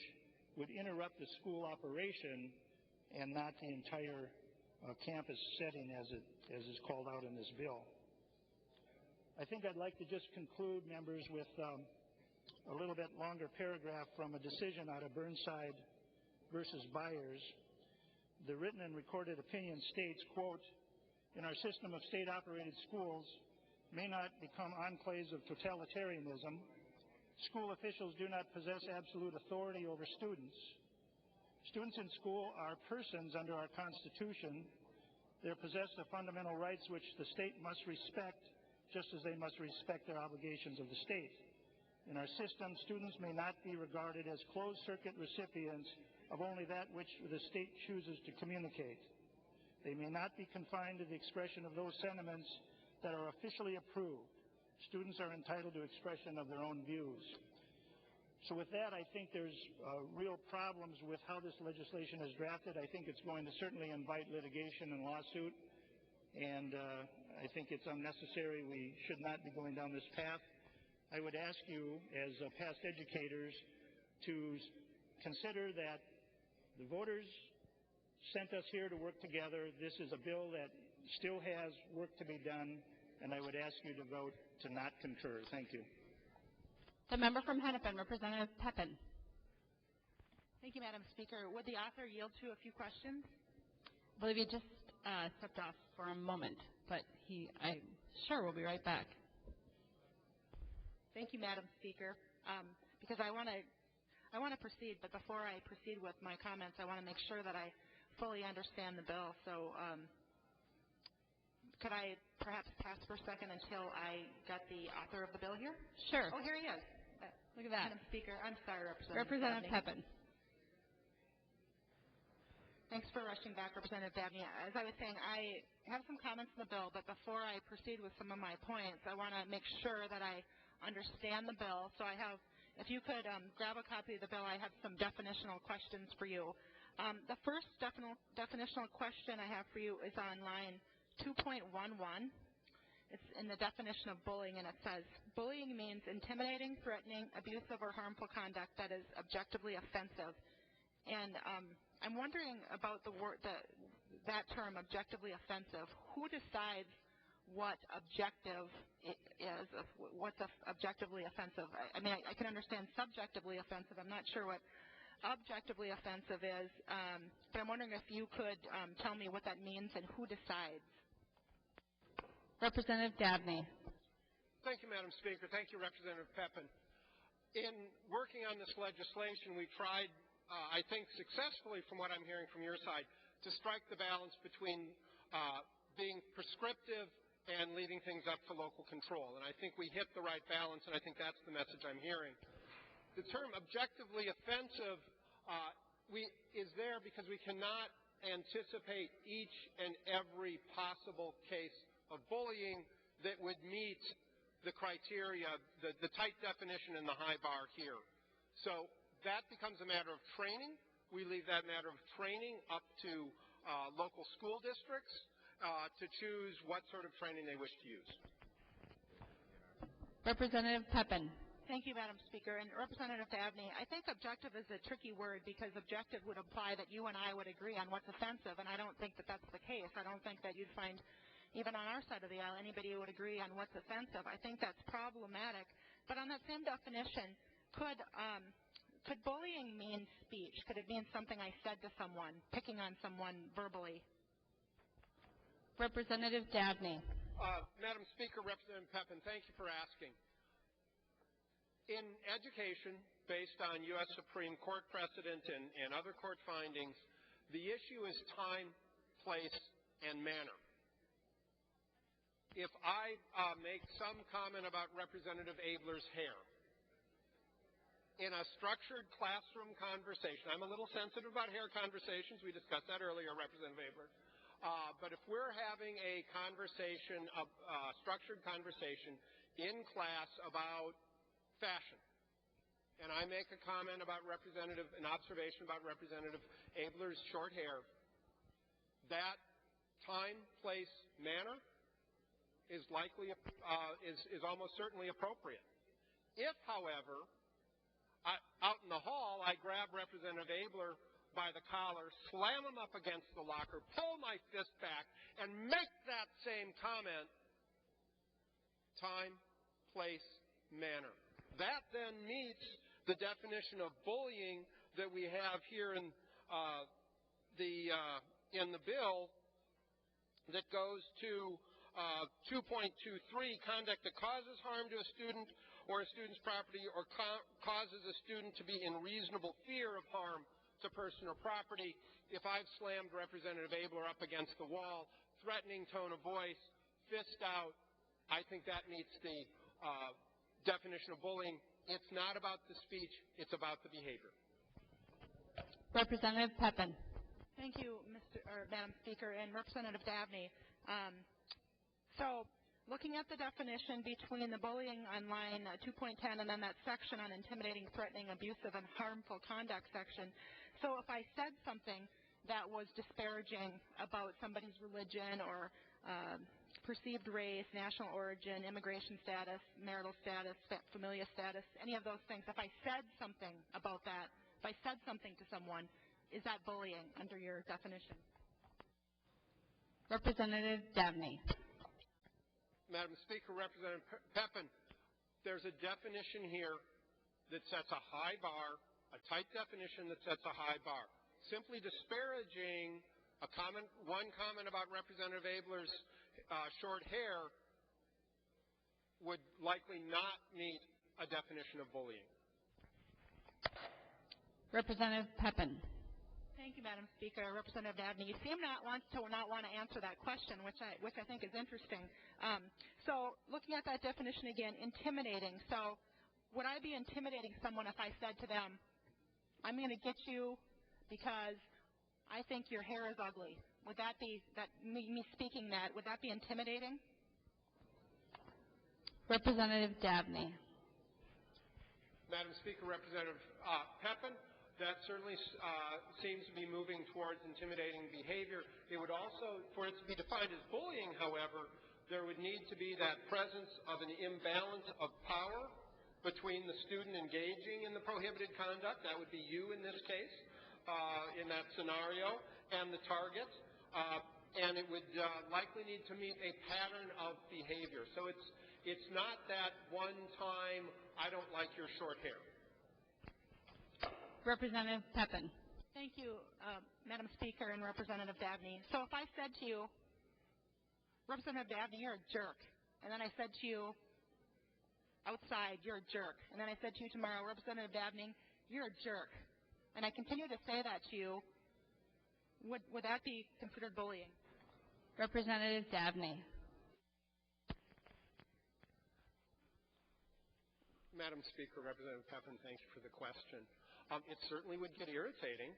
would interrupt the school operation and not the entire campus setting as is called out in this bill. I think I'd like to just conclude, members, with a little bit longer paragraph from a decision out of Burnside versus Byers. The written and recorded opinion states, quote, "In our system of state-operated schools may not become enclaves of totalitarianism. School officials do not possess absolute authority over students. Students in school are persons under our Constitution. They are possessed of fundamental rights which the state must respect, just as they must respect their obligations of the state. In our system, students may not be regarded as closed-circuit recipients of only that which the state chooses to communicate. They may not be confined to the expression of those sentiments that are officially approved. Students are entitled to expression of their own views." So with that, I think there's real problems with how this legislation is drafted. I think it's going to certainly invite litigation and lawsuit, and I think it's unnecessary. We should not be going down this path. I would ask you, as past educators, to consider that the voters sent us here to work together. This is a bill that still has work to be done, and I would ask you to vote to not concur. Thank you. The member from Hennepin, Representative Pepin. Thank you, Madam Speaker. Would the author yield to a few questions? I believe he just stepped off for a moment, but I sure will be right back. Thank you, Madam Speaker. Because I want to proceed, but before I proceed with my comments, I want to make sure that I fully understand the bill. So could I perhaps pass for a second until I got the author of the bill here? Sure. Oh, here he is. Look at that. Madam Speaker, I'm sorry, Representative Representative Pepin. Thanks for rushing back, Representative Davnie. As I was saying, I have some comments on the bill, but before I proceed with some of my points, I want to make sure that I understand the bill. So I have, if you could grab a copy of the bill, I have some definitional questions for you. The first definitional question I have for you is on line 2.11. It's in the definition of bullying, and it says, bullying means intimidating, threatening, abusive, or harmful conduct that is objectively offensive. And I'm wondering about that term, objectively offensive. Who decides what objective is, what's objectively offensive? I mean, I can understand subjectively offensive. I'm not sure what objectively offensive is, but I'm wondering if you could tell me what that means and who decides. Representative Davnie. Thank you, Madam Speaker. Thank you, Representative Pepin. In working on this legislation, we tried, I think successfully from what I'm hearing from your side, to strike the balance between being prescriptive and leaving things up to local control. And I think we hit the right balance, and I think that's the message I'm hearing. The term objectively offensive is there because we cannot anticipate each and every possible case of bullying that would meet the criteria, the tight definition and the high bar here. So that becomes a matter of training. We leave that matter of training up to local school districts to choose what sort of training they wish to use. Representative Pepin. Thank you, Madam Speaker. And Representative Davnie, I think objective is a tricky word because objective would imply that you and I would agree on what's offensive, and I don't think that that's the case. I don't think that you'd find, even on our side of the aisle, anybody who would agree on what's offensive. I think that's problematic. But on that same definition, could bullying mean speech? Could it mean something I said to someone, picking on someone verbally? Representative Davnie. Madam Speaker, Representative Pepin, thank you for asking. In education, based on U.S. Supreme Court precedent and other court findings, the issue is time, place, and manner. If I make some comment about Representative Abler's hair, in a structured classroom conversation, I'm a little sensitive about hair conversations. We discussed that earlier, Representative Abler. But if we're having a conversation, a structured conversation in class about fashion, and I make a comment about an observation about Representative Abler's short hair, that time, place, manner is almost certainly appropriate. If, however, out in the hall, I grab Representative Abler by the collar, slam him up against the locker, pull my fist back, and make that same comment, time, place, manner. That then meets the definition of bullying that we have here in the bill that goes to 2.23, conduct that causes harm to a student or a student's property or causes a student to be in reasonable fear of harm to person or property. If I've slammed Representative Abler up against the wall, threatening tone of voice, fist out, I think that meets the definition of bullying. It's not about the speech, it's about the behavior. Representative Pepin. Thank you, Madam Speaker, and Representative Davnie. So, looking at the definition between the bullying on line 2.10 and then that section on intimidating, threatening, abusive, and harmful conduct section, so if I said something that was disparaging about somebody's religion or perceived race, national origin, immigration status, marital status, familial status, any of those things, if I said something about that, if I said something to someone, is that bullying under your definition? Representative Davnie. Madam Speaker, Representative Pepin, there's a definition here that sets a high bar, a tight definition that sets a high bar. Simply disparaging one comment about Representative Abler's short hair would likely not meet a definition of bullying. Representative Pepin. Thank you, Madam Speaker. Representative Davnie, you seem not want to answer that question, which I think is interesting. So, looking at that definition again, intimidating. So, would I be intimidating someone if I said to them, "I'm going to get you because I think your hair is ugly"? Would that be me speaking that? Would that be intimidating? Representative Davnie. Madam Speaker, Representative Pepin, that certainly seems to be moving towards intimidating behavior. It would also, for it to be defined as bullying, however, there would need to be that presence of an imbalance of power between the student engaging in the prohibited conduct, that would be you in this case, in that scenario, and the target. And it would likely need to meet a pattern of behavior. So it's not that one time, I don't like your short hair. Representative Pepin. Thank you, Madam Speaker and Representative Davnie. So if I said to you, Representative Davnie, you're a jerk, and then I said to you, outside, you're a jerk, and then I said to you tomorrow, Representative Davnie, you're a jerk, and I continue to say that to you, would that be considered bullying? Representative Davnie. Madam Speaker, Representative Pepin, thank you for the question. It certainly would get irritating.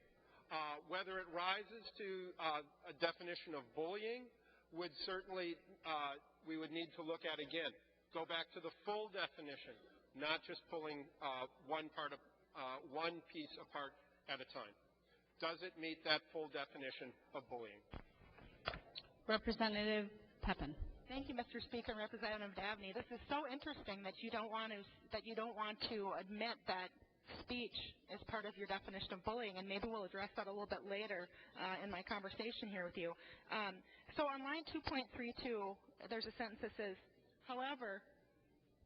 Whether it rises to a definition of bullying would certainly, we would need to look at again. Go back to the full definition, not just pulling one piece apart at a time. Does it meet that full definition of bullying? Representative Pepin. Thank you, Mr. Speaker and Representative Davnie. This is so interesting that you don't want to admit that speech is part of your definition of bullying, and maybe we'll address that a little bit later in my conversation here with you. So on line 2.32, there's a sentence that says, however,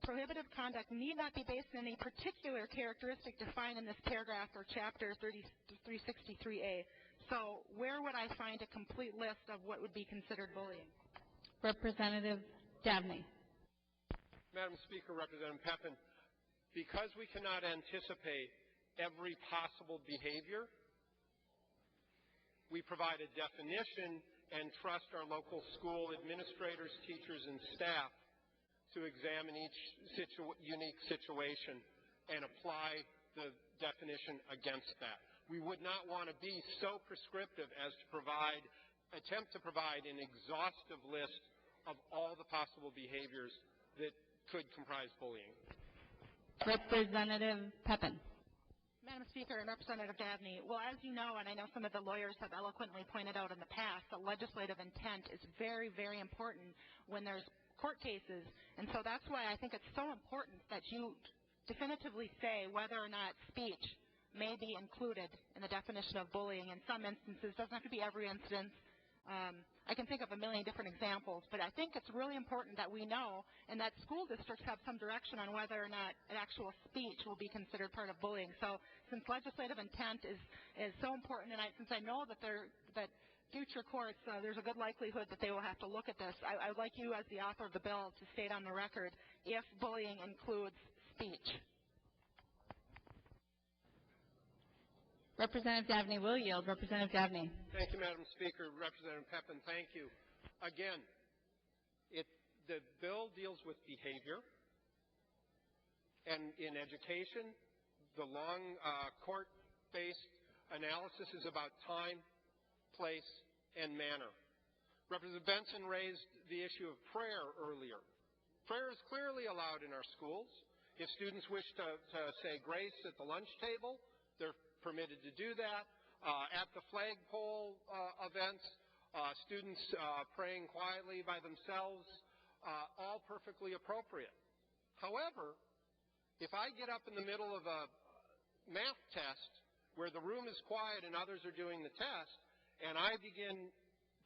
prohibitive conduct need not be based on any particular characteristic defined in this paragraph or chapter 363A. So where would I find a complete list of what would be considered bullying? Representative Davnie. Madam Speaker, Representative Pepin, because we cannot anticipate every possible behavior, we provide a definition and trust our local school administrators, teachers, and staff to examine each unique situation and apply the definition against that. We would not want to be so prescriptive as to attempt to provide an exhaustive list of all the possible behaviors that could comprise bullying. Representative Pepin. Madam Speaker and Representative Davnie, well, as you know, and I know some of the lawyers have eloquently pointed out in the past, that legislative intent is very, very important when there's court cases. And so that's why I think it's so important that you definitively say whether or not speech may be included in the definition of bullying. In some instances, doesn't have to be every instance. I can think of a million different examples, but I think it's really important that we know and that school districts have some direction on whether or not an actual speech will be considered part of bullying. So since legislative intent is so important, and since I know that future courts, there's a good likelihood that they will have to look at this, I would like you as the author of the bill to state on the record if bullying includes speech. Representative Davnie will yield. Representative Davnie. Thank you, Madam Speaker. Representative Pepin, thank you. Again, the bill deals with behavior. And in education, the long court-based analysis is about time, place, and manner. Representative Benson raised the issue of prayer earlier. Prayer is clearly allowed in our schools. If students wish to say grace at the lunch table, they're permitted to do that. At the flagpole events, students praying quietly by themselves, all perfectly appropriate. However, if I get up in the middle of a math test where the room is quiet and others are doing the test, and I begin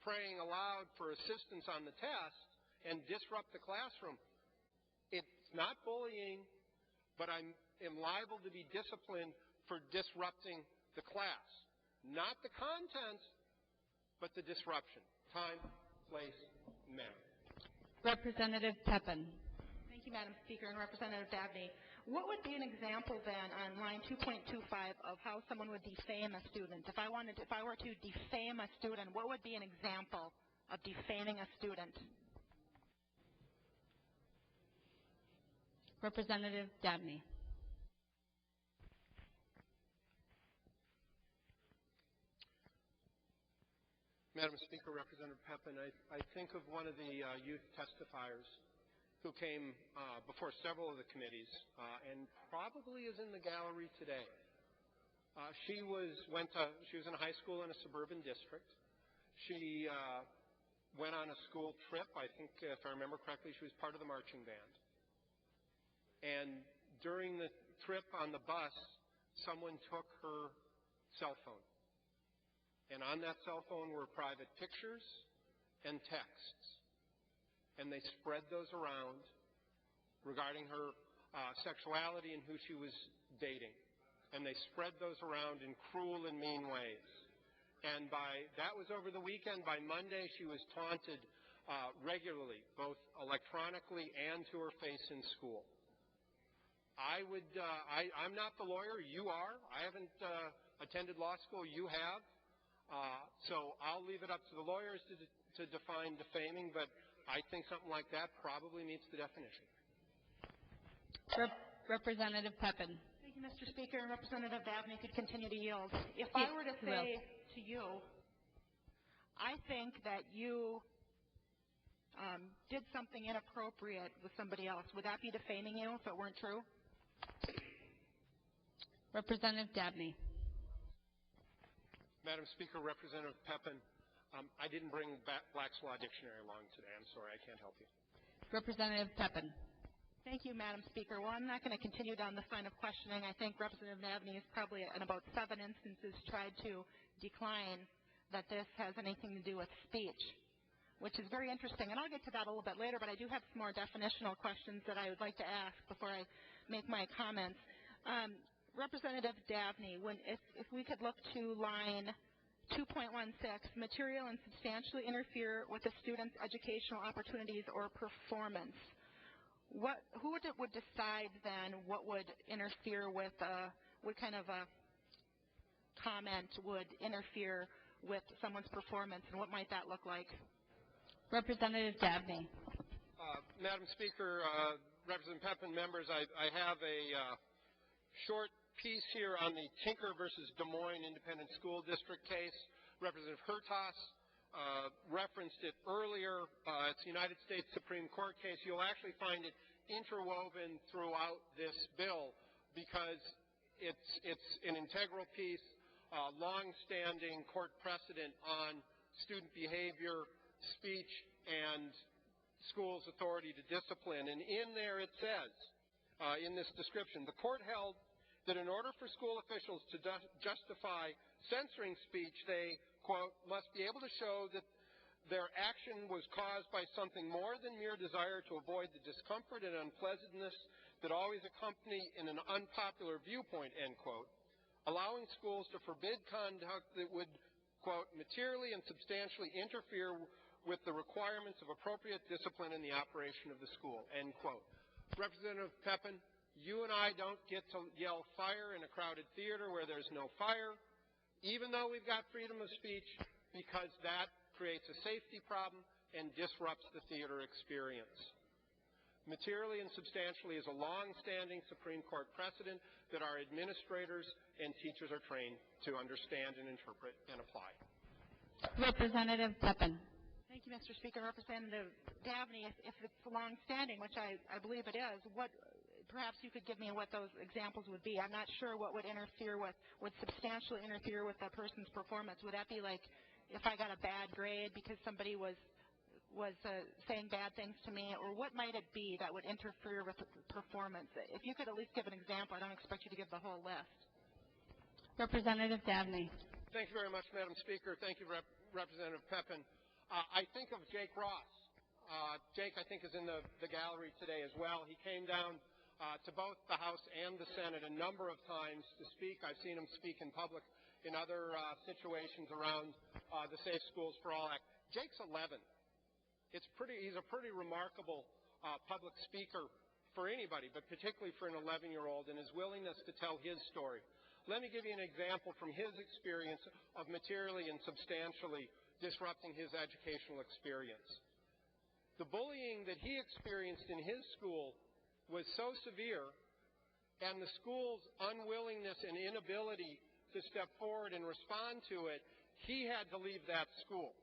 praying aloud for assistance on the test and disrupt the classroom, it's not bullying, but I am liable to be disciplined for disrupting the class. Not the contents, but the disruption. Time, place, manner. Representative Pepin. Thank you, Madam Speaker, and Representative Davnie. What would be an example then on line 2.25 of how someone would defame a student? If I were to defame a student, what would be an example of defaming a student? Representative Davnie. Madam Speaker, Representative Pepin, I think of one of the youth testifiers who came before several of the committees and probably is in the gallery today. She was in a high school in a suburban district. She went on a school trip. I think, if I remember correctly, she was part of the marching band. And during the trip on the bus, someone took her cell phone. And on that cell phone were private pictures and texts. And they spread those around regarding her sexuality and who she was dating. And they spread those around in cruel and mean ways. And that was over the weekend. By Monday, she was taunted regularly, both electronically and to her face in school. I'm not the lawyer. You are. I haven't attended law school. You have. So I'll leave it up to the lawyers to define defaming, but I think something like that probably meets the definition. Representative Pepin. Thank you, Mr. Speaker, and Representative Davnie could continue to yield. If I were to say to you, I think that you did something inappropriate with somebody else, would that be defaming you if it weren't true? Representative Davnie. Madam Speaker, Representative Pepin, I didn't bring Black's Law Dictionary along today. I'm sorry, I can't help you. Representative Pepin. Thank you, Madam Speaker. Well, I'm not going to continue down this line of questioning. I think Representative Davnie has probably in about 7 instances tried to decline that this has anything to do with speech, which is very interesting. And I'll get to that a little bit later, but I do have some more definitional questions that I would like to ask before I make my comments. Representative Davnie, if we could look to line 2.16, material and substantially interfere with the student's educational opportunities or performance. Who would decide then what would interfere with, what kind of a comment would interfere with someone's performance, and what might that look like? Representative Davnie. Madam Speaker, Representative Pepin, members, I have a short piece here on the Tinker versus Des Moines Independent School District case. Representative Hertas referenced it earlier. It's a United States Supreme Court case. You'll actually find it interwoven throughout this bill because it's an integral piece, long-standing court precedent on student behavior, speech, and schools' authority to discipline. And in there it says, in this description, the court held that in order for school officials to justify censoring speech, they, quote, must be able to show that their action was caused by something more than mere desire to avoid the discomfort and unpleasantness that always accompany in an unpopular viewpoint, end quote, allowing schools to forbid conduct that would, quote, materially and substantially interfere with the requirements of appropriate discipline in the operation of the school, end quote. Representative Pepin, you and I don't get to yell fire in a crowded theater where there's no fire, even though we've got freedom of speech, because that creates a safety problem and disrupts the theater experience. Materially and substantially is a long-standing Supreme Court precedent that our administrators and teachers are trained to understand and interpret and apply. Representative Pepin. Thank you, Mr. Speaker. Representative Davnie, if it's long-standing, which I believe it is, perhaps you could give me what those examples would be. I'm not sure what would substantially interfere with a person's performance. Would that be like if I got a bad grade because somebody was saying bad things to me, or what might it be that would interfere with performance? If you could at least give an example, I don't expect you to give the whole list. Representative Davnie. Thank you very much, Madam Speaker. Thank you, Representative Pepin. I think of Jake Ross. Jake, I think, is in the gallery today as well. He came down to both the House and the Senate a number of times to speak. I've seen him speak in public in other situations around the Safe Schools for All Act. Jake's 11. He's a pretty remarkable public speaker for anybody, but particularly for an 11-year-old, and his willingness to tell his story. Let me give you an example from his experience of materially and substantially disrupting his educational experience. The bullying that he experienced in his school was so severe, and the school's unwillingness and inability to step forward and respond to it, he had to leave that school.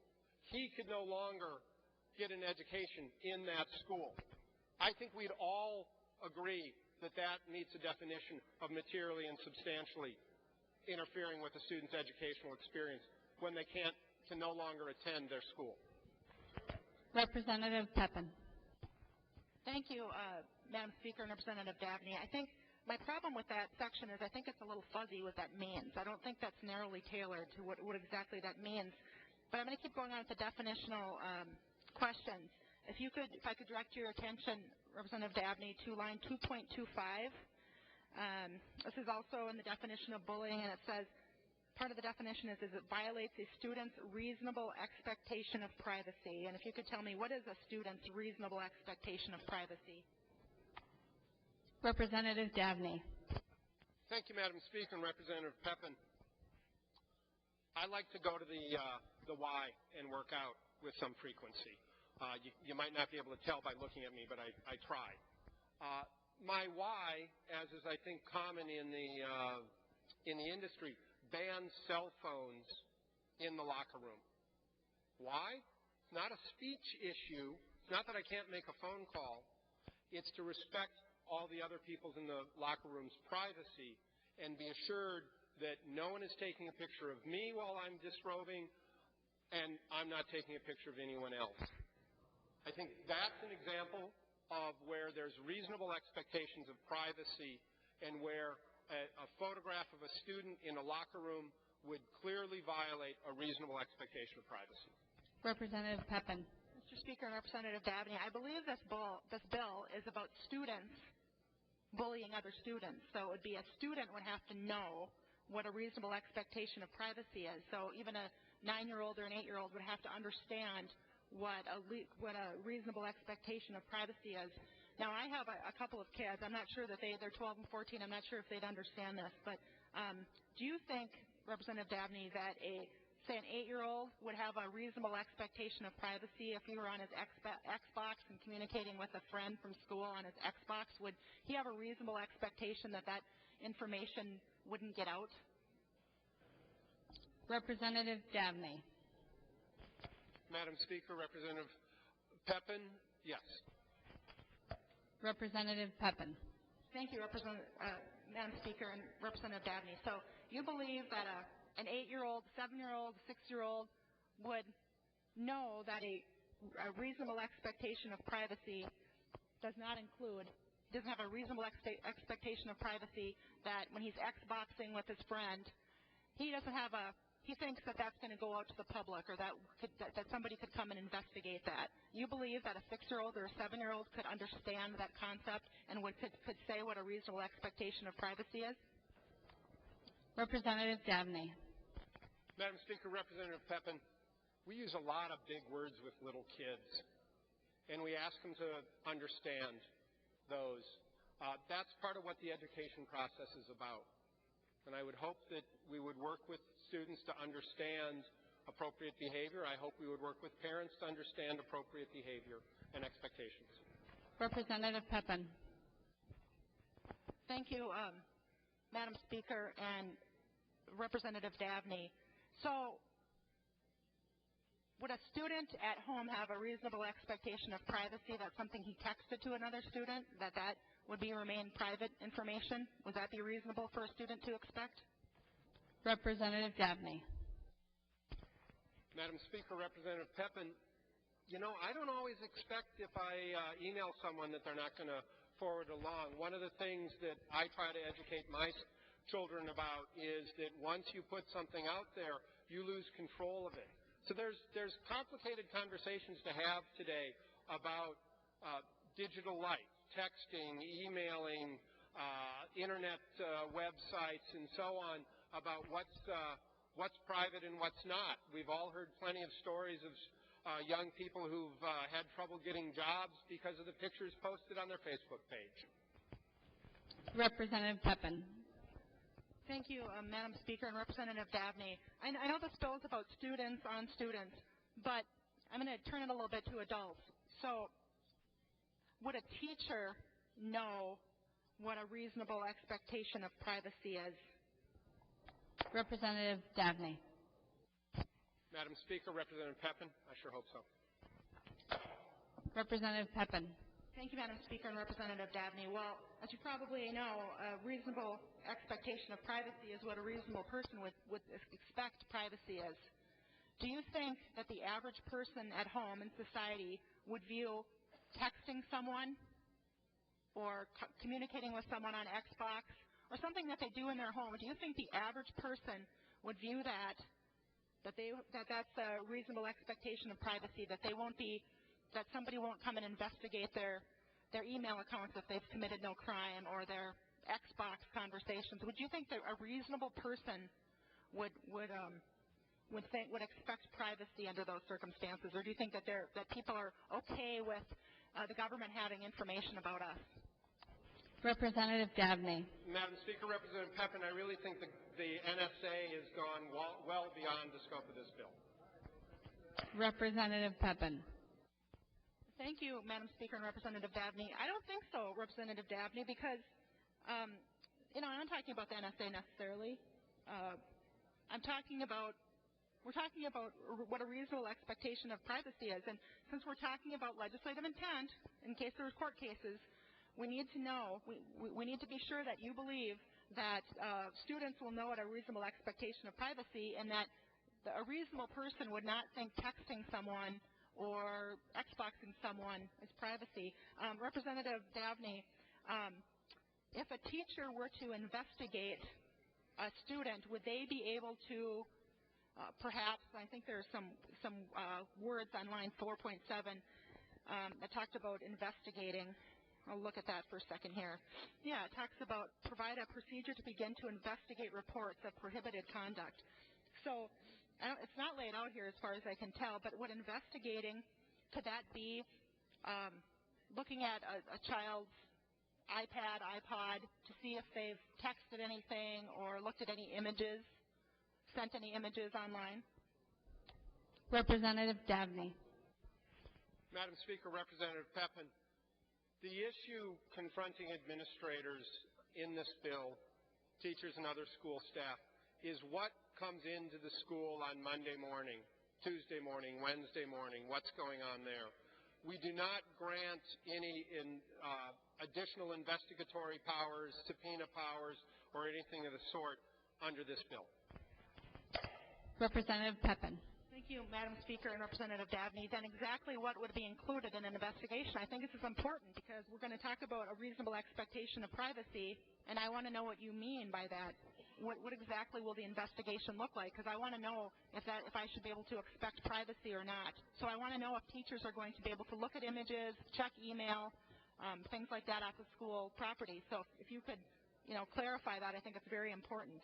He could no longer get an education in that school. I think we'd all agree that that meets a definition of materially and substantially interfering with a student's educational experience when they can no longer attend their school. Representative Pepin. Thank you, Madam Speaker and Representative Davnie. I think my problem with that section is I think it's a little fuzzy what that means. I don't think that's narrowly tailored to what exactly that means. But I'm going to keep going on with the definitional questions. If I could direct your attention, Representative Davnie, to line 2.25. This is also in the definition of bullying, and it says, part of the definition is it violates a student's reasonable expectation of privacy. And if you could tell me, what is a student's reasonable expectation of privacy? Representative Davnie. Thank you, Madam Speaker and Representative Pepin. I like to go to the Y and work out with some frequency. You might not be able to tell by looking at me, but I try. My why, as is I think common in the industry, bans cell phones in the locker room. Why? It's not a speech issue. It's not that I can't make a phone call. It's to respect all the other people's in the locker room's privacy and be assured that no one is taking a picture of me while I'm disrobing, and I'm not taking a picture of anyone else. I think that's an example of where there's reasonable expectations of privacy and where a photograph of a student in a locker room would clearly violate a reasonable expectation of privacy. Representative Pepin. Mr. Speaker and Representative Davnie, I believe this bill is about students bullying other students. So it would be a student would have to know what a reasonable expectation of privacy is. So even a 9-year-old or an 8-year-old would have to understand what a reasonable expectation of privacy is. Now, I have a couple of kids. I'm not sure that they're 12 and 14. I'm not sure if they'd understand this. But do you think, Representative Davnie, that say an 8-year-old would have a reasonable expectation of privacy if he were on his Xbox and communicating with a friend from school on his Xbox? Would he have a reasonable expectation that that information wouldn't get out? Representative Davnie. Madam Speaker, Representative Pepin, yes. Representative Pepin. Thank you, Madam Speaker and Representative Davnie. So you believe that an 8-year-old, 7-year-old, 6-year-old would know that a reasonable expectation of privacy doesn't have a reasonable expectation of privacy that when he's Xboxing with his friend, he thinks that that's going to go out to the public or that somebody could come and investigate that. You believe that a 6-year-old or a 7-year-old could understand that concept and could say what a reasonable expectation of privacy is? Representative Davnie. Madam Speaker, Representative Pepin, we use a lot of big words with little kids, and we ask them to understand those. That's part of what the education process is about. And I would hope that we would work with students to understand appropriate behavior. I hope we would work with parents to understand appropriate behavior and expectations. Representative Pepin. Thank you, Madam Speaker and Representative Davnie. So would a student at home have a reasonable expectation of privacy that something he texted to another student, that would remain private information? Would that be reasonable for a student to expect? Representative Davnie. Madam Speaker, Representative Pepin, I don't always expect if I email someone that they're not going to forward along. One of the things that I try to educate my children about is that once you put something out there, you lose control of it. So there's complicated conversations to have today about digital life, texting, emailing, internet websites, and so on, about what's private and what's not. We've all heard plenty of stories of young people who've had trouble getting jobs because of the pictures posted on their Facebook page. Representative Pepin. Thank you, Madam Speaker and Representative Davnie. I know this bill is about students on students, but I'm going to turn it a little bit to adults. So would a teacher know what a reasonable expectation of privacy is? Representative Davnie. Madam Speaker, Representative Pepin, I sure hope so. Representative Pepin. Thank you, Madam Speaker and Representative Davnie. Well, as you probably know, a reasonable expectation of privacy is what a reasonable person would expect privacy is. Do you think that the average person at home in society would view texting someone or communicating with someone on Xbox or something that they do in their home, do you think the average person would view that's a reasonable expectation of privacy, that somebody won't come and investigate their email accounts if they've committed no crime, or their Xbox conversations? Would you think that a reasonable person would expect privacy under those circumstances, or do you think that people are okay with the government having information about us? Representative Davnie. Madam Speaker, Representative Pepin, I really think the NSA has gone well beyond the scope of this bill. Representative Pepin. Thank you, Madam Speaker and Representative Davnie. I don't think so, Representative Davnie, because, I'm not talking about the NSA necessarily. We're talking about what a reasonable expectation of privacy is. And since we're talking about legislative intent, in case there's court cases, we need to know, we need to be sure that you believe that students will know what a reasonable expectation of privacy, and that a reasonable person would not think texting someone or Xboxing someone is privacy. Representative Davnie, if a teacher were to investigate a student, would they be able to perhaps, I think there's some words on line 4.7 that talked about investigating. I'll look at that for a second here. Yeah, it talks about provide a procedure to begin to investigate reports of prohibited conduct. So it's not laid out here as far as I can tell, but would investigating, could that be looking at a child's iPad, iPod to see if they've texted anything or looked at any images, sent any images online? Representative Davnie. Madam Speaker, Representative Pepin, the issue confronting administrators in this bill, teachers and other school staff, is what comes into the school on Monday morning Tuesday morning, Wednesday morning, what's going on there. We do not grant any additional investigatory powers, subpoena powers, or anything of the sort under this bill. Representative Pepin. Thank you, Madam Speaker and Representative Davnie. Then exactly what would be included in an investigation? I think this is important because we're going to talk about a reasonable expectation of privacy, and I want to know what you mean by that. What exactly will the investigation look like? Because I want to know if I should be able to expect privacy or not. So I want to know if teachers are going to be able to look at images, check email, things like that off the school property. So if you could, clarify that, I think it's very important.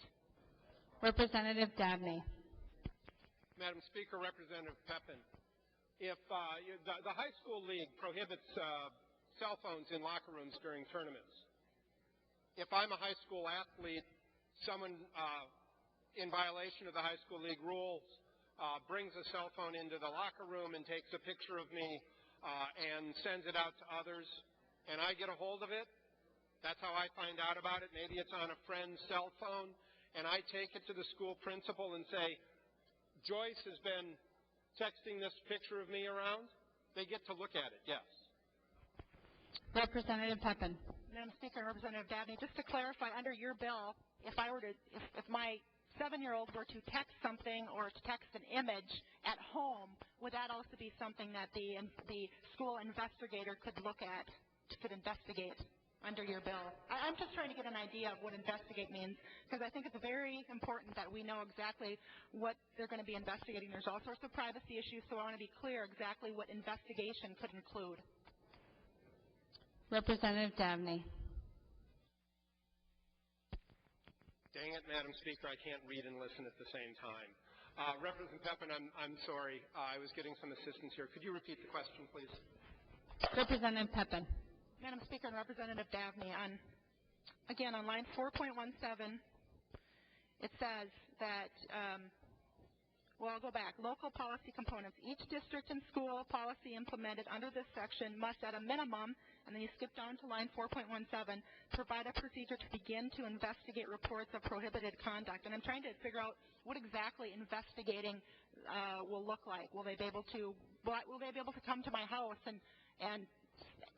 Representative Davnie. Madam Speaker, Representative Pepin, if the high school league prohibits cell phones in locker rooms during tournaments. If I'm a high school athlete, someone in violation of the high school league rules brings a cell phone into the locker room and takes a picture of me and sends it out to others, and I get a hold of it. That's how I find out about it. Maybe it's on a friend's cell phone, and I take it to the school principal and say, Joyce has been texting this picture of me around. They get to look at it, yes. Representative Pepin. Madam Speaker and Representative Davnie, just to clarify, under your bill, if my 7-year-old were to text something or to text an image at home, would that also be something that the school investigator could look at, could investigate under your bill? I'm just trying to get an idea of what investigate means, because I think it's very important that we know exactly what they're going to be investigating. There's all sorts of privacy issues, so I want to be clear exactly what investigation could include. Representative Davnie. Dang it, Madam Speaker, I can't read and listen at the same time. Representative Pepin, I'm sorry. I was getting some assistance here. Could you repeat the question, please? Representative Pepin. Madam Speaker and Representative Davnie, again, on line 4.17, it says that, I'll go back. Local policy components. Each district and school policy implemented under this section must, at a minimum, and then you skip down to line 4.17, provide a procedure to begin to investigate reports of prohibited conduct. And I'm trying to figure out what exactly investigating will look like. Will they be able to come to my house and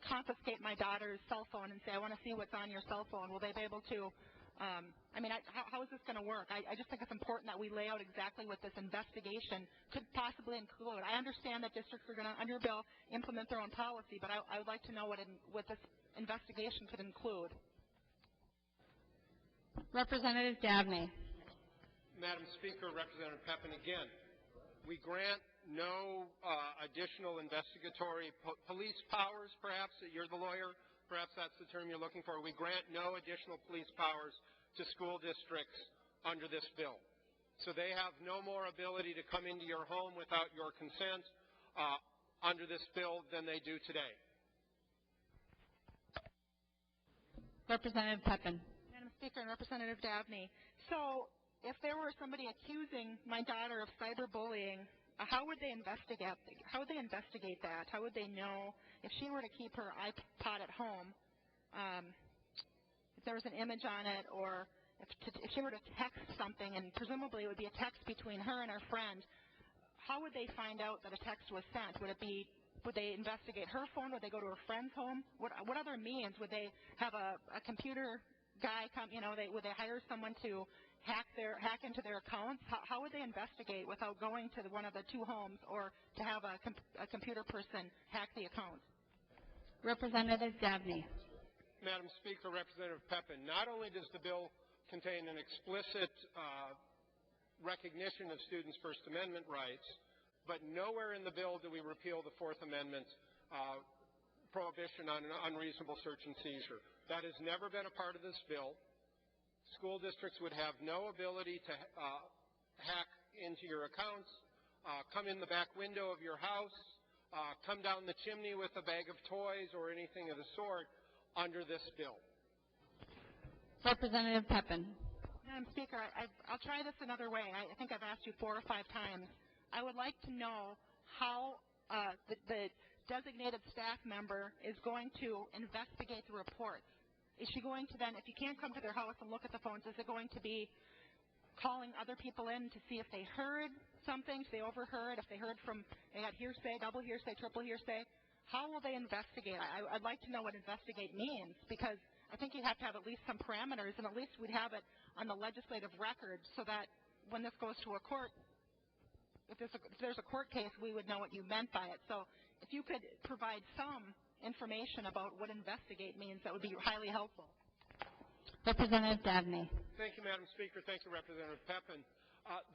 confiscate my daughter's cell phone and say, I want to see what's on your cell phone? Will they be able to, how is this going to work? I just think it's important that we lay out exactly what this investigation could possibly include. I understand that districts are going to, under your bill, implement their own policy, but I would like to know what this investigation could include. Representative Davnie. Madam Speaker, Representative Pepin, again, we grant no additional investigatory police powers, perhaps. You're the lawyer. Perhaps that's the term you're looking for. We grant no additional police powers to school districts under this bill. So they have no more ability to come into your home without your consent under this bill than they do today. Representative Pepin. Madam Speaker and Representative Davnie, so if there were somebody accusing my daughter of cyberbullying, how would they investigate? How would they investigate that? How would they know if she were to keep her iPod at home? If there was an image on it, or if she were to text something, and presumably it would be a text between her and her friend, how would they find out that a text was sent? Would they investigate her phone? Would they go to her friend's home? What other means? Would they have a computer guy come? Would they hire someone to hack into their accounts? How would they investigate without going to one of the two homes, or to have a computer person hack the accounts? Representative Davnie. Madam Speaker, Representative Pepin, not only does the bill contain an explicit recognition of students' First Amendment rights, but nowhere in the bill do we repeal the Fourth Amendment prohibition on unreasonable search and seizure. That has never been a part of this bill. School districts would have no ability to hack into your accounts, come in the back window of your house, come down the chimney with a bag of toys or anything of the sort under this bill. Representative Pepin. Madam Speaker, I'll try this another way. I think I've asked you 4 or 5 times. I would like to know how the designated staff member is going to investigate the reports. Is she going to then, if you can't come to their house and look at the phones, is it going to be calling other people in to see if they heard something, if they overheard, if they heard from, they had hearsay, double hearsay, triple hearsay. How will they investigate? I'd like to know what investigate means, because I think you have to have at least some parameters, and at least we'd have it on the legislative record so that when this goes to a court, if there's a court case, we would know what you meant by it. So if you could provide some information about what investigate means, that would be highly helpful. Representative Davnie. Thank you, Madam Speaker. Thank you, Representative Pepin.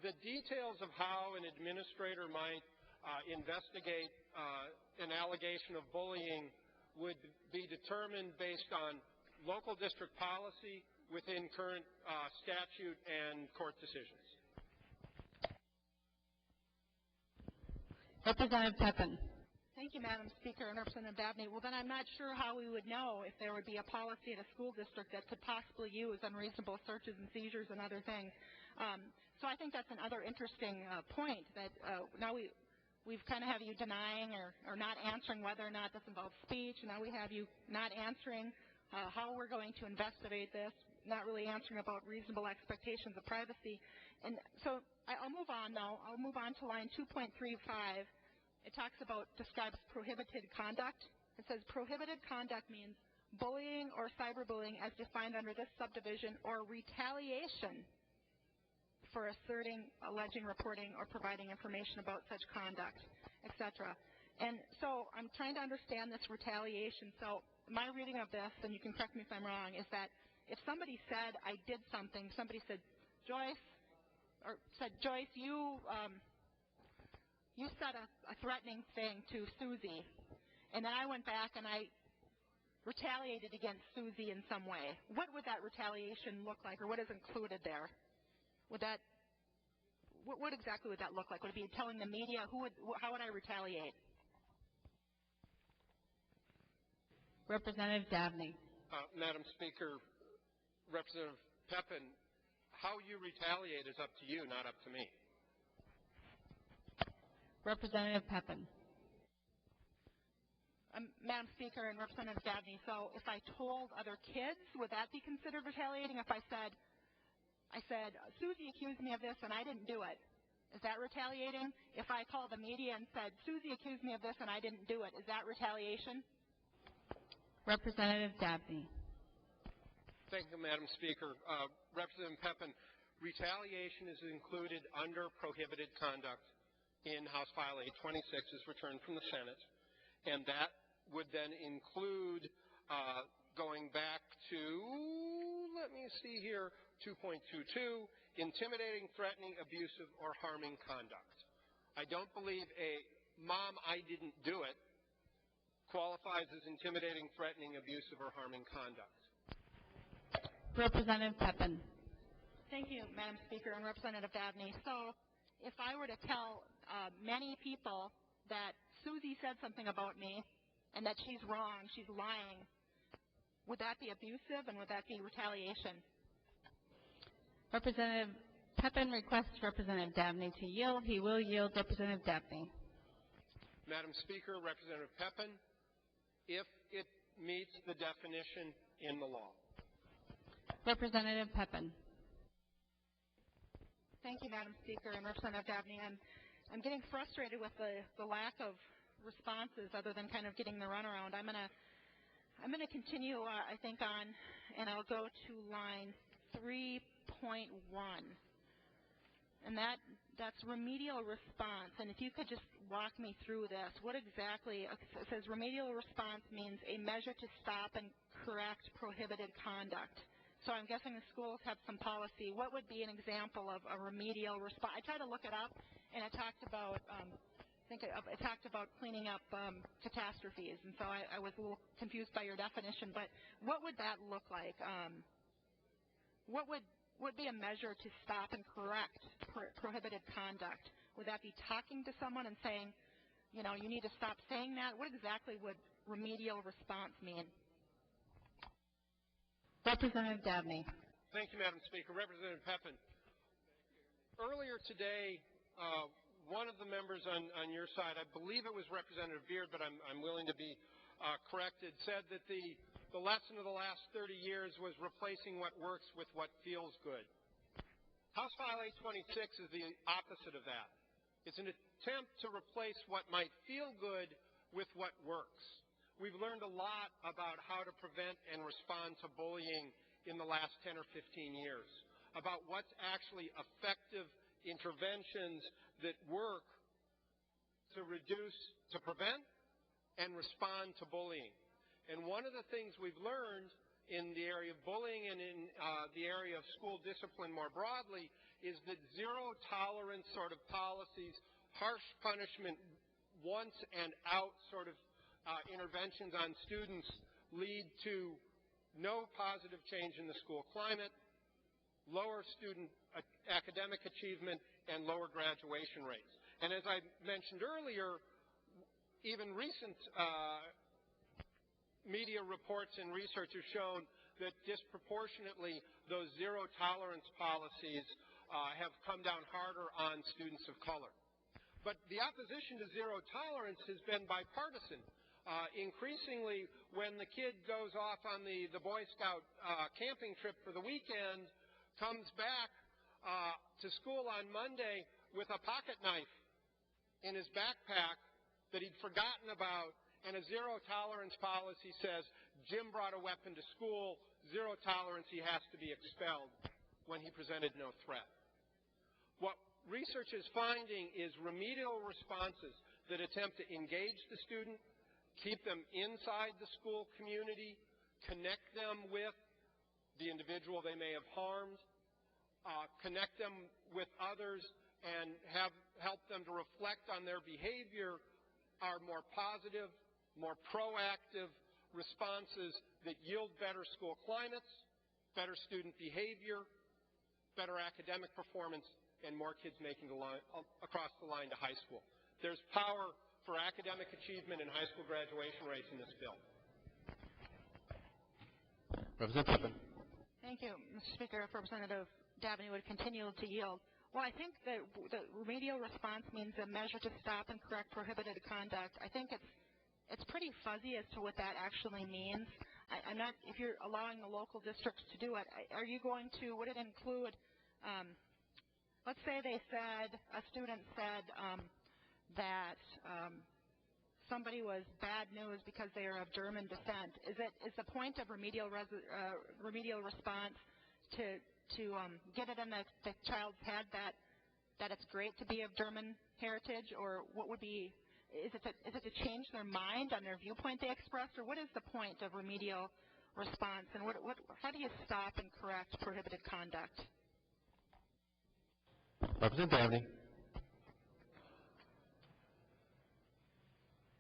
The details of how an administrator might investigate an allegation of bullying would be determined based on local district policy within current statute and court decisions. Representative Pepin. Thank you, Madam Speaker and Representative Davnie. Well, then I'm not sure how we would know if there would be a policy in a school district that could possibly use unreasonable searches and seizures and other things. So I think that's another interesting point, that now we've kind of have you denying or not answering whether or not this involves speech. Now we have you not answering how we're going to investigate this, not really answering about reasonable expectations of privacy. And so I'll move on now. I'll move on to line 2.35. It describes prohibited conduct. It says prohibited conduct means bullying or cyberbullying as defined under this subdivision, or retaliation for asserting, alleging, reporting, or providing information about such conduct, etc. And so I'm trying to understand this retaliation. So my reading of this, and you can correct me if I'm wrong, is that if somebody said I did something, somebody said, Joyce, you said a threatening thing to Susie, and then I went back and I retaliated against Susie in some way. What would that retaliation look like, or what is included there? What exactly would that look like? Would it be telling the media? How would I retaliate? Representative Davnie. Madam Speaker, Representative Pepin, how you retaliate is up to you, not up to me. Representative Pepin. Madam Speaker and Representative Davnie, so if I told other kids, would that be considered retaliating? If I said, Susie accused me of this and I didn't do it, is that retaliating? If I called the media and said, Susie accused me of this and I didn't do it, is that retaliation? Representative Davnie. Thank you, Madam Speaker. Representative Pepin, retaliation is included under prohibited conduct in House File 826 is returned from the Senate, and that would then include going back to, let me see here, 2.22, intimidating, threatening, abusive, or harming conduct. I don't believe a mom, I didn't do it qualifies as intimidating, threatening, abusive, or harming conduct. Representative Pepin. Thank you, Madam Speaker and Representative Davnie. So if I were to tell many people that Susie said something about me and that she's wrong, she's lying, would that be abusive and would that be retaliation? Representative Pepin requests Representative Davnie to yield. He will yield. Representative Davnie. Madam Speaker, Representative Pepin, if it meets the definition in the law. Representative Pepin. Thank you, Madam Speaker and Representative Davnie. I'm getting frustrated with the lack of responses other than kind of getting the runaround. I'm gonna continue, I think, on, and I'll go to line 3.1, and that's remedial response. And if you could just walk me through this, what exactly? It says remedial response means a measure to stop and correct prohibited conduct. So I'm guessing the schools have some policy. What would be an example of a remedial response? I tried to look it up, and it talked about, it talked about cleaning up catastrophes, and so I was a little confused by your definition. But what would that look like? What would be a measure to stop and correct prohibited conduct? Would that be talking to someone and saying, you know, you need to stop saying that? What exactly would remedial response mean? Representative Davnie. Thank you, Madam Speaker. Representative Pepin, earlier today, one of the members on your side, I believe it was Representative Beard, but I'm willing to be corrected, said that the lesson of the last 30 years was replacing what works with what feels good. House File 826 is the opposite of that. It's an attempt to replace what might feel good with what works. We've learned a lot about how to prevent and respond to bullying in the last 10 or 15 years, about what's actually effective interventions that work to reduce, to prevent and respond to bullying. And one of the things we've learned in the area of bullying and in the area of school discipline more broadly is that zero tolerance sort of policies, harsh punishment, once and out sort of interventions on students lead to no positive change in the school climate, lower student academic achievement, and lower graduation rates. And as I mentioned earlier, even recent media reports and research have shown that disproportionately those zero tolerance policies have come down harder on students of color. But the opposition to zero tolerance has been bipartisan. Increasingly, when the kid goes off on the Boy Scout camping trip for the weekend, comes back to school on Monday with a pocket knife in his backpack that he'd forgotten about, and a zero tolerance policy says, Jim brought a weapon to school, zero tolerance, he has to be expelled, when he presented no threat. What research is finding is remedial responses that attempt to engage the student, keep them inside the school community, connect them with the individual they may have harmed, connect them with others, and help them to reflect on their behavior are more positive, more proactive responses that yield better school climates, better student behavior, better academic performance, and more kids making the line, across the line to high school. There's power for academic achievement and high school graduation rates in this bill. Representative Pippin. Thank you, Mr. Speaker. If Representative Davnie would continue to yield. Well, I think that the remedial response means a measure to stop and correct prohibited conduct. I think it's pretty fuzzy as to what that actually means. I'm not, if you're allowing the local districts to do it, are you going to, would it include, let's say they said, a student said that somebody was bad news because they are of German descent. Is the point of remedial response to get it in the child's head that it's great to be of German heritage, or what would be? Is it to change their mind on their viewpoint they expressed, or what is the point of remedial response, and how do you stop and correct prohibited conduct? Representative Davnie.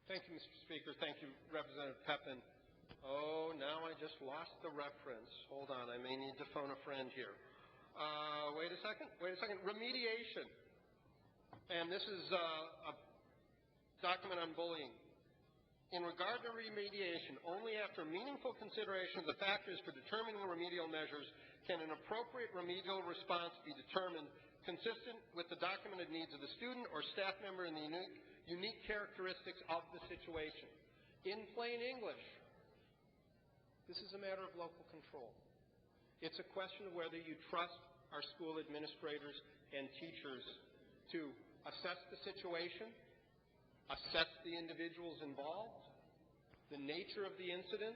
Thank you, Mr. Speaker. Thank you, Representative Pippin. Oh, now I just lost the reference. Hold on, I may need to phone a friend here. Wait a second. Remediation. And this is a document on bullying. In regard to remediation, only after meaningful consideration of the factors for determining remedial measures can an appropriate remedial response be determined consistent with the documented needs of the student or staff member and the unique characteristics of the situation. In plain English, this is a matter of local control. It's a question of whether you trust our school administrators and teachers to assess the situation, assess the individuals involved, the nature of the incident,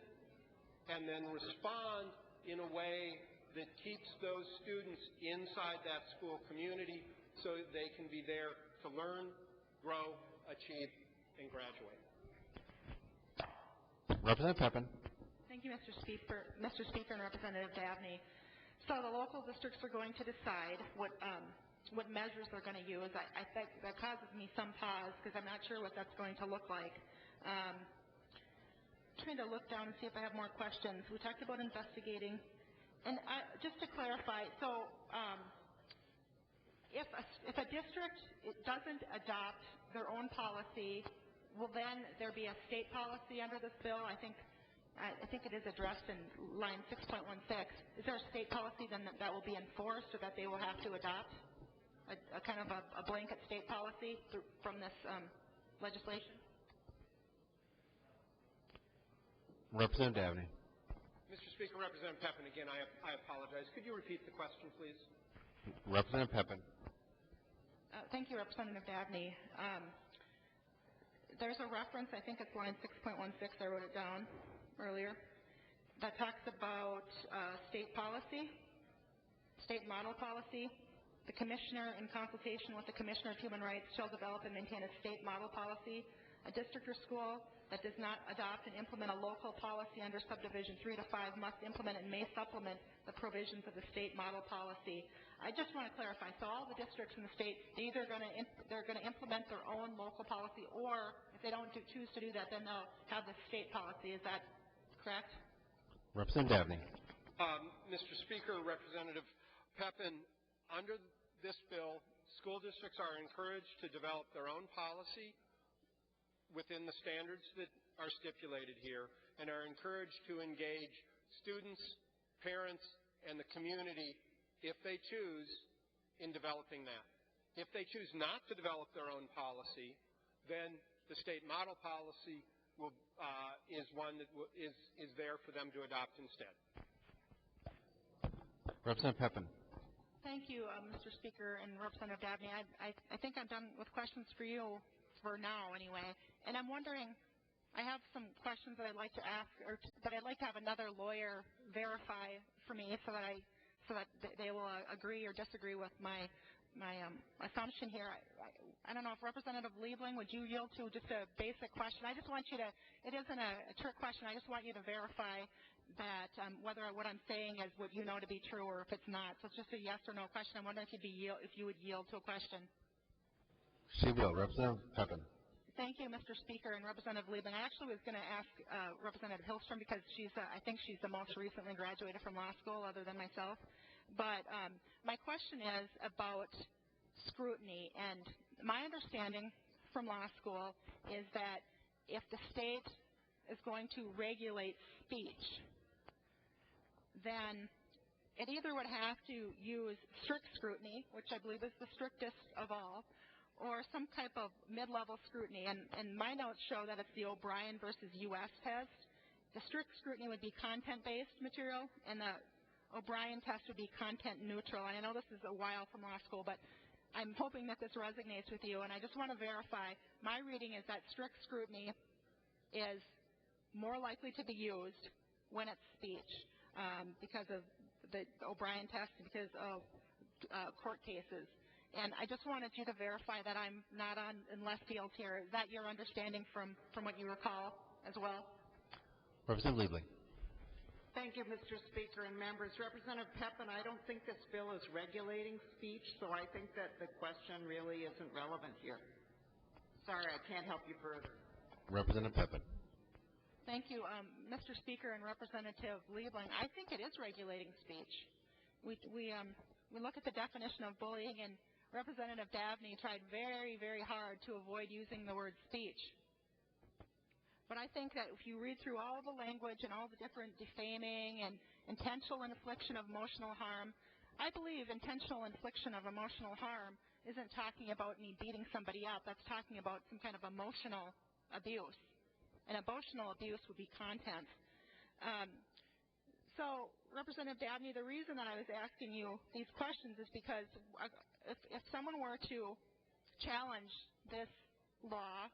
and then respond in a way that keeps those students inside that school community so that they can be there to learn, grow, achieve, and graduate. Representative Pippin. Thank you, Mr. Speaker and Representative Davnie. So the local districts are going to decide what measures they're going to use. I think that causes me some pause because I'm not sure what that's going to look like. Trying to look down and see if I have more questions. We talked about investigating. And just to clarify, so if a district doesn't adopt their own policy, will then there be a state policy under this bill? I think it is addressed in line 6.16. Is there a state policy then that will be enforced or that they will have to adopt? A kind of a blanket state policy from this legislation? Representative Davnie. Mr. Speaker, Representative Pippin, again, I apologize. Could you repeat the question, please? Representative Pepin. Thank you, Representative Davnie. There's a reference, I think it's line 6.16, I wrote it down earlier, that talks about state policy, state model policy. The Commissioner, in consultation with the Commissioner of Human Rights, shall develop and maintain a state model policy. A district or school that does not adopt and implement a local policy under subdivision 3 to 5 must implement and may supplement the provisions of the state model policy. I just want to clarify. So all the districts in the state, they're going to implement their own local policy, or if they don't choose to do that, then they'll have the state policy. Is that correct? Representative Davnie. Mr. Speaker, Representative Pepin, under this bill, school districts are encouraged to develop their own policy within the standards that are stipulated here, and are encouraged to engage students, parents, and the community, if they choose, in developing that. If they choose not to develop their own policy, then the state model policy is one that is there for them to adopt instead. Representative Pepin. Thank you, Mr. Speaker and Representative Davnie. I think I'm done with questions for you for now, anyway. And I'm wondering, I have some questions that I'd like to ask, but I'd like to have another lawyer verify for me so that they will agree or disagree with my assumption here. I don't know if Representative Liebling, would you yield to just a basic question? I just want you to, it isn't a trick question, I just want you to verify that whether what I'm saying is what you know to be true or if it's not. So it's just a yes or no question. I'm wondering if you would yield to a question. She will. Representative Pepin. Thank you, Mr. Speaker and Representative Liebling. I actually was going to ask Representative Hillstrom because I think she's the most recently graduated from law school other than myself. But my question is about scrutiny. And my understanding from law school is that if the state is going to regulate speech, then it either would have to use strict scrutiny, which I believe is the strictest of all, or some type of mid-level scrutiny. And my notes show that it's the O'Brien versus U.S. test. The strict scrutiny would be content-based material, and the O'Brien test would be content neutral. And I know this is a while from law school, but I'm hoping that this resonates with you. And I just want to verify, my reading is that strict scrutiny is more likely to be used when it's speech because of the O'Brien test and because of court cases. And I just wanted you to verify that I'm not in left field here. Is that your understanding from what you recall as well? Representative Liebling. Thank you, Mr. Speaker and members. Representative Pepin, I don't think this bill is regulating speech, so I think that the question really isn't relevant here. Sorry, I can't help you further. Representative Pepin. Thank you, Mr. Speaker and Representative Liebling. I think it is regulating speech. We look at the definition of bullying, and Representative Davnie tried very, very hard to avoid using the word speech. But I think that if you read through all the language and all the different defaming and intentional infliction of emotional harm, I believe intentional infliction of emotional harm isn't talking about me beating somebody up. That's talking about some kind of emotional abuse. And emotional abuse would be content. So, Representative Davnie, the reason that I was asking you these questions is because if someone were to challenge this law,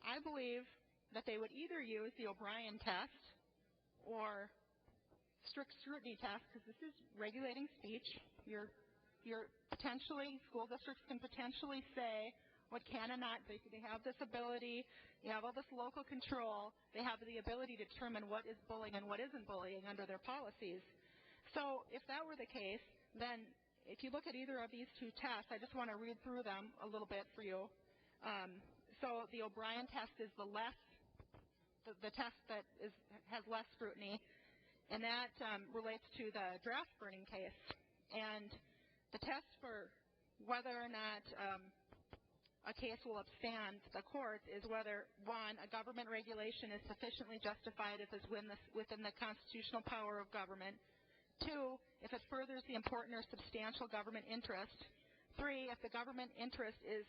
I believe that they would either use the O'Brien test or strict scrutiny test, because this is regulating speech. You're potentially, school districts can potentially say what can and not. They have this ability. You have all this local control. They have the ability to determine what is bullying and what isn't bullying under their policies. So if that were the case, then if you look at either of these two tests, I just want to read through them a little bit for you. So the O'Brien test is the test that has less scrutiny, and that relates to the draft burning case. And the test for whether or not a case will upstand the court is whether, one, a government regulation is sufficiently justified if it's within the constitutional power of government. Two, if it furthers the important or substantial government interest. Three, if the government interest is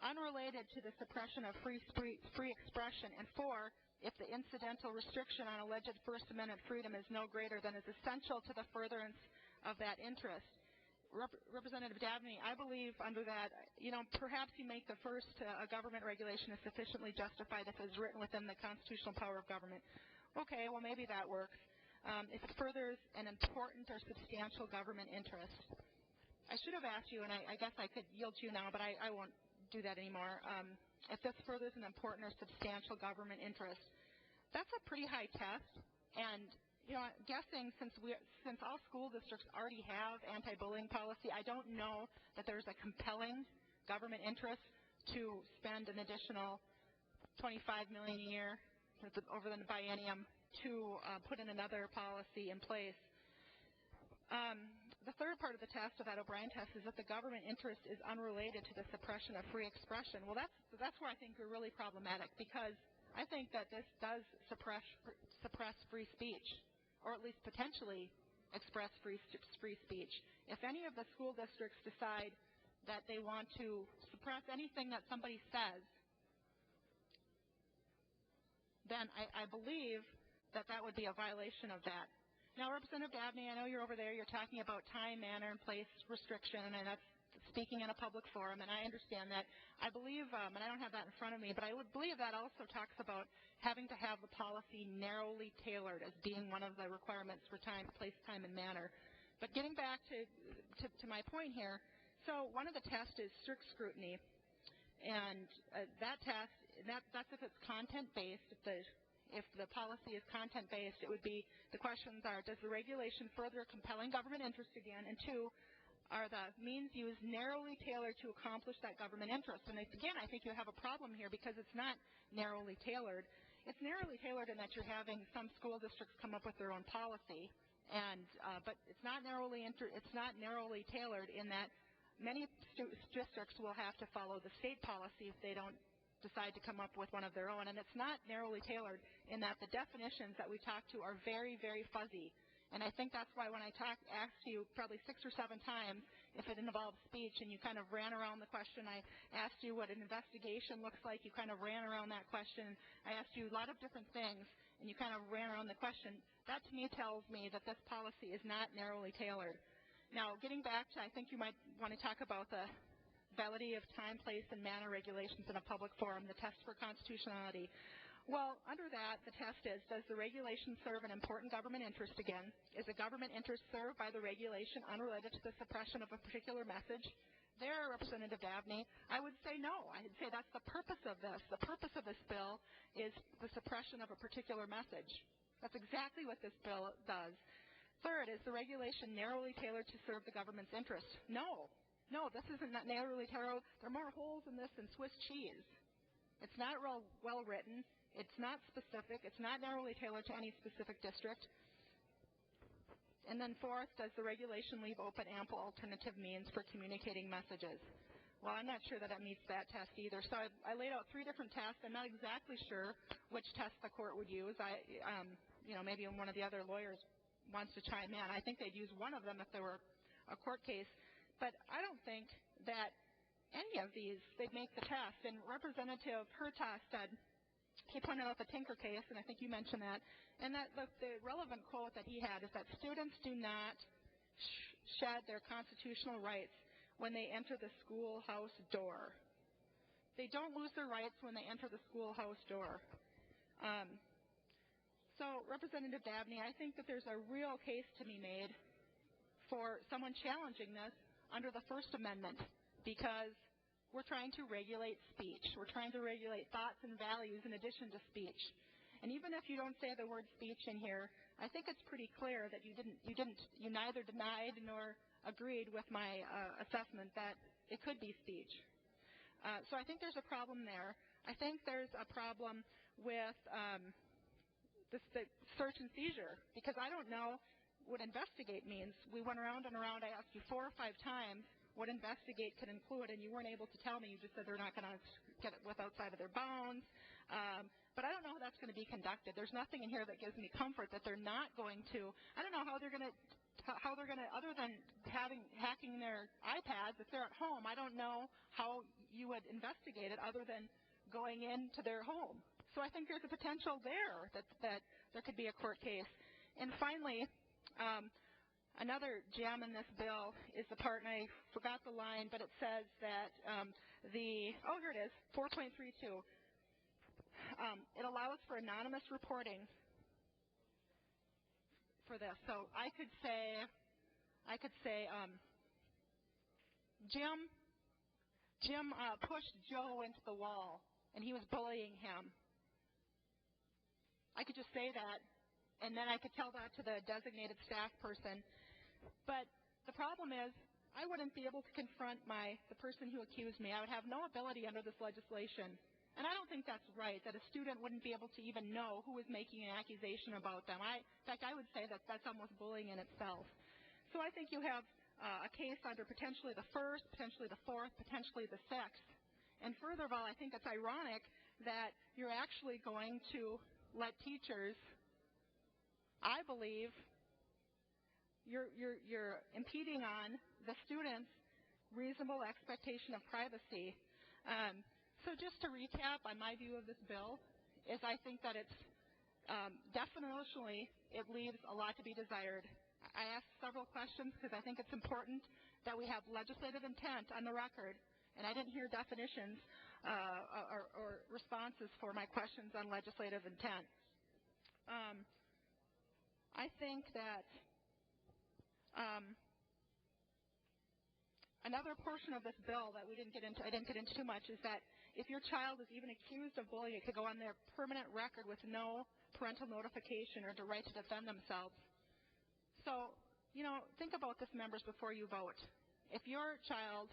unrelated to the suppression of free expression. And four, if the incidental restriction on alleged First Amendment freedom is no greater than is essential to the furtherance of that interest. Representative Davnie, I believe under that, perhaps you make the first government regulation is sufficiently justified if it's written within the constitutional power of government. Okay, well, maybe that works. If it furthers an important or substantial government interest. I should have asked you, and I guess I could yield to you now, but I won't do that anymore. If this furthers an important or substantial government interest, that's a pretty high test. And I'm guessing since all school districts already have anti-bullying policy, I don't know that there's a compelling government interest to spend an additional $25 million a year over the biennium to put in another policy in place. The third part of the test, of that O'Brien test, is that the government interest is unrelated to the suppression of free expression. Well, that's where I think we're really problematic, because I think that this does suppress free speech, or at least potentially express free speech. If any of the school districts decide that they want to suppress anything that somebody says, then I believe that that would be a violation of that. Now, Representative Davnie, I know you're over there. You're talking about time, manner, and place restriction, and that's speaking in a public forum, and I understand that. I believe, and I don't have that in front of me, but I would believe that also talks about having to have the policy narrowly tailored as being one of the requirements for time, place, time, and manner. But getting back to my point here, so one of the tests is strict scrutiny, and that test, that's if it's content-based. If the policy is content-based, it would be, the questions are, does the regulation further a compelling government interest again? And two, are the means used narrowly tailored to accomplish that government interest? And again, I think you have a problem here because it's not narrowly tailored. It's narrowly tailored in that you're having some school districts come up with their own policy, and but it's not narrowly tailored in that many districts will have to follow the state policy if they don't decide to come up with one of their own. And it's not narrowly tailored in that the definitions that we talk to are very, very fuzzy. And I think that's why when I asked you probably 6 or 7 times if it involves speech, and you kind of ran around the question. I asked you what an investigation looks like. You kind of ran around that question. I asked you a lot of different things, and you kind of ran around the question. That to me tells me that this policy is not narrowly tailored. Now, getting back to, I think you might want to talk about the validity of time, place, and manner regulations in a public forum, the test for constitutionality. Well, under that, the test is, does the regulation serve an important government interest again? Is a government interest served by the regulation unrelated to the suppression of a particular message? There, Representative Davnie, I would say no. I would say that's the purpose of this. The purpose of this bill is the suppression of a particular message. That's exactly what this bill does. Third, is the regulation narrowly tailored to serve the government's interest? No. No, this isn't narrowly tailored. There are more holes in this than Swiss cheese. It's not well written. It's not specific. It's not narrowly tailored to any specific district. And then fourth, does the regulation leave open ample alternative means for communicating messages? Well, I'm not sure that it meets that test either. So I laid out 3 different tests. I'm not exactly sure which test the court would use. Maybe one of the other lawyers wants to chime in. I think they'd use one of them if there were a court case. But I don't think that any of these, they'd make the test. And Representative Hertas said, he pointed out the Tinker case, and I think you mentioned that, and that the relevant quote that he had is that students do not shed their constitutional rights when they enter the schoolhouse door. They don't lose their rights when they enter the schoolhouse door. So, Representative Davnie, I think that there's a real case to be made for someone challenging this under the First Amendment, because we're trying to regulate speech. We're trying to regulate thoughts and values in addition to speech. And even if you don't say the word speech in here, I think it's pretty clear that you neither denied nor agreed with my assessment that it could be speech. So I think there's a problem there. I think there's a problem with the search and seizure, because I don't know what investigate means. We went around and around. I asked you 4 or 5 times what investigate could include, and you weren't able to tell me. You just said they're not going to get it with outside of their bounds. But I don't know how that's going to be conducted. There's nothing in here that gives me comfort that they're not going to. I don't know how they're going to, other than hacking their iPads, if they're at home, I don't know how you would investigate it other than going into their home. So I think there's a potential there that there could be a court case. And finally, Another gem in this bill is the part, and I forgot the line, but it says that here it is, 4.32. It allows for anonymous reporting for this. So I could say, Jim pushed Joe into the wall, and he was bullying him. I could just say that, and then I could tell that to the designated staff person. But the problem is, I wouldn't be able to confront the person who accused me. I would have no ability under this legislation. And I don't think that's right, that a student wouldn't be able to even know who is making an accusation about them. In fact, I would say that that's almost bullying in itself. So I think you have a case under potentially the first, potentially the fourth, potentially the sixth. And further of all, I think it's ironic that you're actually going to let teachers, I believe, you're impeding on the students' reasonable expectation of privacy. So just to recap on my view of this bill is I think that it's definitionally it leaves a lot to be desired. I asked several questions because I think it's important that we have legislative intent on the record, and I didn't hear definitions or responses for my questions on legislative intent. I think that another portion of this bill that I didn't get into too much, is that if your child is even accused of bullying, it could go on their permanent record with no parental notification or the right to defend themselves. So, think about this, members, before you vote. If your child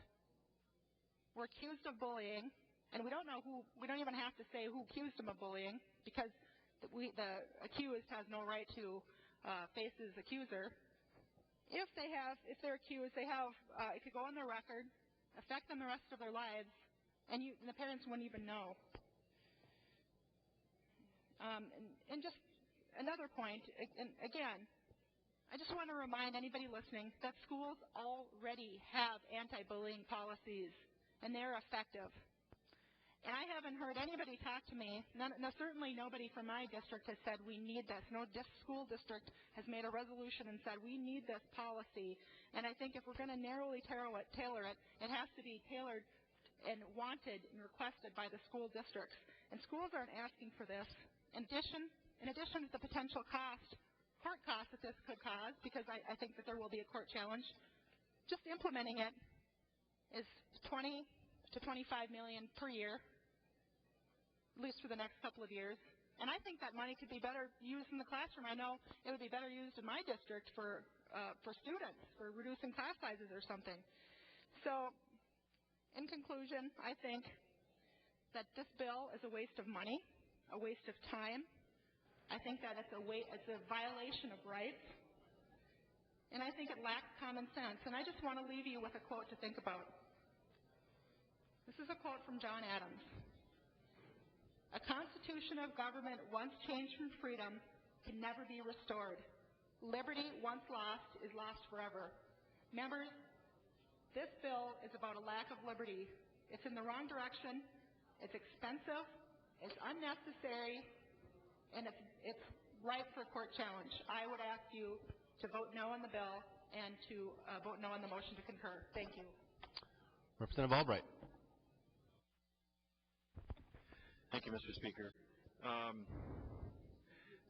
were accused of bullying, and we don't even have to say who accused them of bullying, because the accused has no right to face his accuser. If they're accused, it could go on their record, affect them the rest of their lives, and the parents wouldn't even know. And just another point, and again, I just want to remind anybody listening that schools already have anti-bullying policies, and they're effective. And I haven't heard anybody talk to me, certainly nobody from my district has said we need this. No school district has made a resolution and said we need this policy. And I think if we're going to narrowly tailor it, it has to be tailored and wanted and requested by the school districts. And schools aren't asking for this. In addition to the potential court costs that this could cause, because I think that there will be a court challenge, just implementing it is $20 to $25 million per year, at least for the next couple of years. And I think that money could be better used in the classroom. I know it would be better used in my district for students, for reducing class sizes or something. So, in conclusion, I think that this bill is a waste of money, a waste of time. I think that it's a violation of rights. And I think it lacks common sense. And I just want to leave you with a quote to think about. This is a quote from John Adams. A constitution of government once changed from freedom can never be restored. Liberty once lost is lost forever. Members, this bill is about a lack of liberty. It's in the wrong direction. It's expensive. It's unnecessary. And it's ripe for a court challenge. I would ask you to vote no on the bill and to vote no on the motion to concur. Thank you. Representative Albright. Thank you, Mr. Speaker.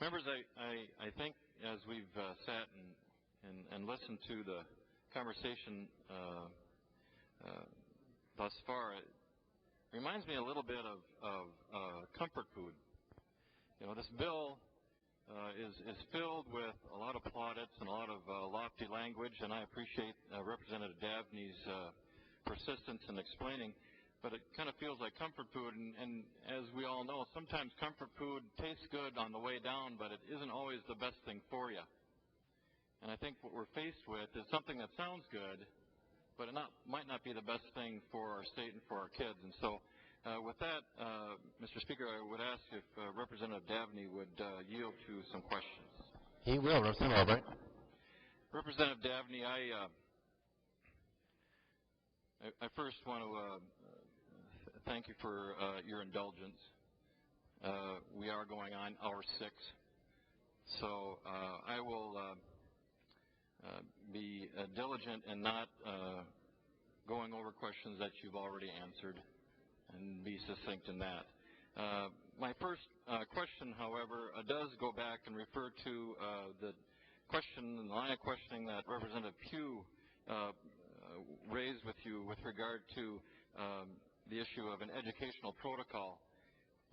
Members, I think as we've sat and listened to the conversation thus far, it reminds me a little bit of comfort food. This bill is filled with a lot of plaudits and a lot of lofty language, and I appreciate Representative Davnie's persistence in explaining, but it kind of feels like comfort food, and as we all know, sometimes comfort food tastes good on the way down, but it isn't always the best thing for you. And I think what we're faced with is something that sounds good, but it might not be the best thing for our state and for our kids. And so with that, Mr. Speaker, I would ask if Representative Davnie would yield to some questions. He will, Representative Albright. Representative Davnie, I first want to thank you for your indulgence. We are going on hour 6, so I will be diligent and not going over questions that you've already answered, and be succinct in that. My first question, however, does go back and refer to the question and the line of questioning that Representative Pugh raised with you with regard to the issue of an educational protocol.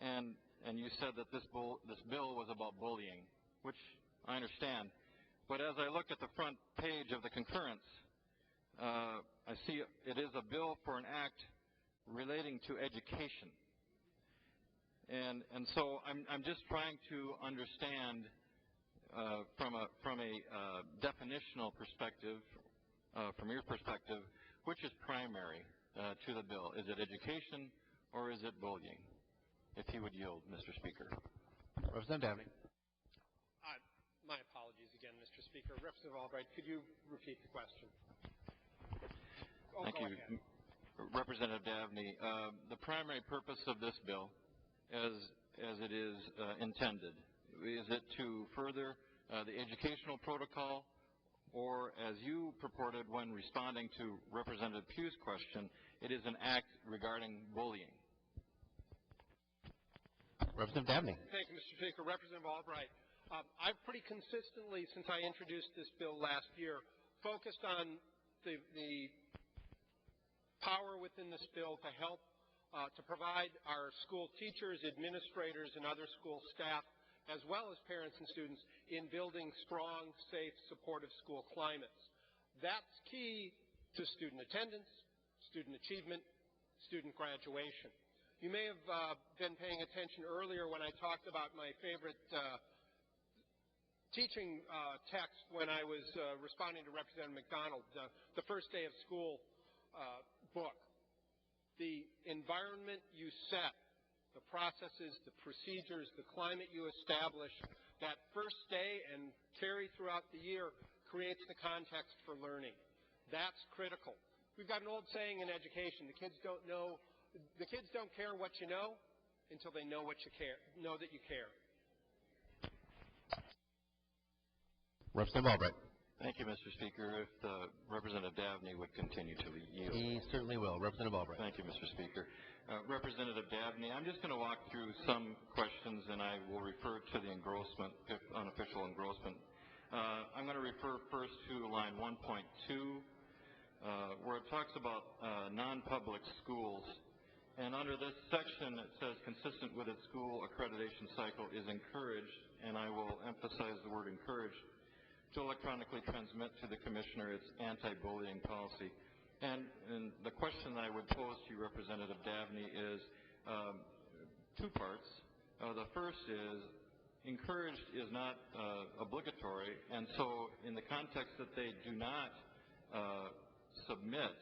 And you said that this bill was about bullying, which I understand. But as I look at the front page of the concurrence, I see it is a bill for an act relating to education. And so I'm just trying to understand from a definitional perspective, from your perspective, which is primary to the bill. Is it education or is it bullying? If he would yield, Mr. Speaker. Representative Davnie. My apologies again, Mr. Speaker. Representative Albright, could you repeat the question? Thank you. Ahead. Representative Davnie, the primary purpose of this bill, as it is intended, is it to further the educational protocol, or as you purported when responding to Representative Pugh's question, it is an act regarding bullying? Representative Davnie. Thank you, Mr. Speaker. Representative Albright, I've pretty consistently, since I introduced this bill last year, focused on the power within this bill to help to provide our school teachers, administrators, and other school staff, as well as parents and students, in building strong, safe, supportive school climates. That's key to student attendance, student achievement, student graduation. You may have been paying attention earlier when I talked about my favorite teaching text when I was responding to Representative McDonald, the First Day of School book. The environment you set, the processes, the procedures, the climate you establish that first day and carry throughout the year creates the context for learning. That's critical. We've got an old saying in education: the kids don't care what you know until they know what you care, know that you care. Representative Albright. Thank you, Mr. Speaker. If Representative Davnie would continue to yield. He certainly will. Representative Albright. Thank you, Mr. Speaker. Representative Davnie, I'm just going to walk through some questions, and I will refer to the engrossment, unofficial engrossment. I'm going to refer first to line 1.2, where it talks about non-public schools. And under this section, it says, consistent with its school accreditation cycle, is encouraged, and I will emphasize the word encouraged, to electronically transmit to the Commissioner its anti-bullying policy. And the question I would pose to you, Representative Davnie, is two parts. The first is, encouraged is not obligatory, and so in the context that they do not submit,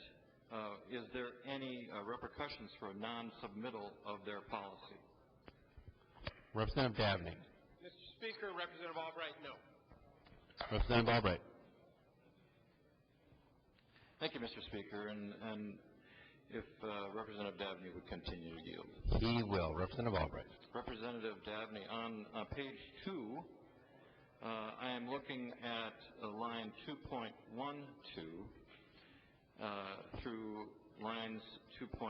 is there any repercussions for a non-submittal of their policy? Representative Davnie. Mr. Speaker, Representative Albright, no. Representative Albright. Thank you, Mr. Speaker, and if Representative Davnie would continue to yield. He will. Representative Albright. Representative Davnie, on page 2, I am looking at line 2.12 through lines 2.17,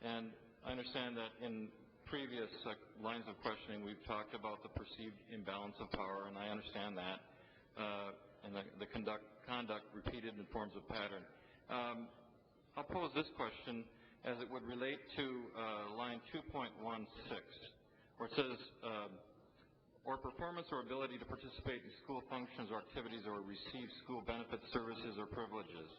and I understand that in previous lines of questioning we've talked about the perceived imbalance of power, and I understand that, and the conduct repeated in forms of pattern. I'll pose this question as it would relate to line 2.16, where it says, or performance or ability to participate in school functions or activities or receive school benefits, services, or privileges.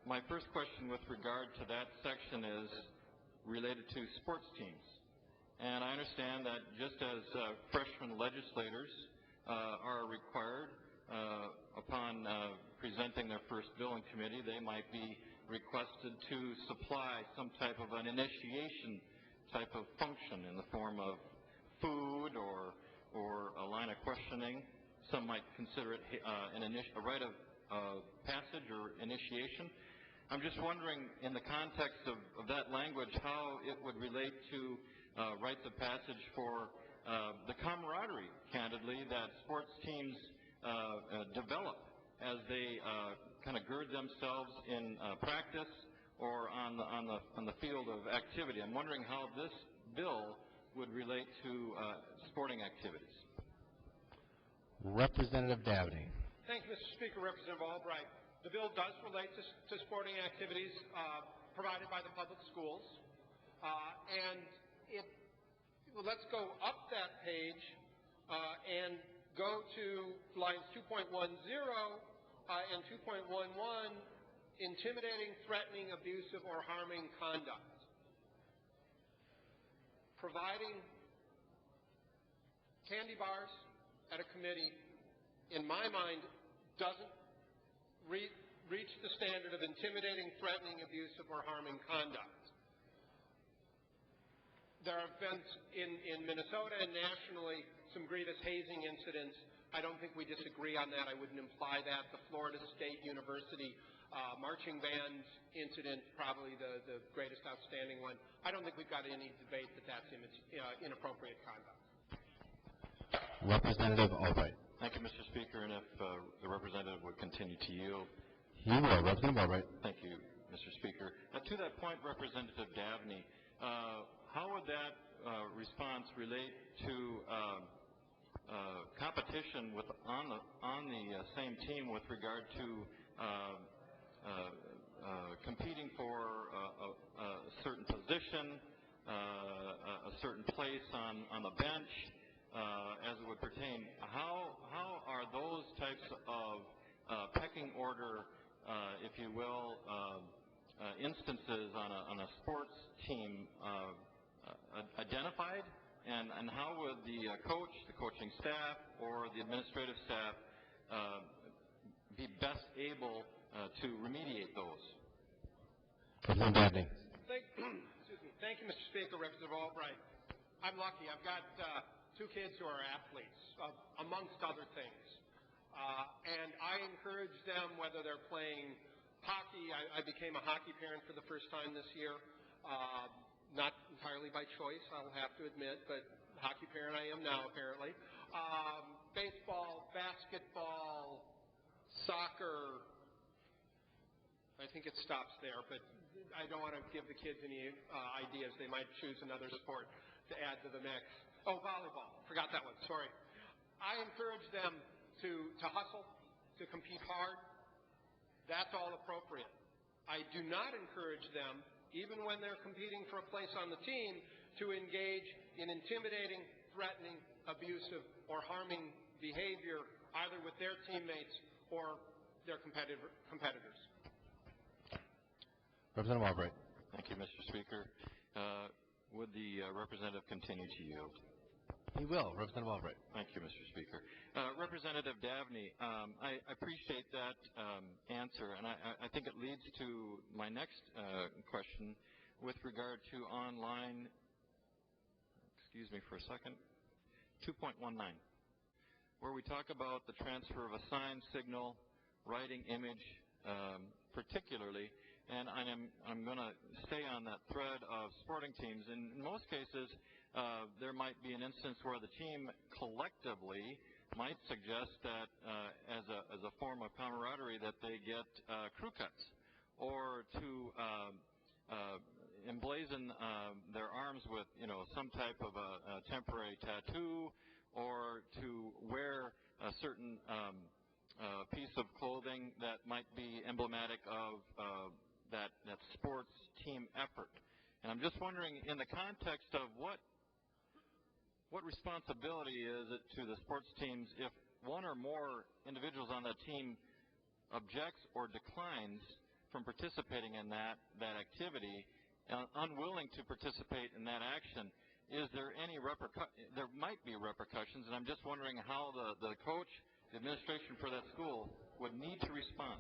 My first question with regard to that section is related to sports teams. And I understand that just as freshman legislators are required upon presenting their first bill in committee, they might be requested to supply some type of an initiation type of function in the form of food or a line of questioning. Some might consider it a rite of passage or initiation. I'm just wondering, in the context of that language, how it would relate to rites of passage for the camaraderie, candidly, that sports teams develop as they kind of gird themselves in practice or on the field of activity. I'm wondering how this bill would relate to sporting activities. Representative Davnie. Thank you, Mr. Speaker. Representative Albright. The bill does relate to sporting activities provided by the public schools. Let's go up that page and go to lines 2.10 and 2.11, intimidating, threatening, abusive, or harming conduct. Providing candy bars at a committee, in my mind, doesn't reach the standard of intimidating, threatening, abusive, or harming conduct. There have been, in Minnesota and nationally, some grievous hazing incidents. I don't think we disagree on that. I wouldn't imply that. The Florida State University marching band incident, probably the greatest outstanding one. I don't think we've got any debate that that's inappropriate conduct. Representative Albright. Thank you, Mr. Speaker, and if the representative would continue to yield. He will. Representative Albright. Thank you, Mr. Speaker. To that point, Representative Davnie, how would that response relate to competition on the same team with regard to competing for a certain position, a certain place on the bench, as it would pertain? How are those types of pecking order, if you will, instances on a sports team identified, and how would the coach, the coaching staff, or the administrative staff be best able to remediate those? Representative Davnie. Thank you, Mr. Speaker. Representative Albright. I'm lucky. I've got two kids who are athletes, amongst other things. And I encourage them, whether they're playing hockey. I became a hockey parent for the first time this year. Not entirely by choice, I'll have to admit, but hockey parent I am now, apparently. Baseball, basketball, soccer. I think it stops there, but I don't want to give the kids any ideas. They might choose another sport to add to the mix. Oh, volleyball. Forgot that one. Sorry. I encourage them to hustle, to compete hard. That's all appropriate. I do not encourage them, even when they're competing for a place on the team, to engage in intimidating, threatening, abusive, or harming behavior, either with their teammates or their competitors. Representative Albright. Thank you, Mr. Speaker. Would the representative continue to yield? He will. Representative Albright. Thank you, Mr. Speaker. Representative Davnie, I appreciate that answer, and I think it leads to my next question with regard to online, excuse me for a second, 2.19, where we talk about the transfer of a sign, signal, writing, image, particularly, and I'm going to stay on that thread of sporting teams. In most cases, there might be an instance where the team collectively might suggest that as a form of camaraderie that they get crew cuts, or to emblazon their arms with some type of a temporary tattoo, or to wear a certain piece of clothing that might be emblematic of that sports team effort. And I'm just wondering, in the context of what responsibility is it to the sports teams if one or more individuals on that team objects or declines from participating in that activity, unwilling to participate in that action? Is there any there might be repercussions, and I'm just wondering how the coach, the administration for that school would need to respond.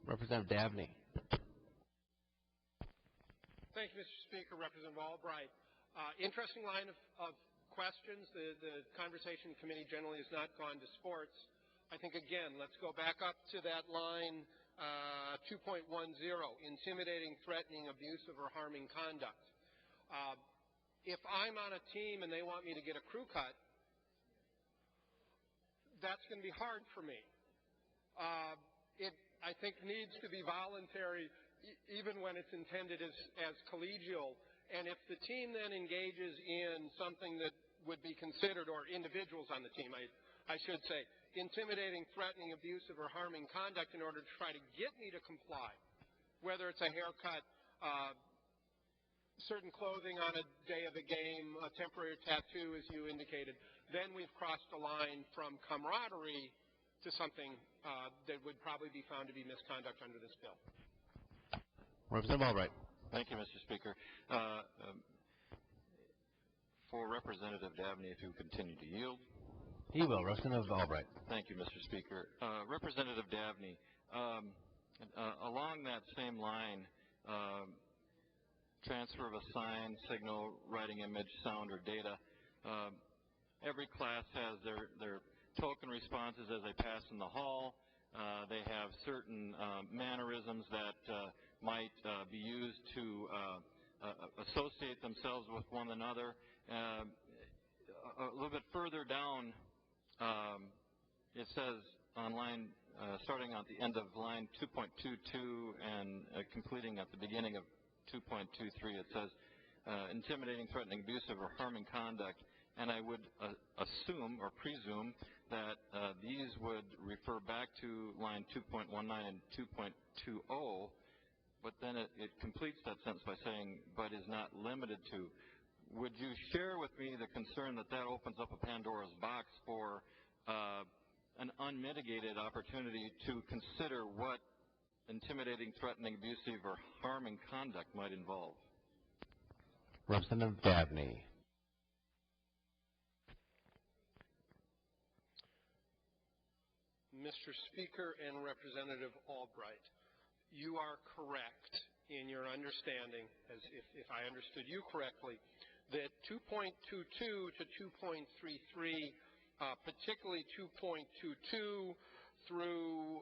Representative Davnie. Thank you, Mr. Speaker. Representative Albright. Interesting line of questions. The conversation committee generally has not gone to sports. I think, again, let's go back up to that line 2.10, intimidating, threatening, abusive, or harming conduct. If I'm on a team and they want me to get a crew cut, that's going to be hard for me. It, I think, needs to be voluntary even when it's intended as collegial. And if the team then engages in something that would be considered, or individuals on the team, I should say, intimidating, threatening, abusive, or harming conduct in order to try to get me to comply, whether it's a haircut, certain clothing on a day of a game, a temporary tattoo, as you indicated, then we've crossed a line from camaraderie to something that would probably be found to be misconduct under this bill. Representative Albright. Thank you, Mr. Speaker. For Representative Davnie, if you continue to yield. He will. Representative Albright. Thank you, Mr. Speaker. Representative Davnie, along that same line, transfer of a sign, signal, writing, image, sound, or data, every class has their token responses as they pass in the hall. They have certain mannerisms that might be used to associate themselves with one another. A little bit further down, it says on line, starting at the end of line 2.22 and completing at the beginning of 2.23, it says intimidating, threatening, abusive, or harming conduct. And I would assume or presume that these would refer back to line 2.19 and 2.20, but then it completes that sentence by saying, but is not limited to. Would you share with me the concern that that opens up a Pandora's box for an unmitigated opportunity to consider what intimidating, threatening, abusive, or harming conduct might involve? Representative Davnie. Mr. Speaker and Representative Albright, you are correct in your understanding, as if I understood you correctly, that 2.22 to 2.33, particularly 2.22 through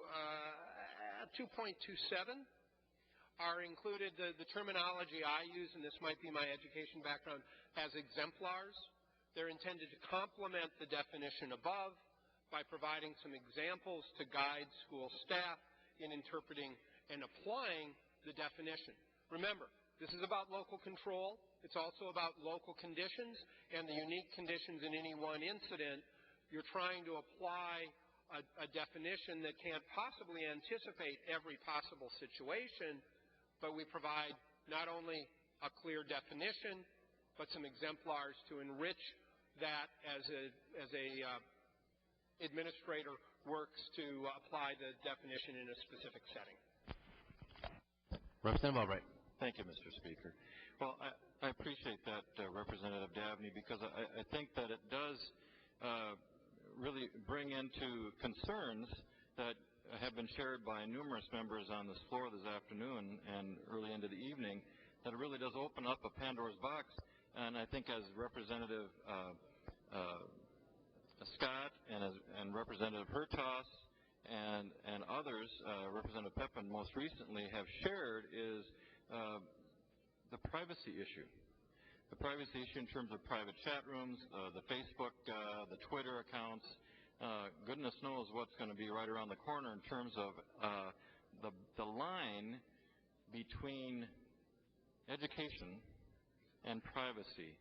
2.27, are included. The terminology I use, and this might be my education background, as exemplars. They're intended to complement the definition above by providing some examples to guide school staff in interpreting and applying the definition. Remember, this is about local control. It's also about local conditions and the unique conditions in any one incident. You're trying to apply a definition that can't possibly anticipate every possible situation, but we provide not only a clear definition, but some exemplars to enrich that as a administrator works to apply the definition in a specific setting. Representative Albright. Thank you, Mr. Speaker. Well, I appreciate that, Representative Davnie, because I think that it does really bring into concerns that have been shared by numerous members on this floor this afternoon and early into the evening, that it really does open up a Pandora's box. And I think as Representative Scott and Representative Hertas and others, Representative Pepin most recently, have shared is the privacy issue. The privacy issue in terms of private chat rooms, the Facebook, the Twitter accounts. Goodness knows what's going to be right around the corner in terms of the line between education and privacy.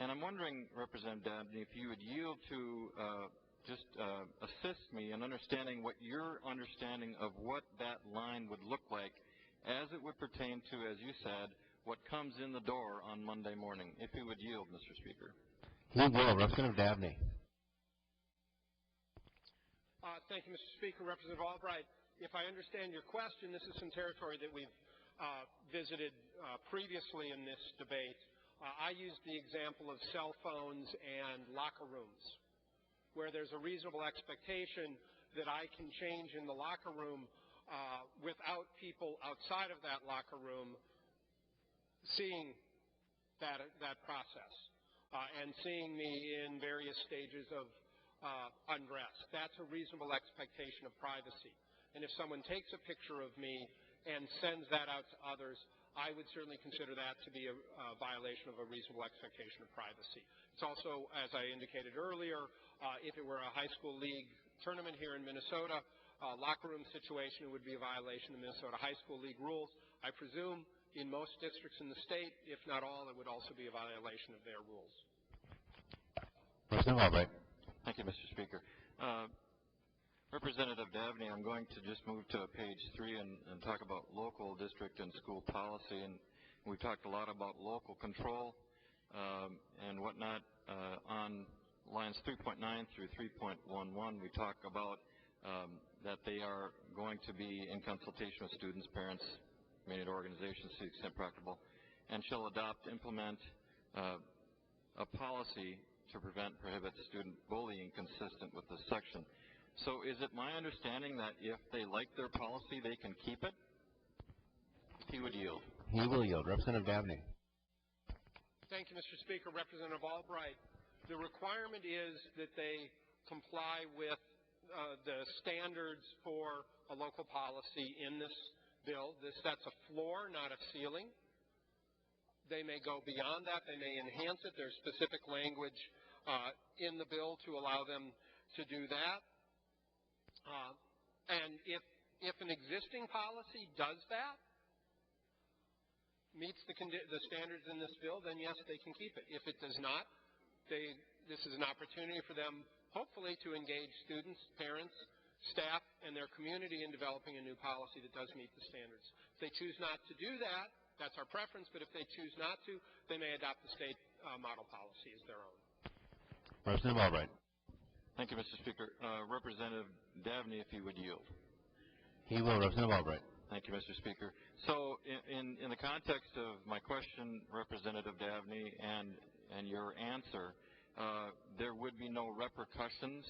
And I'm wondering, Representative Davnie, if you would yield to just assist me in understanding what your understanding of what that line would look like as it would pertain to, as you said, what comes in the door on Monday morning. If you would yield, Mr. Speaker. He will. Representative Davnie. Thank you, Mr. Speaker. Representative Albright, if I understand your question, this is some territory that we've visited previously in this debate. I used the example of cell phones and locker rooms, where there's a reasonable expectation that I can change in the locker room without people outside of that locker room seeing that process and seeing me in various stages of undress. That's a reasonable expectation of privacy. And if someone takes a picture of me and sends that out to others, I would certainly consider that to be a violation of a reasonable expectation of privacy. It's also, as I indicated earlier, if it were a high school league tournament here in Minnesota, locker room situation, it would be a violation of Minnesota high school league rules. I presume in most districts in the state, if not all, it would also be a violation of their rules. Representative Albright. Thank you, Mr. Speaker. Representative Davnie, I'm going to just move to page 3 and talk about local district and school policy. And we've talked a lot about local control and whatnot. On lines 3.9 through 3.11, we talk about that they are going to be in consultation with students, parents, community organizations to the extent practicable, and shall adopt, implement a policy to prevent, prohibit student bullying consistent with this section. So is it my understanding that if they like their policy, they can keep it? He would yield. He will yield. Representative Davnie. Thank you, Mr. Speaker. Representative Albright. The requirement is that they comply with the standards for a local policy in this bill. This sets a floor, not a ceiling. They may go beyond that. They may enhance it. There's specific language in the bill to allow them to do that. And if an existing policy does that, meets the standards in this bill, then yes, they can keep it. If it does not, this is an opportunity for them, hopefully, to engage students, parents, staff, and their community in developing a new policy that does meet the standards. If they choose not to do that, that's our preference, but if they choose not to, they may adopt the state model policy as their own. Representative Albright. Thank you, Mr. Speaker. Representative Davnie, if you would yield. He will. Representative Albright. Thank you, Mr. Speaker. So in the context of my question, Representative Davnie, and your answer, there would be no repercussions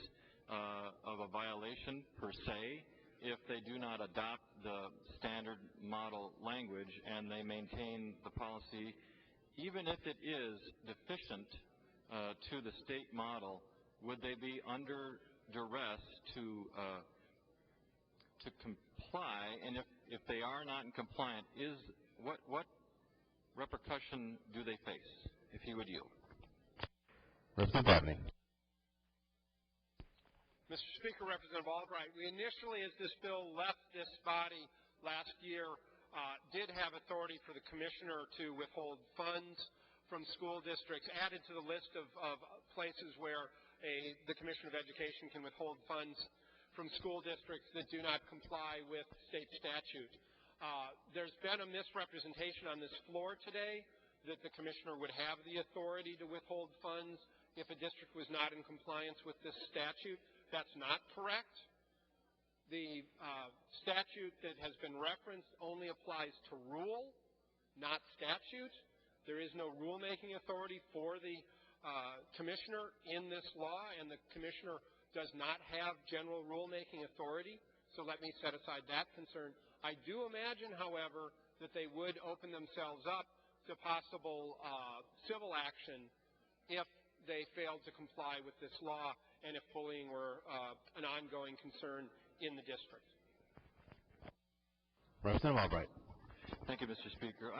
of a violation per se if they do not adopt the standard model language and they maintain the policy, even if it is deficient to the state model. Would they be under duress to comply? And if they are not in compliance, what repercussion do they face? If he would yield. Representative Davnie. Mr. Speaker, Representative Albright, we initially, as this bill left this body last year, did have authority for the commissioner to withhold funds from school districts, added to the list of places where the Commissioner of Education can withhold funds from school districts that do not comply with state statute. There's been a misrepresentation on this floor today that the Commissioner would have the authority to withhold funds if a district was not in compliance with this statute. That's not correct. The statute that has been referenced only applies to rule, not statute. There is no rulemaking authority for the commissioner in this law, and the commissioner does not have general rulemaking authority, so let me set aside that concern. I do imagine, however, that they would open themselves up to possible civil action if they failed to comply with this law and if bullying were an ongoing concern in the district. Representative Albright. Thank you, Mr. Speaker.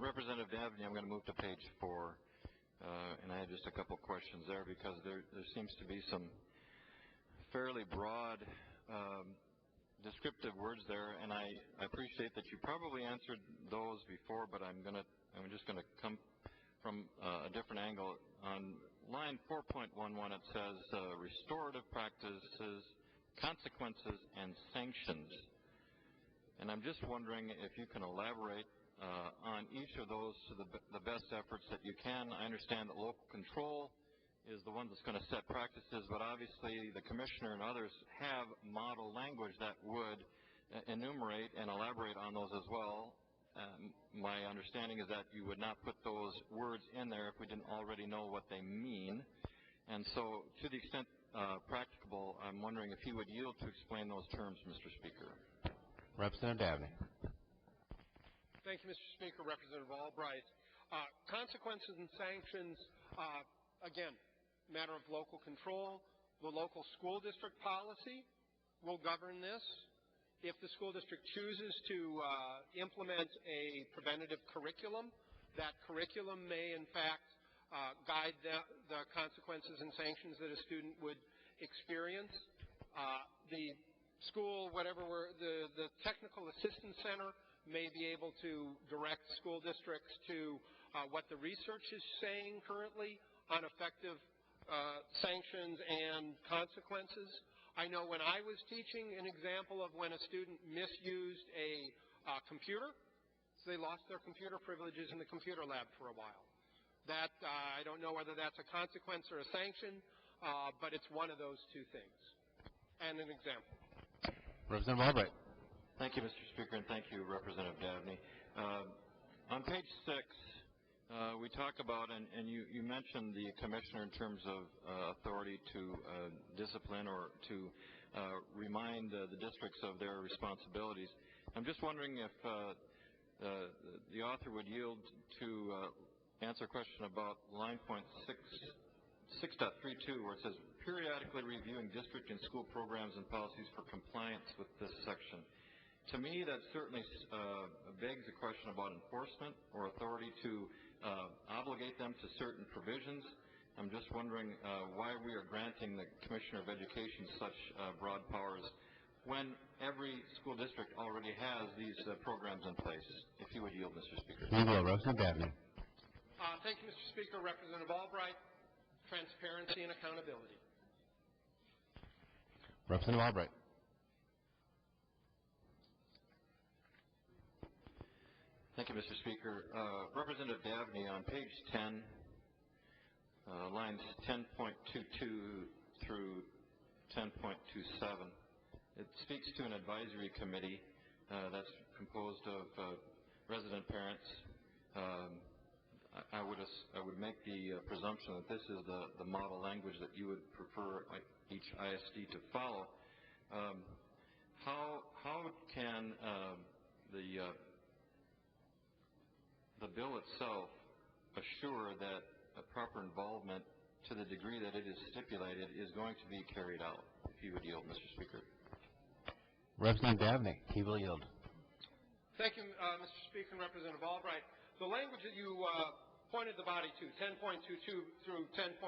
Representative Davnie, I'm going to move to page 4. And I have just a couple questions there because there seems to be some fairly broad descriptive words there, and I appreciate that you probably answered those before, but I'm just going to come from a different angle. On line 4.11 it says restorative practices, consequences, and sanctions. And I'm just wondering if you can elaborate on each of those to the best efforts that you can. I understand that local control is the one that's going to set practices, but obviously the commissioner and others have model language that would enumerate and elaborate on those as well. My understanding is that you would not put those words in there if we didn't already know what they mean. And so to the extent practicable, I'm wondering if he would yield to explain those terms, Mr. Speaker. Representative Davnie. Thank you, Mr. Speaker. Representative Albright. Consequences and sanctions, again, matter of local control. The local school district policy will govern this. if the school district chooses to implement a preventative curriculum, that curriculum may in fact guide the consequences and sanctions that a student would experience. The school, the technical assistance center may be able to direct school districts to what the research is saying currently on effective sanctions and consequences. I know when I was teaching, an example of when a student misused a computer, so they lost their computer privileges in the computer lab for a while. That, I don't know whether that's a consequence or a sanction, but it's one of those two things. And an example. Representative Albright. Thank you, Mr. Speaker, and thank you, Representative Davnie. On page 6, we talk about, and you mentioned the commissioner in terms of authority to discipline or to remind the districts of their responsibilities. I'm just wondering if the author would yield to answer a question about line point 6.32, where it says, periodically reviewing district and school programs and policies for compliance with this section. To me, that certainly begs a question about enforcement or authority to obligate them to certain provisions. I'm just wondering why we are granting the Commissioner of Education such broad powers when every school district already has these programs in place. If you would yield, Mr. Speaker. You will, Representative Davnie. Thank you, Mr. Speaker. Representative Albright, transparency and accountability. Representative Albright. Thank you, Mr. Speaker. Representative Davnie, on page 10, lines 10.22 through 10.27, it speaks to an advisory committee that's composed of resident parents. I would make the presumption that this is the model language that you would prefer each ISD to follow. How can the bill itself assure that a proper involvement to the degree that it is stipulated is going to be carried out? If you would yield, Mr. Speaker. Representative Davnie, he will yield. Thank you, Mr. Speaker and Representative Albright. The language that you pointed the body to, 10.22 through 10.27,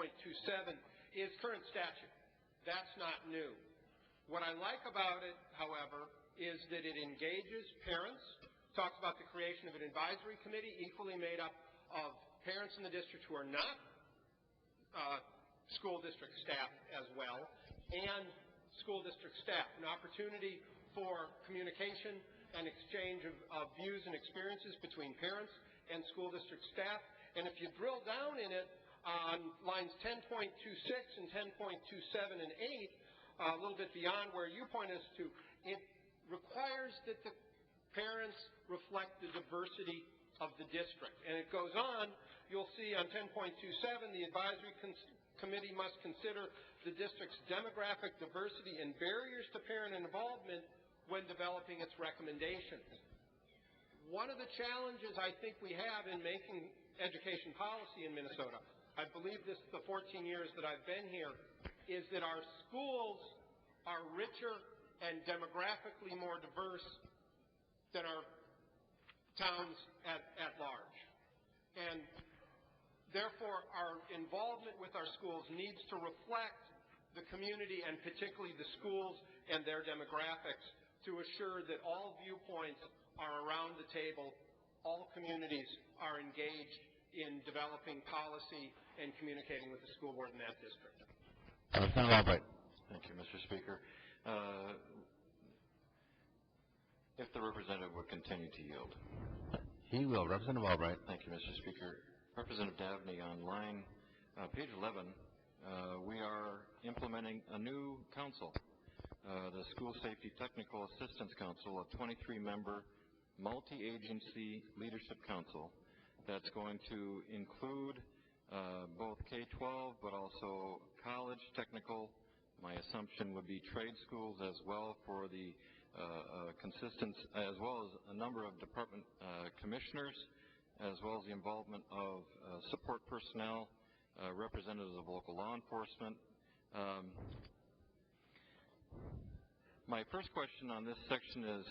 is current statute. That's not new. What I like about it, however, is that it engages parents, talks about the creation of an advisory committee equally made up of parents in the district who are not school district staff as well, and school district staff, an opportunity for communication and exchange of views and experiences between parents and school district staff. And if you drill down in it on lines 10.26 and 10.27 and 8, a little bit beyond where you point us to, it requires that the parents reflect the diversity of the district. And it goes on, you'll see on 10.27, the advisory committee must consider the district's demographic diversity and barriers to parent involvement when developing its recommendations. One of the challenges I think we have in making education policy in Minnesota, I believe this the 14 years that I've been here, is that our schools are richer and demographically more diverse than our towns at large. And therefore, our involvement with our schools needs to reflect the community and particularly the schools and their demographics to assure that all viewpoints are around the table, all communities are engaged in developing policy and communicating with the school board in that district. Representative Albright. Thank you, Mr. Speaker. If the representative would continue to yield. He will. Representative Albright. Thank you, Mr. Speaker. Representative Davnie, on line page 11, we are implementing a new council, the School Safety Technical Assistance Council, a 23-member multi-agency leadership council that's going to include both K-12 but also college, technical. My assumption would be trade schools as well for the as well as a number of department commissioners, as well as the involvement of support personnel, representatives of local law enforcement. My first question on this section is,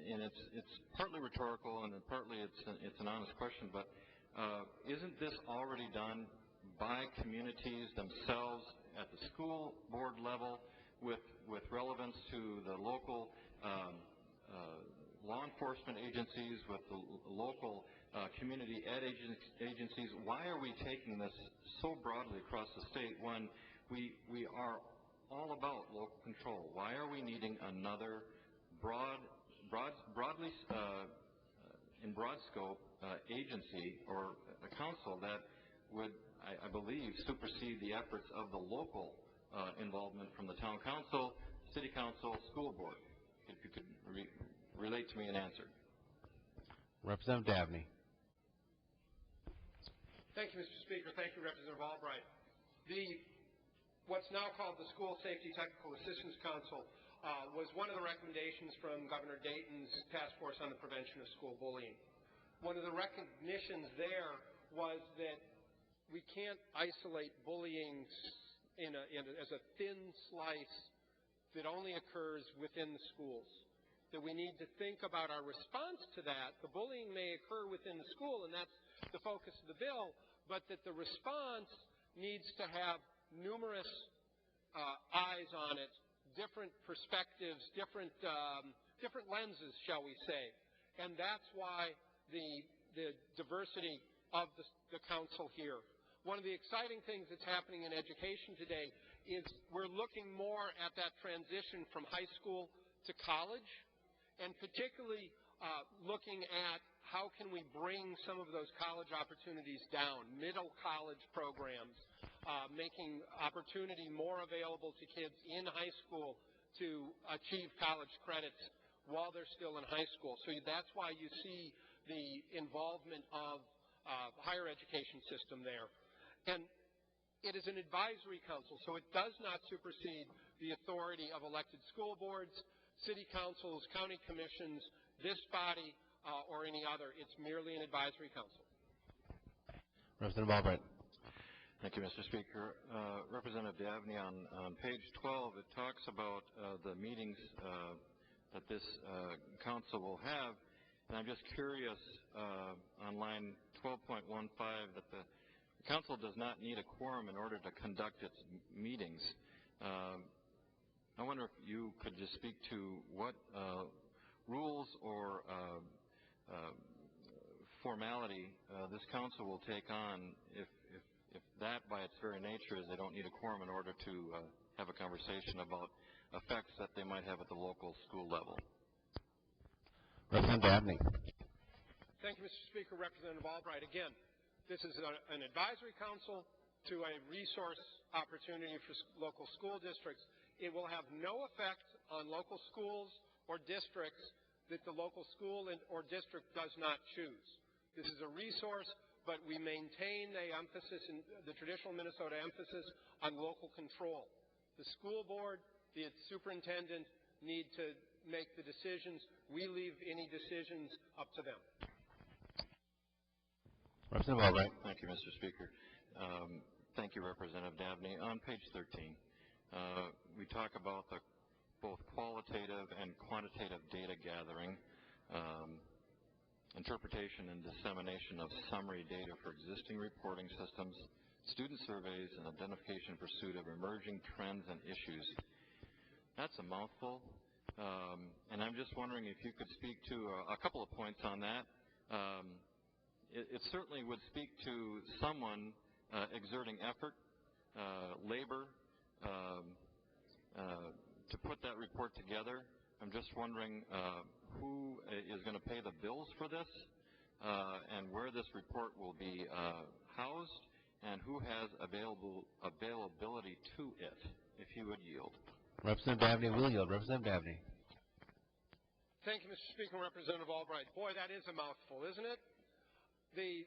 and it's partly rhetorical and partly it's an honest question, but isn't this already done by communities themselves at the school board level with relevance to the local law enforcement agencies, with the local community ed agencies? Why are we taking this so broadly across the state when we are all about local control? Why are we needing another broadly in broad scope agency or a council that would, I believe, supersede the efforts of the local involvement from the town council, city council, school board? If you could relate to me and answer. Representative Davnie. Thank you, Mr. Speaker. Thank you, Representative Albright. What's now called the School Safety Technical Assistance Council was one of the recommendations from Governor Dayton's Task Force on the Prevention of School Bullying. One of the recognitions there was that we can't isolate bullying as a thin slice that only occurs within the schools. That we need to think about our response to that. The bullying may occur within the school, and that's the focus of the bill, but that the response needs to have numerous eyes on it, different perspectives, different lenses, shall we say. And that's why the diversity of the council here. One of the exciting things that's happening in education today is we're looking more at that transition from high school to college, and particularly looking at how can we bring some of those college opportunities down, middle college programs, making opportunity more available to kids in high school to achieve college credits while they're still in high school. So that's why you see the involvement of higher education system there. And it is an advisory council, so it does not supersede the authority of elected school boards, city councils, county commissions, this body, or any other. It's merely an advisory council. Representative Albright. Thank you, Mr. Speaker. Representative Davnie, on page 12, it talks about the meetings that this council will have. And I'm just curious, on line 12.15, that the council does not need a quorum in order to conduct its meetings. I wonder if you could just speak to what rules or formality this council will take on if that by its very nature is they don't need a quorum in order to have a conversation about effects that they might have at the local school level. Representative Davnie. Thank you, Mr. Speaker. Representative Albright. Again, this is an advisory council to a resource opportunity for local school districts. It will have no effect on local schools or districts that the local school or district does not choose. This is a resource, but we maintain the emphasis, the traditional Minnesota emphasis, on local control. The school board, the superintendent, need to make the decisions. We leave any decisions up to them. Representative Albright. Thank you, Mr. Speaker. Thank you, Representative Davnie. On page 13, we talk about the both qualitative and quantitative data gathering, interpretation and dissemination of summary data for existing reporting systems, student surveys, and identification and pursuit of emerging trends and issues. That's a mouthful, and I'm just wondering if you could speak to a couple of points on that. It certainly would speak to someone exerting effort, labor, to put that report together. I'm just wondering who is going to pay the bills for this, and where this report will be housed, and who has availability to it, if you would yield. Representative Davnie will yield. Representative Davnie. Thank you, Mr. Speaker. Representative Albright. Boy, that is a mouthful, isn't it? The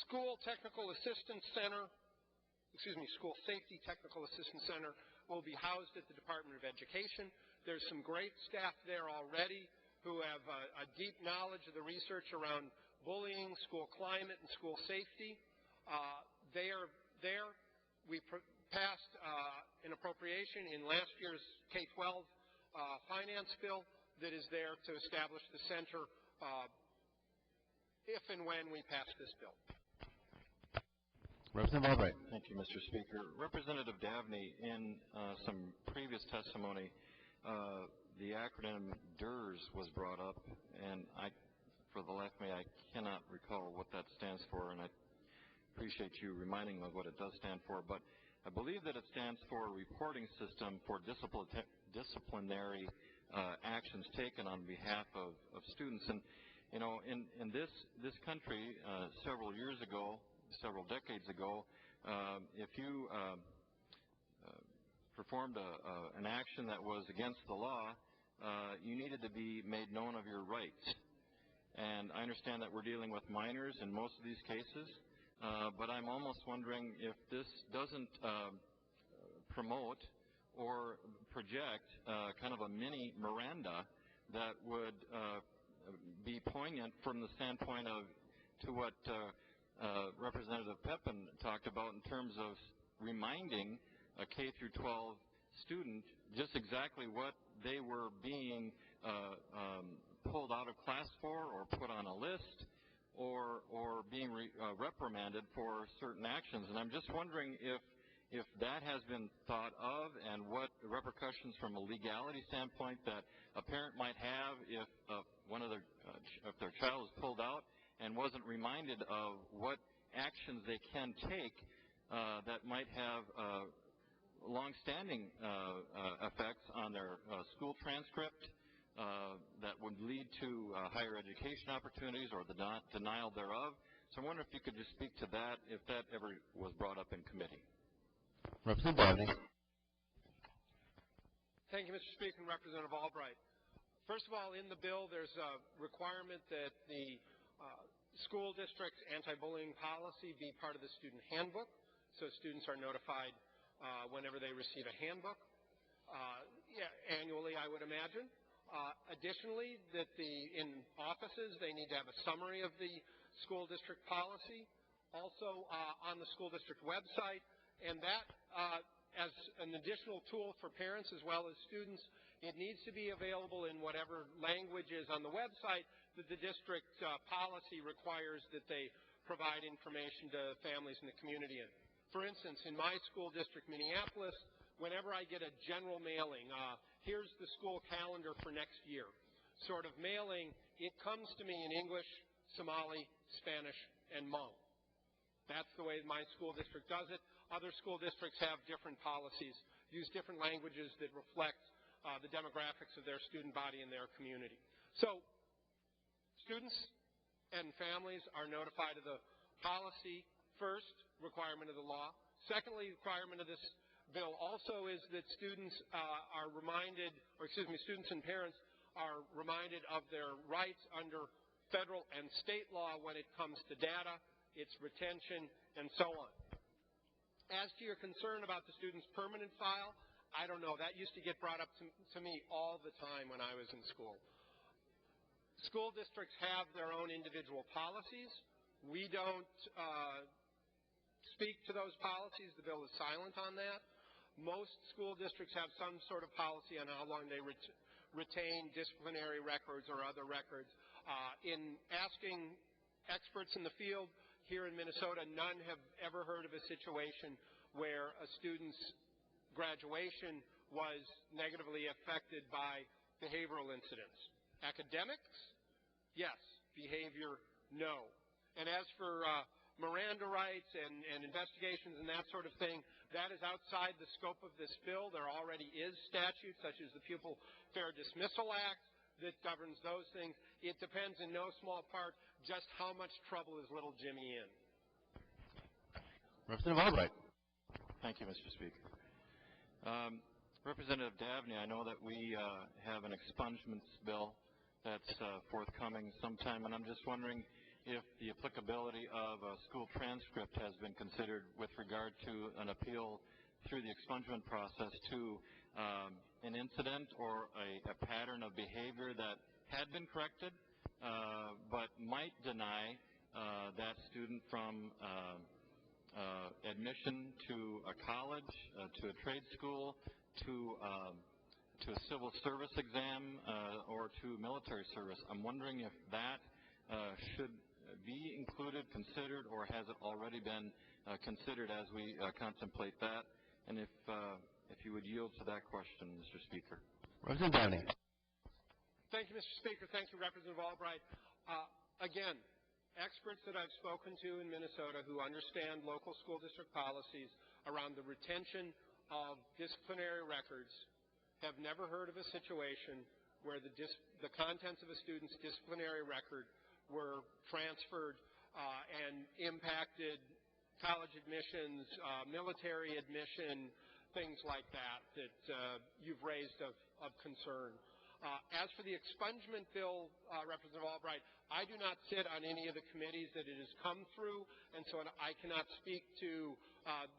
School Technical Assistance Center, School Safety Technical Assistance Center will be housed at the Department of Education. There's some great staff there already who have a deep knowledge of the research around bullying, school climate, and school safety. They are there. We passed an appropriate appropriation in last year's K-12 finance bill that is there to establish the center if and when we pass this bill. Representative Albright. Thank you, Mr. Speaker. Representative Davnie, in some previous testimony, the acronym DERS was brought up, and for the life of me, I cannot recall what that stands for, and I appreciate you reminding me of what it does stand for, but I believe that it stands for Reporting System for Disciplinary Actions Taken on behalf of students. And, you know, in this country, several years ago, several decades ago, if you performed an action that was against the law, you needed to be made known of your rights. And I understand that we're dealing with minors in most of these cases, but I'm almost wondering if this doesn't promote or project kind of a mini Miranda that would be poignant from the standpoint of to what Representative Pepin talked about in terms of reminding a K through 12 student just exactly what they were being pulled out of class for, or put on a list, or being reprimanded for certain actions. And I'm just wondering if that has been thought of, and what the repercussions from a legality standpoint that a parent might have if if their child is pulled out and wasn't reminded of what actions they can take that might have long-standing effects on their school transcript that would lead to higher education opportunities or the denial thereof. So I wonder if you could just speak to that, if that ever was brought up in committee. Representative Davnie. Thank you, Mr. Speaker and Representative Albright. First of all, in the bill, there's a requirement that the school district's anti-bullying policy be part of the student handbook, so students are notified whenever they receive a handbook, annually, I would imagine. Additionally, that in offices, they need to have a summary of the school district policy, also on the school district website, and that as an additional tool for parents as well as students, it needs to be available in whatever language is on the website that the district policy requires that they provide information to families in the community in. For instance, in my school district, Minneapolis, whenever I get a general mailing, here's the school calendar for next year sort of mailing, it comes to me in English, Somali, Spanish, and Hmong. That's the way my school district does it. Other school districts have different policies, use different languages that reflect the demographics of their student body and their community. So students and families are notified of the policy first, requirement of the law. Secondly, requirement of this bill also is that students are reminded, students and parents are reminded of their rights under federal and state law when it comes to data, its retention, and so on. As to your concern about the student's permanent file, I don't know. That used to get brought up to me all the time when I was in school. School districts have their own individual policies. We don't speak to those policies. The bill is silent on that. Most school districts have some sort of policy on how long they retain disciplinary records or other records. In asking experts in the field here in Minnesota, none have ever heard of a situation where a student's graduation was negatively affected by behavioral incidents. Academics? Yes. Behavior? No. And as for Miranda rights and investigations and that sort of thing, that is outside the scope of this bill. There already is statute, such as the Pupil Fair Dismissal Act, that governs those things. It depends in no small part just how much trouble is little Jimmy in. Representative Albright. Thank you, Mr. Speaker. Representative Davnie, I know that we have an expungements bill that's forthcoming sometime, and I'm just wondering if the applicability of a school transcript has been considered with regard to an appeal through the expungement process to an incident or a pattern of behavior that had been corrected but might deny that student from admission to a college, to a trade school, to a civil service exam, or to military service. I'm wondering if that should be included, considered, or has it already been considered as we contemplate that? And if you would yield to that question, Mr. Speaker. Representative Davnie. Thank you, Mr. Speaker. Thank you, Representative Albright. Again, experts that I've spoken to in Minnesota who understand local school district policies around the retention of disciplinary records have never heard of a situation where the contents of a student's disciplinary record were transferred and impacted college admissions, military admission, things like that you've raised of concern. As for the expungement bill, Representative Albright, I do not sit on any of the committees that it has come through, and so I cannot speak to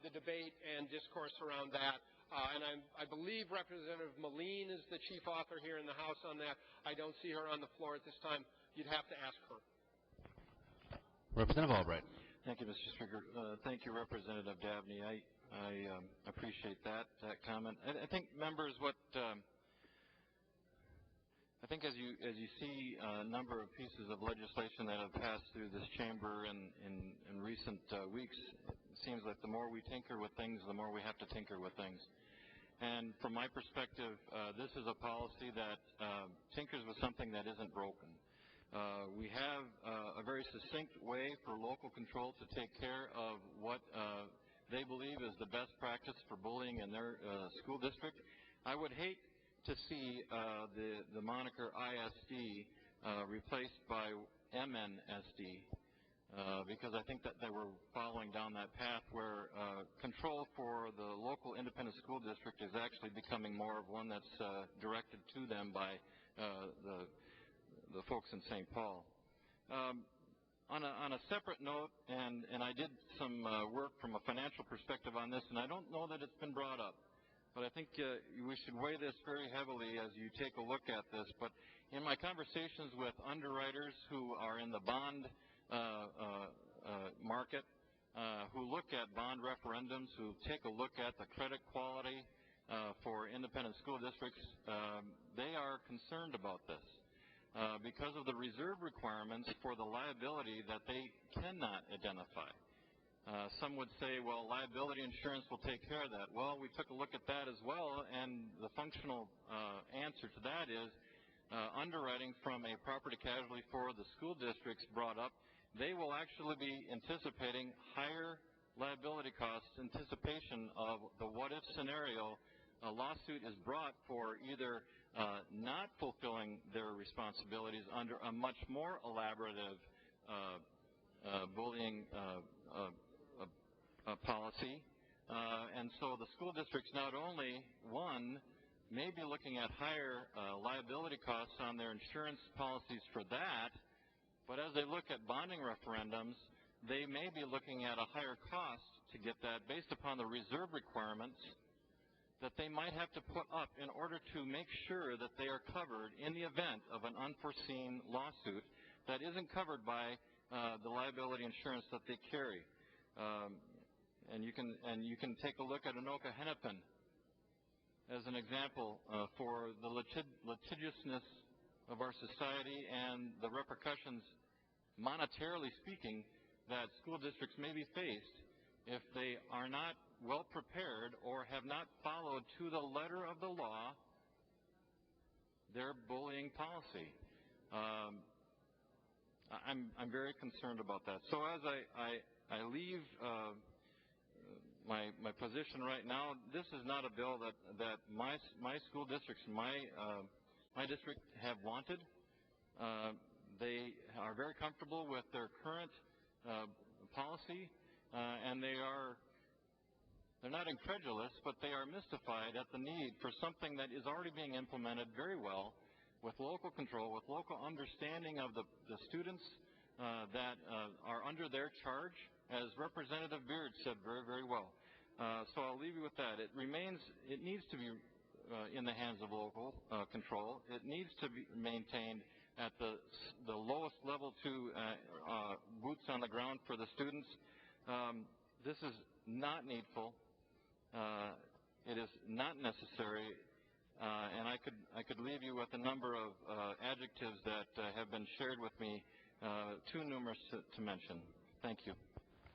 the debate and discourse around that. And I believe Representative Moline is the chief author here in the House on that. I don't see her on the floor at this time. You'd have to ask her. Representative Albright. Thank you, Mr. Speaker. Thank you, Representative Davnie. I appreciate that comment. I think, members, I think as you see a number of pieces of legislation that have passed through this chamber in recent weeks, it seems like the more we tinker with things, the more we have to tinker with things. And from my perspective, this is a policy that tinkers with something that isn't broken. We have a very succinct way for local control to take care of what they believe is the best practice for bullying in their school district. I would hate to see the moniker ISD replaced by MNSD because I think that they were following down that path where control for the local independent school district is actually becoming more of one that's directed to them by the folks in St. Paul. On a separate note, and I did some work from a financial perspective on this, and I don't know that it's been brought up, but I think we should weigh this very heavily as you take a look at this. But in my conversations with underwriters who are in the bond market, who look at bond referendums, who take a look at the credit quality for independent school districts, they are concerned about this because of the reserve requirements for the liability that they cannot identify. Some would say, well, liability insurance will take care of that. Well, we took a look at that as well, and the functional answer to that is underwriting from a property casualty for the school districts brought up. They will actually be anticipating higher liability costs, anticipation of the what-if scenario. A lawsuit is brought for either not fulfilling their responsibilities under a much more elaborative bullying policy. And so the school districts not only, one, may be looking at higher liability costs on their insurance policies for that, but as they look at bonding referendums, they may be looking at a higher cost to get that based upon the reserve requirements that they might have to put up in order to make sure that they are covered in the event of an unforeseen lawsuit that isn't covered by the liability insurance that they carry. And you can take a look at Anoka Hennepin as an example for the litigiousness of our society and the repercussions, monetarily speaking, that school districts may be faced if they are not well prepared or have not followed to the letter of the law their bullying policy. I'm very concerned about that. So as I leave my position right now, this is not a bill that my school districts, my district have wanted. They are very comfortable with their current policy, and they're not incredulous, but they are mystified at the need for something that is already being implemented very well with local control, with local understanding of the students that are under their charge, as Representative Beard said very, very well. So I'll leave you with that. It needs to be in the hands of local control. It needs to be maintained at the lowest level to boots on the ground for the students. this is not needful. It is not necessary, and I could leave you with a number of adjectives that have been shared with me, too numerous to mention. Thank you.